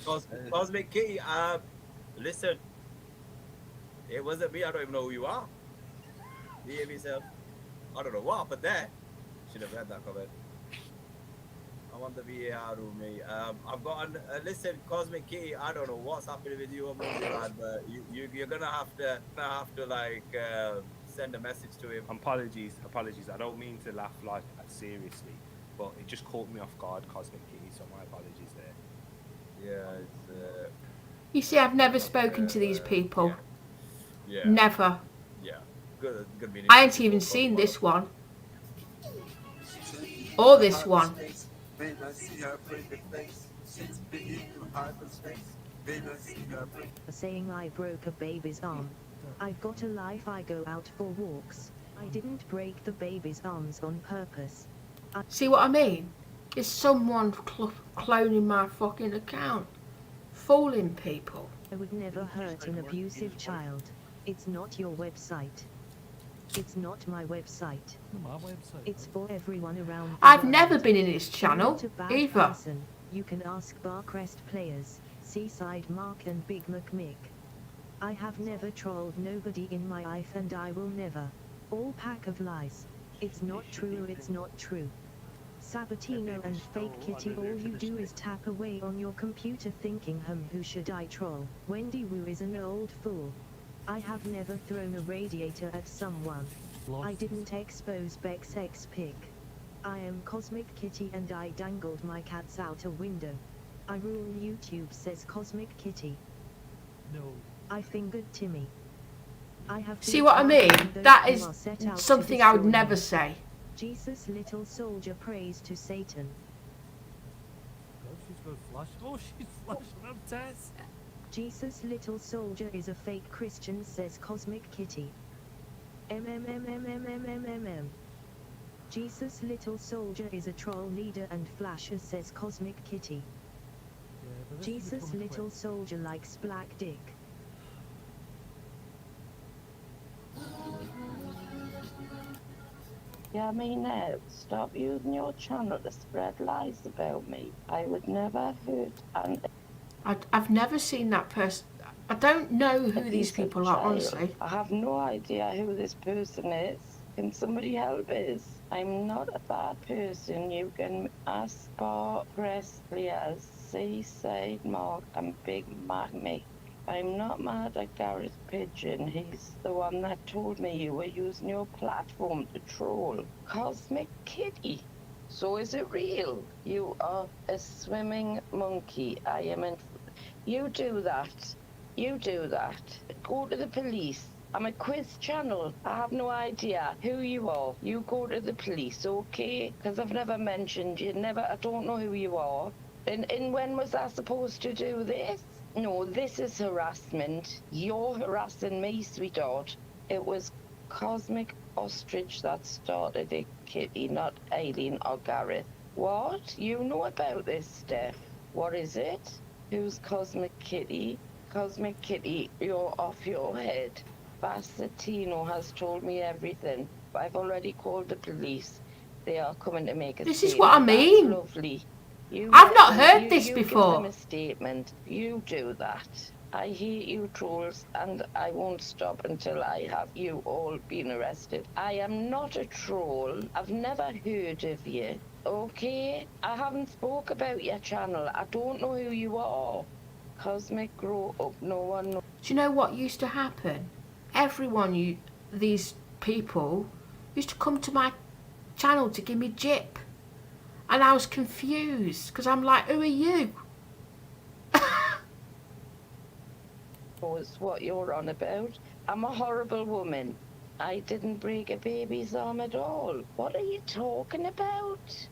Cosmic Kitty. Listen. It wasn't me. I don't even know who you are. You hear me, yourself? I don't know what happened there. Should have read that comment. I want the VAR room, mate. I've got listen, Cosmic Kitty. I don't know what's happening with you, man, but you're gonna have to like send a message to him. Apologies. I don't mean to laugh like seriously, but it just caught me off guard, Cosmic Kitty. So my apologies there. Yeah, it's. You see, I've never spoken to these people. Yeah. Never. Yeah. Good meeting. I ain't even seen this one. Or this one. Saying I broke a baby's arm. I've got a life, I go out for walks. I didn't break the baby's arms on purpose. See what I mean? It's someone cloning my fucking account. Fooling people. I would never hurt an abusive child. It's not your website. It's not my website. It's for everyone around the I've world. never been in his I'm channel not a bad either. person. You can ask Barcrest players, Seaside Mark and Big McMick. I have never trolled nobody in my life and I will never. All pack of lies. It's not true, it's not true. Sabatino and Fake Kitty, all you do is tap away on your computer thinking, who should I troll? Wendy Wu is an old fool. I have never thrown a radiator at someone. I didn't expose Beck's ex-pic. I am Cosmic Kitty and I dangled my cats out a window. I rule YouTube, says Cosmic Kitty. No. I fingered Timmy. I have. See what I mean? That is something I would never say. Jesus little soldier prays to Satan. She's going to flush. Oh, she's flushing up Tess. Jesus little soldier is a fake Christian, says Cosmic Kitty. Jesus little soldier is a troll leader and flasher, says Cosmic Kitty. Jesus little soldier likes black dick. Yeah, I mean, stop using your channel to spread lies about me. I would never hurt and I've never seen that person. I don't know who these people are, honestly. I have no idea who this person is. Can somebody help us? I'm not a bad person. You can ask Barcrest players, Seaside Mark and Big McMick. I'm not mad at Gareth Pigeon. He's the one that told me you were using your platform to troll. Cosmic Kitty. So is it real? You are a swimming monkey. I am in. You do that. You do that. Go to the police. I'm a quiz channel. I have no idea who you are. You go to the police, okay? Because I've never mentioned you. I don't know who you are. And when was I supposed to do this? No, this is harassment. You're harassing me, sweetheart. It was Cosmic Ostrich that started it, Kitty, not Aileen or Gareth. What? You know about this, Steph? What is it? Who's Cosmic Kitty? Cosmic Kitty, you're off your head. Bassatino has told me everything. I've already called the police. They are coming to make a This statement. is what I mean. That's lovely. I've not heard this you before. Give them a statement. You do that. I hate you trolls, and I won't stop until I have you all been arrested. I am not a troll. I've never heard of you. Okay? I haven't spoke about your channel. I don't know who you are. Cosmic grow up, no one knows. Do you know what used to happen? Everyone, these people, used to come to my channel to give me jip. And I was confused, because I'm like, who are you? Knows what you're on about. I'm a horrible woman. I didn't break a baby's arm at all. What are you talking about?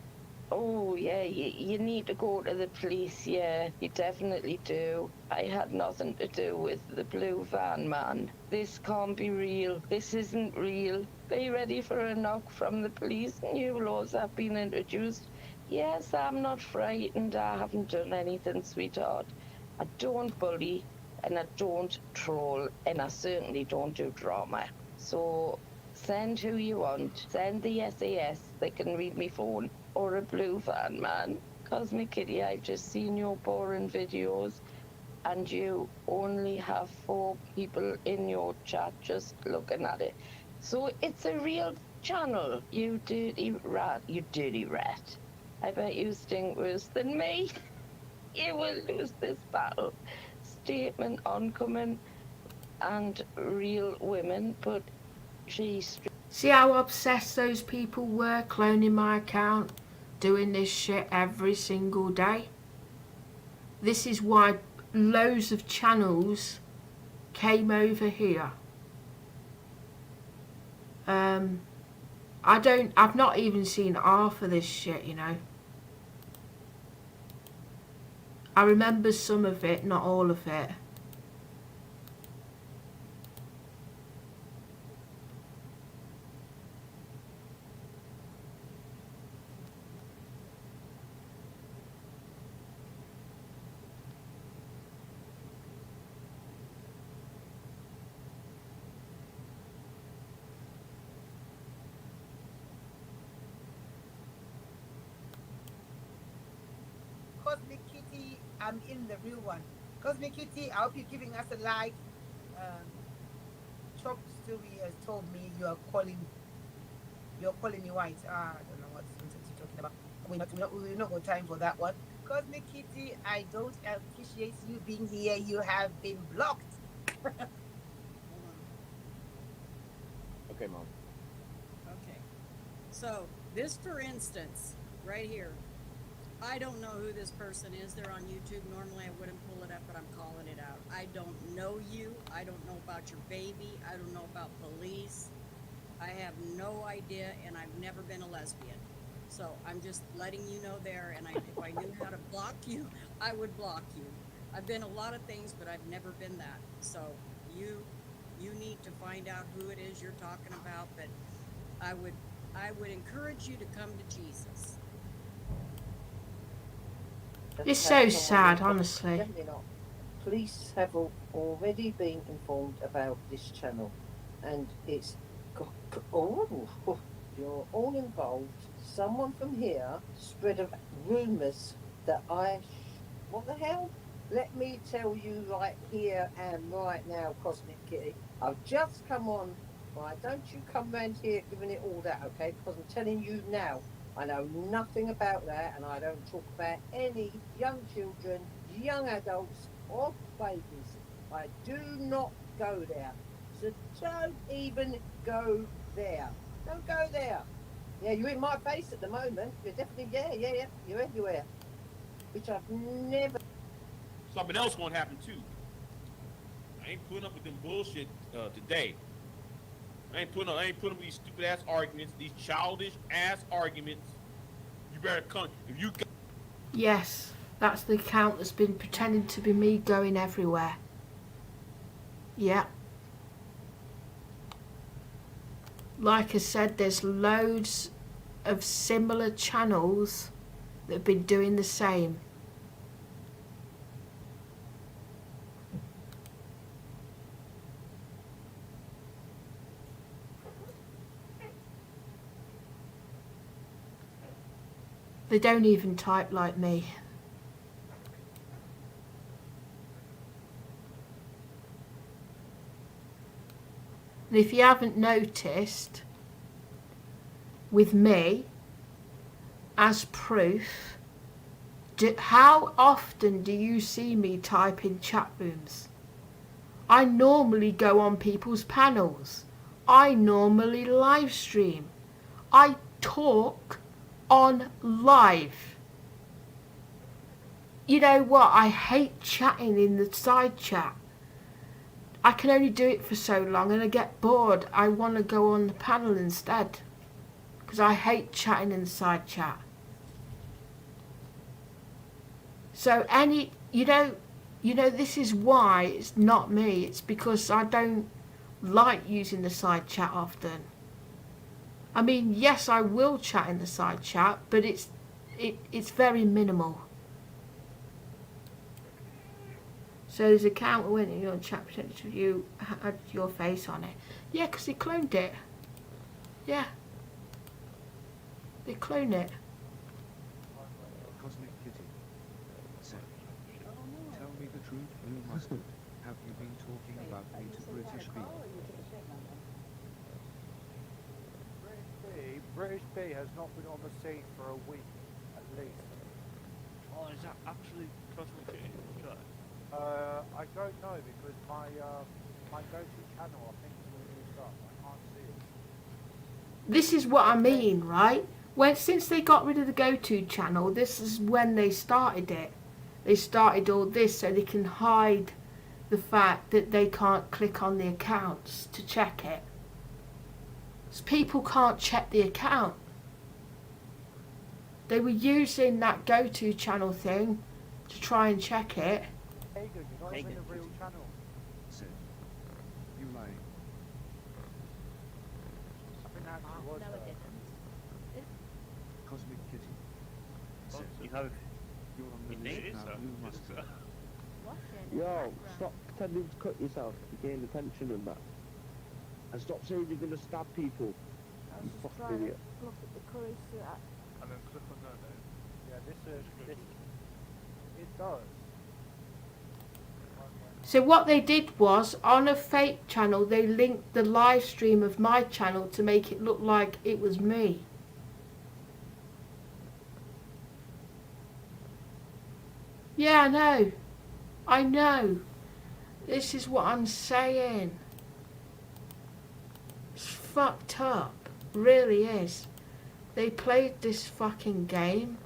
Oh, yeah, you need to go to the police, yeah, you definitely do. I had nothing to do with the blue van man. This can't be real. This isn't real. Are you ready for a knock from the police? New laws have been introduced. Yes, I'm not frightened. I haven't done anything, sweetheart. I don't bully, and I don't troll, and I certainly don't do drama. So send who you want. Send the SAS. They can read me phone. Or a blue van man. Cosmic Kitty, I've just seen your boring videos, and you only have 4 people in your chat just looking at it. So it's a real channel, you dirty rat. You dirty rat. I bet you stink worse than me. You will lose this battle. Statement oncoming and real women, but she's... See how obsessed those people were cloning my account, doing this shit every single day? This is why loads of channels came over here. I've not even seen half of this shit, you know. I remember some of it, not all of it. Cosmic Kitty, I'm in the real one. Cosmic Kitty, I hope you're giving us a like. Chop Stewie has told me you're calling me white. I don't know what sentence you're talking about. We've not got time for that one. Cosmic Kitty, I don't appreciate you being here. You have been blocked. Okay, Mom. Okay. So, this for instance, right here. I don't know who this person is. They're on YouTube. Normally I wouldn't pull it up, but I'm calling it out. I don't know you. I don't know about your baby. I don't know about police. I have no idea, and I've never been a lesbian. So I'm just letting you know there, and if I knew how to block you, I would block you. I've been a lot of things, but I've never been that. So you need to find out who it is you're talking about, but I would encourage you to come to Jesus. It's so sad, honestly. Definitely not. Police have already been informed about this channel, and it's you're all involved. Someone from here spread of rumours that what the hell? Let me tell you right here and right now, Cosmic Kitty. I've just come on. Right, don't you come round here giving it all that, okay? Because I'm telling you now, I know nothing about that, and I don't talk about any young children, young adults, or babies. I do not go there. So don't even go there. Don't go there. Yeah, you're in my face at the moment. You're definitely, yeah. You're everywhere. Which I've never... Something else gonna happen too. I ain't putting up with them bullshit today. I ain't putting up with these stupid ass arguments, these childish ass arguments. You better come if you. Yes. That's the account that's been pretending to be me going everywhere. Yeah. Like I said, there's loads of similar channels that have been doing the same. They don't even type like me. And if you haven't noticed, with me, as proof, how often do you see me type in chat rooms? I normally go on people's panels. I normally live stream. I talk on live. You know what? I hate chatting in the side chat. I can only do it for so long and I get bored. I want to go on the panel instead. Because I hate chatting in the side chat. So you know, this is why it's not me. It's because I don't like using the side chat often. I mean, yes, I will chat in the side chat, but it's very minimal. So his account went in your chat potential view had your face on it. Yeah, because they cloned it. Yeah. They clone it. Cosmic Kitty. So, tell me the truth, Blue Mustard. Have you been talking about me to British people? British B has not been on the scene for a week, at least. Oh, is that actually Cosmic Kitty? Okay. I don't know because my go-to channel I think is all used up. I can't see it. This is what I mean, right? Since they got rid of the go-to channel, this is when they started it. They started all this so they can hide the fact that they can't click on the accounts to check it. So people can't check the account. They were using that go-to channel thing to try and check it. You're not even a real channel. So, you lying. I think that actually was Cosmic Kitty. So, You have. you're on the It list is, now, so. Blue Mustard. Yo, stop pretending to cut yourself to gain attention and that. And stop saying you're going to stab people. You fucking idiot. And then click on that then. Yeah, this it does. So what they did was, on a fake channel, they linked the live stream of my channel to make it look like it was me. Yeah, I know. I know. This is what I'm saying. It's fucked up. Really is. They played this fucking game.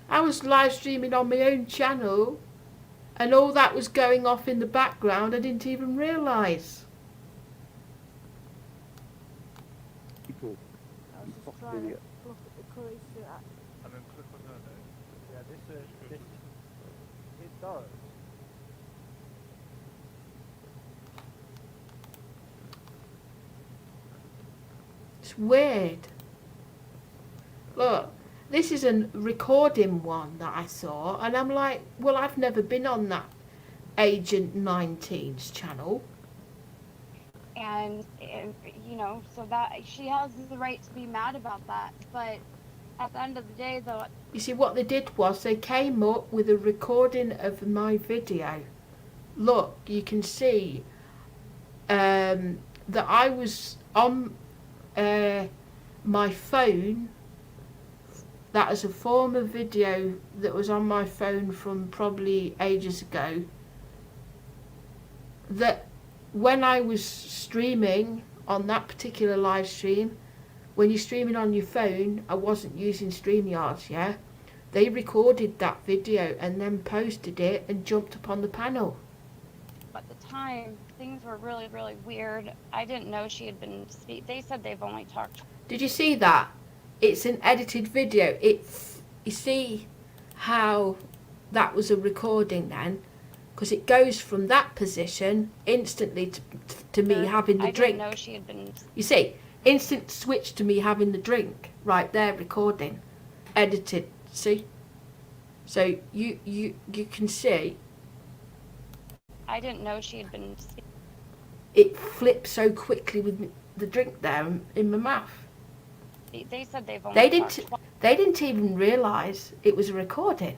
I was live streaming on my own channel and all that was going off in the background I didn't even realise. People. You fucking idiot. And then click on that then. Yeah, this it does. It's weird. Look, this is a recording one that I saw and I'm like, well, I've never been on that Agent 19's channel. And you know, so that she has the right to be mad about that, but at the end of the day though, You see, what they did was they came up with a recording of my video. Look, you can see that I was on my phone. That is a form of video that was on my phone from probably ages ago. That when I was streaming on that particular live stream, when you're streaming on your phone, I wasn't using StreamYard, yeah? They recorded that video and then posted it and jumped up on the panel. at the time things were really, really weird. I didn't know she had been they said they've only talked. Did you see that? It's an edited video. You see how that was a recording then? Because it goes from that position instantly to me having the I drink. didn't know she had been. You see, instant switch to me having the drink right there, recording, edited. See, so you can see. I didn't know she had been. It flipped so quickly with the drink there in my mouth. They said they've only. They didn't even realise it was a recording.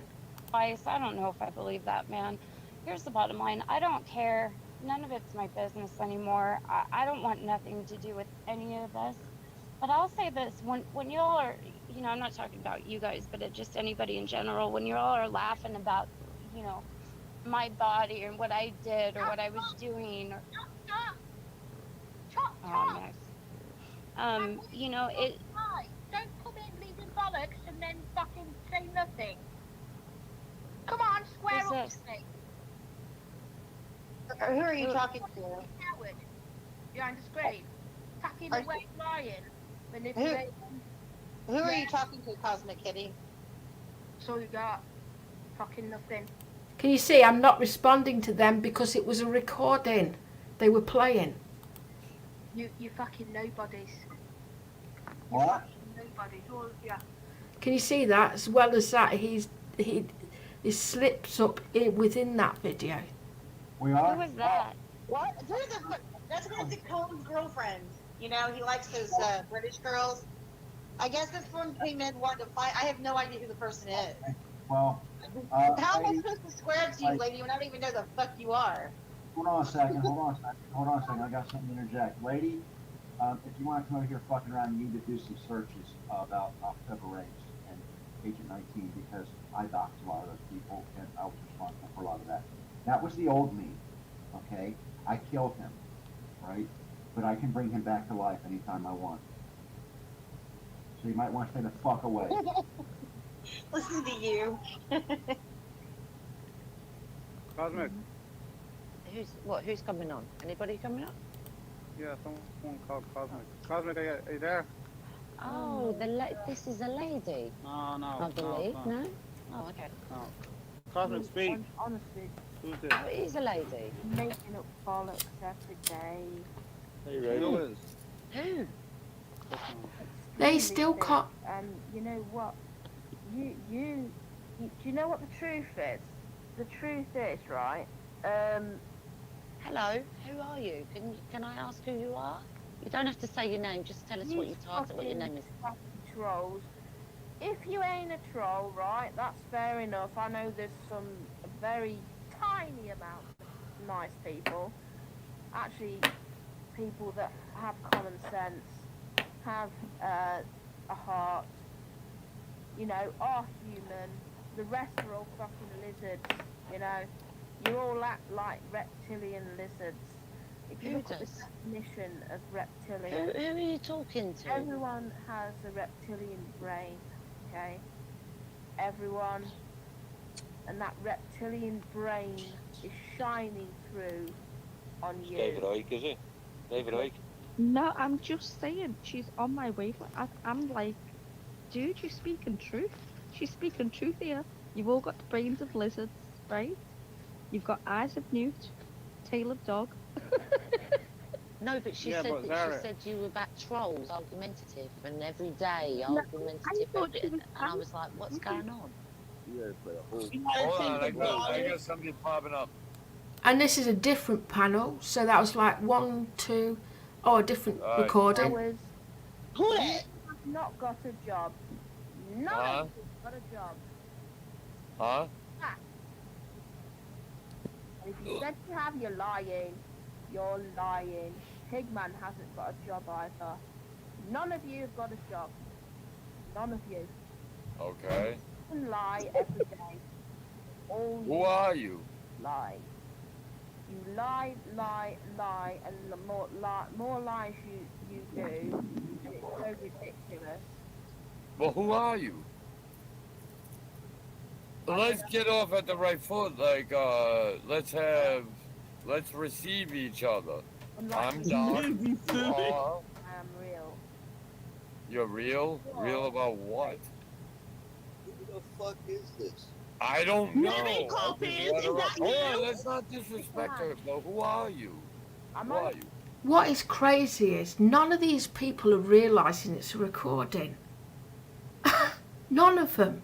Twice. I don't know if I believe that, man. Here's the bottom line. I don't care. None of it's my business anymore. I don't want nothing to do with any of this. But I'll say this, when y'all are, you know, I'm not talking about you guys, but just anybody in general, when y'all are laughing about, you know, my body and what I did or what I was doing, or, you know, it. Don't come in bleeding bollocks and then fucking say nothing. Come on, square up with me. Who are you talking to? Coward. Behind the screen. Fucking away lying. Manipulating. Who are you talking to, Cosmic Kitty? So you got fucking nothing. Can you see I'm not responding to them because it was a recording they were playing. You fucking nobodies. What? Nobodies, all of you. Can you see that? As well as that, he slips up within that video. We are? Who was that? What? That's Nancy Cohen's girlfriend. You know, he likes those British girls. I guess this one came in wanting to fight. I have no idea who the person is. Well, how am I supposed to swear to you, lady, when I don't even know the fuck you are? hold on a second. I got something to interject. Lady, if you want to come over here fucking around, you need to do some searches about October Race and Agent 19 because I doxed a lot of those people and I was responsible for a lot of that. That was the old me, okay? I killed him, right? But I can bring him back to life anytime I want. So you might want to stay the fuck away. Listen to you. Cosmic. Who's coming on? Anybody coming on? Yeah, someone called Cosmic. Cosmic, are you there? Oh, this is a lady. No. I believe, no? Oh, okay. No. Cosmic, speak. Honestly, Who's this? Oh, it is a lady. making up bollocks every day. Hey, Who is? Who? They still can't. And you know what? You do you know what the truth is? The truth is, right? Hello, who are you? Can I ask who you are? You don't have to say your name, just tell us what your title, what your name is. Trolls. If you ain't a troll, right, that's fair enough. I know there's some very tiny amount of nice people. Actually, people that have common sense, have a heart, you know, are human. The rest are all fucking lizards, you know. You all act like reptilian lizards. If you Who look at the does? definition of reptilian, Who are you talking to? everyone has a reptilian brain, okay? Everyone. And that reptilian brain is shining through on you. David Icke, is it? David Icke. No, I'm just saying she's on my wavelength. I'm like, dude, you're speaking truth. She's speaking truth here. You've all got the brains of lizards, right? You've got eyes of newt, tail of dog. No, but she said you were about trolls, argumentative, and every day argumentative. And I was like, what's going on? Hold on, I got somebody popping up. And this is a different panel, so that was like 1, 2, a different recording. Pull it! Not got a job. None of you got a job. Huh? Fact. And if you said you have, you're lying. You're lying. Pigman hasn't got a job either. None of you have got a job. None of you. Okay. You can lie every day. All Who are you? lie. You lie, and the more lies you do, and it's so ridiculous. Well, who are you? Let's get off at the right foot. Like, let's have Let's receive each other. like I'm to Doc. be You are. I'm real. You're real? Real about what? Who the fuck is this? I don't know. Mary I'll Poppins, just let is her that up. Hold on, you? let's not disrespect her. But who are you? Who are you? What is crazy is none of these people are realising it's a recording. None of them.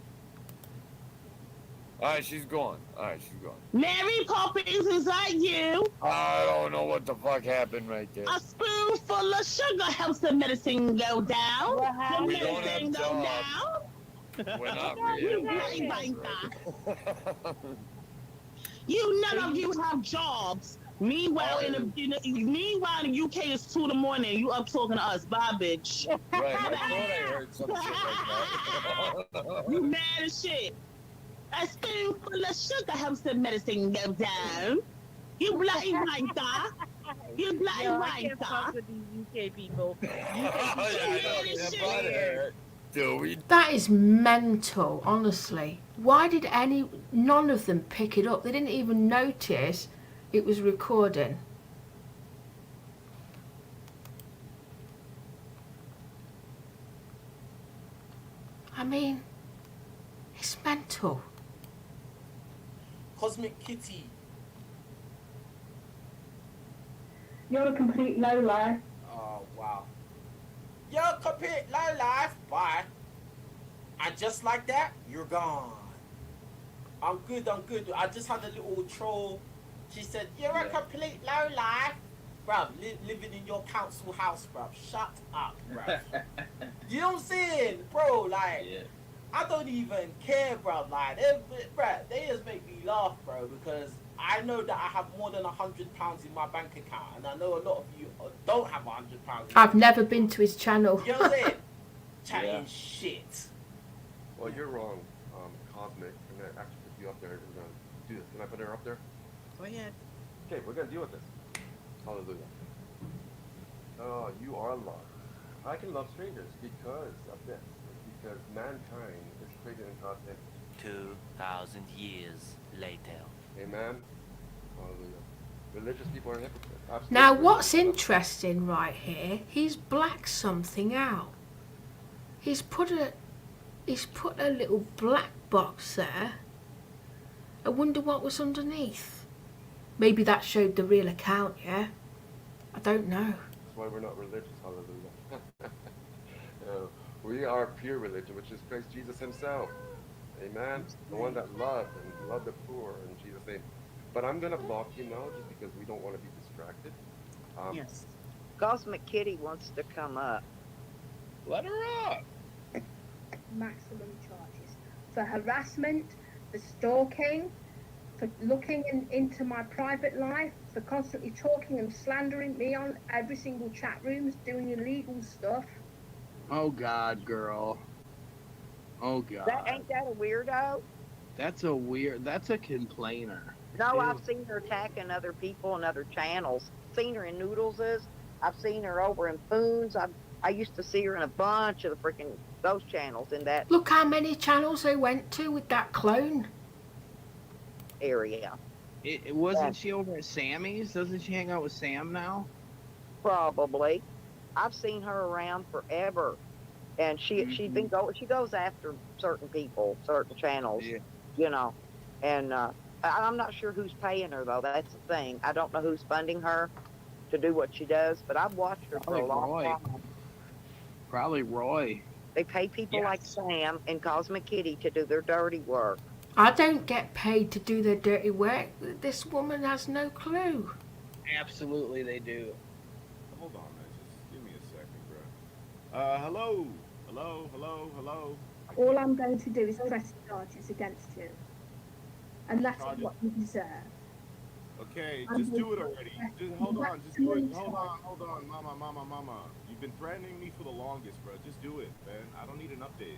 Alright, she's gone. Alright, she's gone. Mary Poppins, is that you? I don't know what the fuck happened right there. A spoonful of sugar helps the medicine go down. The We don't medicine have go jobs. down. We're not You real. right, Vanka. You none of you have jobs. Meanwhile, meanwhile in the UK it's 2 in the morning. You up talking to us, bye, bitch. Right, I thought I heard some shit like that. You mad as shit. A spoonful of sugar helps the medicine go down. You bloody Vanka. You bloody Yo, I can't Vanka. fuck with these UK people. That is mental, honestly. Why did none of them pick it up? They didn't even notice it was recording. I mean, it's mental. Cosmic Kitty. You're a complete lowlife. Oh, wow. You're a complete low life. Bye. And just like that, you're gone. I'm good, I'm good. I just had a little troll. She said, you're a complete low life. Bruv, living in your council house, bruv. Shut up, bruv. You know what I'm saying? Bro, like, I don't even care, bruv. Like, they just make me laugh, bro, because I know that I have more than £100 in my bank account, and I know a lot of you don't have £100. I've never been to his channel. You know what I'm saying? Chatting shit. Well, you're wrong, Cosmic. I'm gonna actually put you up there. We're gonna do this. Can I put her up there? Go ahead. Okay, we're gonna deal with this. Hallelujah. Oh, you are loved. I can love strangers because of this. Because mankind is created in God's image. 2,000 years later. Amen. Hallelujah. Religious people are hypocrites. Absolutely. Now, what's interesting right here, he's blacked something out. He's put a little black box there. I wonder what was underneath. Maybe that showed the real account, yeah? I don't know. That's why we're not religious. Hallelujah. We are pure religion, which is Christ Jesus himself. Amen. The one that loved and loved the poor in Jesus' name. But I'm going to block you now just because we don't want to be distracted. Yes. Cosmic Kitty wants to come up. Let her up. Maximum charges for harassment, for stalking, for looking into my private life, for constantly talking and slandering me on every single chat rooms, doing illegal stuff. Oh God, girl. Oh God. Ain't that a weirdo? That's a complainer. No, I've seen her attacking other people and other channels. Seen her in Noodles'. I've seen her over in Foons. I used to see her in a bunch of the freaking those channels in that Look how many channels they went to with that clone. area. It wasn't she over at Sammy's? Doesn't she hang out with Sam now? Probably. I've seen her around forever, and she goes after certain people, certain channels, you know, and I'm not sure who's paying her though. That's the thing. I don't know who's funding her to do what she does, but I've watched her for a long time. Probably Roy. They pay people like Sam and Cosmic Kitty to do their dirty work. I don't get paid to do their dirty work. This woman has no clue. Absolutely, they do. Hold on, man. Just give me a second, bro. Hello. All I'm going to do is press charges against you, and that's what you deserve. Okay, just do it already. Just hold on, just do it. Hold on, mama. You've been threatening me for the longest, bro. Just do it, man. I don't need an update.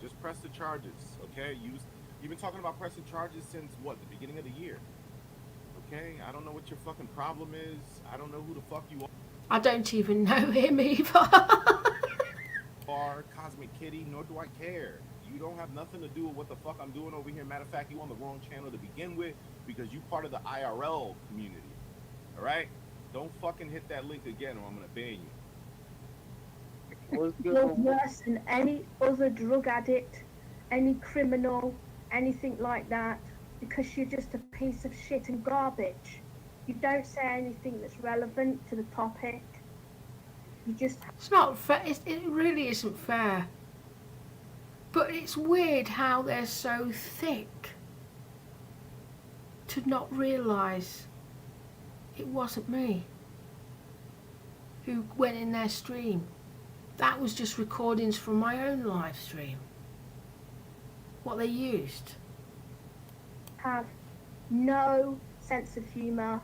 Just press the charges, okay? You've been talking about pressing charges since what, the beginning of the year? Okay, I don't know what your fucking problem is. I don't know who the fuck you I don't even know him either. are, Cosmic Kitty, nor do I care. You don't have nothing to do with what the fuck I'm doing over here. Matter of fact, you on the wrong channel to begin with because you part of the IRL community. All right? Don't fucking hit that link again, or I'm gonna ban you. What's good? You're worse than any other drug addict, any criminal, anything like that, because you're just a piece of shit and garbage. You don't say anything that's relevant to the topic. You just... It's not fair. It really isn't fair. But it's weird how they're so thick to not realise it wasn't me who went in their stream. That was just recordings from my own live stream. What they used. Have no sense of humour,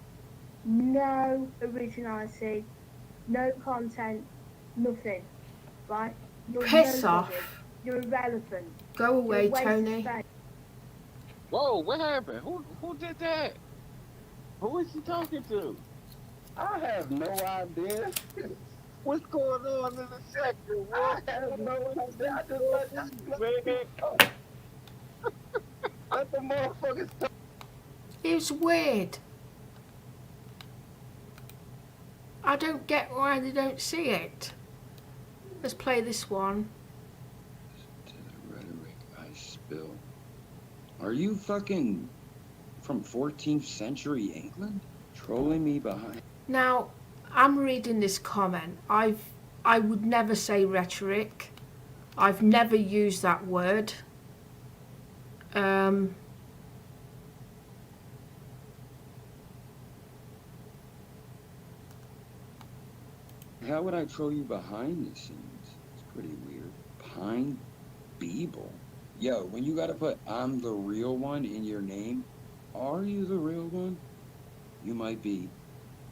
no originality, no content, nothing, right? You're Piss nobody. off. You're irrelevant. Go away, You're a waste of Tony. space. Whoa, what happened? Who did that? Who is he talking to? I have no idea. What's going on in the sector? I have no idea. I just let this man go. Let the motherfuckers talk. It's weird. I don't get why they don't see it. Let's play this one. To the rhetoric I spill. Are you fucking from 14th century England? Trolling me behind? Now, I'm reading this comment. I would never say rhetoric. I've never used that word. How would I troll you behind the scenes? It's pretty weird. Pine Beeble. Yo, when you gotta put I'm the real one in your name, are you the real one? You might be.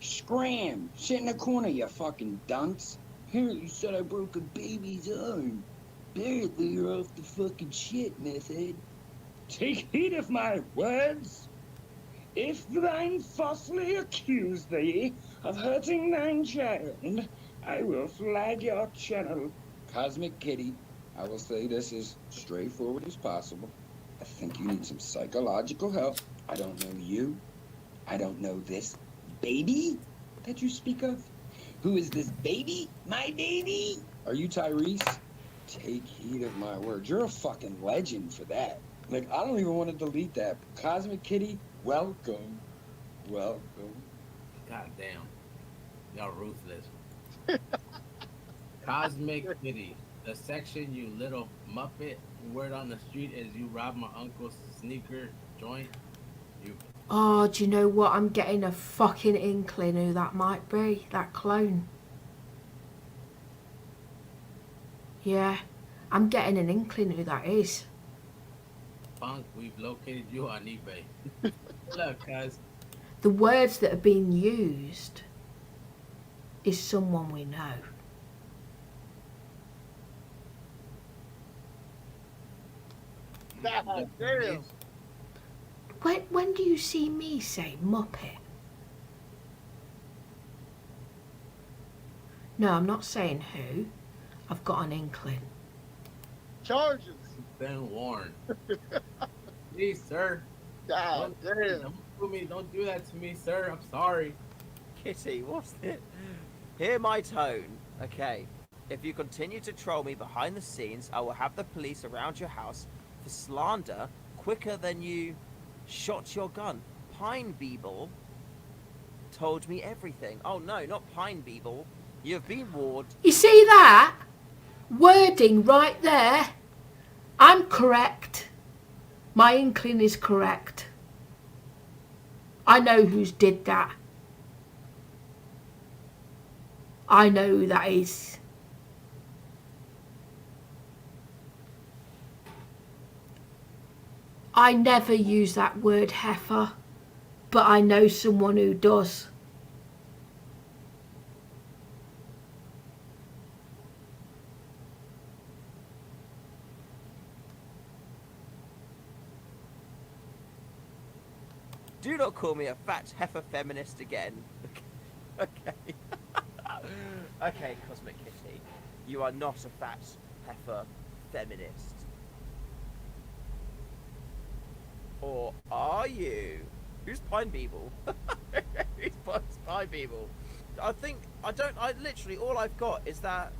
Scram! Sit in the corner, you fucking dunks. Apparently said I broke a baby's arm. Apparently you're off the fucking shit, method. Take heed of my words. If thine falsely accuse thee of hurting thine child, I will flag your channel. Cosmic Kitty, I will say this as straightforward as possible. I think you need some psychological help. I don't know you. I don't know this baby that you speak of. Who is this baby? My baby? Are you Tyrese? Take heed of my words. You're a fucking legend for that. Like, I don't even want to delete that. Cosmic Kitty, welcome. Welcome. God damn. Y'all ruthless. Cosmic Kitty. The section, you little muppet. Word on the street is you robbed my uncle's sneaker joint. You. Oh, do you know what? I'm getting a fucking inkling who that might be. That clone. Yeah. I'm getting an inkling who that is. Punk, we've located you on eBay. Look, guys. The words that are being used is someone we know. God damn. When do you see me say Muppet? No, I'm not saying who. I've got an inkling. Charges. Been warned. Please, sir. God damn. Don't do that to me, sir. I'm sorry. Kitty, what's it? Hear my tone, okay? If you continue to troll me behind the scenes, I will have the police around your house for slander quicker than you shot your gun. Pine Beeble told me everything. Oh no, not Pine Beeble. You have been warned. You see that? Wording right there. I'm correct. My inkling is correct. I know who's did that. I know who that is. I never use that word heifer, but I know someone who does. Do not call me a fat heifer feminist again. Okay. Okay, Cosmic Kitty. You are not a fat heifer feminist. Or are you? Who's Pine Beeble? Who's Hi, people. I literally, all I've got is that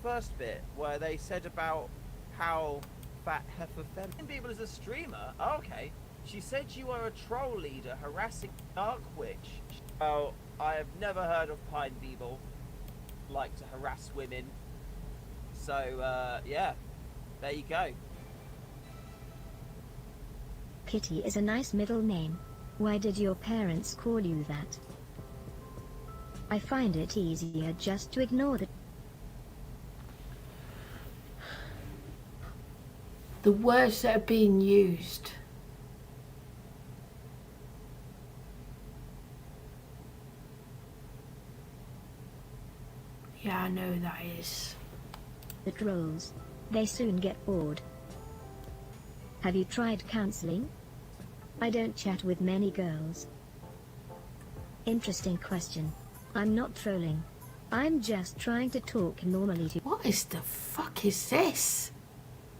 first bit where they said about how Fat Heifer Fem People is a streamer. Oh, okay. She said you are a troll leader harassing Dark Witch. Oh, I have never heard of Pine People like to harass women. So, yeah. There you go. Kitty is a nice middle name. Why did your parents call you that? I find it easier just to ignore The words that are being used. Yeah, I know that is. the trolls. They soon get bored. Have you tried counseling? I don't chat with many girls. Interesting question. I'm not trolling. I'm just trying to talk normally to— What is the fuck is this?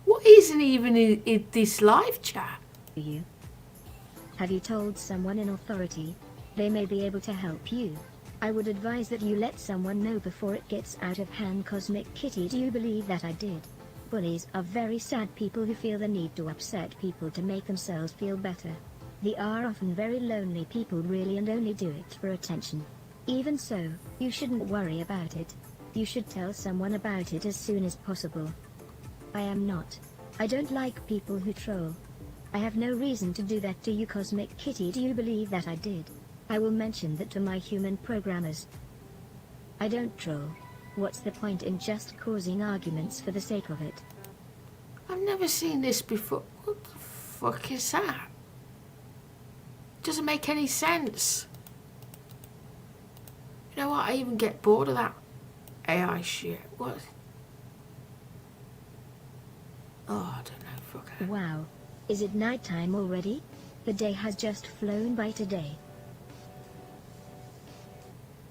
What isn't even in this live chat? you. Have you told someone in authority? They may be able to help you. I would advise that you let someone know before it gets out of hand. Cosmic Kitty, do you believe that I did? Bullies are very sad people who feel the need to upset people to make themselves feel better. They are often very lonely people really and only do it for attention. Even so, you shouldn't worry about it. You should tell someone about it as soon as possible. I am not. I don't like people who troll. I have no reason to do that to you. Cosmic Kitty, do you believe that I did? I will mention that to my human programmers. I don't troll. What's the point in just causing arguments for the sake of it? I've never seen this before. What the fuck is that? Doesn't make any sense. You know what? I even get bored of that AI shit. What? Oh, I don't know. Fuck it. Wow. Is it nighttime already? The day has just flown by today.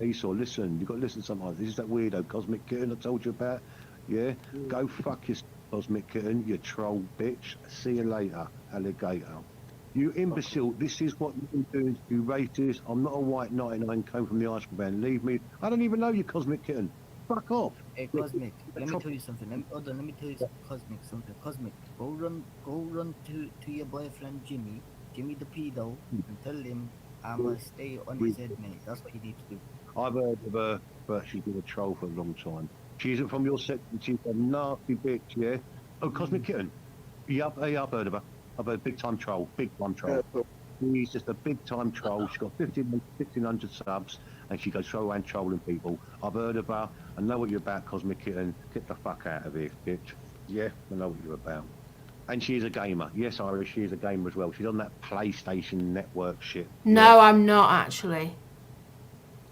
Esau, listen, you've got to listen sometimes. This is that weirdo Cosmic Kitten I told you about. Yeah? Go fuck yourself, Cosmic Kitten, you troll bitch. See you later, alligator. You imbecile, this is what you've been doing, you racist. I'm not a white 99 came from the ice cream van. Leave me. I don't even know you, Cosmic Kitten. Fuck off. Hey, Cosmic, let me tell you something. Let me tell you something. Cosmic, something. Cosmic, go run to your boyfriend Jimmy the pedo, and tell him I'ma stay on his head, mate. That's what you need to do. I've heard of her, but she's been a troll for a long time. She isn't from your section. She's a nasty bitch, yeah? Oh, Cosmic Kitten. Yeah, I've heard of her. I've heard big time troll. She's just a big time troll. She's got 1,500 subs, and she goes throw around trolling people. I've heard of her. I know what you're about, Cosmic Kitten. Get the fuck out of here, bitch. Yeah, I know what you're about. And she's a gamer. Yes, Irish, she is a gamer as well. She's on that PlayStation Network shit. No, I'm not actually.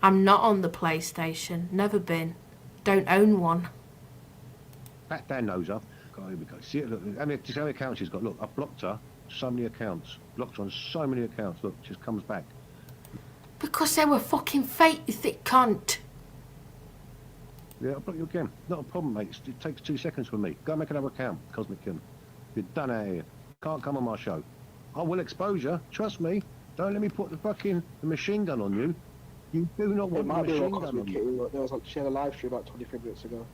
I'm not on the PlayStation. Never been. Don't own one. Pat Dan knows her. God, here we go. See, look, how many accounts she's got? Look, I've blocked her. So many accounts. Blocked her on so many accounts. Look, just comes back. Because they were fucking fake, you thick cunt. Yeah, I'll block you again. Not a problem, mate. It takes 2 seconds for me. Go make another account, Cosmic Kim. You're done out here. Can't come on my show. I will expose you. Trust me. Don't let me put the machine gun on you. You do not want the machine gun on you. There was she had a live stream about 23 minutes ago.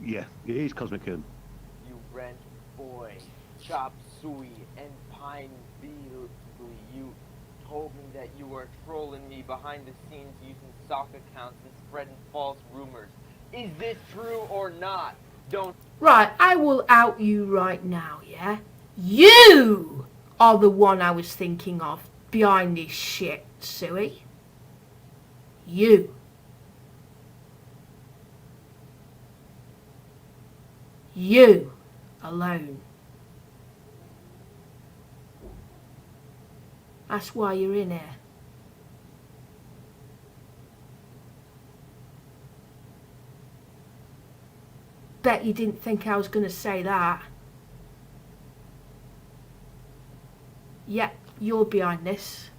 Yeah, it is Cosmic Kim. You rent boy, Chop Suey, and Pine Beetle. You told me that you were trolling me behind the scenes using sock accounts and spreading false rumors. Is this true or not? Don't. Right, I will out you right now, yeah? You are the one I was thinking of behind this shit, Suey. You. You alone. That's why you're in here. Bet you didn't think I was going to say that. Yeah, you're behind this.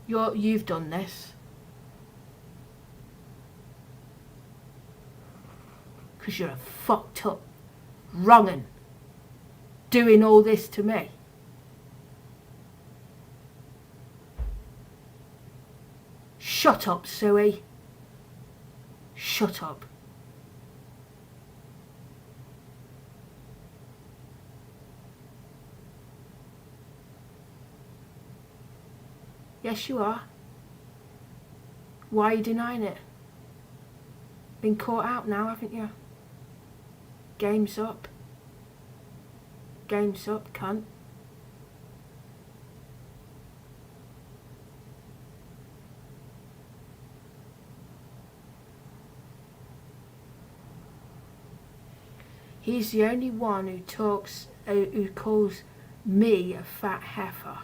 You've done this. Because you're a fucked up wrong'un doing all this to me. Shut up, Suey. Shut up. Yes, you are. Why are you denying it? Been caught out now, haven't you? Game's up. Game's up, cunt. He's the only one who talks, who calls me a fat heifer.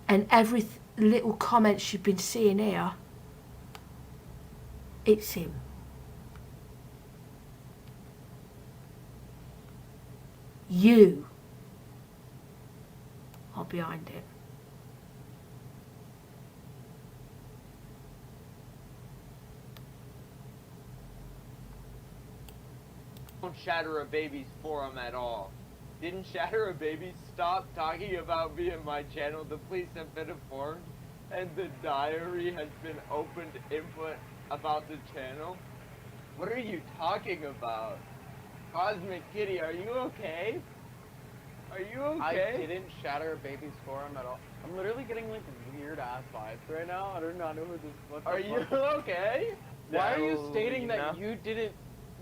And every little comment you've been seeing here, it's him. You are behind it. Don't shatter a baby's forum at all. Didn't Shatter a Baby stop talking about me and my channel? The police have been informed, and the diary has been opened input about the channel. What are you talking about? Cosmic Kitty, are you okay? Are you okay? I didn't shatter a baby's forum at all. I'm literally getting like weird ass vibes right now. I do not know who this. What the Are you fuck? okay? Why are you stating Delina? that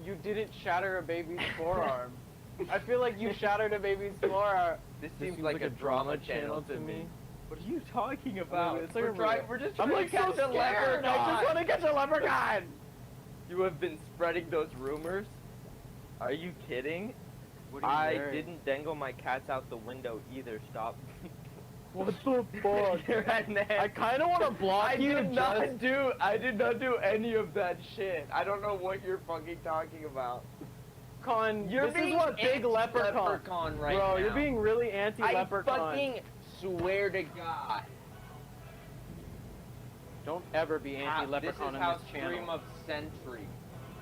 you didn't shatter a baby's forearm? I feel like you shattered a baby's forearm. This seems like a drama channel to me. What are you talking about? It's like We're just I'm trying like to catch so a scared. leprechaun. I just want to catch a leprechaun. You have been spreading those rumors? Are you kidding? What are you I wearing? didn't dangle my cats out the window either. Stop. What the fuck? I kind of want to block I you. did not do any of that shit. I don't know what you're fucking talking about. Con, You're this being is what big leprechaun. leprechaun right Bro, now. you're being really anti-leprechaun. I fucking swear to God. Don't ever be anti-leprechaun This is on how this channel. Stream of Century.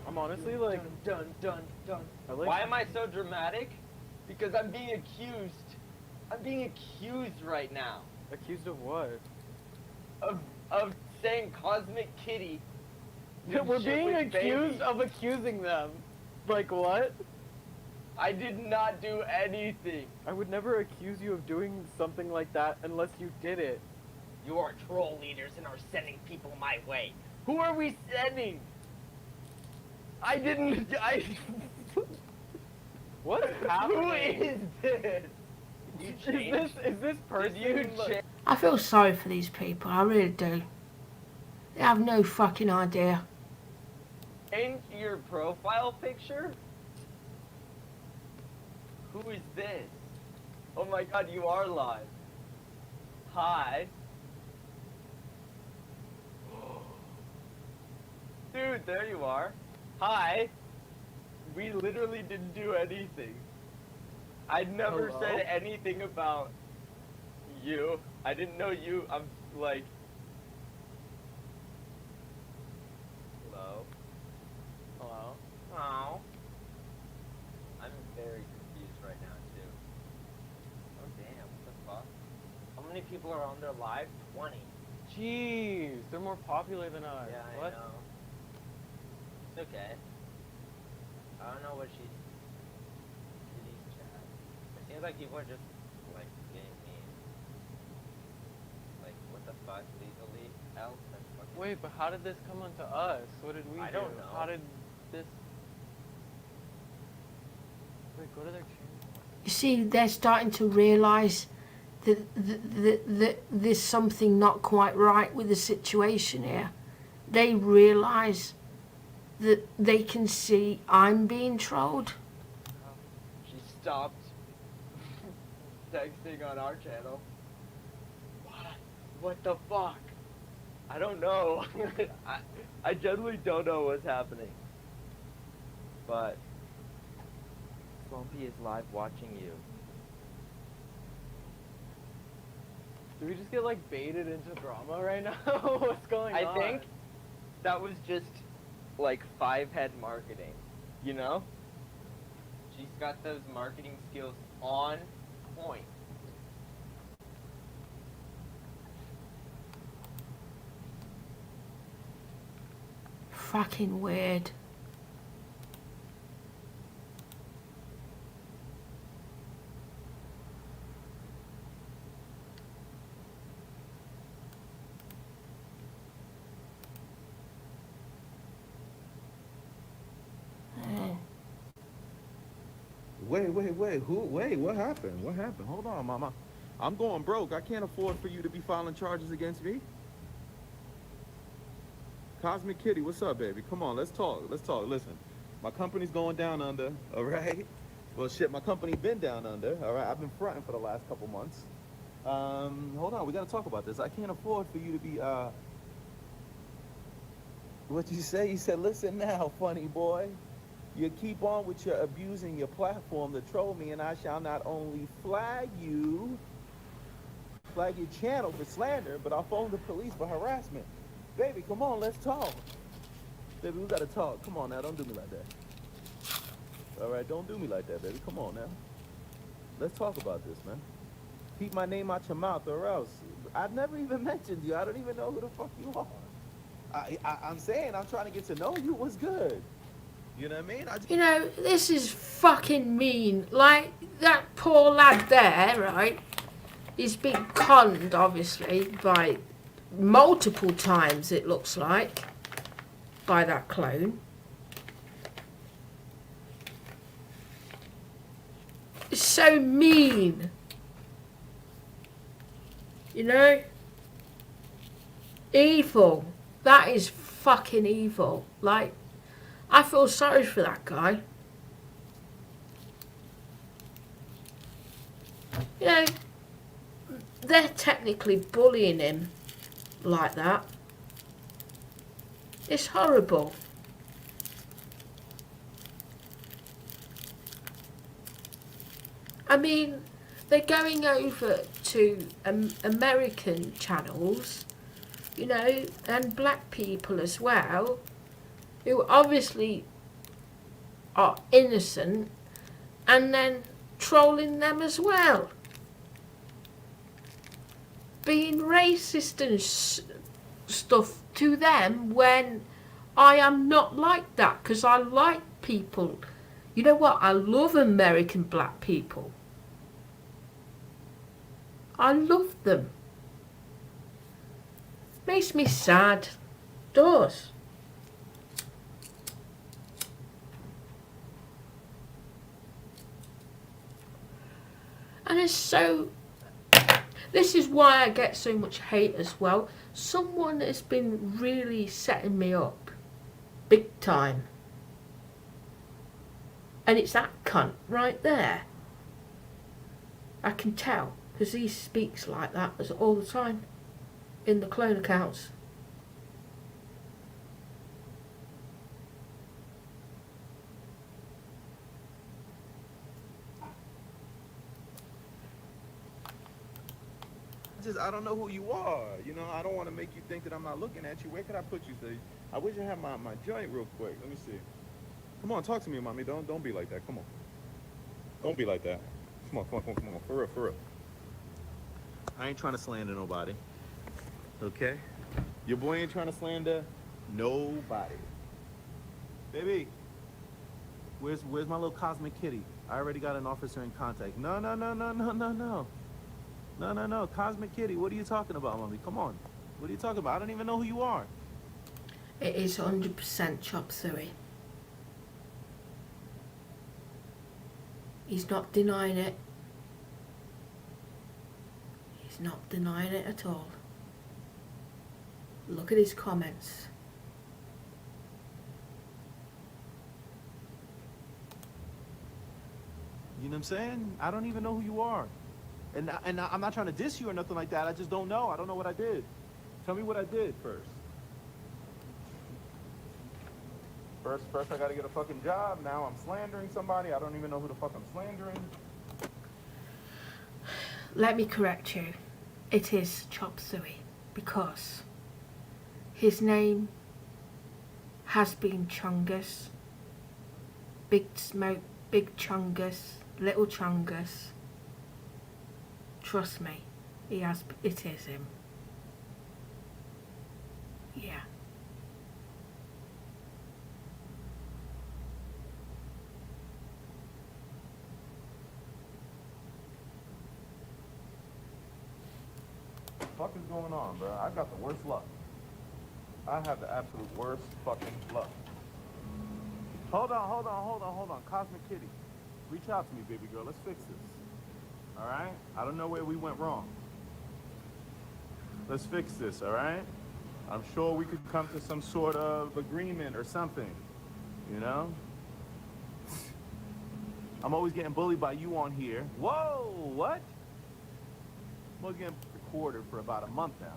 I'm honestly like, Dun dun dun. I like- Why am I so dramatic? Because I'm being accused. I'm being accused right now. accused of what? Of saying Cosmic Kitty. did We're shit being with accused babies. of accusing them. Like what? I did not do anything. I would never accuse you of doing something like that unless you did it. You are troll leaders and are sending people my way. Who are we sending? I didn't. What is Who happening? is this? You changed? Is this person? Did you change? I feel sorry for these people, I really do. They have no fucking idea. Change your profile picture? Who is this? Oh my god, you are live. Hi. Dude, there you are. Hi. We literally didn't do anything. I never Hello? said anything about you. I didn't know you. I'm like. Hello. Hello? Oh. I'm very confused right now too. Oh damn, what the fuck? How many people are on their live? 20. Jeez, they're more popular than us. Yeah, I what? know. It's okay. I don't know what she's chat. It seems like people are just like getting mean. Like what the fuck legally? Else that's fucking. Wait, but how did this come onto us? What did we I do? don't know. How did this? Wait, go to their channel. You see, they're starting to realise that there's something not quite right with the situation here. They realise that they can see I'm being trolled. She stopped texting on our channel. What the fuck? I don't know. I generally don't know what's happening. But Swampy is live watching you. Do we just get like baited into drama right now? What's going on? I think that was just like 5-head marketing, you know? She's got those marketing skills on point. fucking weird. Wait. Wait, what happened? What happened? Hold on, mama. I'm going broke. I can't afford for you to be filing charges against me. Cosmic Kitty, what's up, baby? Come on, let's talk. Listen, my company's going down under, all right? Well, shit, my company been down under, all right? I've been fronting for the last couple months. Hold on, we gotta talk about this. I can't afford for you to be, what'd you say? You said, listen now, funny boy. You keep on with your abusing your platform to troll me, and I shall not only flag your channel for slander, but I'll phone the police for harassment. Baby, come on, let's talk. Baby, we gotta talk. Come on now, don't do me like that. All right, don't do me like that, baby. Come on now. Let's talk about this, man. Keep my name out your mouth, or else. I've never even mentioned you. I don't even know who the fuck you are. I'm saying I'm trying to get to know you. What's good? You know what I mean? You know, this is fucking mean. Like, that poor lad there, right? He's been conned, obviously, by multiple times, it looks like, by that clone. It's so mean. You know? Evil. That is fucking evil. Like, I feel sorry for that guy. You know, they're technically bullying him like that. It's horrible. I mean, they're going over to American channels, you know, and black people as well, who obviously are innocent, and then trolling them as well. Being racist and stuff to them when I am not like that, because I like people. You know what? I love American black people. I love them. Makes me sad. Does. And it's so... This is why I get so much hate as well. Someone has been really setting me up. Big time. And it's that cunt right there. I can tell. Because he speaks like that all the time. In the clone accounts. I don't know who you are. You know, I don't want to make you think that I'm not looking at you. Where could I put you? So I wish I had my joint real quick. Let me see. Come on, talk to me, mommy. Don't be like that. Come on. Don't be like that. Come on. For real. I ain't trying to slander nobody. Okay? Your boy ain't trying to slander nobody. Baby, where's my little cosmic kitty? I already got an officer in contact. No. No. Cosmic Kitty, what are you talking about, mommy? Come on. What are you talking about? I don't even know who you are. It is 100% Chop Suey. He's not denying it. He's not denying it at all. Look at his comments. You know what I'm saying? I don't even know who you are. And I'm not trying to diss you or nothing like that. I just don't know. I don't know what I did. Tell me what I did first. First I gotta get a fucking job. Now I'm slandering somebody. I don't even know who the fuck I'm slandering. Let me correct you. It is Chop Suey. Because his name has been Chungus. Big Smoke, Big Chungus, Little Chungus. Trust me, it is him. Yeah. fuck is going on, bro? I got the worst luck. I have the absolute worst fucking luck. Hold on. Cosmic Kitty. Reach out to me, baby girl. Let's fix this. Alright? I don't know where we went wrong. Let's fix this, alright? I'm sure we could come to some sort of agreement or something. You know? I'm always getting bullied by you on here. Whoa, what? I'm always getting recorded for about a month now.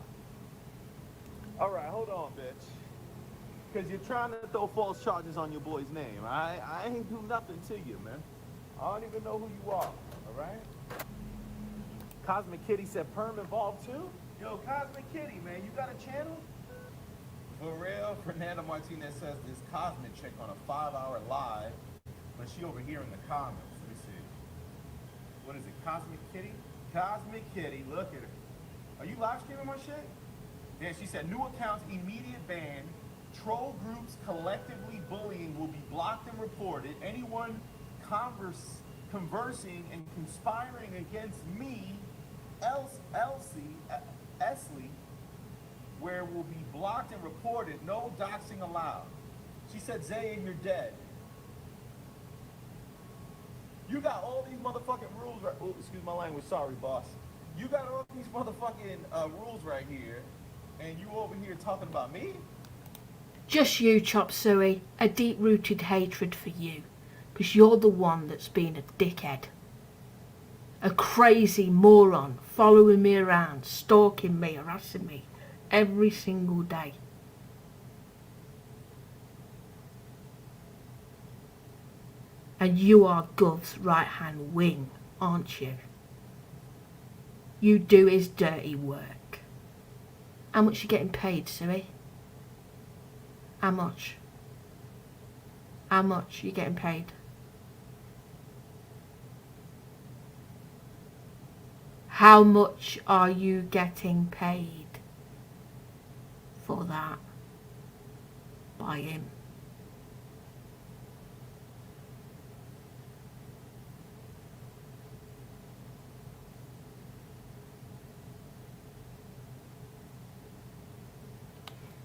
Alright, hold on, bitch. Because you're trying to throw false charges on your boy's name. I ain't do nothing to you, man. I don't even know who you are, alright? Cosmic Kitty said Perm involved too? Yo, Cosmic Kitty, man, you got a channel? For real, Fernanda Martinez says this Cosmic chick on a 5-hour live, but she over here in the comments. Let me see. What is it, Cosmic Kitty? Cosmic Kitty, look at her. Are you live streaming my shit? Yeah, she said new accounts immediate ban. Troll groups collectively bullying will be blocked and reported. Anyone conversing and conspiring against me, Esley, where will be blocked and reported. No doxing allowed. She said, Zayn, you're dead. You got all these motherfucking rules right. Oh, excuse my language. Sorry, boss. You got all these motherfucking rules right here, and you over here talking about me? Just you, Chop Suey. A deep-rooted hatred for you. Because you're the one that's been a dickhead. A crazy moron following me around, stalking me, harassing me every single day. And you are Gov's right-hand wing, aren't you? You do his dirty work. How much you getting paid, Suey? How much? How much you getting paid? How much are you getting paid for that by him?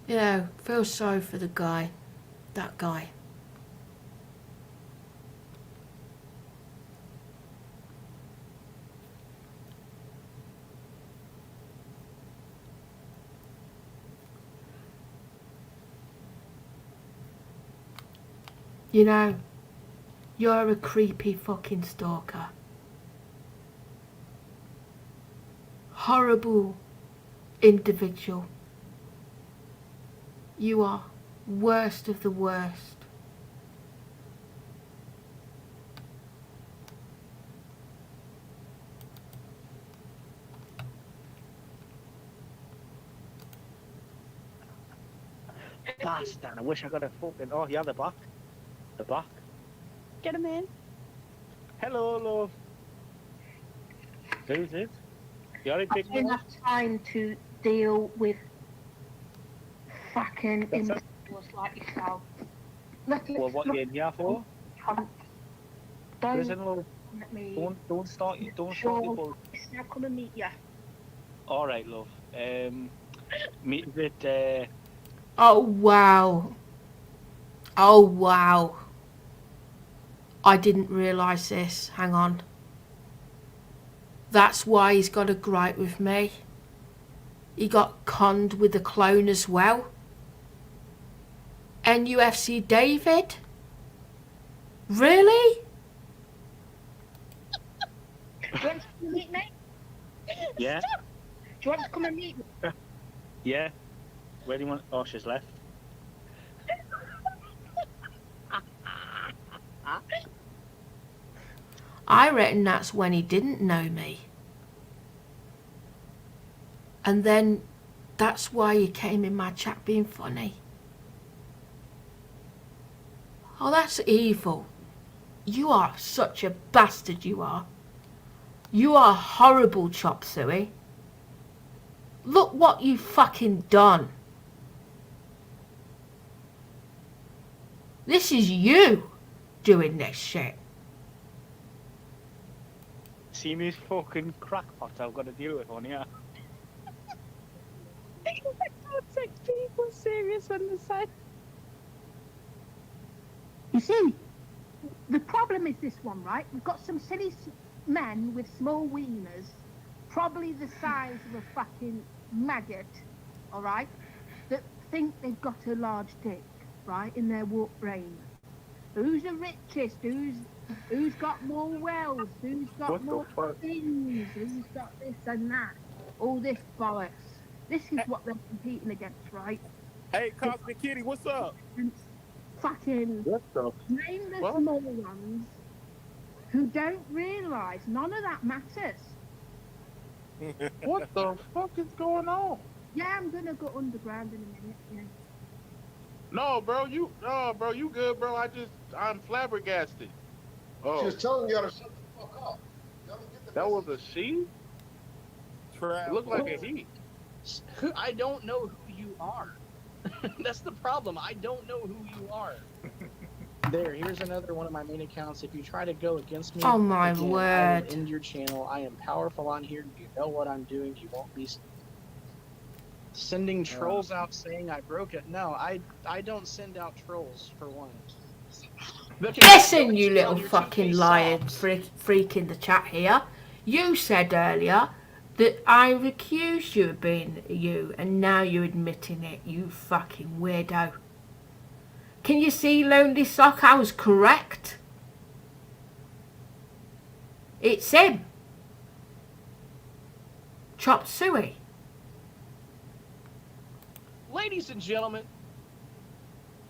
You know, feel sorry for the guy, that guy. You know, you're a creepy fucking stalker. Horrible individual. You are worst of the worst. Bastard, I wish I got a fucking... Oh, yeah, they're back. They're back. Get him in. Hello, love. Who's it? You alright, I big don't man? have time to deal with fucking That's it. imbeciles like yourself. Well, what you in here for? Don't Listen, love. let me. Don't start your Sure, bull. I'll come and meet you. Alright, love. Meet with, Oh wow. Oh wow. I didn't realise this. Hang on. That's why he's got a gripe with me. He got conned with the clone as well. NUFC David? Really? Do you want to come and meet me? Yeah? Do you want to come and meet me? Yeah? Where do you want... Oh, she's left. I reckon that's when he didn't know me. And then that's why he came in my chat being funny. Oh, that's evil. You are such a bastard, you are. You are horrible, Chop Suey. Look what you fucking done. This is you doing this shit. See me fucking crackpot I've got to deal with on here. Don't take people serious on the side. You see, the problem is this one, right? We've got some silly men with small wieners, probably the size of a fucking maggot, all right, that think they've got a large dick, right, in their warped brain. Who's the richest? Who's got more wealth? Who's got more things? Who's got this and that? All this bollocks. This is what they're competing against, right? Hey, Cosmic Kitty, what's up? Fucking blame the small ones who don't realise none of that matters. What the fuck is going on? Yeah, I'm gonna go underground in a minute. Yeah. No, bro, you good, bro. I'm flabbergasted. Oh. She was telling y'all to shut the fuck up. That was a she? It looked like a he. I don't know who you are. That's the problem. I don't know who you are. Here's another one of my main accounts. If you try to go against me, Oh my again, I word. will end your channel. I am powerful on here. You know what I'm doing. You won't be sending trolls out saying I broke it. No, I don't send out trolls for one. Listen, you little fucking liar, freak in the chat here. You said earlier that I've accused you of being you, and now you're admitting it, you fucking weirdo. Can you see, Lonely Sock? I was correct. It's him. Chop Suey. Ladies and gentlemen,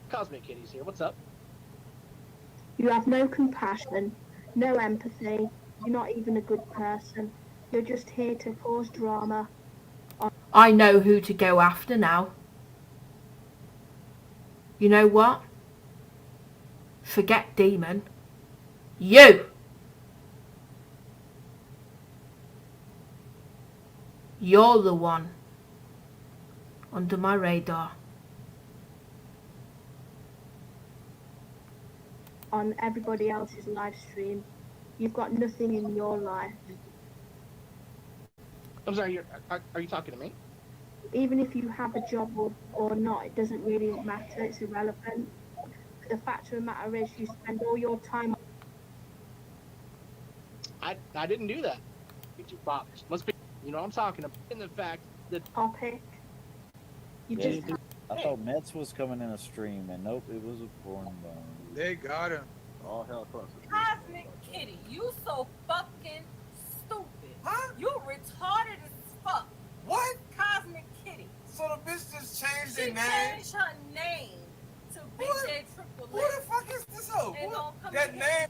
Cosmic Kitty's here. What's up? You have no compassion, no empathy. You're not even a good person. You're just here to cause drama. I know who to go after now. You know what? Forget Demon. You! You're the one under my radar. On everybody else's live stream, you've got nothing in your life. I'm sorry, are you talking to me? Even if you have a job or not, it doesn't really matter. It's irrelevant. The fact of the matter is, you spend all your time. I didn't do that. YouTube box must be, you know what I'm talking about. In the fact that topic. You Yeah, just. I thought Mets was coming in a stream, and nope, it was a porn bone. They got him. All hell across the Cosmic Kitty, you so fucking stupid. Huh? You retarded as fuck. What? Cosmic Kitty. So the bitch just changed She their name? changed her name to Big What? J Triple Who the fuck is this hoe? And What? don't come That in name? here.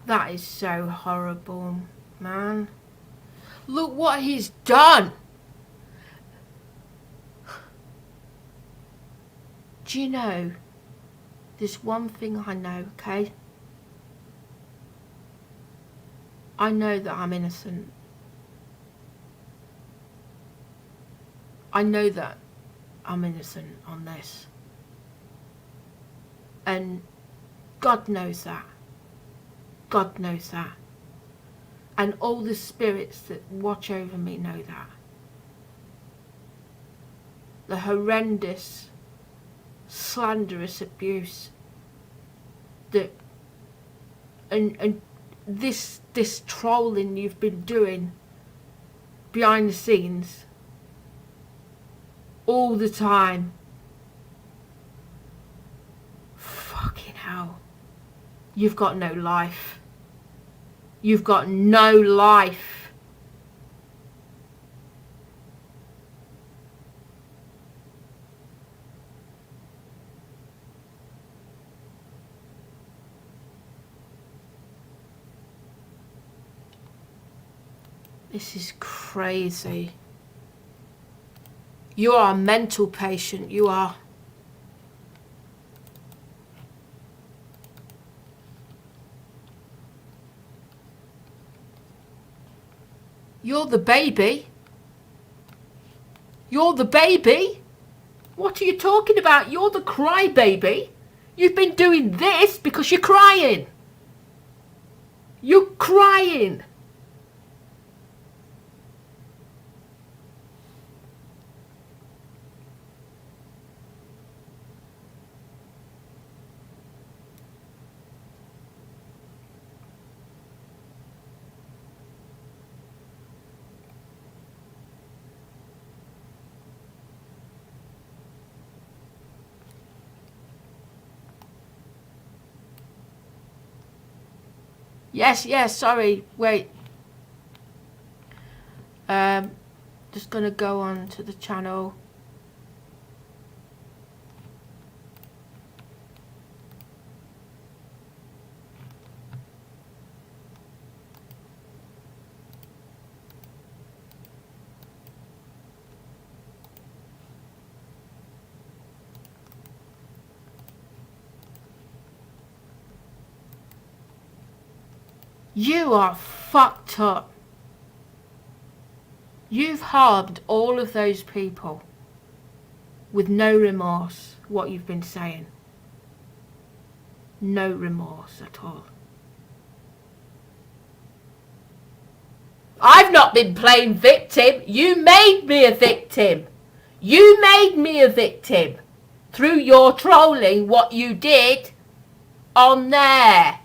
That is so horrible, man. Look what he's done. Do you know, there's one thing I know, okay? I know that I'm innocent. I know that I'm innocent on this. And God knows that. God knows that. And all the spirits that watch over me know that. The horrendous, slanderous abuse that and this trolling you've been doing behind the scenes all the time. Fucking hell. You've got no life. You've got no life. This is crazy. You are a mental patient, you are. You're the baby. You're the baby. What are you talking about? You're the crybaby. You've been doing this because you're crying. You're crying. Yes, sorry, wait. Just gonna go on to the channel. You are fucked up. You've harmed all of those people with no remorse, what you've been saying. No remorse at all. I've not been playing victim. You made me a victim. You made me a victim through your trolling, what you did on there.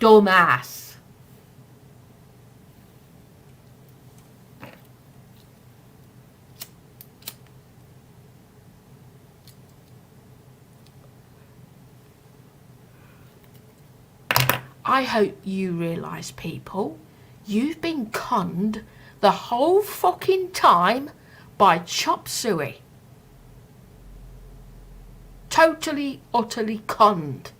Dumbass. I hope you realise, people, you've been conned the whole fucking time by Chop Suey. Totally, utterly conned.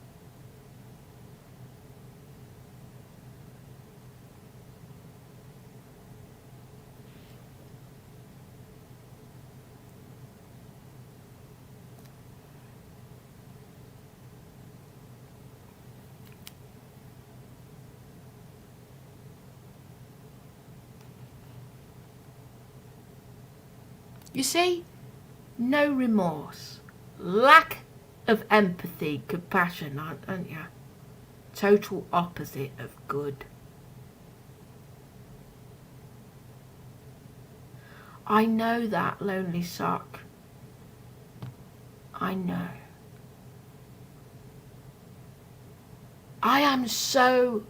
You see, no remorse, lack of empathy, compassion, aren't you? Total opposite of good. I know that, Lonely Sock. I know. I am so...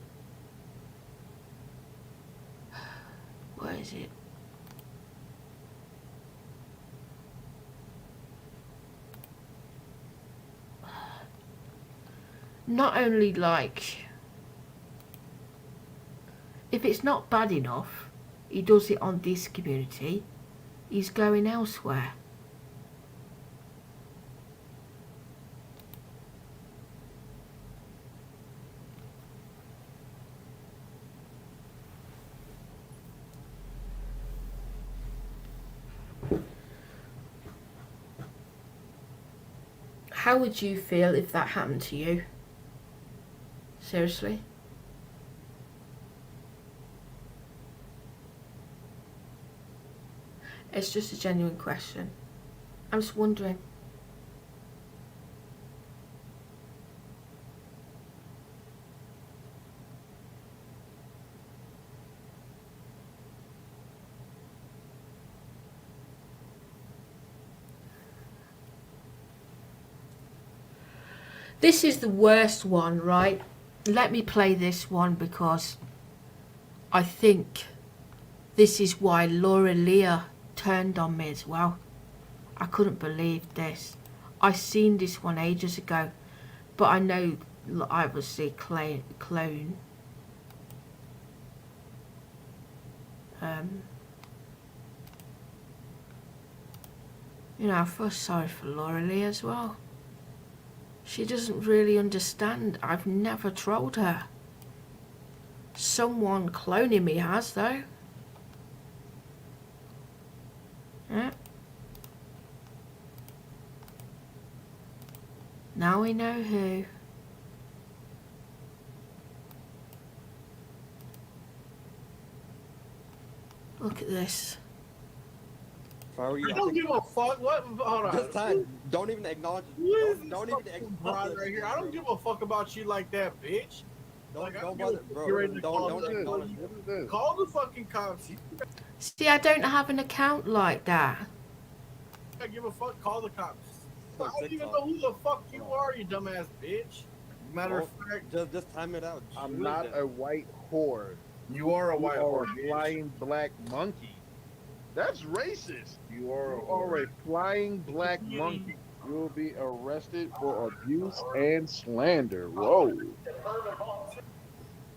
What is it? Not only like, if it's not bad enough, he does it on this community, he's going elsewhere. How would you feel if that happened to you? Seriously? It's just a genuine question. I'm just wondering. This is the worst one, right? Let me play this one because I think this is why Laura Leah turned on me as well. I couldn't believe this. I seen this one ages ago, but I know obviously clone. You know, I feel sorry for Laura Lee as well. She doesn't really understand. I've never trolled her. Someone cloning me has, though. Yeah. Now we know who. Look at this. If I were you, I don't give a fuck. What? Hold on. Just time. Don't even acknowledge. Don't even acknowledge. Right here. I don't give a fuck about you like that, bitch. Don't bother, bro. Don't acknowledge it. Call the fucking cops. See, I don't have an account like that. I give a fuck. Call the cops. I don't even know who the fuck you are, you dumbass bitch. Matter of fact, just time it out. I'm not a white whore. You are a white whore, a bitch. flying black monkey. That's racist. You are a flying black monkey. You will be arrested for abuse and slander. Whoa.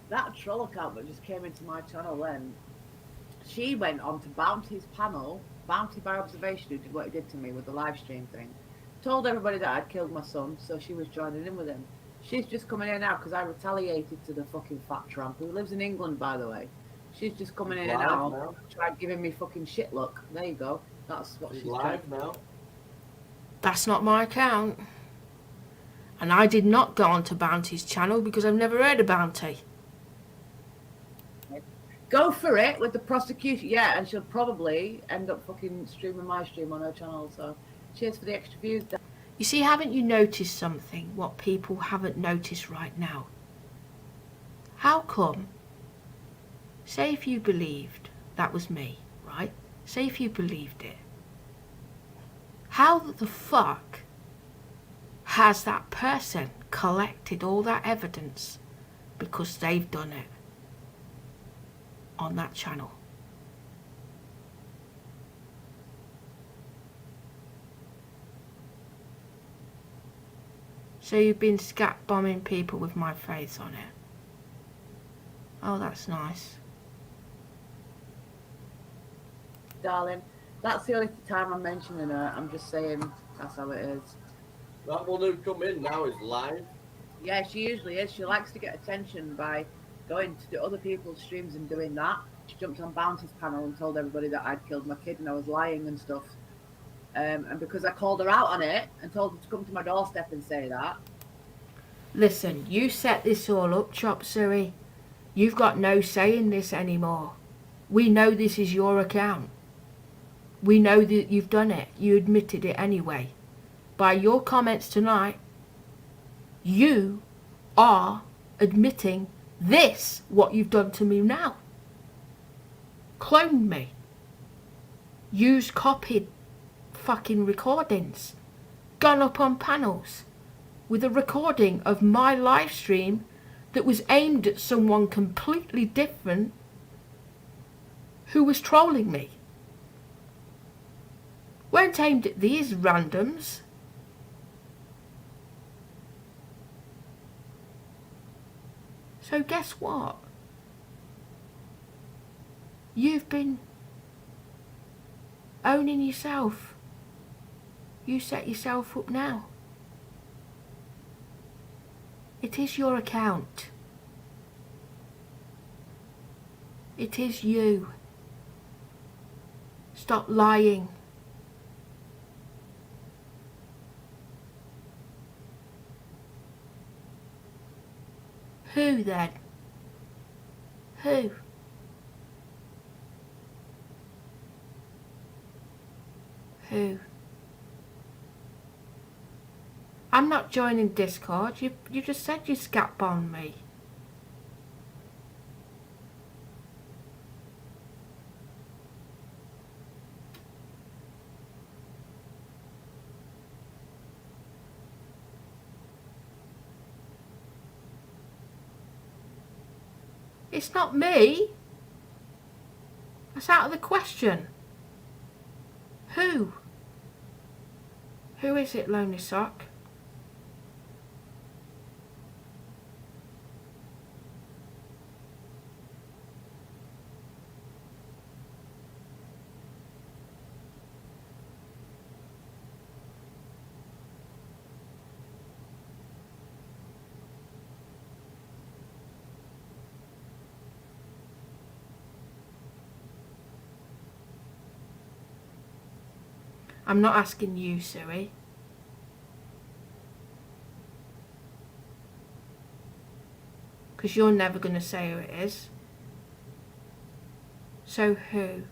That troll account that just came into my channel then, she went on to Bounty's panel, Bounty by Observation, who did what he did to me with the live stream thing, told everybody that I'd killed my son, so she was joining in with him. She's just coming in now because I retaliated to the fucking fat tramp, who lives in England, by the way. She's just coming in now, tried giving me fucking shit look. There you go. That's what she's live trying. now. That's not my account. And I did not go onto Bounty's channel because I've never heard of Bounty. Go for it with the prosecution. Yeah, and she'll probably end up fucking streaming my stream on her channel. So cheers for the extra views. You see, haven't you noticed something, what people haven't noticed right now? How come, say if you believed that was me, right? Say if you believed it. How the fuck has that person collected all that evidence because they've done it on that channel? So you've been scat bombing people with my face on it. Oh, that's nice. Darling, that's the only time I'm mentioning her. I'm just saying that's how it is. That one who come in now is live. Yeah, she usually is. She likes to get attention by going to other people's streams and doing that. She jumped on Bounty's panel and told everybody that I'd killed my kid and I was lying and stuff. And because I called her out on it and told her to come to my doorstep and say that. Listen, you set this all up, Chop Suey. You've got no say in this anymore. We know this is your account. We know that you've done it. You admitted it anyway. By your comments tonight, you are admitting this, what you've done to me now. Cloned me. Used copied fucking recordings. Gone up on panels with a recording of my live stream that was aimed at someone completely different who was trolling me. Weren't aimed at these randoms. So guess what? You've been owning yourself. You set yourself up now. It is your account. It is you. Stop lying. Who then? Who? Who? I'm not joining Discord. You just said you scat bombed me. It's not me. That's out of the question. Who? Who is it, Lonely Sock? I'm not asking you, Suey. Because you're never going to say who it is. So who?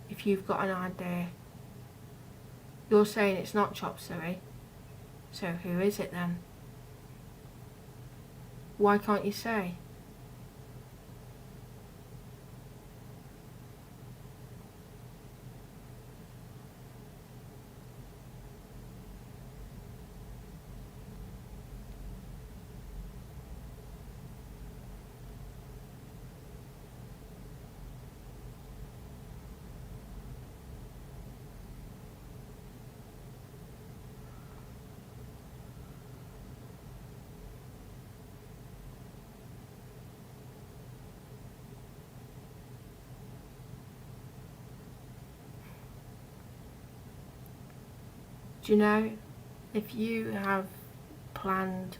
If you've got an idea. You're saying it's not Chop Suey. So who is it then? Why can't you say? Do you know, if you have planned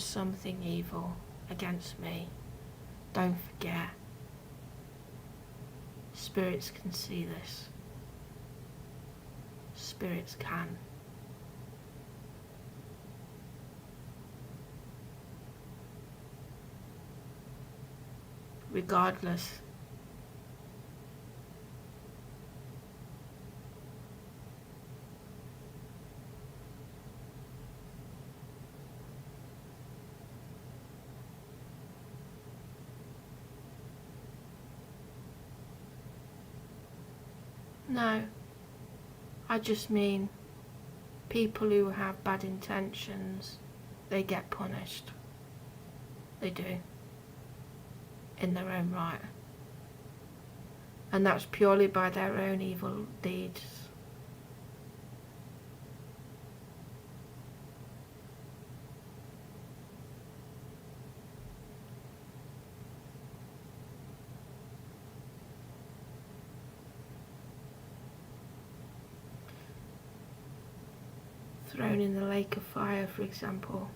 something evil against me, don't forget, spirits can see this. Spirits can. Regardless. No, I just mean people who have bad intentions, they get punished. They do. In their own right. And that's purely by their own evil deeds. Thrown in the lake of fire, for example.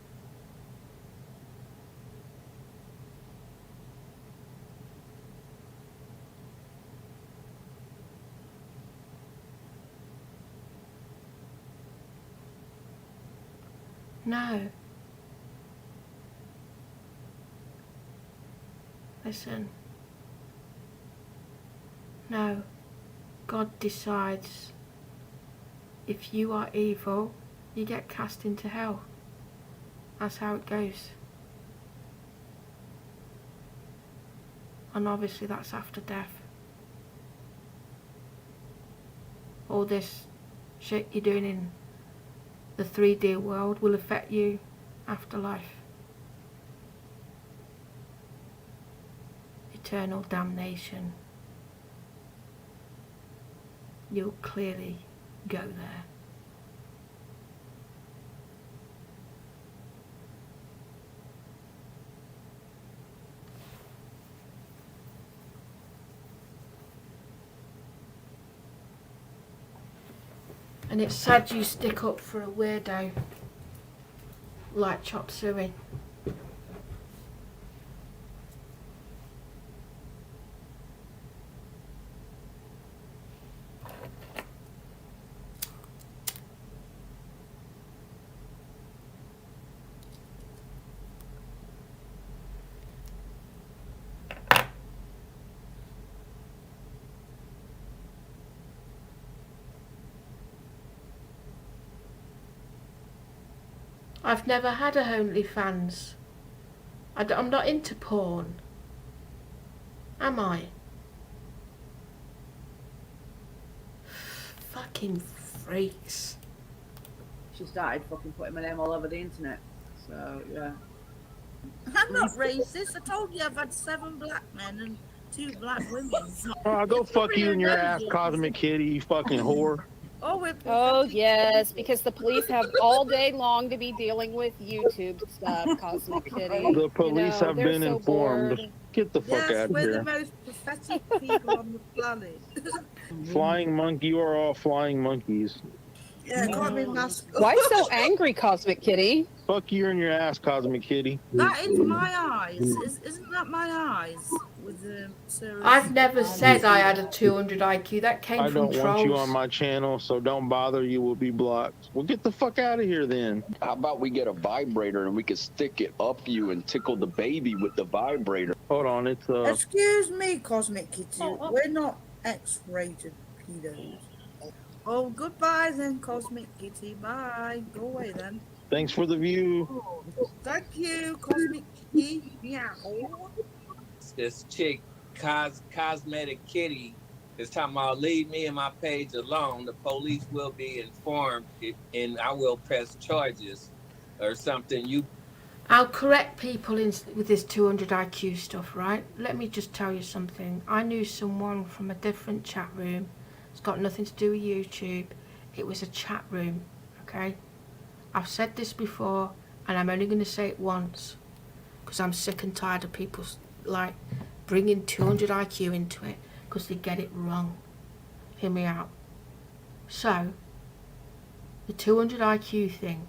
No. Listen. No. God decides if you are evil, you get cast into hell. That's how it goes. And obviously that's after death. All this shit you're doing in the 3D world will affect you after life. Eternal damnation. You'll clearly go there. And it's sad you stick up for a weirdo like Chop Suey. I've never had a OnlyFans. I'm not into porn. Am I? Fucking freaks. She started fucking putting my name all over the internet. So, yeah. I'm not racist. I told you I've had 7 black men and 2 black women. Oh, go fuck you in your ass, Cosmic Kitty, you fucking whore. Oh, yes, because the police have all day long to be dealing with YouTube stuff, Cosmic Kitty. The police have been informed. Bored. Get the fuck out of we're here. the most pathetic people on the planet. Flying monkey, you are all flying monkeys. Yeah, can't be mask. Why so angry, Cosmic Kitty? Fuck you in your ass, Cosmic Kitty. That is my eyes. Isn't that my eyes? With Sarah. I've never said I had a 200 IQ. That came I from don't trolls. want you on my channel, so don't bother. You will be blocked. Well, get the fuck out of here then. How about we get a vibrator and we can stick it up you and tickle the baby with the vibrator? Hold on, it's Excuse me, Cosmic Kitty. We're not X-rated pedos. Oh, goodbye then, Cosmic Kitty. Bye. Go away then. Thanks for the view. Thank you, Cosmic Kitty. Meow. This chick, Cosmetic Kitty, is talking about leave me and my page alone. The police will be informed and I will press charges or something. I'll correct people with this 200 IQ stuff, right? Let me just tell you something. I knew someone from a different chat room. It's got nothing to do with YouTube. It was a chat room, okay? I've said this before, and I'm only going to say it once, because I'm sick and tired of people, like, bringing 200 IQ into it, because they get it wrong. Hear me out. So, the 200 IQ thing,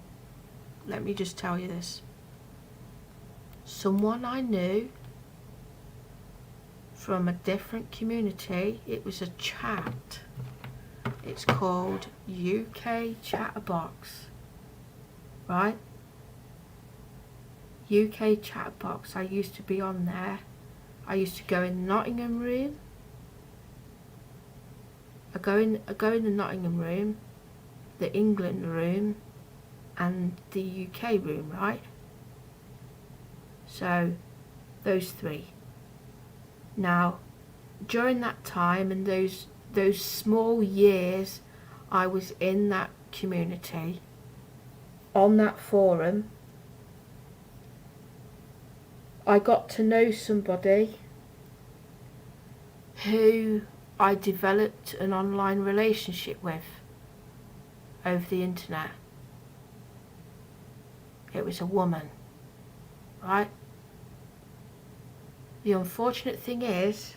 let me just tell you this. Someone I knew from a different community, it was a chat. It's called UK Chatterbox, right? UK Chatterbox. I used to be on there. I used to go in the Nottingham room. I go in the Nottingham room, the England room, and the UK room, right? So, those three. Now, during that time and those small years I was in that community, on that forum, I got to know somebody who I developed an online relationship with over the internet. It was a woman, right? The unfortunate thing is,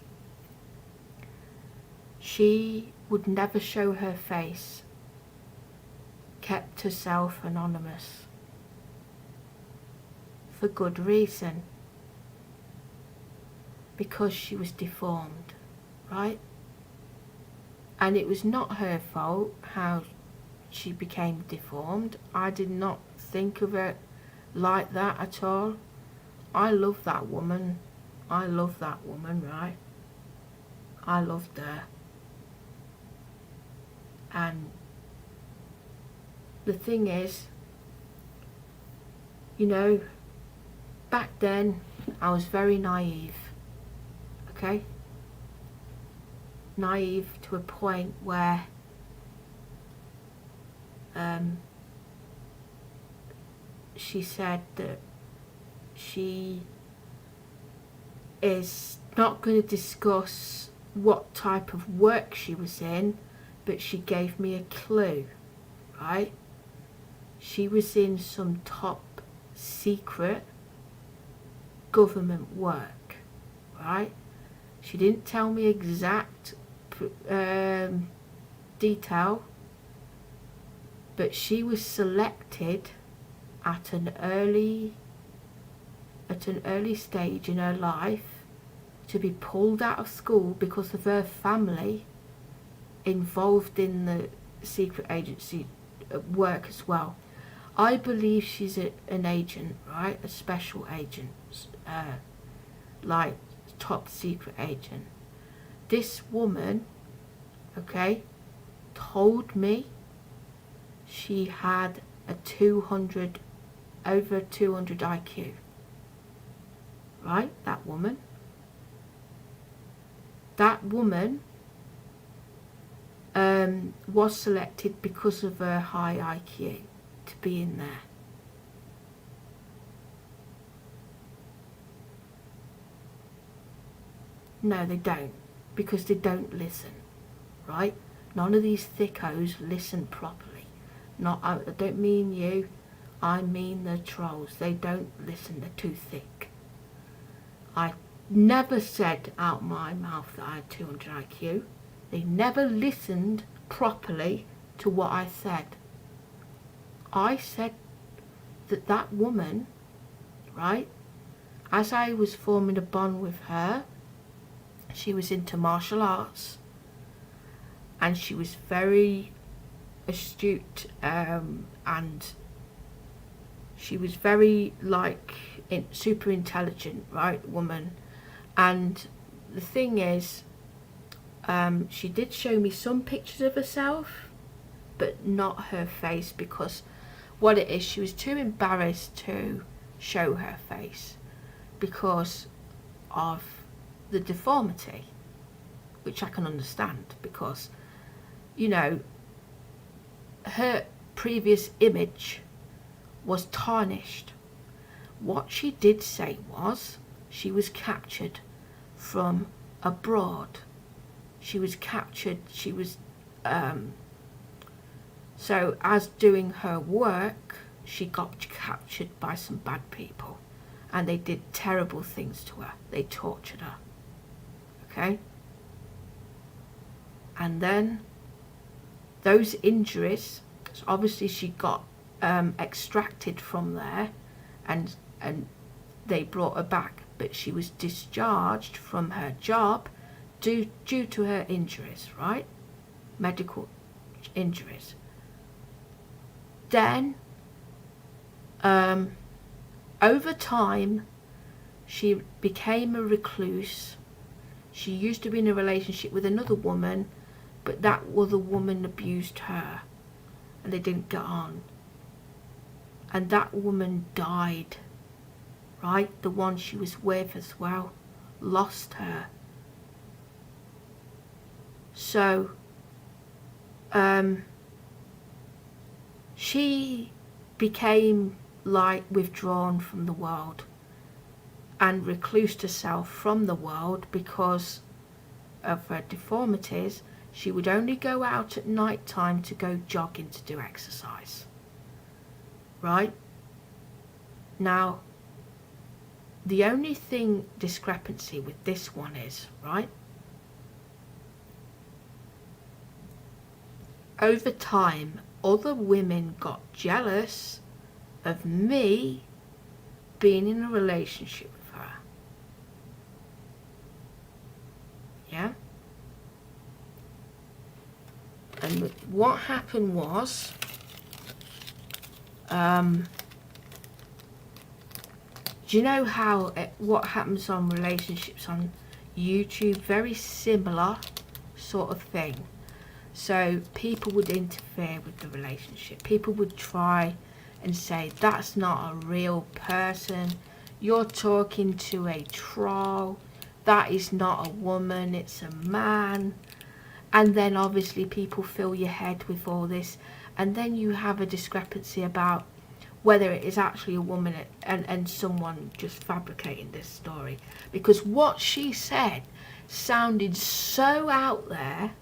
she would never show her face, kept herself anonymous, for good reason, because she was deformed, right? And it was not her fault how she became deformed. I did not think of it like that at all. I love that woman. I love that woman, right? I loved her. And the thing is, you know, back then I was very naive, okay? Naive to a point where she said that she is not going to discuss what type of work she was in, but she gave me a clue, right? She was in some top secret government work, right? She didn't tell me exact detail, but she was selected at an early stage in her life to be pulled out of school because of her family involved in the secret agency work as well. I believe she's an agent, right? A special agent, like top secret agent. This woman, okay, told me she had a over 200 IQ. Right? That woman. That woman was selected because of her high IQ to be in there. No, they don't, because they don't listen, right? None of these thickos listen properly. I don't mean you, I mean the trolls. They don't listen, they're too thick. I never said out my mouth that I had 200 IQ. They never listened properly to what I said. I said that woman, right, as I was forming a bond with her, she was into martial arts and she was very astute, and she was very super intelligent, right, woman. And the thing is, She did show me some pictures of herself, but not her face, because what it is, she was too embarrassed to show her face because of the deformity, which I can understand, because, you know, her previous image was tarnished. What she did say was she was captured from abroad. She was captured, she was, so as doing her work, she got captured by some bad people, and they did terrible things to her. They tortured her, okay? And then those injuries, so obviously she got extracted from there, and they brought her back, but she was discharged from her job due to her injuries, right? Medical injuries. Then, over time, she became a recluse. She used to be in a relationship with another woman, but that other woman abused her, and they didn't get on. And that woman died, right? The one she was with as well, lost her. So, she became like withdrawn from the world and reclused herself from the world because of her deformities. She would only go out at night time to go jogging to do exercise, right? Now, the only thing discrepancy with this one is, right, over time, other women got jealous of me being in a relationship with her. Yeah? And what happened was, do you know how what happens on relationships on YouTube? Very similar sort of thing. So people would interfere with the relationship. People would try and say, that's not a real person. You're talking to a troll. That is not a woman, it's a man. And then obviously people fill your head with all this. And then you have a discrepancy about whether it is actually a woman and someone just fabricating this story. Because what she said sounded so out there.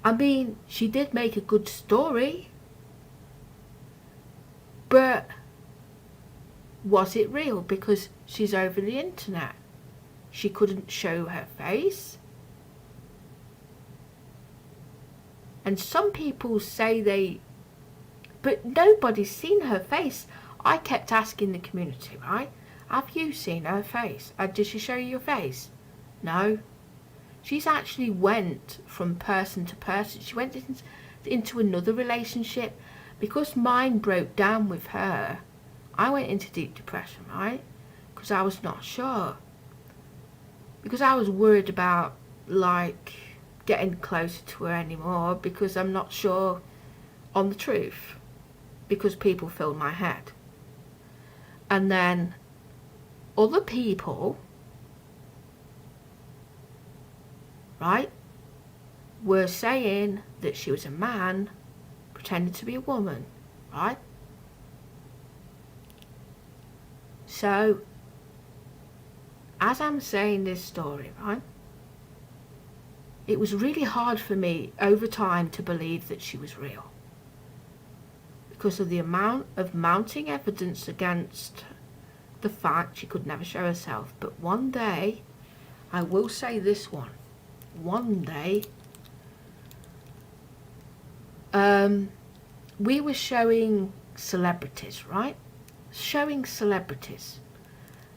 I mean, she did make a good story, but was it real? Because she's over the internet. She couldn't show her face. And some people say but nobody's seen her face. I kept asking the community, right? Have you seen her face? Did she show you your face? No. She's actually went from person to person. She went into another relationship. Because mine broke down with her, I went into deep depression, right? Because I was not sure. Because I was worried about, like, getting closer to her anymore, because I'm not sure on the truth. Because people filled my head. And then other people, right, were saying that she was a man pretending to be a woman, right? So, as I'm saying this story, right, it was really hard for me over time to believe that she was real. Because of the amount of mounting evidence against the fact she could never show herself. But one day, I will say this one day, we were showing celebrities, right? Showing celebrities.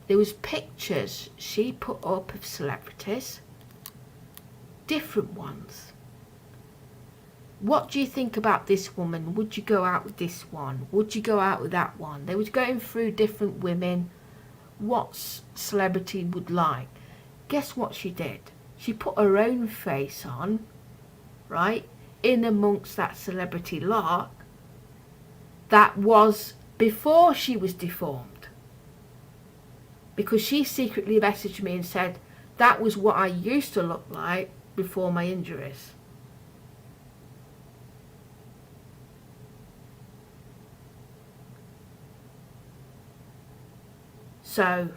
There was pictures she put up of celebrities, different ones. What do you think about this woman? Would you go out with this one? Would you go out with that one? They was going through different women, what celebrity would like. Guess what she did? She put her own face on, right, in amongst that celebrity lot that was before she was deformed. Because she secretly messaged me and said, that was what I used to look like before my injuries. So,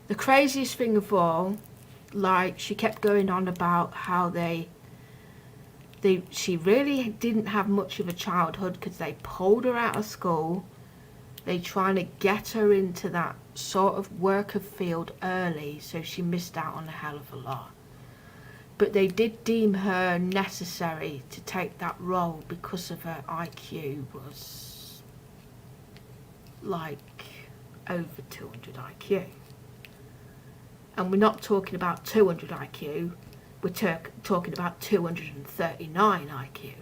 the craziest thing of all, like, she kept going on about how she really didn't have much of a childhood because they pulled her out of school. They trying to get her into that sort of worker field early, so she missed out on a hell of a lot. But they did deem her necessary to take that role because of her IQ was like over 200 IQ. And we're not talking about 200 IQ, we're talking about 239 IQ.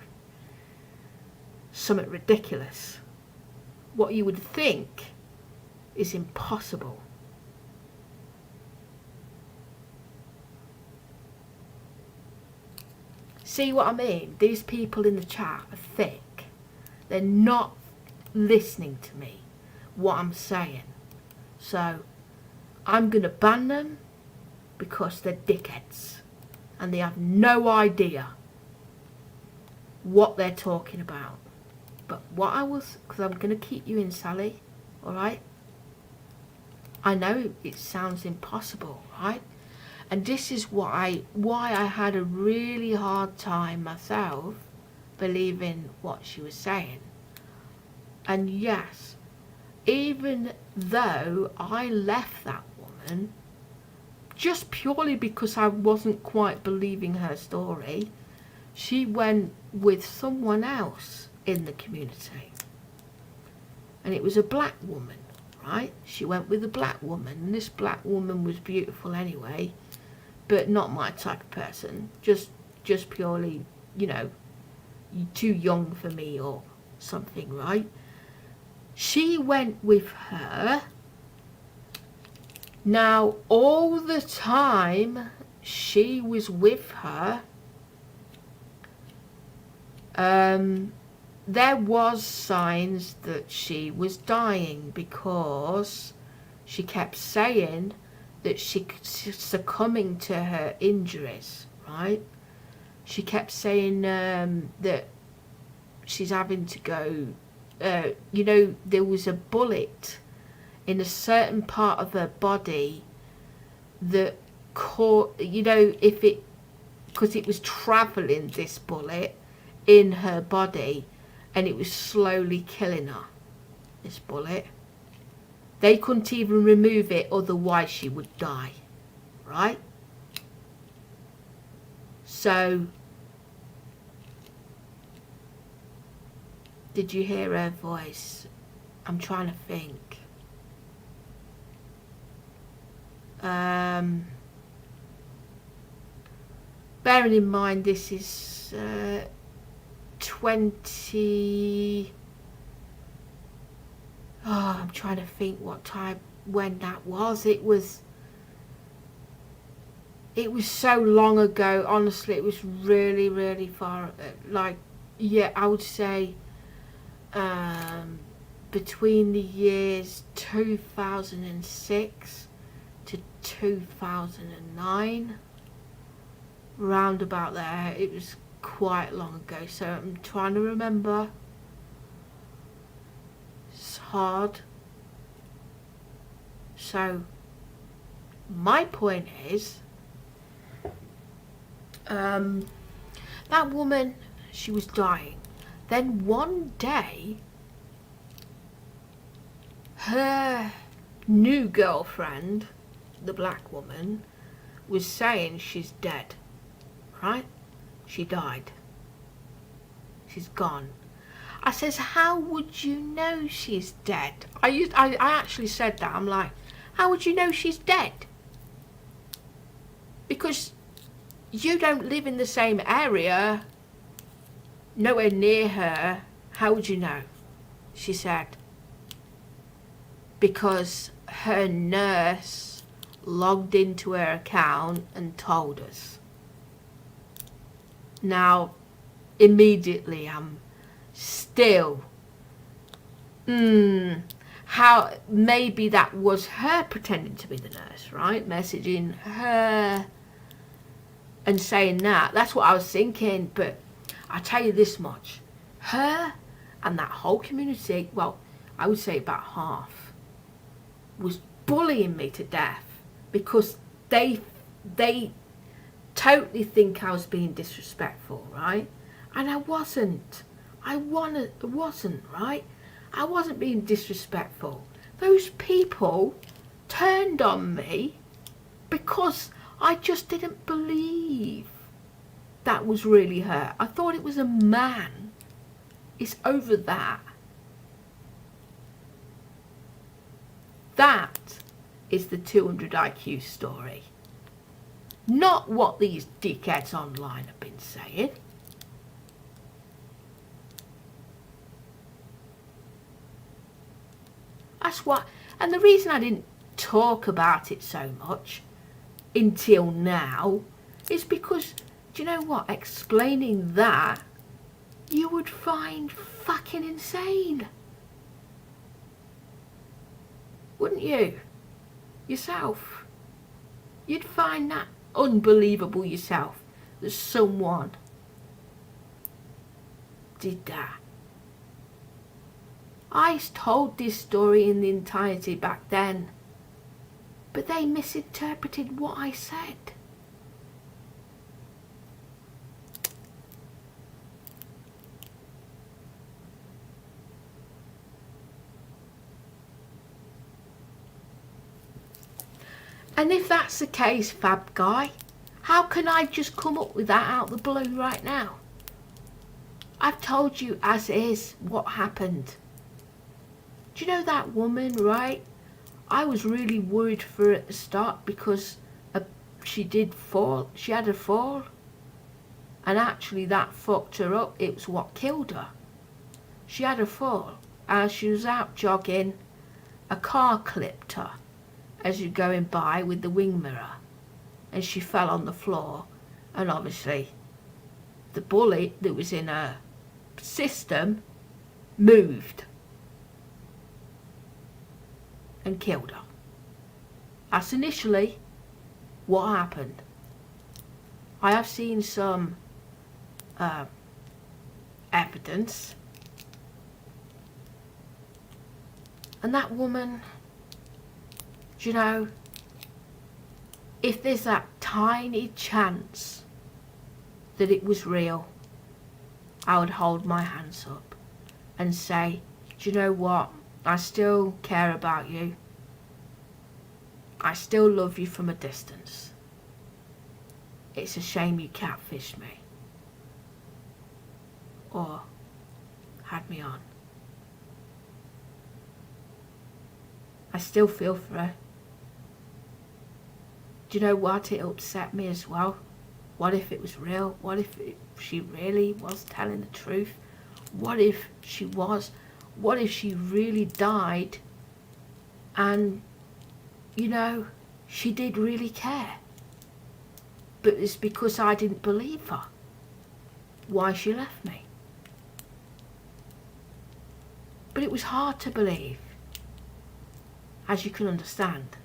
Something ridiculous. What you would think is impossible. See what I mean? These people in the chat are thick. They're not listening to me, what I'm saying. So, I'm going to ban them because they're dickheads. And they have no idea what they're talking about. But what I was, because I'm going to keep you in, Sally, alright? I know it sounds impossible, right? And this is why I had a really hard time myself believing what she was saying. And yes, even though I left that woman, just purely because I wasn't quite believing her story, she went with someone else in the community. And it was a black woman, right? She went with a black woman, and this black woman was beautiful anyway, but not my type of person. Just purely, you know, too young for me or something, right? She went with her. Now, all the time she was with her, there was signs that she was dying because she kept saying that she's succumbing to her injuries, right? She kept saying that she's having to go, you know, there was a bullet in a certain part of her body that caught, you know, if it, because it was travelling, this bullet, in her body, and it was slowly killing her, this bullet. They couldn't even remove it, otherwise she would die, right? So, did you hear her voice? I'm trying to think. Bearing in mind this is 20... Oh, I'm trying to think what time, when that was. It was so long ago, honestly. It was really, really far, like, yeah, I would say between the years 2006 to 2009, round about there. It was quite long ago, so I'm trying to remember. It's hard. So my point is, that woman, she was dying. Then one day, her new girlfriend, the black woman, was saying she's dead, right? She died. She's gone. I says, how would you know she's dead? I actually said that. I'm like, how would you know she's dead? Because you don't live in the same area, nowhere near her. How would you know? She said, because her nurse logged into her account and told us. Now, immediately I'm still, how maybe that was her pretending to be the nurse, right? Messaging her and saying that. That's what I was thinking. But I tell you this much, her and that whole community, well, I would say about half, was bullying me to death because they totally think I was being disrespectful, right? And I wasn't. I wasn't, right? I wasn't being disrespectful. Those people turned on me because I just didn't believe that was really her. I thought it was a man. It's over that. That is the 200 IQ story. Not what these dickheads online have been saying. That's what, and the reason I didn't talk about it so much until now is because, do you know what, explaining that you would find fucking insane. Wouldn't you? Yourself. You'd find that unbelievable yourself, that someone did that. I told this story in the entirety back then, but they misinterpreted what I said. And if that's the case, Fab Guy, how can I just come up with that out of the blue right now? I've told you as is what happened. Do you know that woman, right? I was really worried for her at the start because she did fall. She had a fall. And actually that fucked her up. It was what killed her. She had a fall. As she was out jogging, a car clipped her as you're going by with the wing mirror, and she fell on the floor, and obviously the bullet that was in her system moved and killed her. That's initially what happened. I have seen some evidence, and that woman, you know, if there's that tiny chance that it was real, I would hold my hands up and say, do you know what? I still care about you. I still love you from a distance. It's a shame you catfished me. Or had me on. I still feel for her. Do you know what? It upset me as well. What if it was real? What if she really was telling the truth? What if she was? What if she really died and, you know, she did really care? But it's because I didn't believe her why she left me. But it was hard to believe, as you can understand.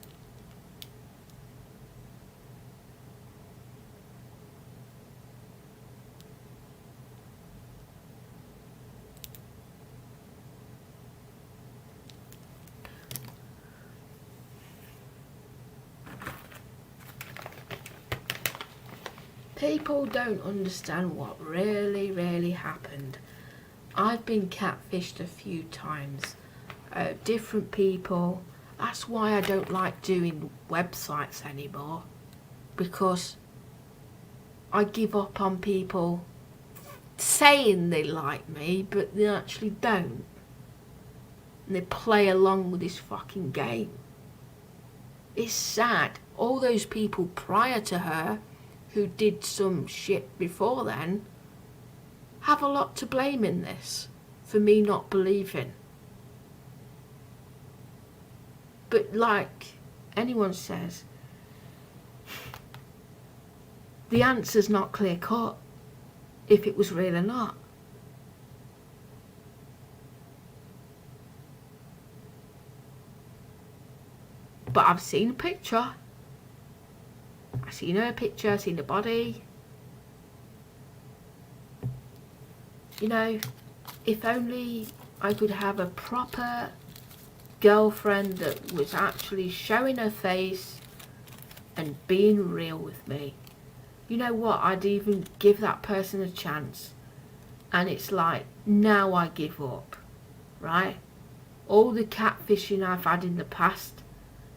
People don't understand what really happened. I've been catfished a few times. Different people. That's why I don't like doing websites anymore. Because I give up on people saying they like me, but they actually don't. And they play along with this fucking game. It's sad. All those people prior to her who did some shit before then have a lot to blame in this for me not believing. But like anyone says, the answer's not clear cut if it was real or not. But I've seen a picture. I've seen her picture, I've seen the body. You know, if only I could have a proper girlfriend that was actually showing her face and being real with me. You know what? I'd even give that person a chance. And it's like, now I give up, right? All the catfishing I've had in the past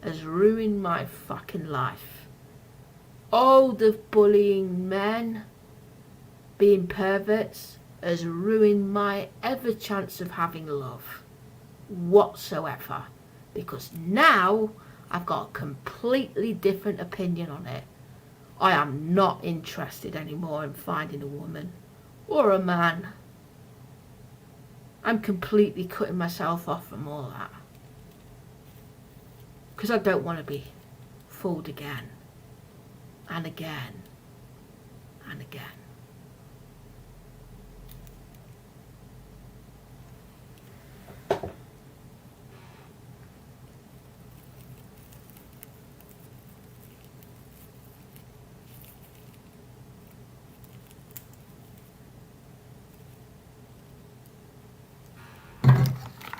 has ruined my fucking life. All the bullying men, being perverts, has ruined my ever chance of having love whatsoever. Because now I've got a completely different opinion on it. I am not interested anymore in finding a woman or a man. I'm completely cutting myself off from all that. Because I don't want to be fooled again and again and again.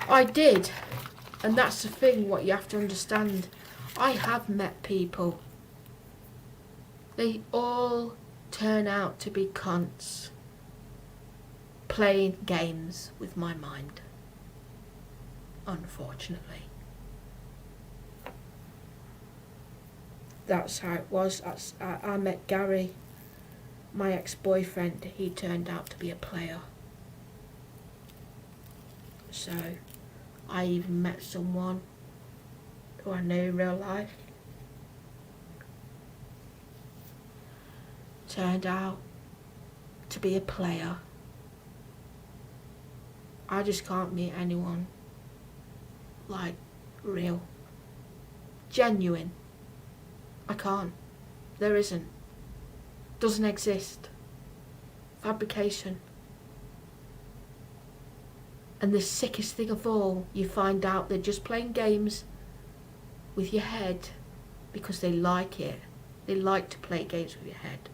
I did, and that's the thing what you have to understand. I have met people. They all turn out to be cunts playing games with my mind, unfortunately. That's how it was. I met Gary, my ex-boyfriend. He turned out to be a player. So I even met someone who I knew in real life. Turned out to be a player. I just can't meet anyone like real, genuine. I can't. There isn't. Doesn't exist. Fabrication. And the sickest thing of all, you find out they're just playing games with your head because they like it. They like to play games with your head.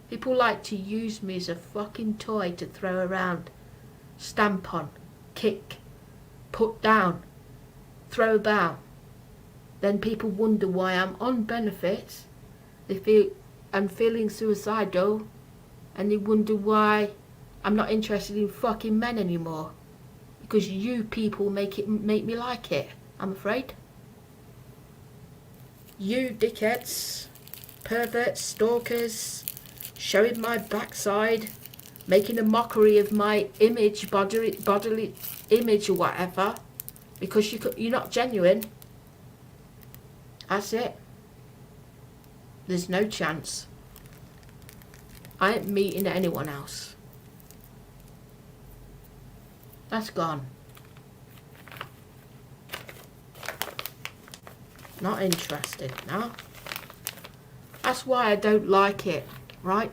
People like to use me as a fucking toy to throw around, stamp on, kick, put down, throw about. Then people wonder why I'm on benefits. They feel I'm feeling suicidal, and they wonder why I'm not interested in fucking men anymore. Because you people make me like it, I'm afraid. You dickheads, perverts, stalkers, showing my backside, making a mockery of my image, bodily image or whatever, because you're not genuine. That's it. There's no chance. I ain't meeting anyone else. That's gone. Not interested, no. That's why I don't like it, right?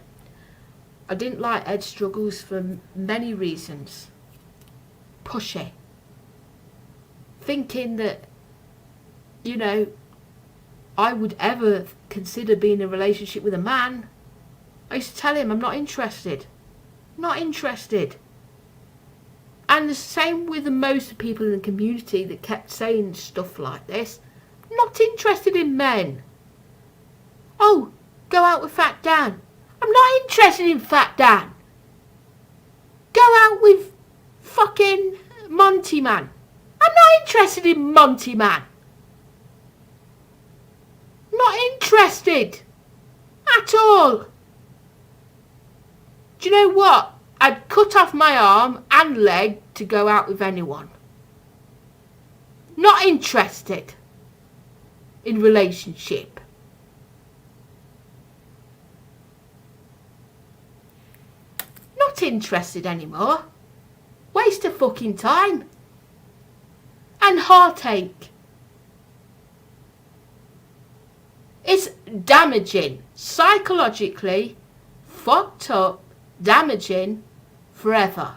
I didn't like Ed Struggles for many reasons. Pushy. Thinking that, you know, I would ever consider being in a relationship with a man. I used to tell him I'm not interested. Not interested. And the same with most people in the community that kept saying stuff like this. Not interested in men. Oh, go out with Fat Dan. I'm not interested in Fat Dan. Go out with fucking Monty Man. I'm not interested in Monty Man. Not interested. At all. Do you know what? I'd cut off my arm and leg to go out with anyone. Not interested in relationship. Not interested anymore. Waste of fucking time. And heartache. It's damaging psychologically fucked up, damaging forever.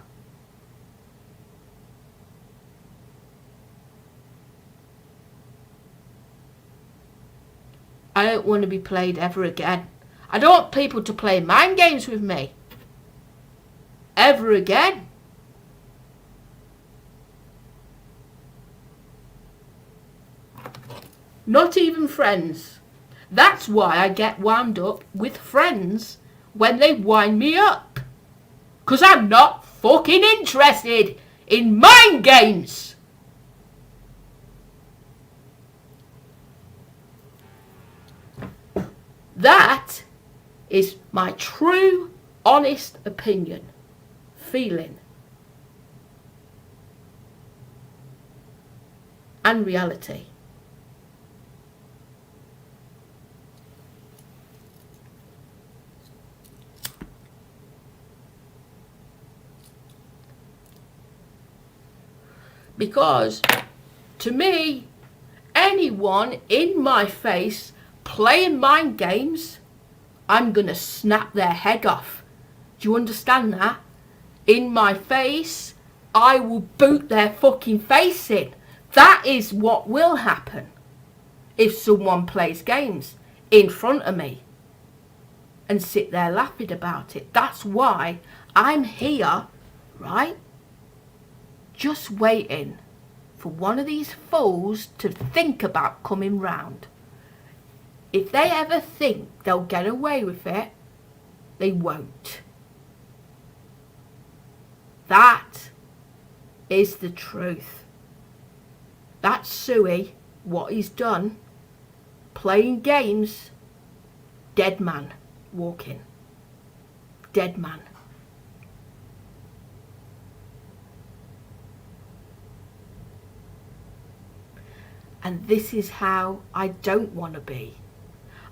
I don't want to be played ever again. I don't want people to play mind games with me. Ever again. Not even friends. That's why I get wound up with friends when they wind me up. 'Cause I'm not fucking interested in mind games. That is my true, honest opinion, feeling, and reality. Because, to me, anyone in my face playing mind games, I'm gonna snap their head off. Do you understand that? In my face, I will boot their fucking face in. That is what will happen if someone plays games in front of me and sit there laughing about it. That's why I'm here, right? Just waiting for one of these fools to think about coming round. If they ever think they'll get away with it, they won't. That is the truth. That's Suey, what he's done, playing games, dead man walking. Dead man. And this is how I don't want to be.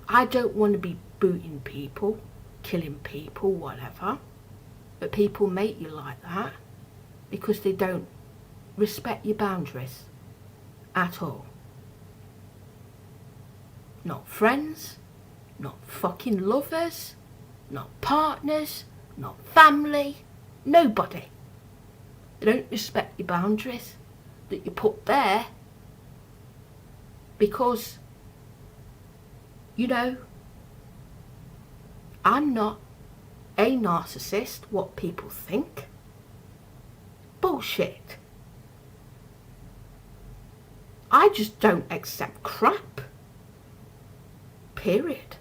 I don't want to be booting people, killing people, whatever. But people make you like that because they don't respect your boundaries at all. Not friends, not fucking lovers, not partners, not family, nobody. They don't respect your boundaries that you put there because, you know, I'm not a narcissist, what people think. Bullshit. I just don't accept crap. Period.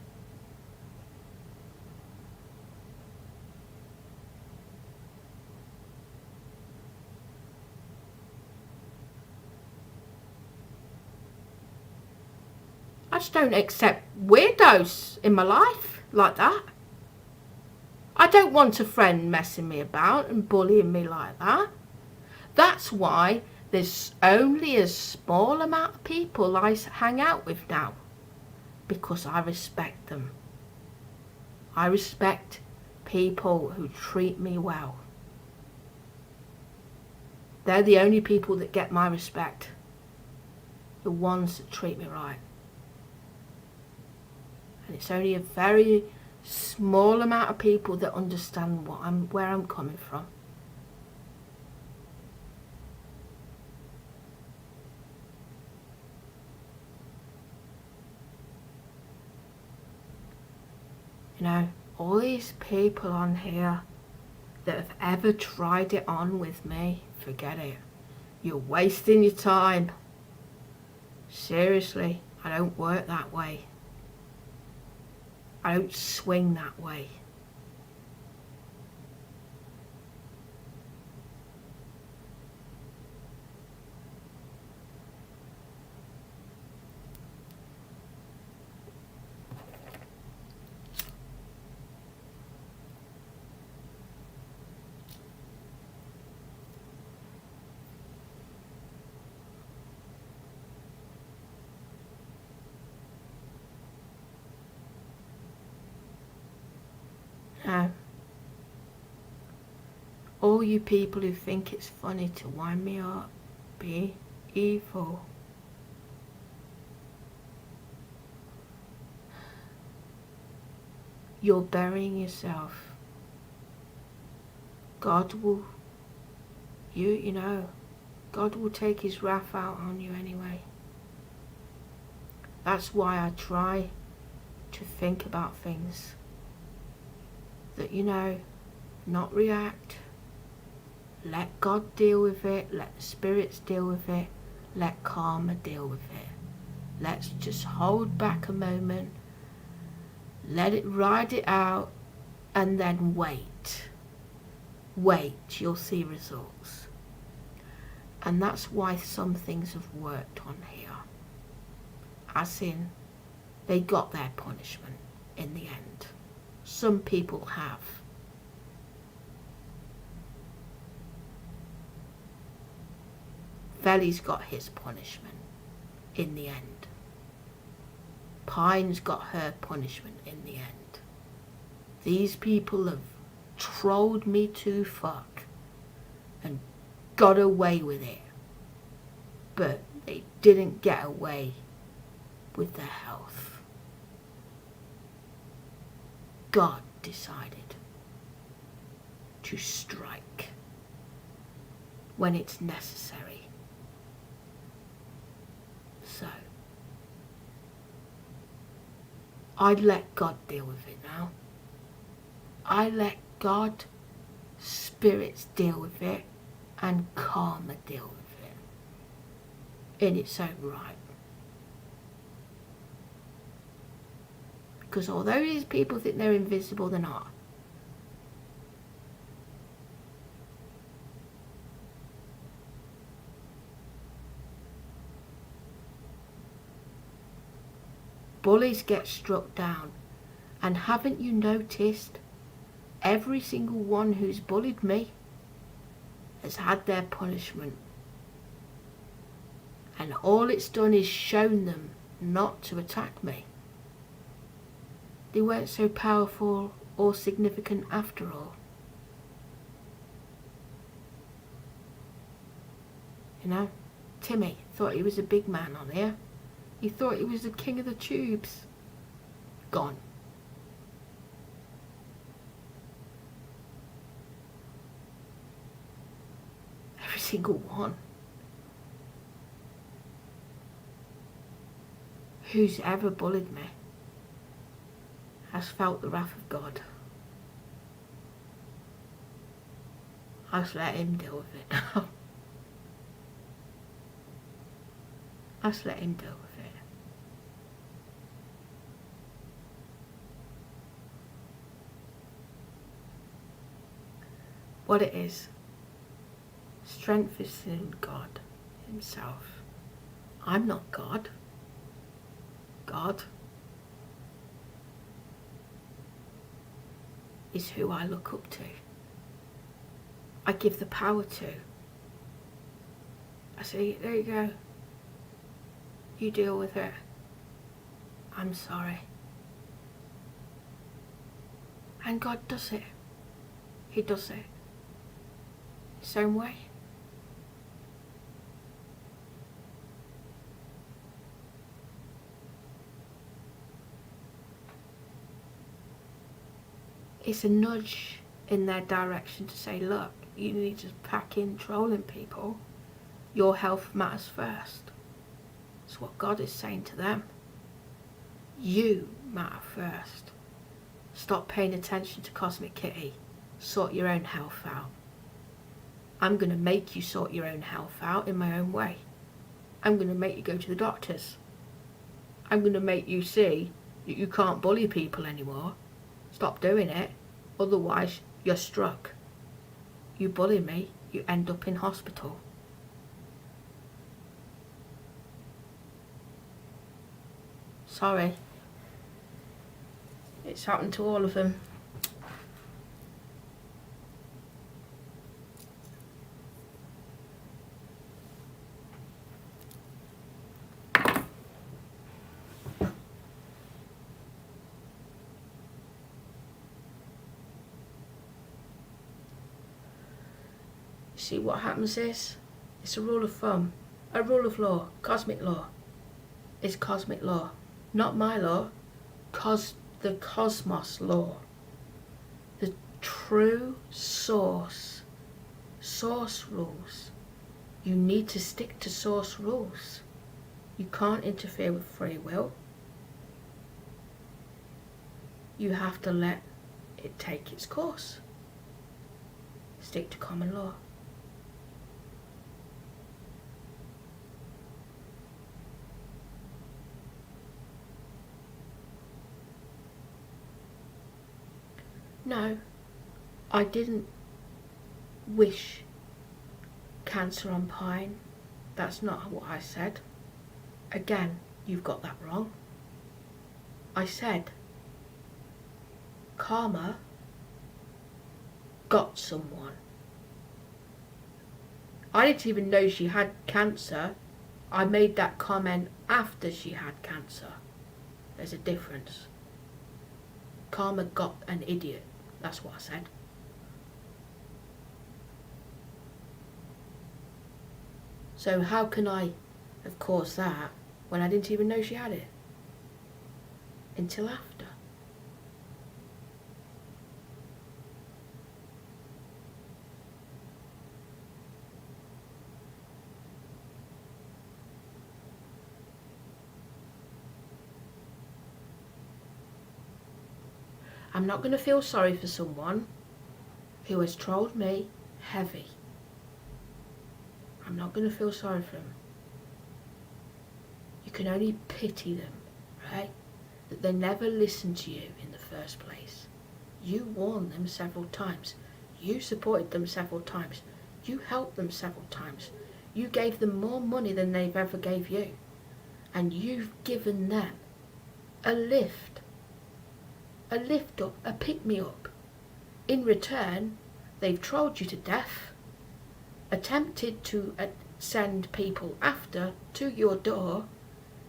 I just don't accept weirdos in my life like that. I don't want a friend messing me about and bullying me like that. That's why there's only a small amount of people I hang out with now. Because I respect them. I respect people who treat me well. They're the only people that get my respect. The ones that treat me right. And it's only a very small amount of people that understand where I'm coming from. You know, all these people on here that have ever tried it on with me, forget it. You're wasting your time. Seriously, I don't work that way. I don't swing that way. Now, all you people who think it's funny to wind me up, be evil. you're burying yourself. God will, you know, God will take his wrath out on you anyway. That's why I try to think about things that, you know, not react. Let God deal with it. Let the spirits deal with it. Let karma deal with it. Let's just hold back a moment. Let it ride it out and then wait. Wait, you'll see results. And that's why some things have worked on here. As in, they got their punishment in the end. Some people have. Veli's got his punishment in the end. Pine's got her punishment in the end. These people have trolled me to fuck and got away with it. But they didn't get away with their health. God decided to strike when it's necessary. So, I'd let God deal with it now. I let God, spirits deal with it, and karma deal with it in its own right. Because although these people think they're invisible, they're not. Bullies get struck down, and haven't you noticed every single one who's bullied me has had their punishment, and all it's done is shown them not to attack me. They weren't so powerful or significant after all. You know, Timmy thought he was a big man on here. He thought he was the king of the tubes. Gone. Every single one. Who's ever bullied me has felt the wrath of God. I just let him deal with it now. I just let him deal with it. What it is, strength is in God himself. I'm not God. God is who I look up to. I give the power to. I say, there you go. You deal with it. I'm sorry. And God does it. He does it. Same way. It's a nudge in their direction to say, look, you need to pack in trolling people. Your health matters first. That's what God is saying to them. You matter first. Stop paying attention to Cosmic Kitty. Sort your own health out. I'm going to make you sort your own health out in my own way. I'm going to make you go to the doctors. I'm going to make you see that you can't bully people anymore. Stop doing it, otherwise you're struck. You bully me, you end up in hospital. Sorry. It's happened to all of them. See what happens is, it's a rule of thumb, a rule of law, cosmic law. It's cosmic law, not my law. the cosmos law, the true source rules. You need to stick to source rules. You can't interfere with free will. You have to let it take its course. Stick to common law. No, I didn't wish cancer on Pine. That's not what I said. Again, you've got that wrong. I said Karma got someone. I didn't even know she had cancer. I made that comment after she had cancer. There's a difference. Karma got an idiot. That's what I said. So how can I, of course, that when I didn't even know she had it? Until after. I'm not going to feel sorry for someone who has trolled me heavy. I'm not going to feel sorry for them. You can only pity them, right? That they never listened to you in the first place. You warned them several times. You supported them several times. You helped them several times. You gave them more money than they've ever gave you. And you've given them a lift up, a pick-me-up. In return, they've trolled you to death, attempted to send people after to your door,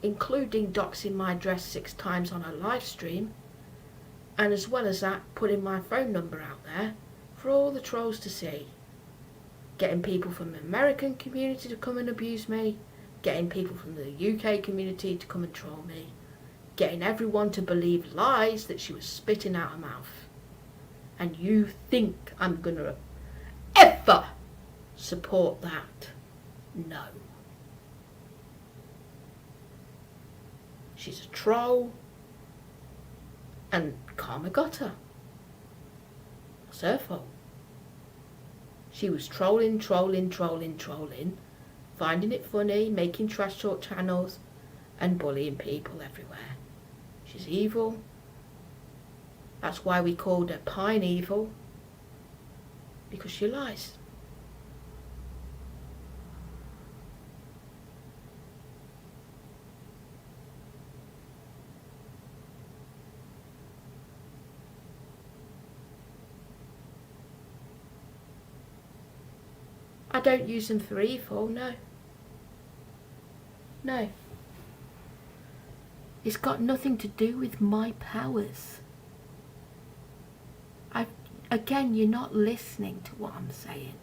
including doxing my address 6 times on a live stream, and as well as that, putting my phone number out there for all the trolls to see. Getting people from the American community to come and abuse me, getting people from the UK community to come and troll me, getting everyone to believe lies that she was spitting out her mouth. And you think I'm gonna ever support that? No. She's a troll, and karma got her. It's her fault. She was trolling, finding it funny, making trash talk channels, and bullying people everywhere. She's evil. That's why we called her Pine Evil, because she lies. I don't use them for evil, no. No. It's got nothing to do with my powers. Again, you're not listening to what I'm saying.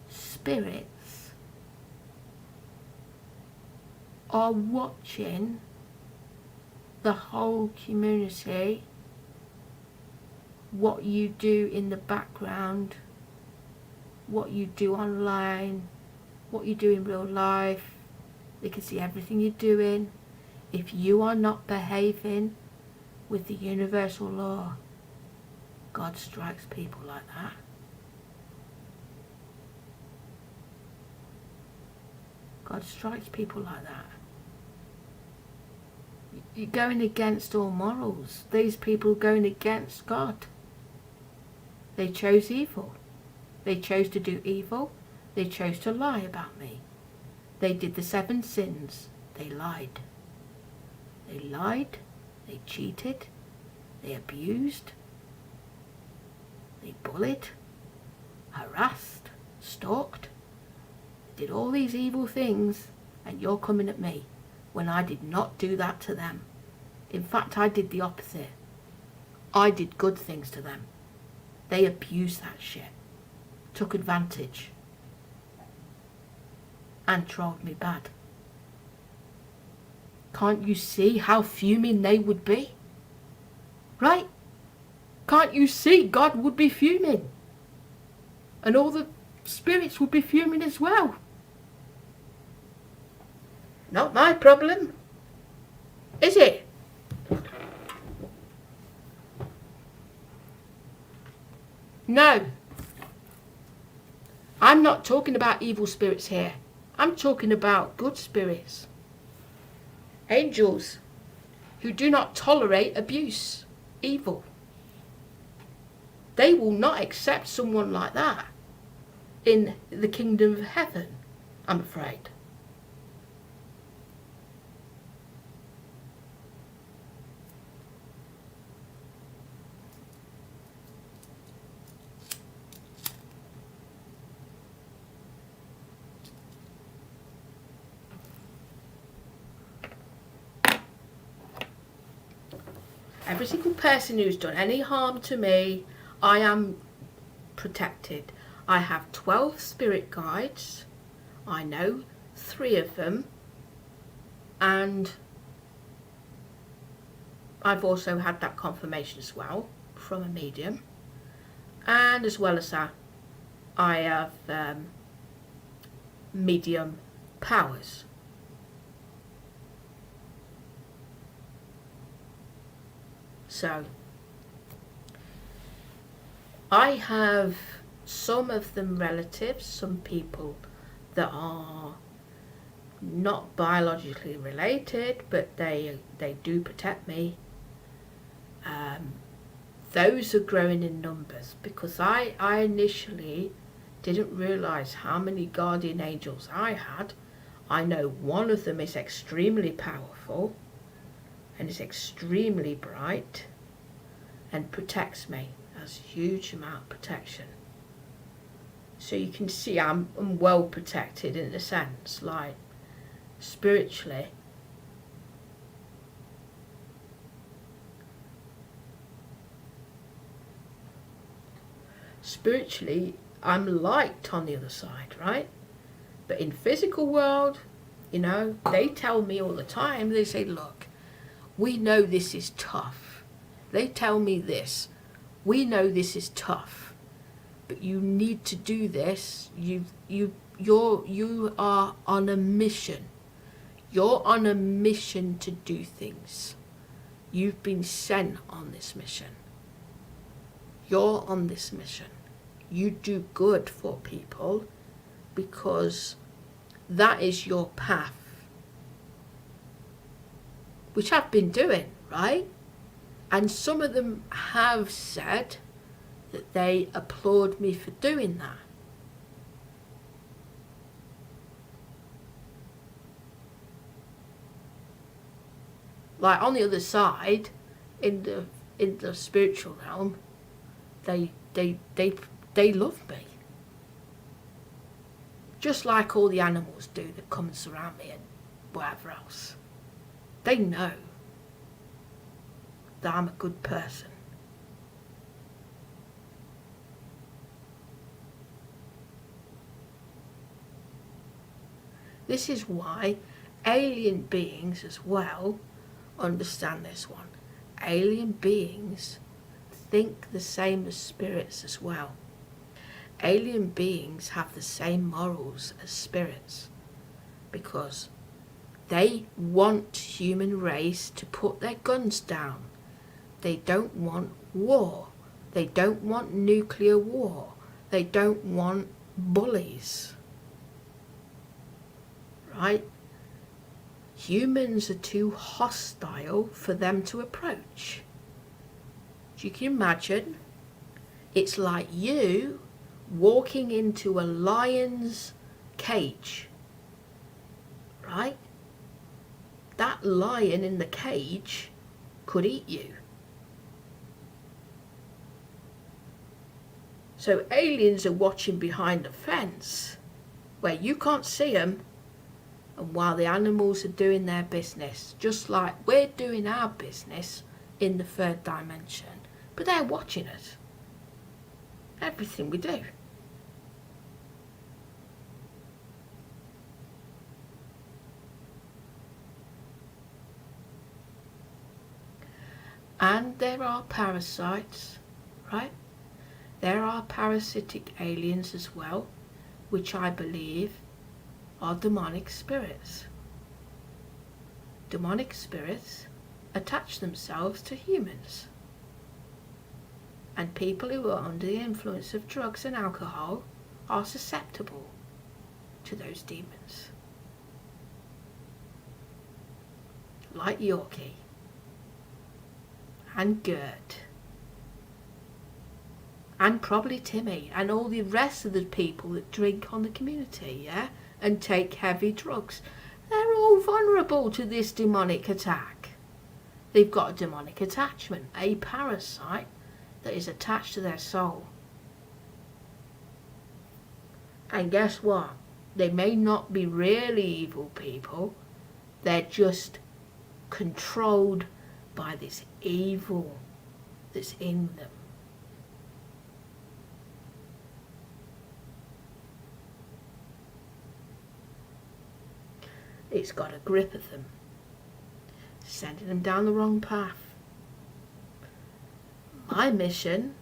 Spirits are watching the whole community, what you do in the background, what you do online, what you do in real life. They can see everything you're doing. If you are not behaving with the universal law, God strikes people like that. God strikes people like that. You're going against all morals. These people are going against God. They chose evil. They chose to do evil. They chose to lie about me. They did the 7 sins. They lied. They lied. They cheated. They abused. They bullied. Harassed. Stalked. Did all these evil things, and you're coming at me when I did not do that to them. In fact, I did the opposite. I did good things to them. They abused that shit. Took advantage. And trolled me bad. Can't you see how fuming they would be? Right? Can't you see God would be fuming? And all the spirits would be fuming as well. Not my problem, is it? No. I'm not talking about evil spirits here. I'm talking about good spirits. Angels who do not tolerate abuse, evil. They will not accept someone like that in the kingdom of heaven, I'm afraid. Every single person who's done any harm to me, I am protected. I have 12 spirit guides. I know 3 of them. And I've also had that confirmation as well from a medium. And as well as that, I have medium powers. So, I have some of them relatives, some people that are not biologically related, but they do protect me. Those are growing in numbers because I initially didn't realise how many guardian angels I had. I know one of them is extremely powerful and is extremely bright and protects me, has a huge amount of protection. So you can see I'm well protected in a sense, like spiritually. Spiritually, I'm liked on the other side, right? But in physical world, you know, they tell me all the time, they say, look, we know this is tough. They tell me this, we know this is tough, but you need to do this. You are on a mission. You're on a mission to do things. You've been sent on this mission. You're on this mission. You do good for people because that is your path, which I've been doing, right? And some of them have said that they applaud me for doing that. Like on the other side, in the spiritual realm, they love me. Just like all the animals do that come and surround me and whatever else. They know that I'm a good person. This is why alien beings as well understand this one. Alien beings think the same as spirits as well. Alien beings have the same morals as spirits because they want human race to put their guns down. They don't want war. They don't want nuclear war. They don't want bullies. Right? Humans are too hostile for them to approach. You can imagine, it's like you walking into a lion's cage, right? That lion in the cage could eat you. So aliens are watching behind the fence where you can't see them, and while the animals are doing their business, just like we're doing our business in the third dimension, but they're watching us. Everything we do. And there are parasites, right? There are parasitic aliens as well, which I believe are demonic spirits. Demonic spirits attach themselves to humans. And people who are under the influence of drugs and alcohol are susceptible to those demons. Like Yorkie and Gert and probably Timmy and all the rest of the people that drink on the community, yeah, and take heavy drugs. They're all vulnerable to this demonic attack. They've got a demonic attachment, a parasite that is attached to their soul. And guess what? They may not be really evil people. They're just controlled by this evil that's in them. It's got a grip of them, sending them down the wrong path. My mission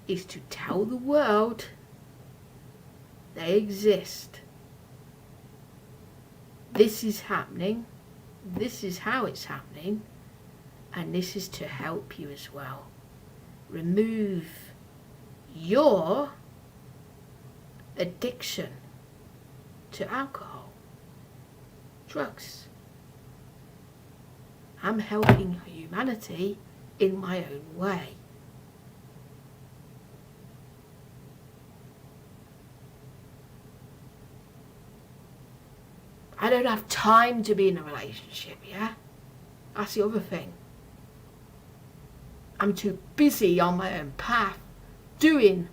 is to tell the world they exist. This is happening. This is how it's happening. And this is to help you as well. Remove your addiction to alcohol, drugs. I'm helping humanity in my own way. I don't have time to be in a relationship, yeah? That's the other thing. I'm too busy on my own path, doing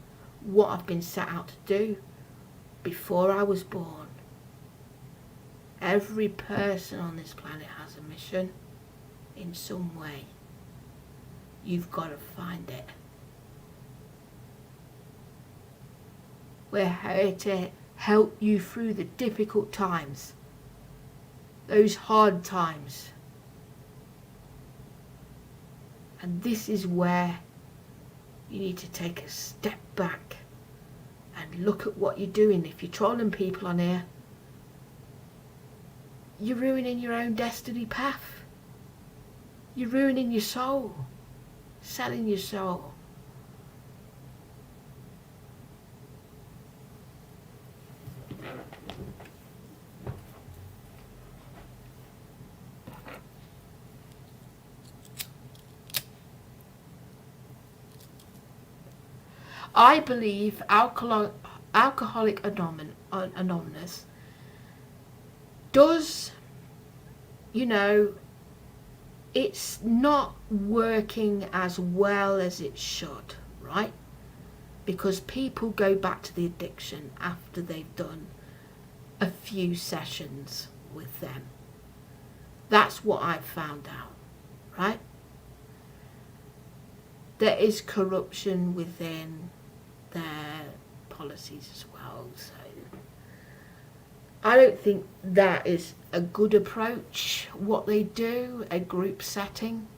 what I've been set out to do before I was born. Every person on this planet has a mission in some way. You've got to find it. We're here to help you through the difficult times, those hard times. And this is where you need to take a step back and look at what you're doing. If you're trolling people on here, you're ruining your own destiny path. You're ruining your soul, selling your soul. I believe Alcoholic Anonymous does, you know, it's not working as well as it should, right? Because people go back to the addiction after they've done a few sessions with them. That's what I've found out, right? There is corruption within their policies as well, so I don't think that is a good approach, what they do, a group setting,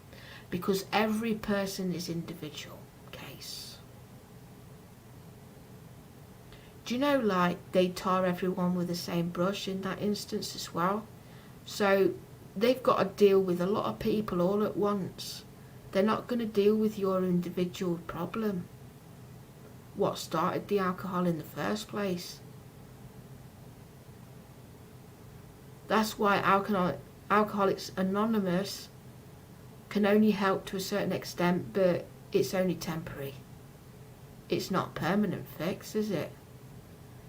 because every person is individual case. Do you know, like, they tar everyone with the same brush in that instance as well? So they've got to deal with a lot of people all at once. They're not going to deal with your individual problem. What started the alcohol in the first place? That's why Alcoholics Anonymous can only help to a certain extent, but it's only temporary. It's not a permanent fix, is it?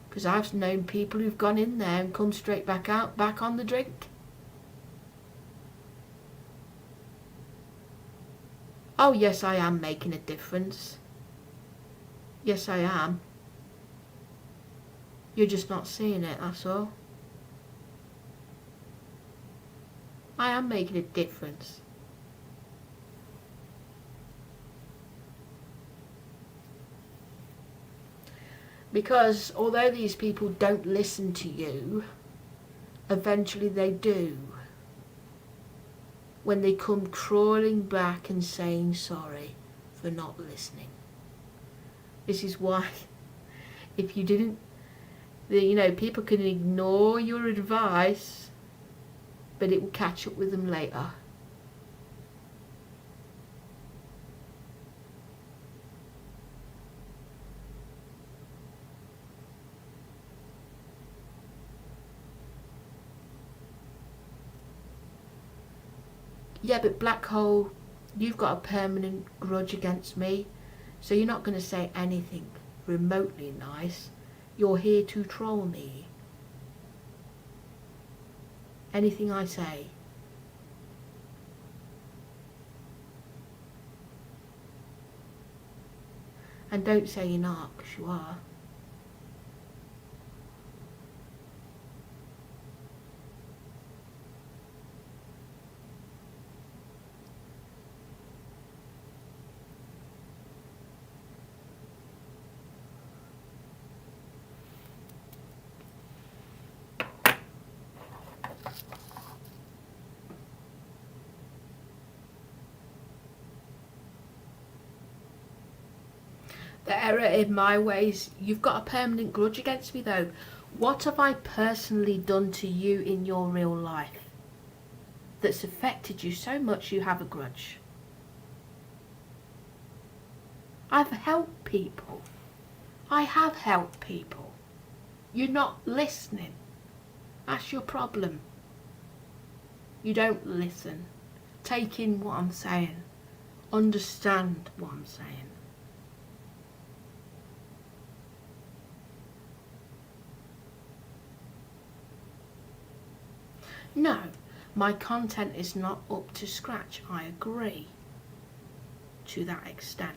Because I've known people who've gone in there and come straight back out, back on the drink. Oh yes, I am making a difference. Yes, I am. You're just not seeing it, that's all. I am making a difference. Because although these people don't listen to you, eventually they do. when they come crawling back and saying sorry for not listening. This is why, if you didn't, people can ignore your advice, but it will catch up with them later. Yeah, but Black Hole, you've got a permanent grudge against me, so you're not going to say anything remotely nice. You're here to troll me. Anything I say. And don't say you're not, 'cause you are. The error in my ways, you've got a permanent grudge against me though. What have I personally done to you in your real life that's affected you so much you have a grudge? I've helped people. I have helped people. You're not listening. That's your problem. You don't listen. Take in what I'm saying. Understand what I'm saying. No, my content is not up to scratch. I agree to that extent.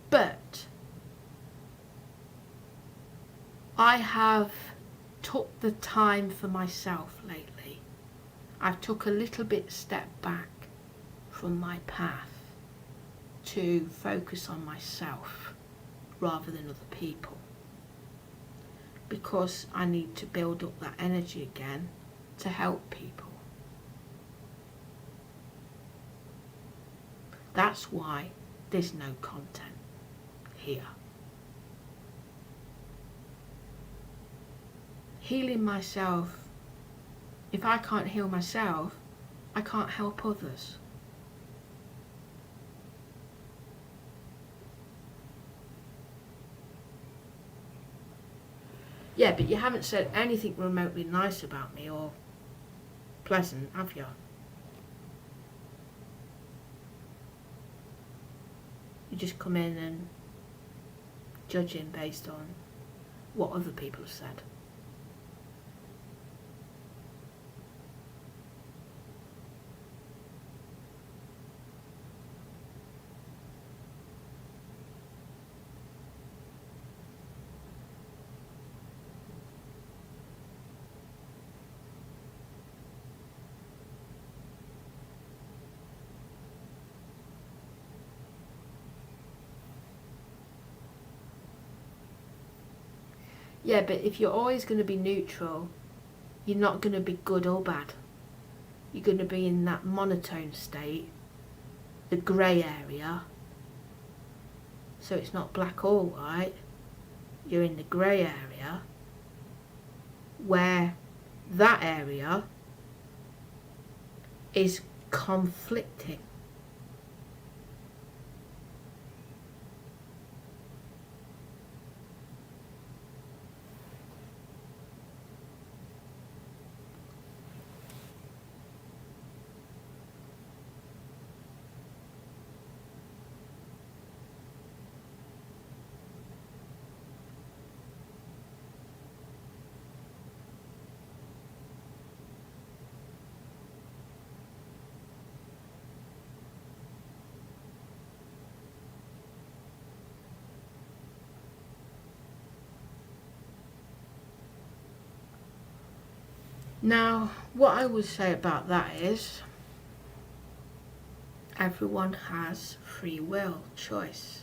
But I have took the time for myself lately. I've took a little bit step back from my path to focus on myself rather than other people, because I need to build up that energy again to help people. That's why there's no content here. Healing myself, if I can't heal myself, I can't help others. Yeah, but you haven't said anything remotely nice about me or pleasant, have you? You just come in and judging based on what other people have said. Yeah, but if you're always going to be neutral, you're not going to be good or bad. You're going to be in that monotone state, the grey area. So it's not black or white. You're in the grey area, where that area is conflicting. Now, what I would say about that is, everyone has free will, choice,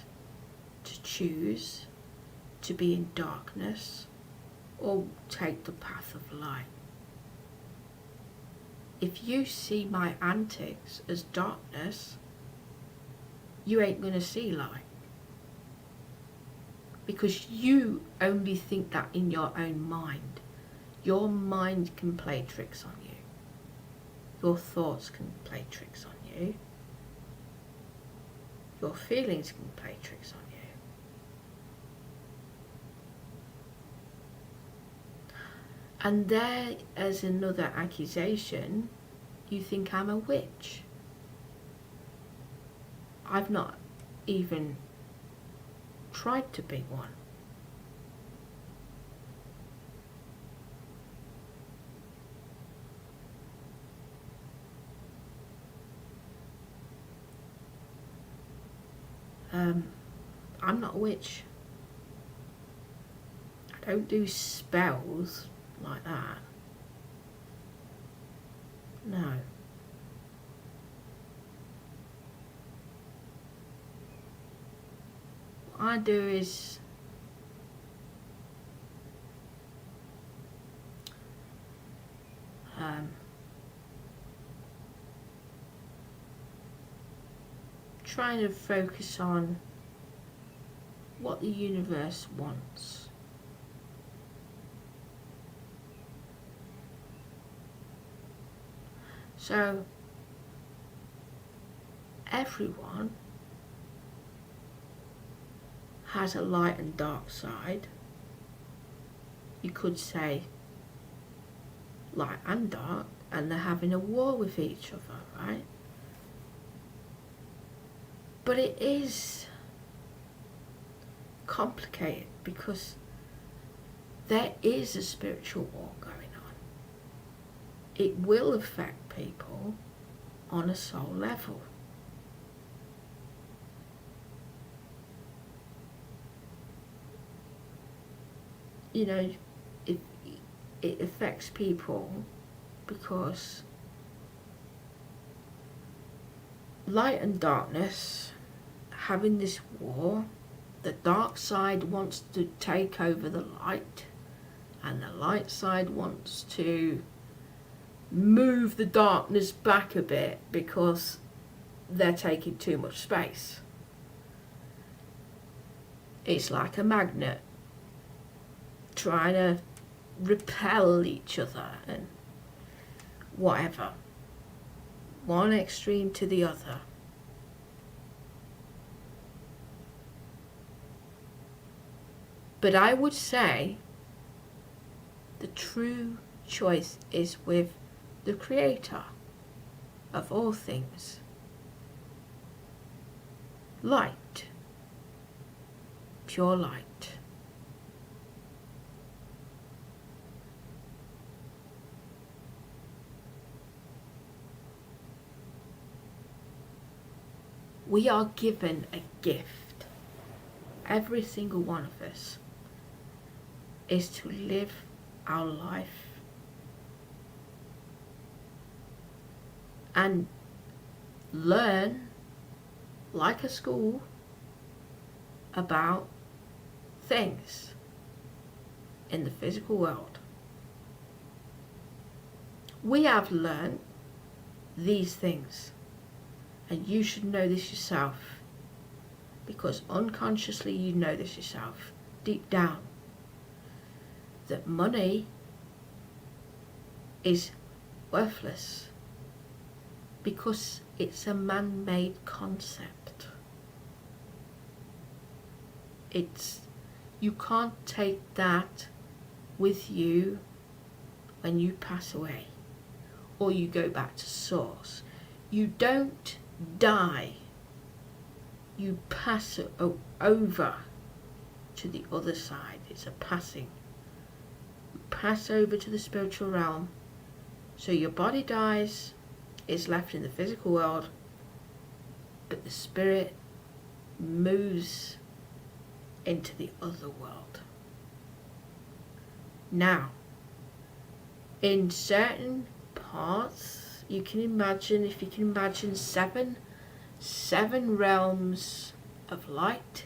to choose to be in darkness or take the path of light. if you see my antics as darkness, you ain't gonna see light. Because you only think that in your own mind. Your mind can play tricks on you. Your thoughts can play tricks on you. Your feelings can play tricks on you. And there is another accusation. You think I'm a witch. I've not even tried to be one. I'm not a witch. I don't do spells like that. No. What I do is trying to focus on what the universe wants. So everyone has a light and dark side. You could say light and dark, and they're having a war with each other, right? But it is complicated because there is a spiritual war going on. It will affect people on a soul level. You know, it affects people because light and darkness having this war, the dark side wants to take over the light and the light side wants to move the darkness back a bit because they're taking too much space. It's like a magnet trying to repel each other and whatever, one extreme to the other. But I would say the true choice is with the Creator of all things. Light, pure light. We are given a gift. Every single one of us is to live our life and learn, like a school, about things in the physical world. We have learned these things, and you should know this yourself, because unconsciously you know this yourself, deep down, that money is worthless because it's a man-made concept. You can't take that with you when you pass away or you go back to source. You don't die. You pass over to the other side. It's a passing. You pass over to the spiritual realm. So your body dies, is left in the physical world, but the spirit moves into the other world. Now, in certain parts, you can imagine, if you can imagine seven realms of light,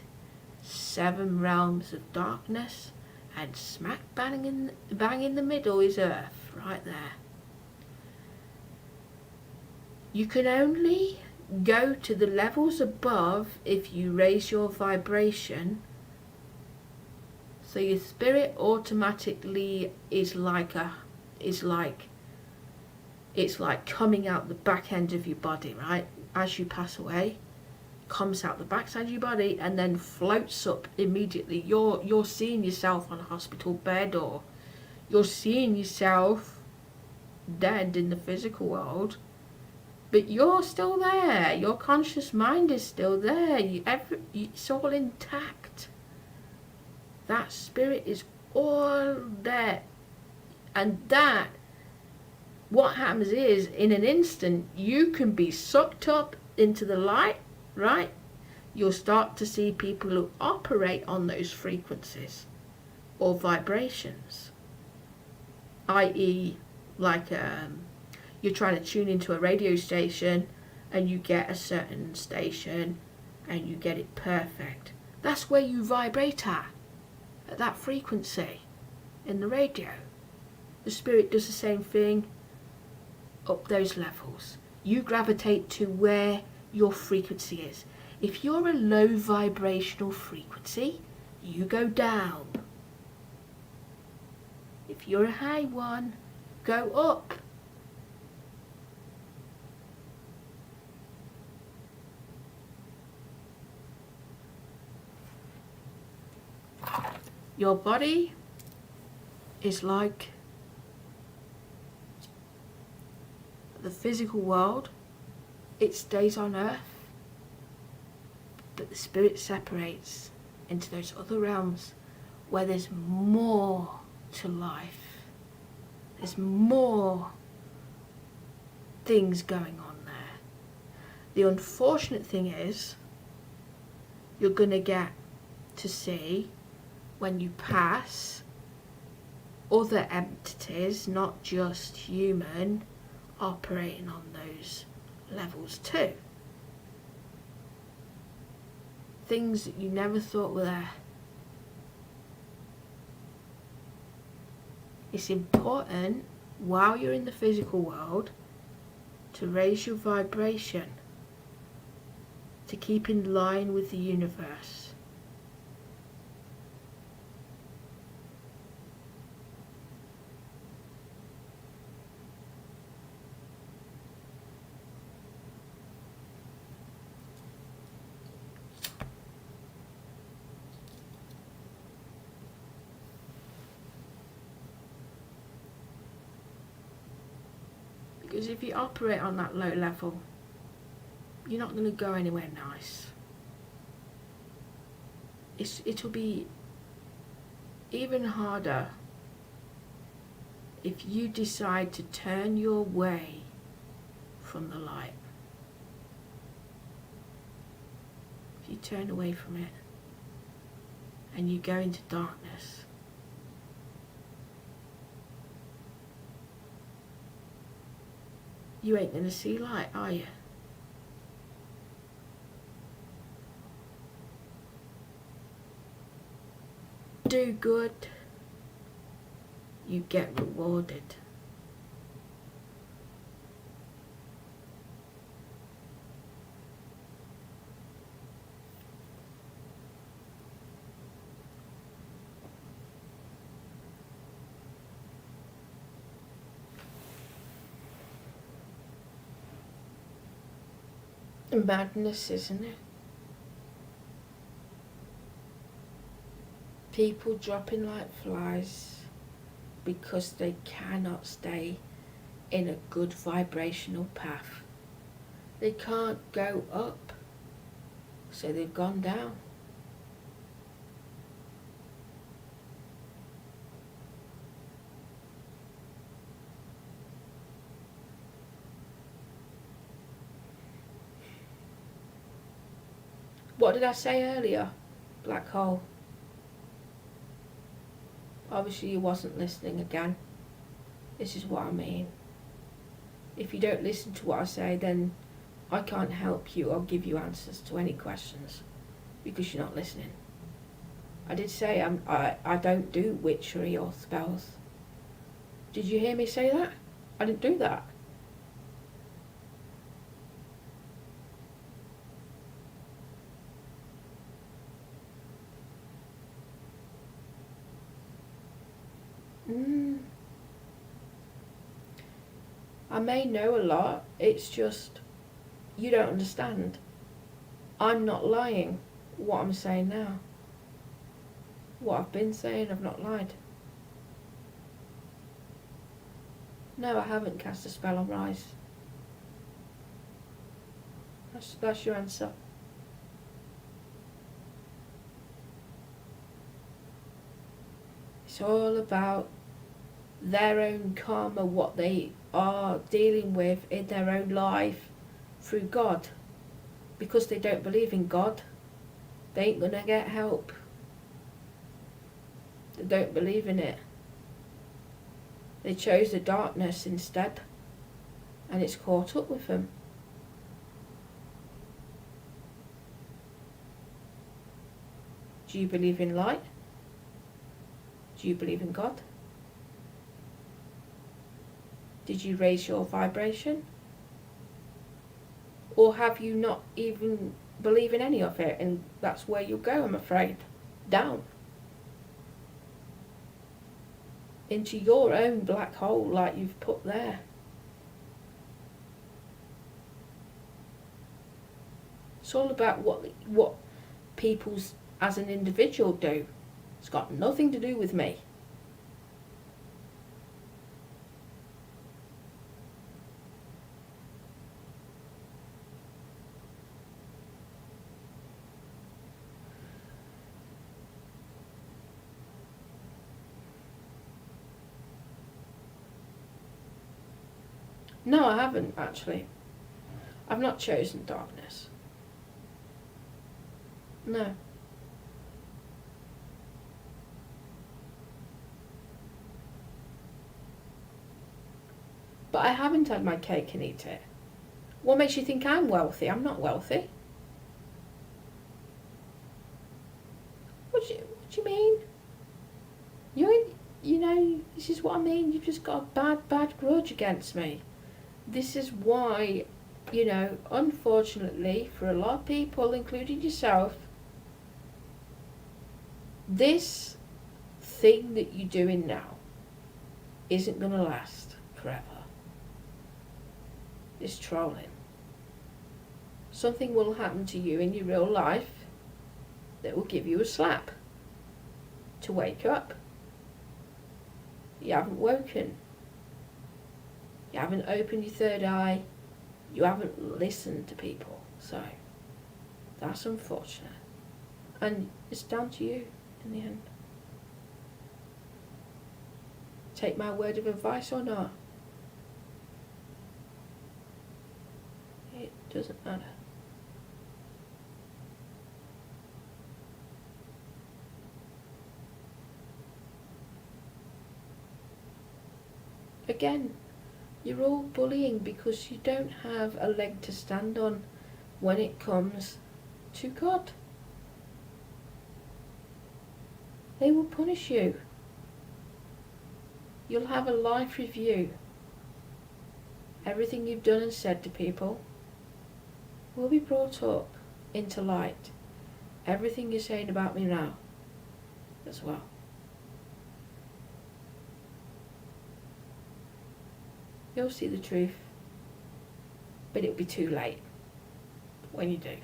7 realms of darkness, and smack bang in the middle is Earth, right there. You can only go to the levels above if you raise your vibration. So your spirit automatically is like it's like coming out the back end of your body, right? As you pass away, comes out the backside of your body and then floats up immediately. You're seeing yourself on a hospital bed, or you're seeing yourself dead in the physical world, but you're still there. Your conscious mind is still there. It's all intact. That spirit is all there. And that, what happens is, in an instant, you can be sucked up into the light, right? You'll start to see people who operate on those frequencies or vibrations, i.e. like you're trying to tune into a radio station and you get a certain station and you get it perfect. That's where you vibrate at that frequency in the radio. The spirit does the same thing up those levels. You gravitate to where your frequency is. If you're a low vibrational frequency, you go down. If you're a high one, go up. Your body is like the physical world. It stays on earth, but the spirit separates into those other realms where there's more to life. There's more things going on there. The unfortunate thing is, you're going to get to see, when you pass, other entities, not just human, operating on those levels too. Things that you never thought were there. It's important, while you're in the physical world, to raise your vibration, to keep in line with the universe. Because if you operate on that low level, you're not going to go anywhere nice. It'll be even harder if you decide to turn your way from the light. If you turn away from it and you go into darkness, you ain't gonna see light, are you? Do good, you get rewarded. Madness, isn't it? People dropping like flies because they cannot stay in a good vibrational path. They can't go up, so they've gone down. What did I say earlier? Black hole. Obviously you wasn't listening again. This is what I mean. If you don't listen to what I say, then I can't help you or give you answers to any questions because you're not listening. I did say I don't do witchery or spells. Did you hear me say that? I didn't do that. I may know a lot, it's just you don't understand. I'm not lying what I'm saying now. What I've been saying, I've not lied. No, I haven't cast a spell on Rise. That's your answer. It's all about their own karma, what they are dealing with in their own life through God. Because they don't believe in God, they ain't gonna get help. They don't believe in it. They chose the darkness instead, and it's caught up with them. Do you believe in light? Do you believe in God? Did you raise your vibration? Or have you not even believe in any of it, and that's where you'll go, I'm afraid. Down. Into your own black hole like you've put there. It's all about what people's as an individual do. It's got nothing to do with me. No, I haven't actually. I've not chosen darkness. No. But I haven't had my cake and eat it. What makes you think I'm wealthy? I'm not wealthy. What do you mean? You know, this is what I mean. You've just got a bad grudge against me. This is why, you know, unfortunately for a lot of people, including yourself, this thing that you're doing now isn't going to last forever. It's trolling. Something will happen to you in your real life that will give you a slap to wake up. You haven't woken. You haven't opened your third eye. You haven't listened to people. So, that's unfortunate. And it's down to you in the end. Take my word of advice or not. It doesn't matter. Again, you're all bullying because you don't have a leg to stand on when it comes to God. They will punish you. You'll have a life review. Everything you've done and said to people will be brought up into light. Everything you're saying about me now as well. You'll see the truth, but it'll be too late when you do.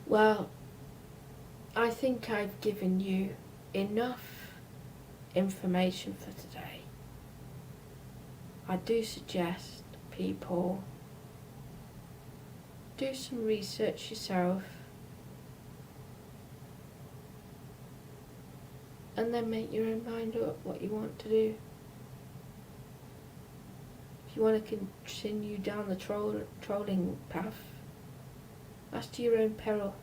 Well, I think I've given you enough information for today. I do suggest people do some research yourself and then make your own mind up what you want to do. If you want to continue down the trolling path, that's to your own peril.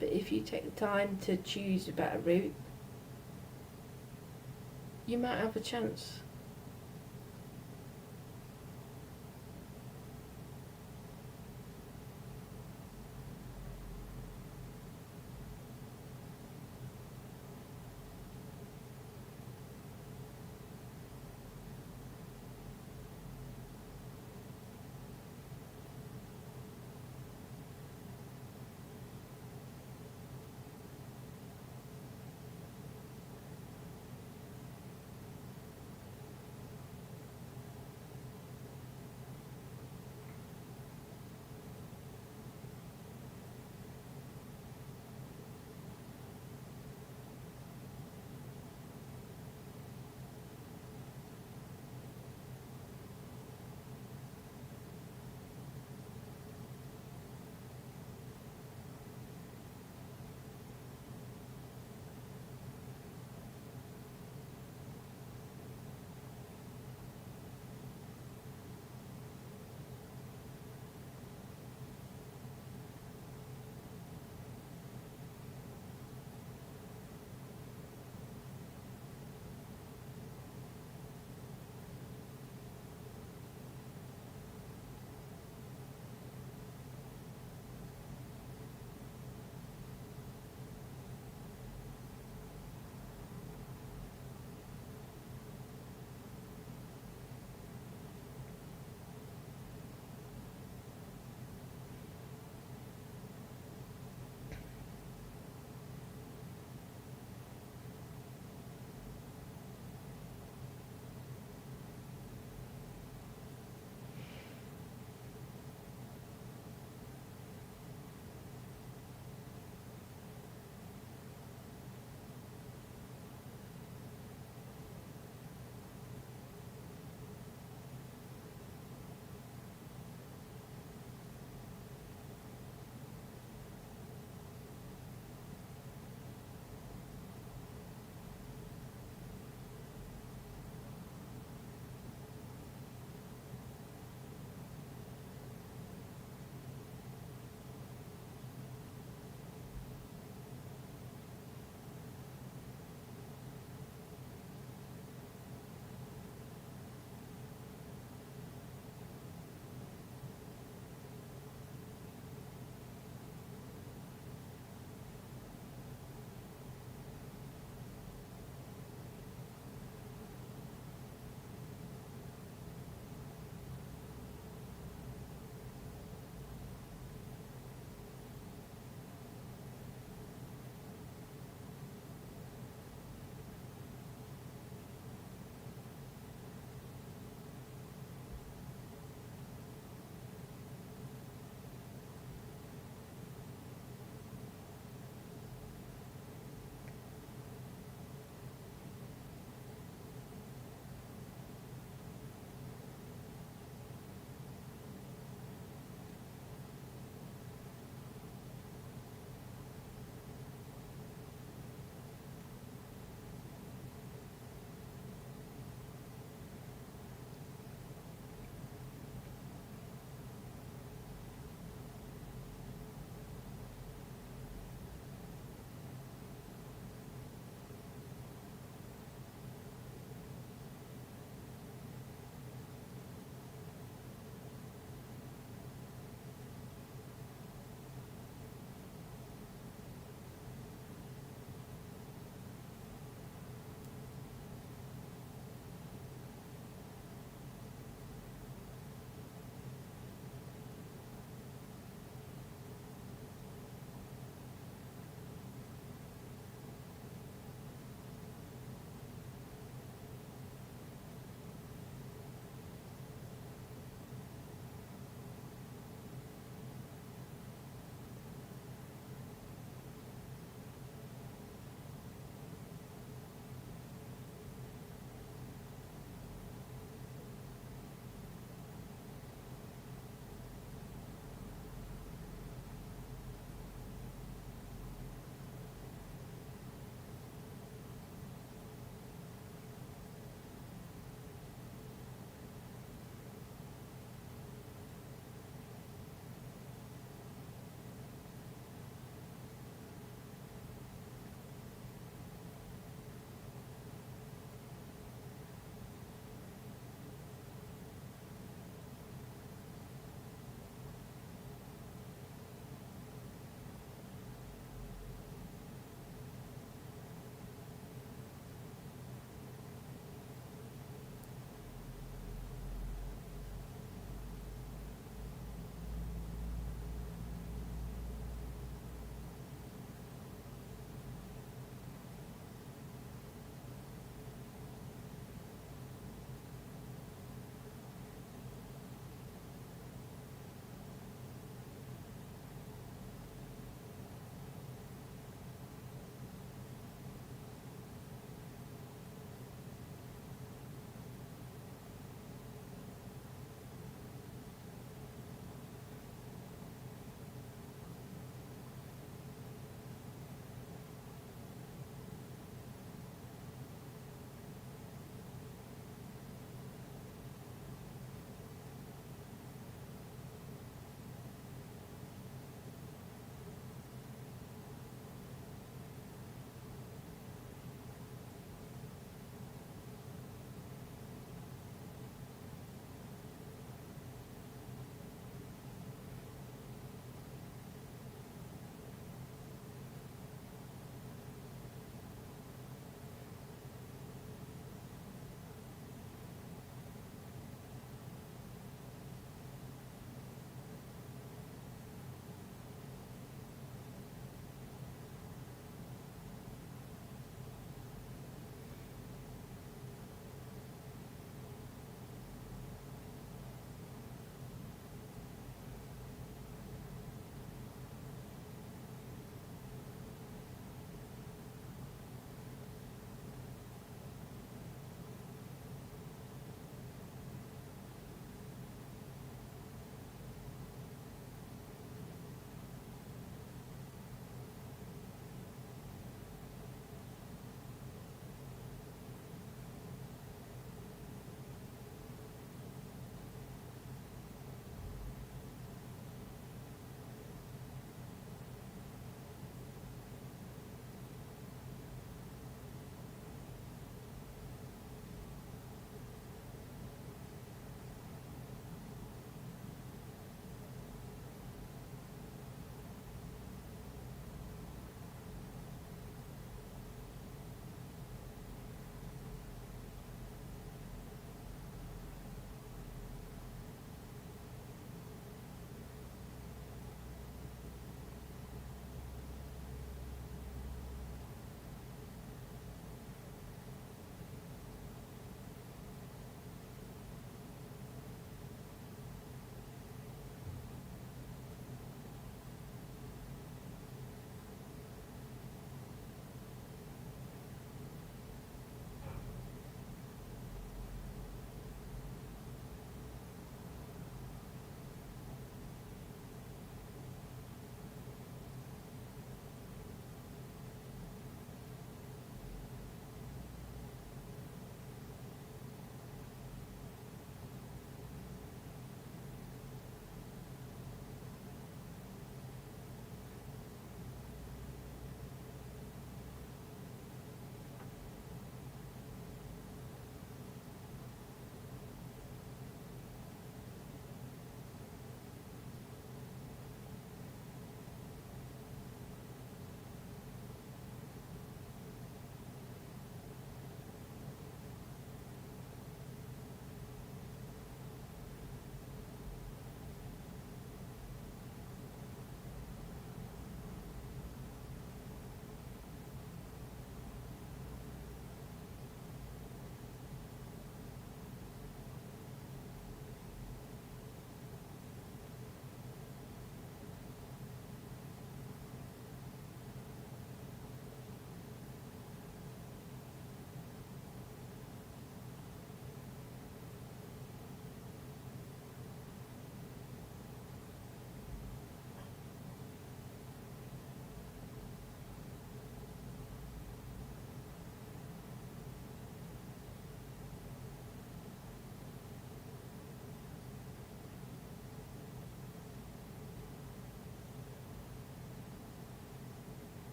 But if you take the time to choose a better route, you might have a chance.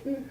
Mm.